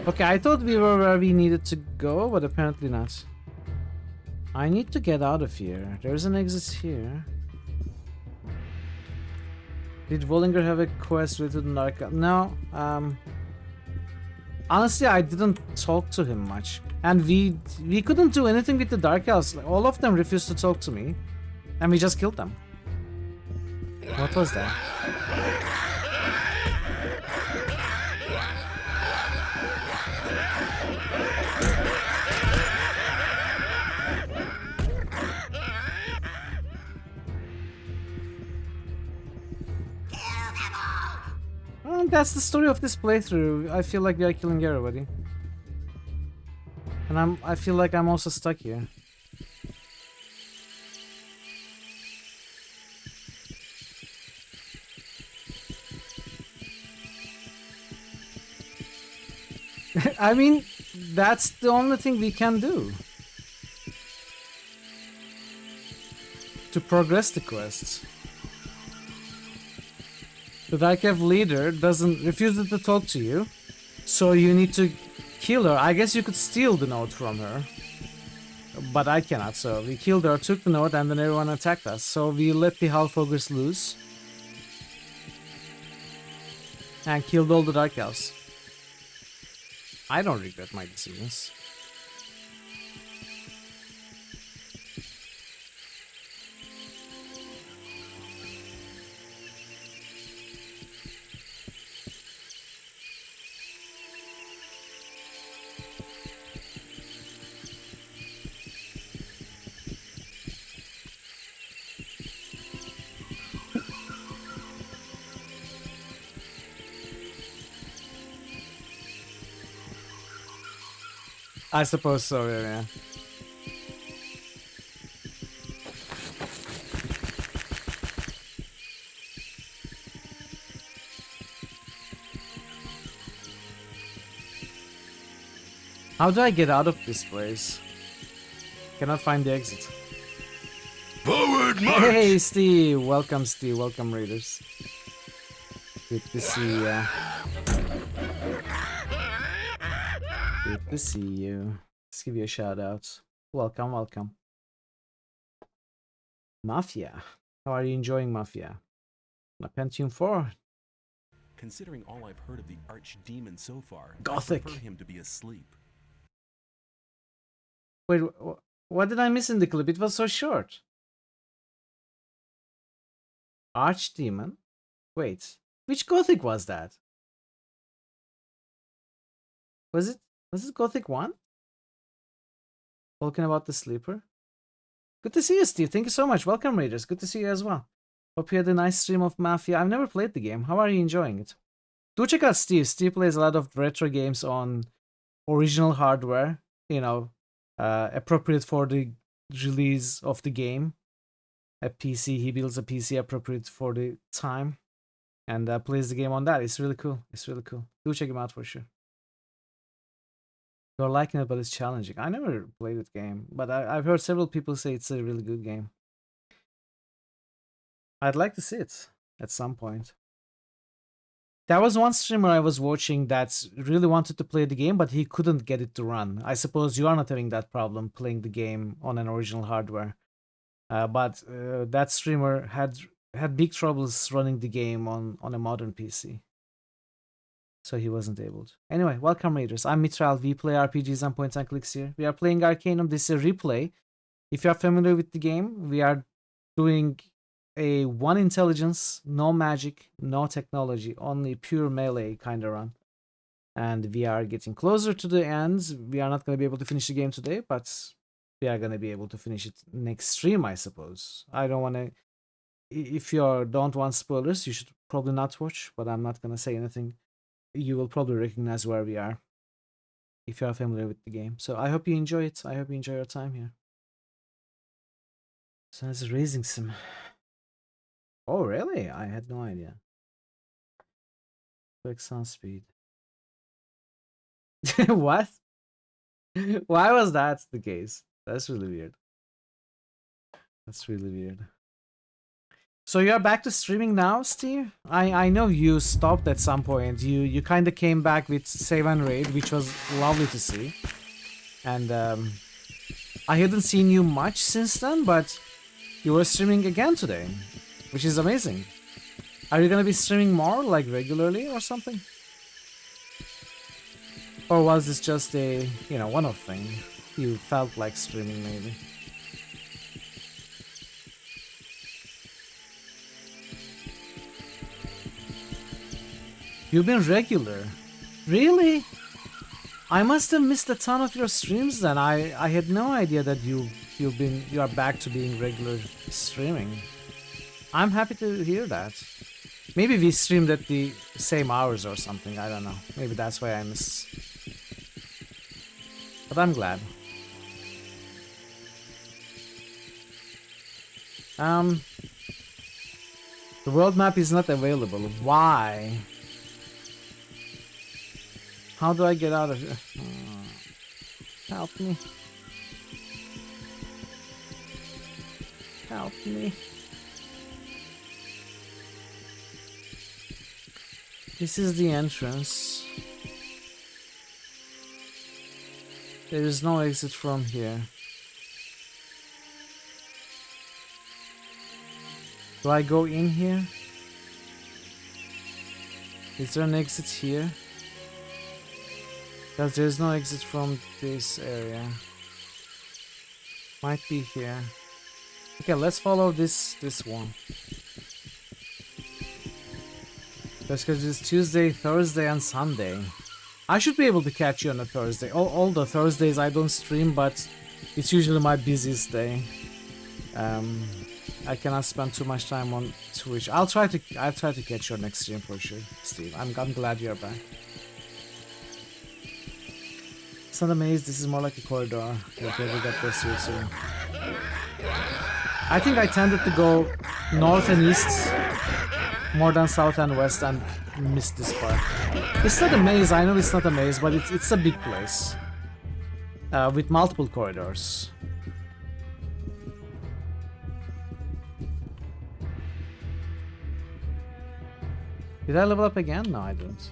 Okay, I thought we were where we needed to go, but apparently not. I need to get out of here. There's an exit here. Did Bollinger have a quest with the Arcanum? No. Honestly, I didn't talk to him much. And we couldn't do anything with the Dark Elves. Like, all of them refused to talk to me. And we just killed them. What was that? That's the story of this playthrough. I feel like we are killing everybody. And I feel like I'm also stuck here. I mean, that's the only thing we can do to progress the quests. The Dark Elf leader refuses to talk to you, so you need to kill her. I guess you could steal the note from her, but I cannot. So we killed her, took the note, and then everyone attacked us. So we let the half ogres loose and killed all the Dark Elves. I don't regret my decisions. I suppose so, yeah. How do I get out of this place? Cannot find the exit. Forward march! Hey, Steve! Welcome, Steve. Welcome, Raiders. Good to see ya. Good to see you. Let's give you a shout out. Welcome, welcome. Mafia. How are you enjoying Mafia? On a Pentium 4. Considering all I've heard of the archdemon so far, Gothic. I prefer him to be asleep. Wait, what did I miss in the clip? It was so short. Archdemon? Wait, which Gothic was that? Was it Gothic 1? Talking about the sleeper? Good to see you, Steve. Thank you so much. Welcome, Raiders. Good to see you as well. Hope you had a nice stream of Mafia. I've never played the game. How are you enjoying it? Do check out Steve. Steve plays a lot of retro games on original hardware, you know, appropriate for the release of the game. A PC, he builds a PC appropriate for the time and plays the game on that. It's really cool. It's really cool. Do check him out for sure. You're liking it, but it's challenging. I never played the game, but I've heard several people say it's a really good game. I'd like to see it at some point. There was one streamer I was watching that really wanted to play the game, but he couldn't get it to run. I suppose you are not having that problem playing the game on an original hardware. But that streamer had big troubles running the game on a modern PC. So he wasn't able to. Anyway, welcome Raiders. I'm Mitral. We play RPGs and point and clicks here. We are playing Arcanum. This is a replay If you are familiar with the game, we are doing a 1 intelligence, no magic, no technology, only pure melee kind of run. And we are getting closer to the end. We are not going to be able to finish the game today, but we are going to be able to finish it next stream, I suppose. I don't want to... If you don't want spoilers, you should probably not watch, but I'm not going to say anything. You will probably recognize where we are if you are familiar with the game. So I hope you enjoy it. I hope you enjoy your time here. So it's raising some... Oh, really? I had no idea. Quick sound speed. What? Why was that the case? That's really weird. That's really weird. So you're back to streaming now, Steve? I know you stopped at some point. You kind of came back with Save and Raid, which was lovely to see. And I hadn't seen you much since then, but you were streaming again today, which is amazing. Are you gonna be streaming more, like regularly or something? Or was this just a, one-off thing? You felt like streaming, maybe. You've been regular. Really? I must have missed a ton of your streams then. I had no idea that you are back to being regular streaming. I'm happy to hear that. Maybe we streamed at the same hours or something, I don't know. Maybe that's why I missed. But I'm glad. The world map is not available. Why? How do I get out of here? Help me. Help me. This is the entrance. There is no exit from here. Do I go in here? Is there an exit here? Because there's no exit from this area. Might be here. Okay, let's follow this one. That's because it's Tuesday, Thursday, and Sunday. I should be able to catch you on a Thursday. All the Thursdays I don't stream, but it's usually my busiest day. I cannot spend too much time on Twitch. I'll try to catch your next stream for sure, Steve. I'm glad you're back. It's not a maze, this is more like a corridor. Okay, we got this here soon. I think I tended to go north and east more than south and west and missed this part. It's not a maze, I know it's not a maze, but it's a big place. With multiple corridors. Did I level up again? No, I didn't.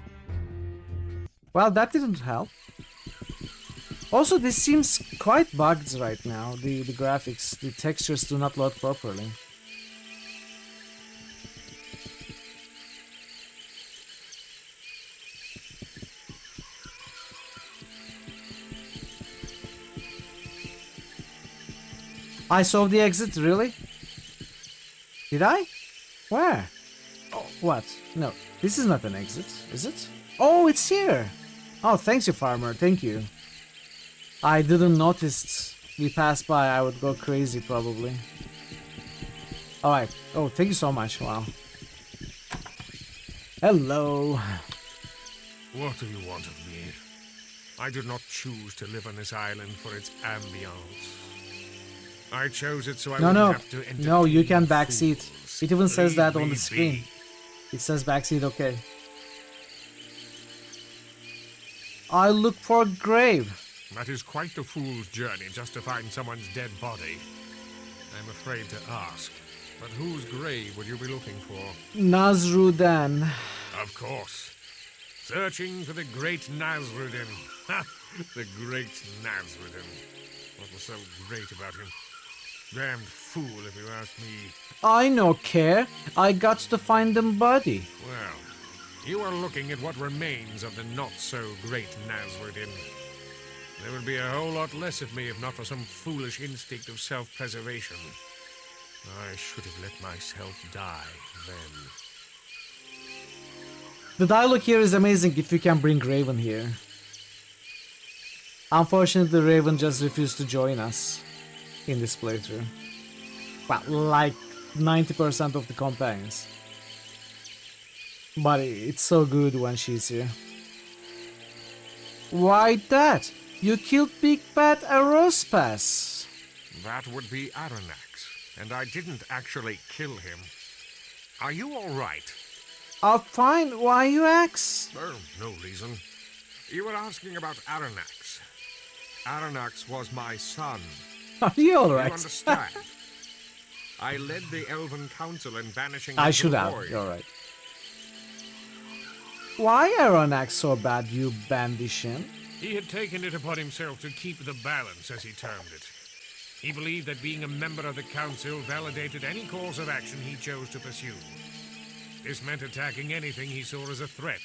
Well, that didn't help. Also, this seems quite bugged right now. The graphics, the textures do not load properly. I saw the exit, really? Did I? Where? Oh, what? No, this is not an exit, is it? Oh, it's here! Oh, thanks you, farmer, thank you. I didn't notice we passed by, I would go crazy probably. Alright, oh, thank you so much, wow. Hello. What do you want of me? I did not choose to live on this island for its ambience. I chose it so I wouldn't have to entertain. No, you can backseat. It even says that on the screen. It says backseat, okay. I look for a grave. That is quite the fool's journey just to find someone's dead body. I'm afraid to ask, but whose grave would you be looking for? Nasruddin. Of course. Searching for the great Nasruddin. Ha! The great Nasruddin. What was so great about him? Damned fool, if you ask me. I no care. I got to find them body. Well, you are looking at what remains of the not-so-great Nasruddin. There would be a whole lot less of me if not for some foolish instinct of self-preservation. I should have let myself die then. The dialogue here is amazing if you can bring Raven here. Unfortunately, Raven just refused to join us in this playthrough. Well, like 90% of the companions. But it's so good when she's here. Why that? You killed Big Bad Arospas. That would be Aranax, and I didn't actually kill him. Are you all right? Oh, fine. Why you ask? Oh, no reason. You were asking about Aranax. Aranax was my son. Are you all right? You understand? I led the Elven Council in banishing I the should have. void. You're right. Why Aranax so bad you bandish him? He had taken it upon himself to keep the balance, as he termed it. He believed that being a member of the Council validated any course of action he chose to pursue. This meant attacking anything he saw as a threat,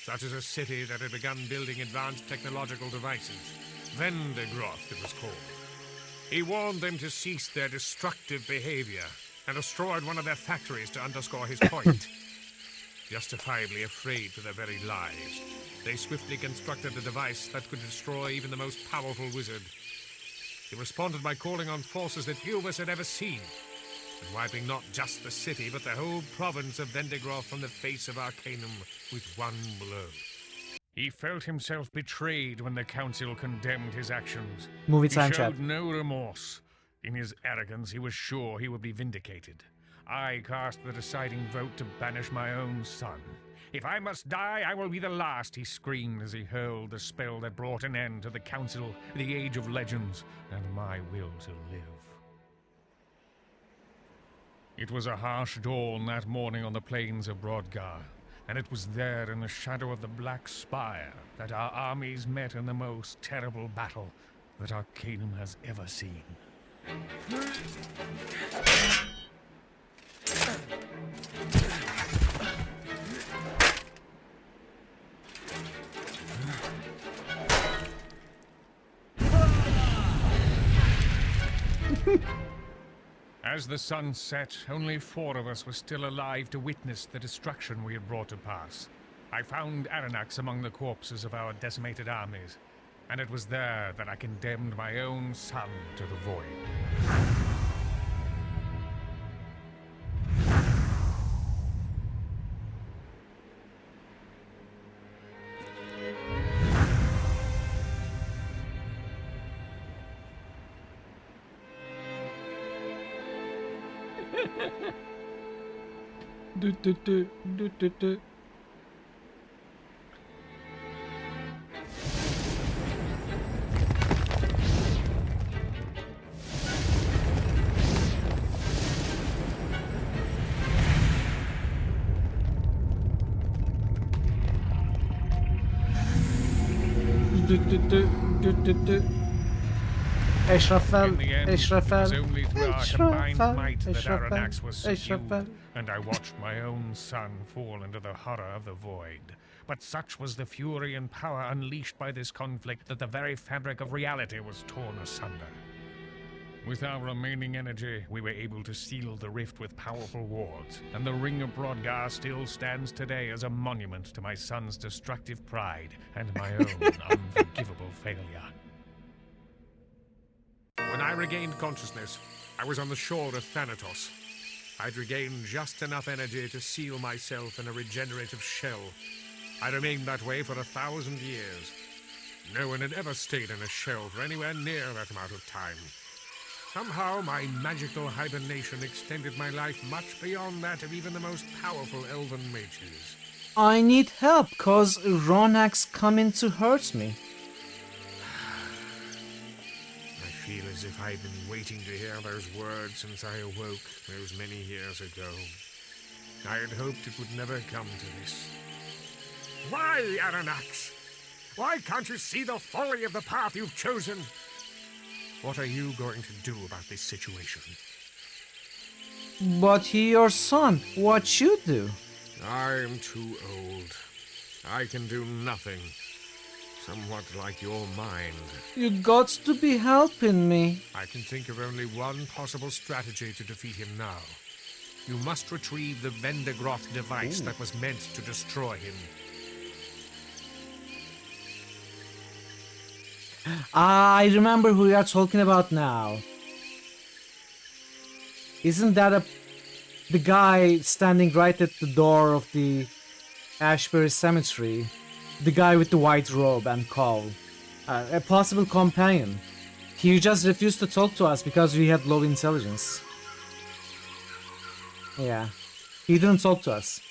such as a city that had begun building advanced technological devices. Vendegroth, it was called. He warned them to cease their destructive behavior and destroyed one of their factories to underscore his point. Justifiably afraid for their very lives, they swiftly constructed a device that could destroy even the most powerful wizard. He responded by calling on forces that few of us had ever seen, and wiping not just the city, but the whole province of Vendegroth from the face of Arcanum with one blow. He felt himself betrayed when the Council condemned his actions. Movie He time showed chat. no remorse. In his arrogance, he was sure he would be vindicated. I cast the deciding vote to banish my own son. If I must die, I will be the last, he screamed as he hurled the spell that brought an end to the Council, the Age of Legends, and my will to live. It was a harsh dawn that morning on the plains of Brodgar, and it was there in the shadow of the Black Spire that our armies met in the most terrible battle that Arcanum has ever seen. As the sun set, only 4 of us were still alive to witness the destruction we had brought to pass. I found Aranax among the corpses of our decimated armies, and it was there that I condemned my own son to the void. Eshrafel, In the end, it was Eshrafel, only through our combined might that Eshrafel, Aranax was subdued, Eshrafel. and I watched my own son fall into the horror of the void. But such was the fury and power unleashed by this conflict that the very fabric of reality was torn asunder. With our remaining energy, we were able to seal the rift with powerful wards, and the Ring of Brodgar still stands today as a monument to my son's destructive pride and my own unforgivable failure. When I regained consciousness, I was on the shore of Thanatos. I'd regained just enough energy to seal myself in a regenerative shell. I remained that way for 1,000 years. No one had ever stayed in a shell for anywhere near that amount of time. Somehow, my magical hibernation extended my life much beyond that of even the most powerful elven mages. I need help, cause Ronax coming to hurt me. I feel as if I'd been waiting to hear those words since I awoke those many years ago. I had hoped it would never come to this. Why, Aranax? Why can't you see the folly of the path you've chosen? What are you going to do about this situation? But he your son, what you do? I'm too old. I can do nothing. somewhat like your mind. You got to be helping me. I can think of only one possible strategy to defeat him now. You must retrieve the Vendegroth device that was meant to destroy him. I remember who you are talking about now. Isn't that the guy standing right at the door of the Ashbury Cemetery? The guy with the white robe and cowl. A possible companion. He just refused to talk to us because we had low intelligence. Yeah. He didn't talk to us.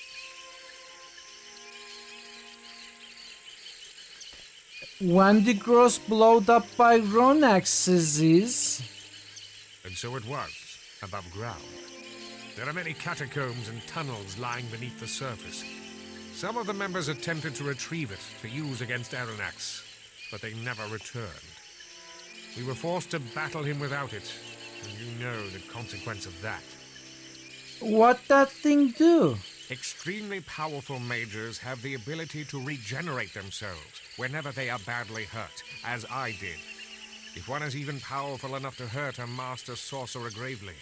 When the gross blowed up by Ronaxes. And so it was, above ground. There are many catacombs and tunnels lying beneath the surface. Some of the members attempted to retrieve it to use against Aranax, but they never returned. We were forced to battle him without it, and you know the consequence of that. What that thing do? Extremely powerful mages have the ability to regenerate themselves whenever they are badly hurt, as I did. If one is even powerful enough to hurt a master sorcerer gravely,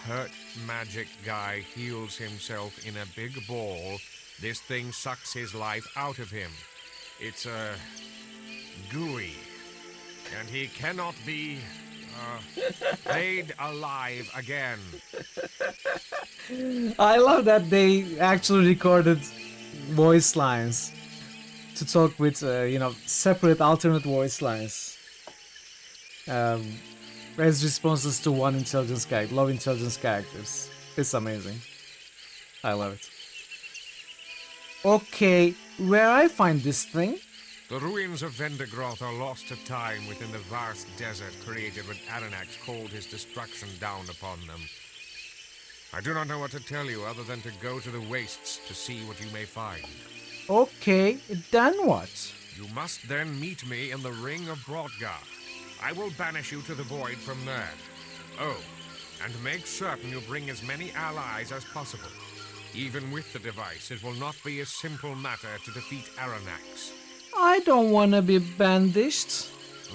hurt magic guy heals himself in a big ball. This thing sucks his life out of him. It's gooey, and he cannot be made alive again. I love that they actually recorded voice lines to talk with, separate alternate voice lines. As responses to one intelligence character, low intelligence characters. It's amazing. I love it. Okay, where I find this thing? The ruins of Vendegroth are lost to time within the vast desert created when Aranax called his destruction down upon them. I do not know what to tell you other than to go to the wastes to see what you may find. Okay, then what? You must then meet me in the Ring of Brodgar. I will banish you to the void from there. Oh, and make certain you bring as many allies as possible. Even with the device, it will not be a simple matter to defeat Aranax. I don't want to be bandaged.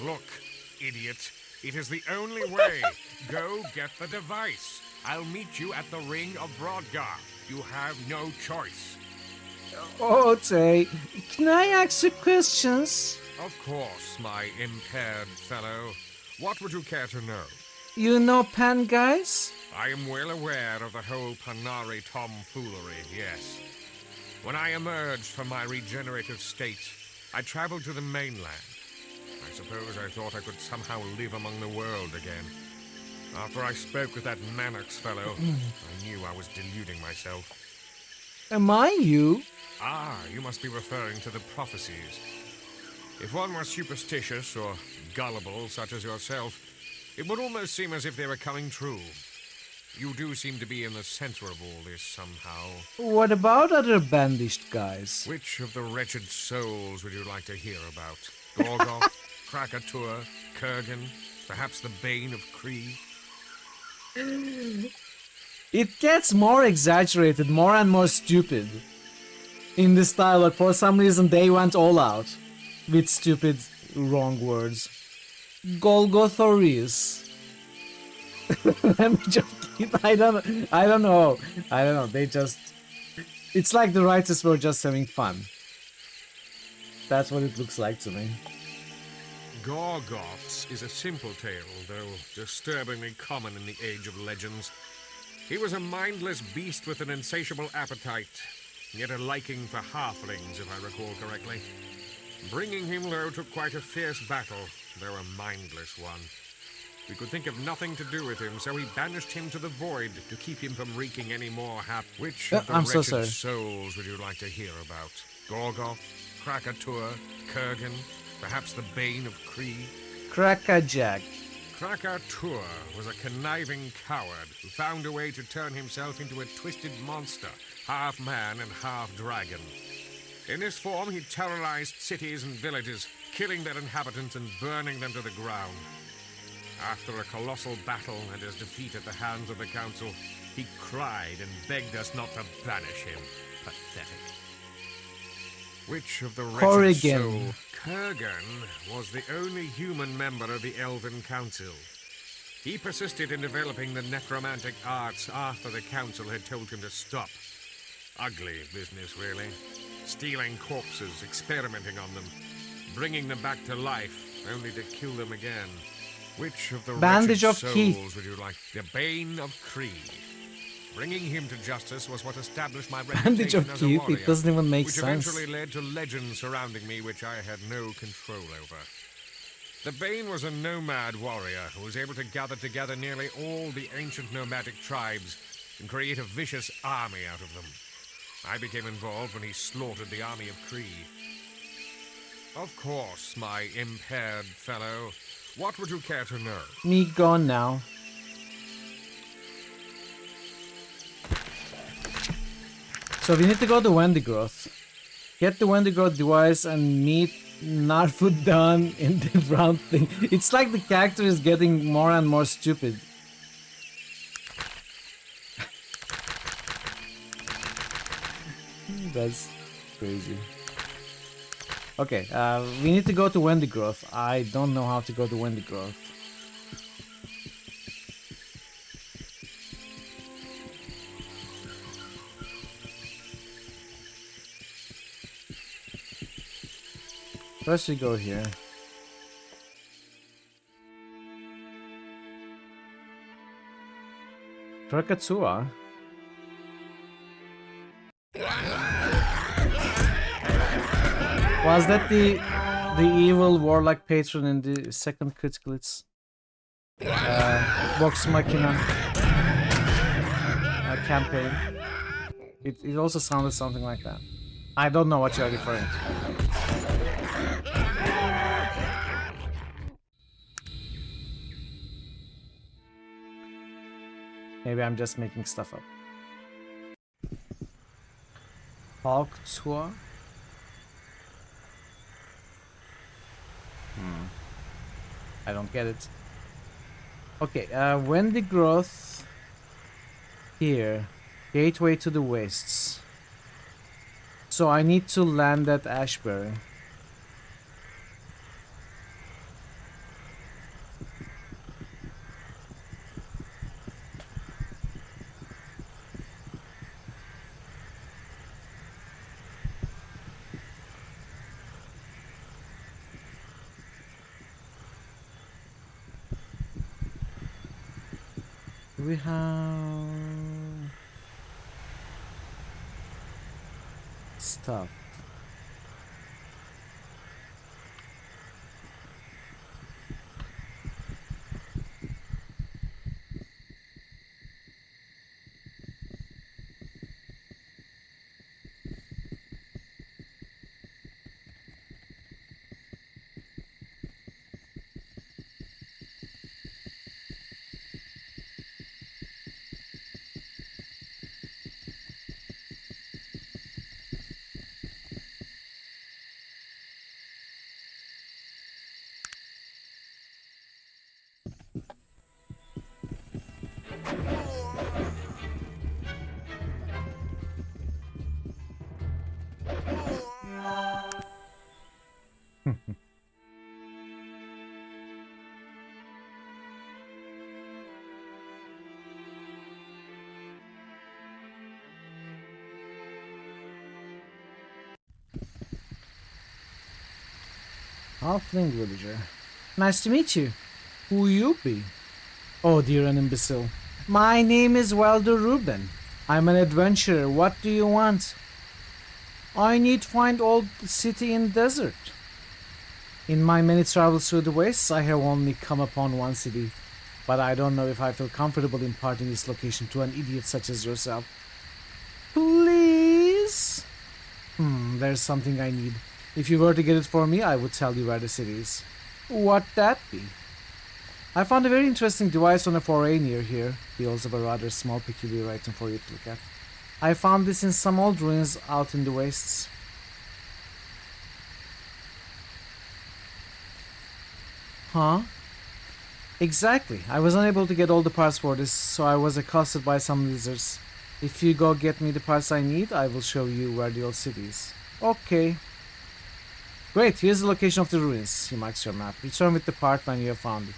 Look, idiot, it is the only way. Go get the device. I'll meet you at the Ring of Brodgar. You have no choice. Okay, can I ask you questions? Of course, my impaired fellow. What would you care to know? You know Pan guys? I am well aware of the whole Panari tomfoolery, yes. When I emerged from my regenerative state, I traveled to the mainland. I suppose I thought I could somehow live among the world again. After I spoke with that Manox fellow, I knew I was deluding myself. Am I you? Ah, you must be referring to the prophecies. If one were superstitious or gullible, such as yourself, it would almost seem as if they were coming true. You do seem to be in the center of all this somehow. What about other bandaged guys? Which of the wretched souls would you like to hear about? Gorgoth, Krakatur, Kurgan, perhaps the Bane of Kree? It gets more exaggerated, more and more stupid. In this dialogue, for some reason they went all out with stupid, wrong words. Golgothorius. I'm joking. I don't know. They just... It's like the writers were just having fun. That's what it looks like to me. Gorgoths is a simple tale, though disturbingly common in the Age of Legends. He was a mindless beast with an insatiable appetite, yet a liking for halflings, if I recall correctly. Bringing him low took quite a fierce battle, though a mindless one. We could think of nothing to do with him, so he banished him to the void to keep him from wreaking any more havoc. Which of the wretched souls would you like to hear about? Gorgoth, Krakatur, Kurgan, perhaps the Bane of Kree? Krakajack. Krakatur was a conniving coward who found a way to turn himself into a twisted monster, half man and half dragon. In this form, he terrorized cities and villages, killing their inhabitants and burning them to the ground. After a colossal battle and his defeat at the hands of the council, he cried and begged us not to banish him. Pathetic. Which of the wretched Corrigan. soul, Kurgan, was the only human member of the Elven Council. He persisted in developing the necromantic arts after the Council had told him to stop. Ugly business, really. Stealing corpses, experimenting on them, bringing them back to life, only to kill them again. Which of the Bandage wretched of souls Keith. would you like? The Bane of Creed. Bringing him to justice was what established my Bandage reputation of as Keith? a warrior, It doesn't even make which sense. eventually led to legends surrounding me which I had no control over. The Bane was a nomad warrior who was able to gather together nearly all the ancient nomadic tribes and create a vicious army out of them. I became involved when he slaughtered the army of Kree. Of course, my impaired fellow. What would you care to know? Me gone now. So we need to go to Wendigroth. Get the Wendigroth device and meet Narfudan in the round thing. It's like the character is getting more and more stupid. That's crazy. Okay, we need to go to Wendigroth. I don't know how to go to Wendigroth. First we go here. Krakatoa? Was that the evil warlock patron in the second critical hits? Vox Machina campaign. It also sounded something like that. I don't know what you're referring to. Maybe I'm just making stuff up. Hawk Tour? I don't get it. Okay, Wendigroth here. Gateway to the Wastes. So I need to land at Ashbury. We have stuff. Halfling villager. Nice to meet you. Who you be? Oh dear, an imbecile. My name is Welder Ruben. I'm an adventurer. What do you want? I need to find old city in desert. In my many travels through the wastes, I have only come upon one city, but I don't know if I feel comfortable imparting this location to an idiot such as yourself. Please? There's something I need. If you were to get it for me, I would tell you where the city is. What that be? I found a very interesting device on a foray near here. He also have a rather small peculiar item for you to look at. I found this in some old ruins out in the wastes. Huh? Exactly. I was unable to get all the parts for this, so I was accosted by some lizards. If you go get me the parts I need, I will show you where the old city is. Okay. Great, here's the location of the ruins. He marks your map. Return with the part when you have found it.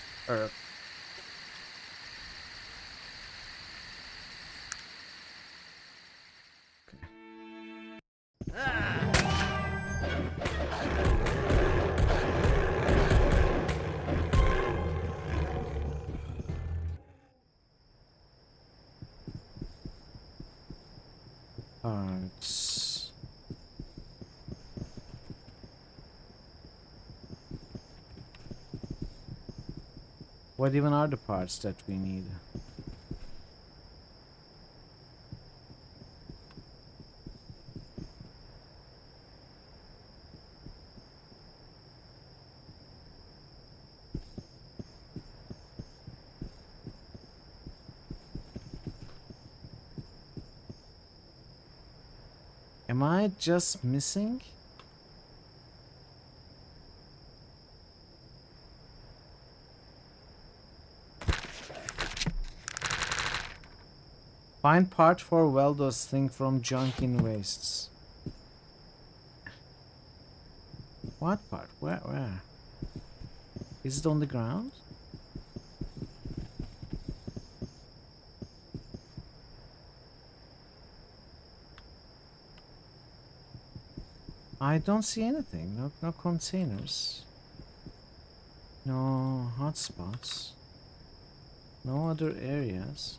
Parts. What even are the parts that we need? Am I just missing? Find part for Weldo's thing from junk in wastes. What part? Where? Is it on the ground? I don't see anything. No containers. No hotspots. No other areas.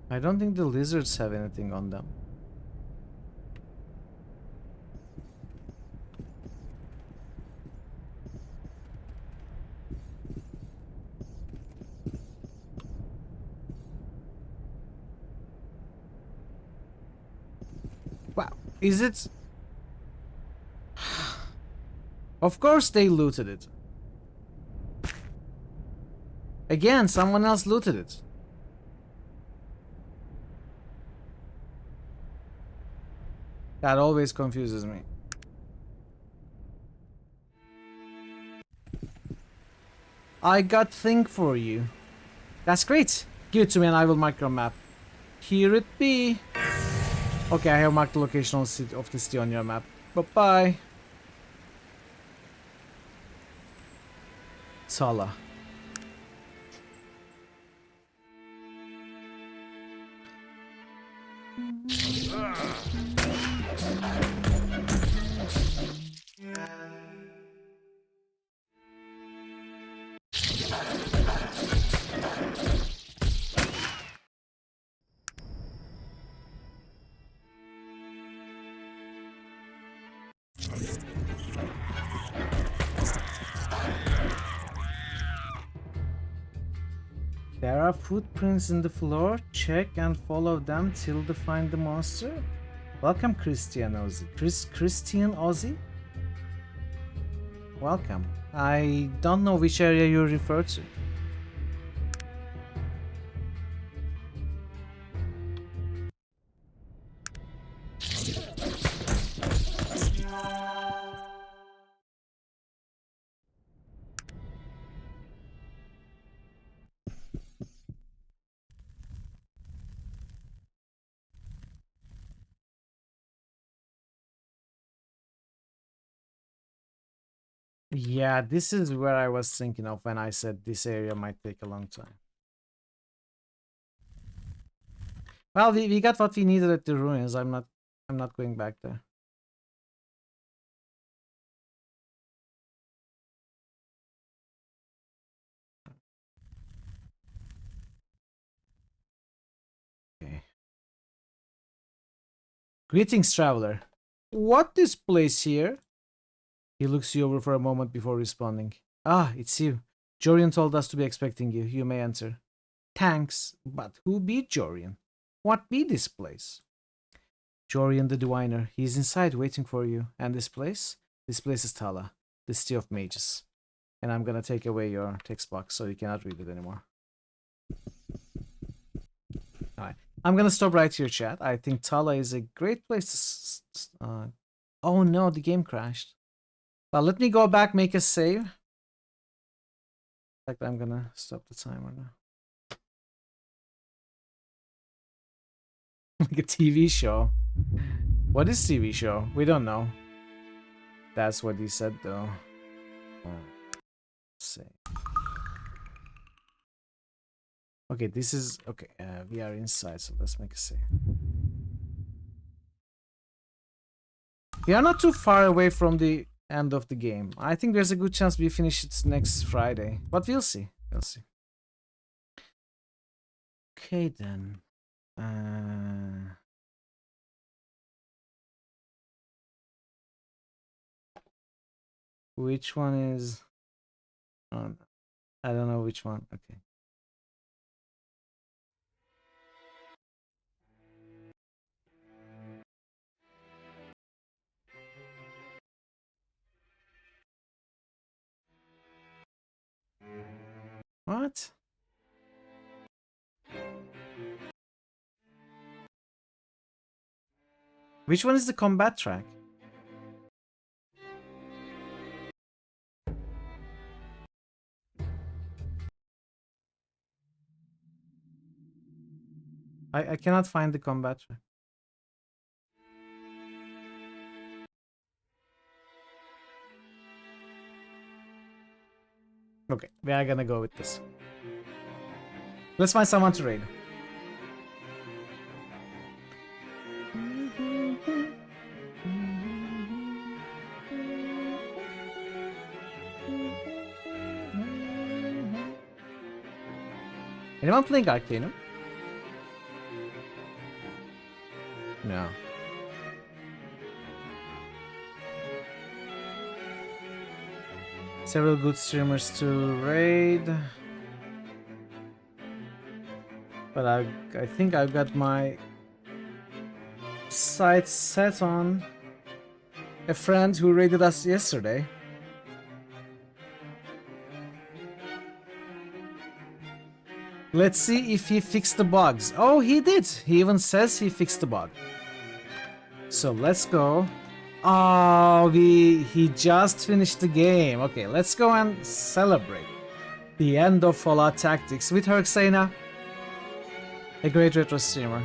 I don't think the lizards have anything on them. Wow, is it? Of course they looted it. Again, someone else looted it. That always confuses me. I got thing for you. That's great. Give it to me and I will mark your map. Here it be. Okay, I have marked the location of the city on your map. Bye-bye. Sala. There are footprints in the floor. Check and follow them till they find the monster. Welcome, Christian Ozzy. Christian Ozzy? Welcome. I don't know which area you refer to. Yeah, this is where I was thinking of when I said this area might take a long time. Well, we got what we needed at the ruins. I'm not going back there. Okay. Greetings, traveler. What this place here? He looks you over for a moment before responding. Ah, it's you. Jorian told us to be expecting you. You may enter. Thanks, but who be Jorian? What be this place? Jorian the Diviner. He's inside waiting for you. And this place? This place is Tala, the City of Mages. And I'm gonna take away your text box so you cannot read it anymore. Alright. I'm gonna stop right here, chat. I think Tala is a great place to... oh no, the game crashed. Well, let me go back, make a save. fact, I'm gonna stop the timer now. Like a TV show. What is TV show? We don't know. That's what he said though. Let's see. Okay, this is okay. We are inside, so let's make a save. We are not too far away from the end of the game. I think there's a good chance we finish it next Friday, but we'll see. We'll see. Okay then. Which one is? Oh, I don't know which one. Okay. What? Which one is the combat track? I cannot find the combat track. Okay, we are gonna go with this. Let's find someone to raid. Anyone playing Arcanum? No. Several good streamers to raid. But I think I've got my sights set on a friend who raided us yesterday. Let's see if he fixed the bugs. Oh, he did. He even says he fixed the bug. So let's go. Oh, he just finished the game. Okay, let's go and celebrate the end of Fallout Tactics with Herxena, a great retro streamer.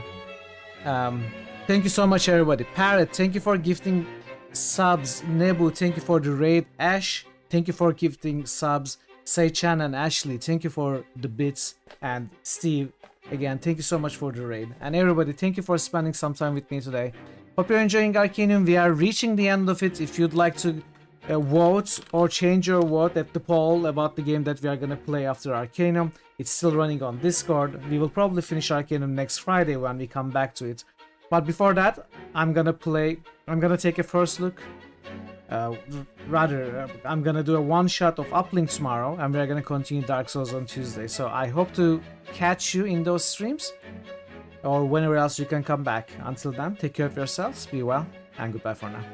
Thank you so much, everybody. Parrot, thank you for gifting subs. Nebu, thank you for the raid. Ash, thank you for gifting subs. Sei-chan and Ashley, thank you for the bits. And Steve, again, thank you so much for the raid. And everybody, thank you for spending some time with me today. Hope you're enjoying Arcanum. We are reaching the end of it. If you'd like to vote or change your vote at the poll about the game that we are going to play after Arcanum, it's still running on Discord. We will probably finish Arcanum next Friday when we come back to it. But before that, I'm going to take a first look. I'm gonna do a one-shot of Uplink tomorrow, and we're gonna continue Dark Souls on Tuesday. So I hope to catch you in those streams, or whenever else you can come back. Until then, take care of yourselves, be well, and goodbye for now.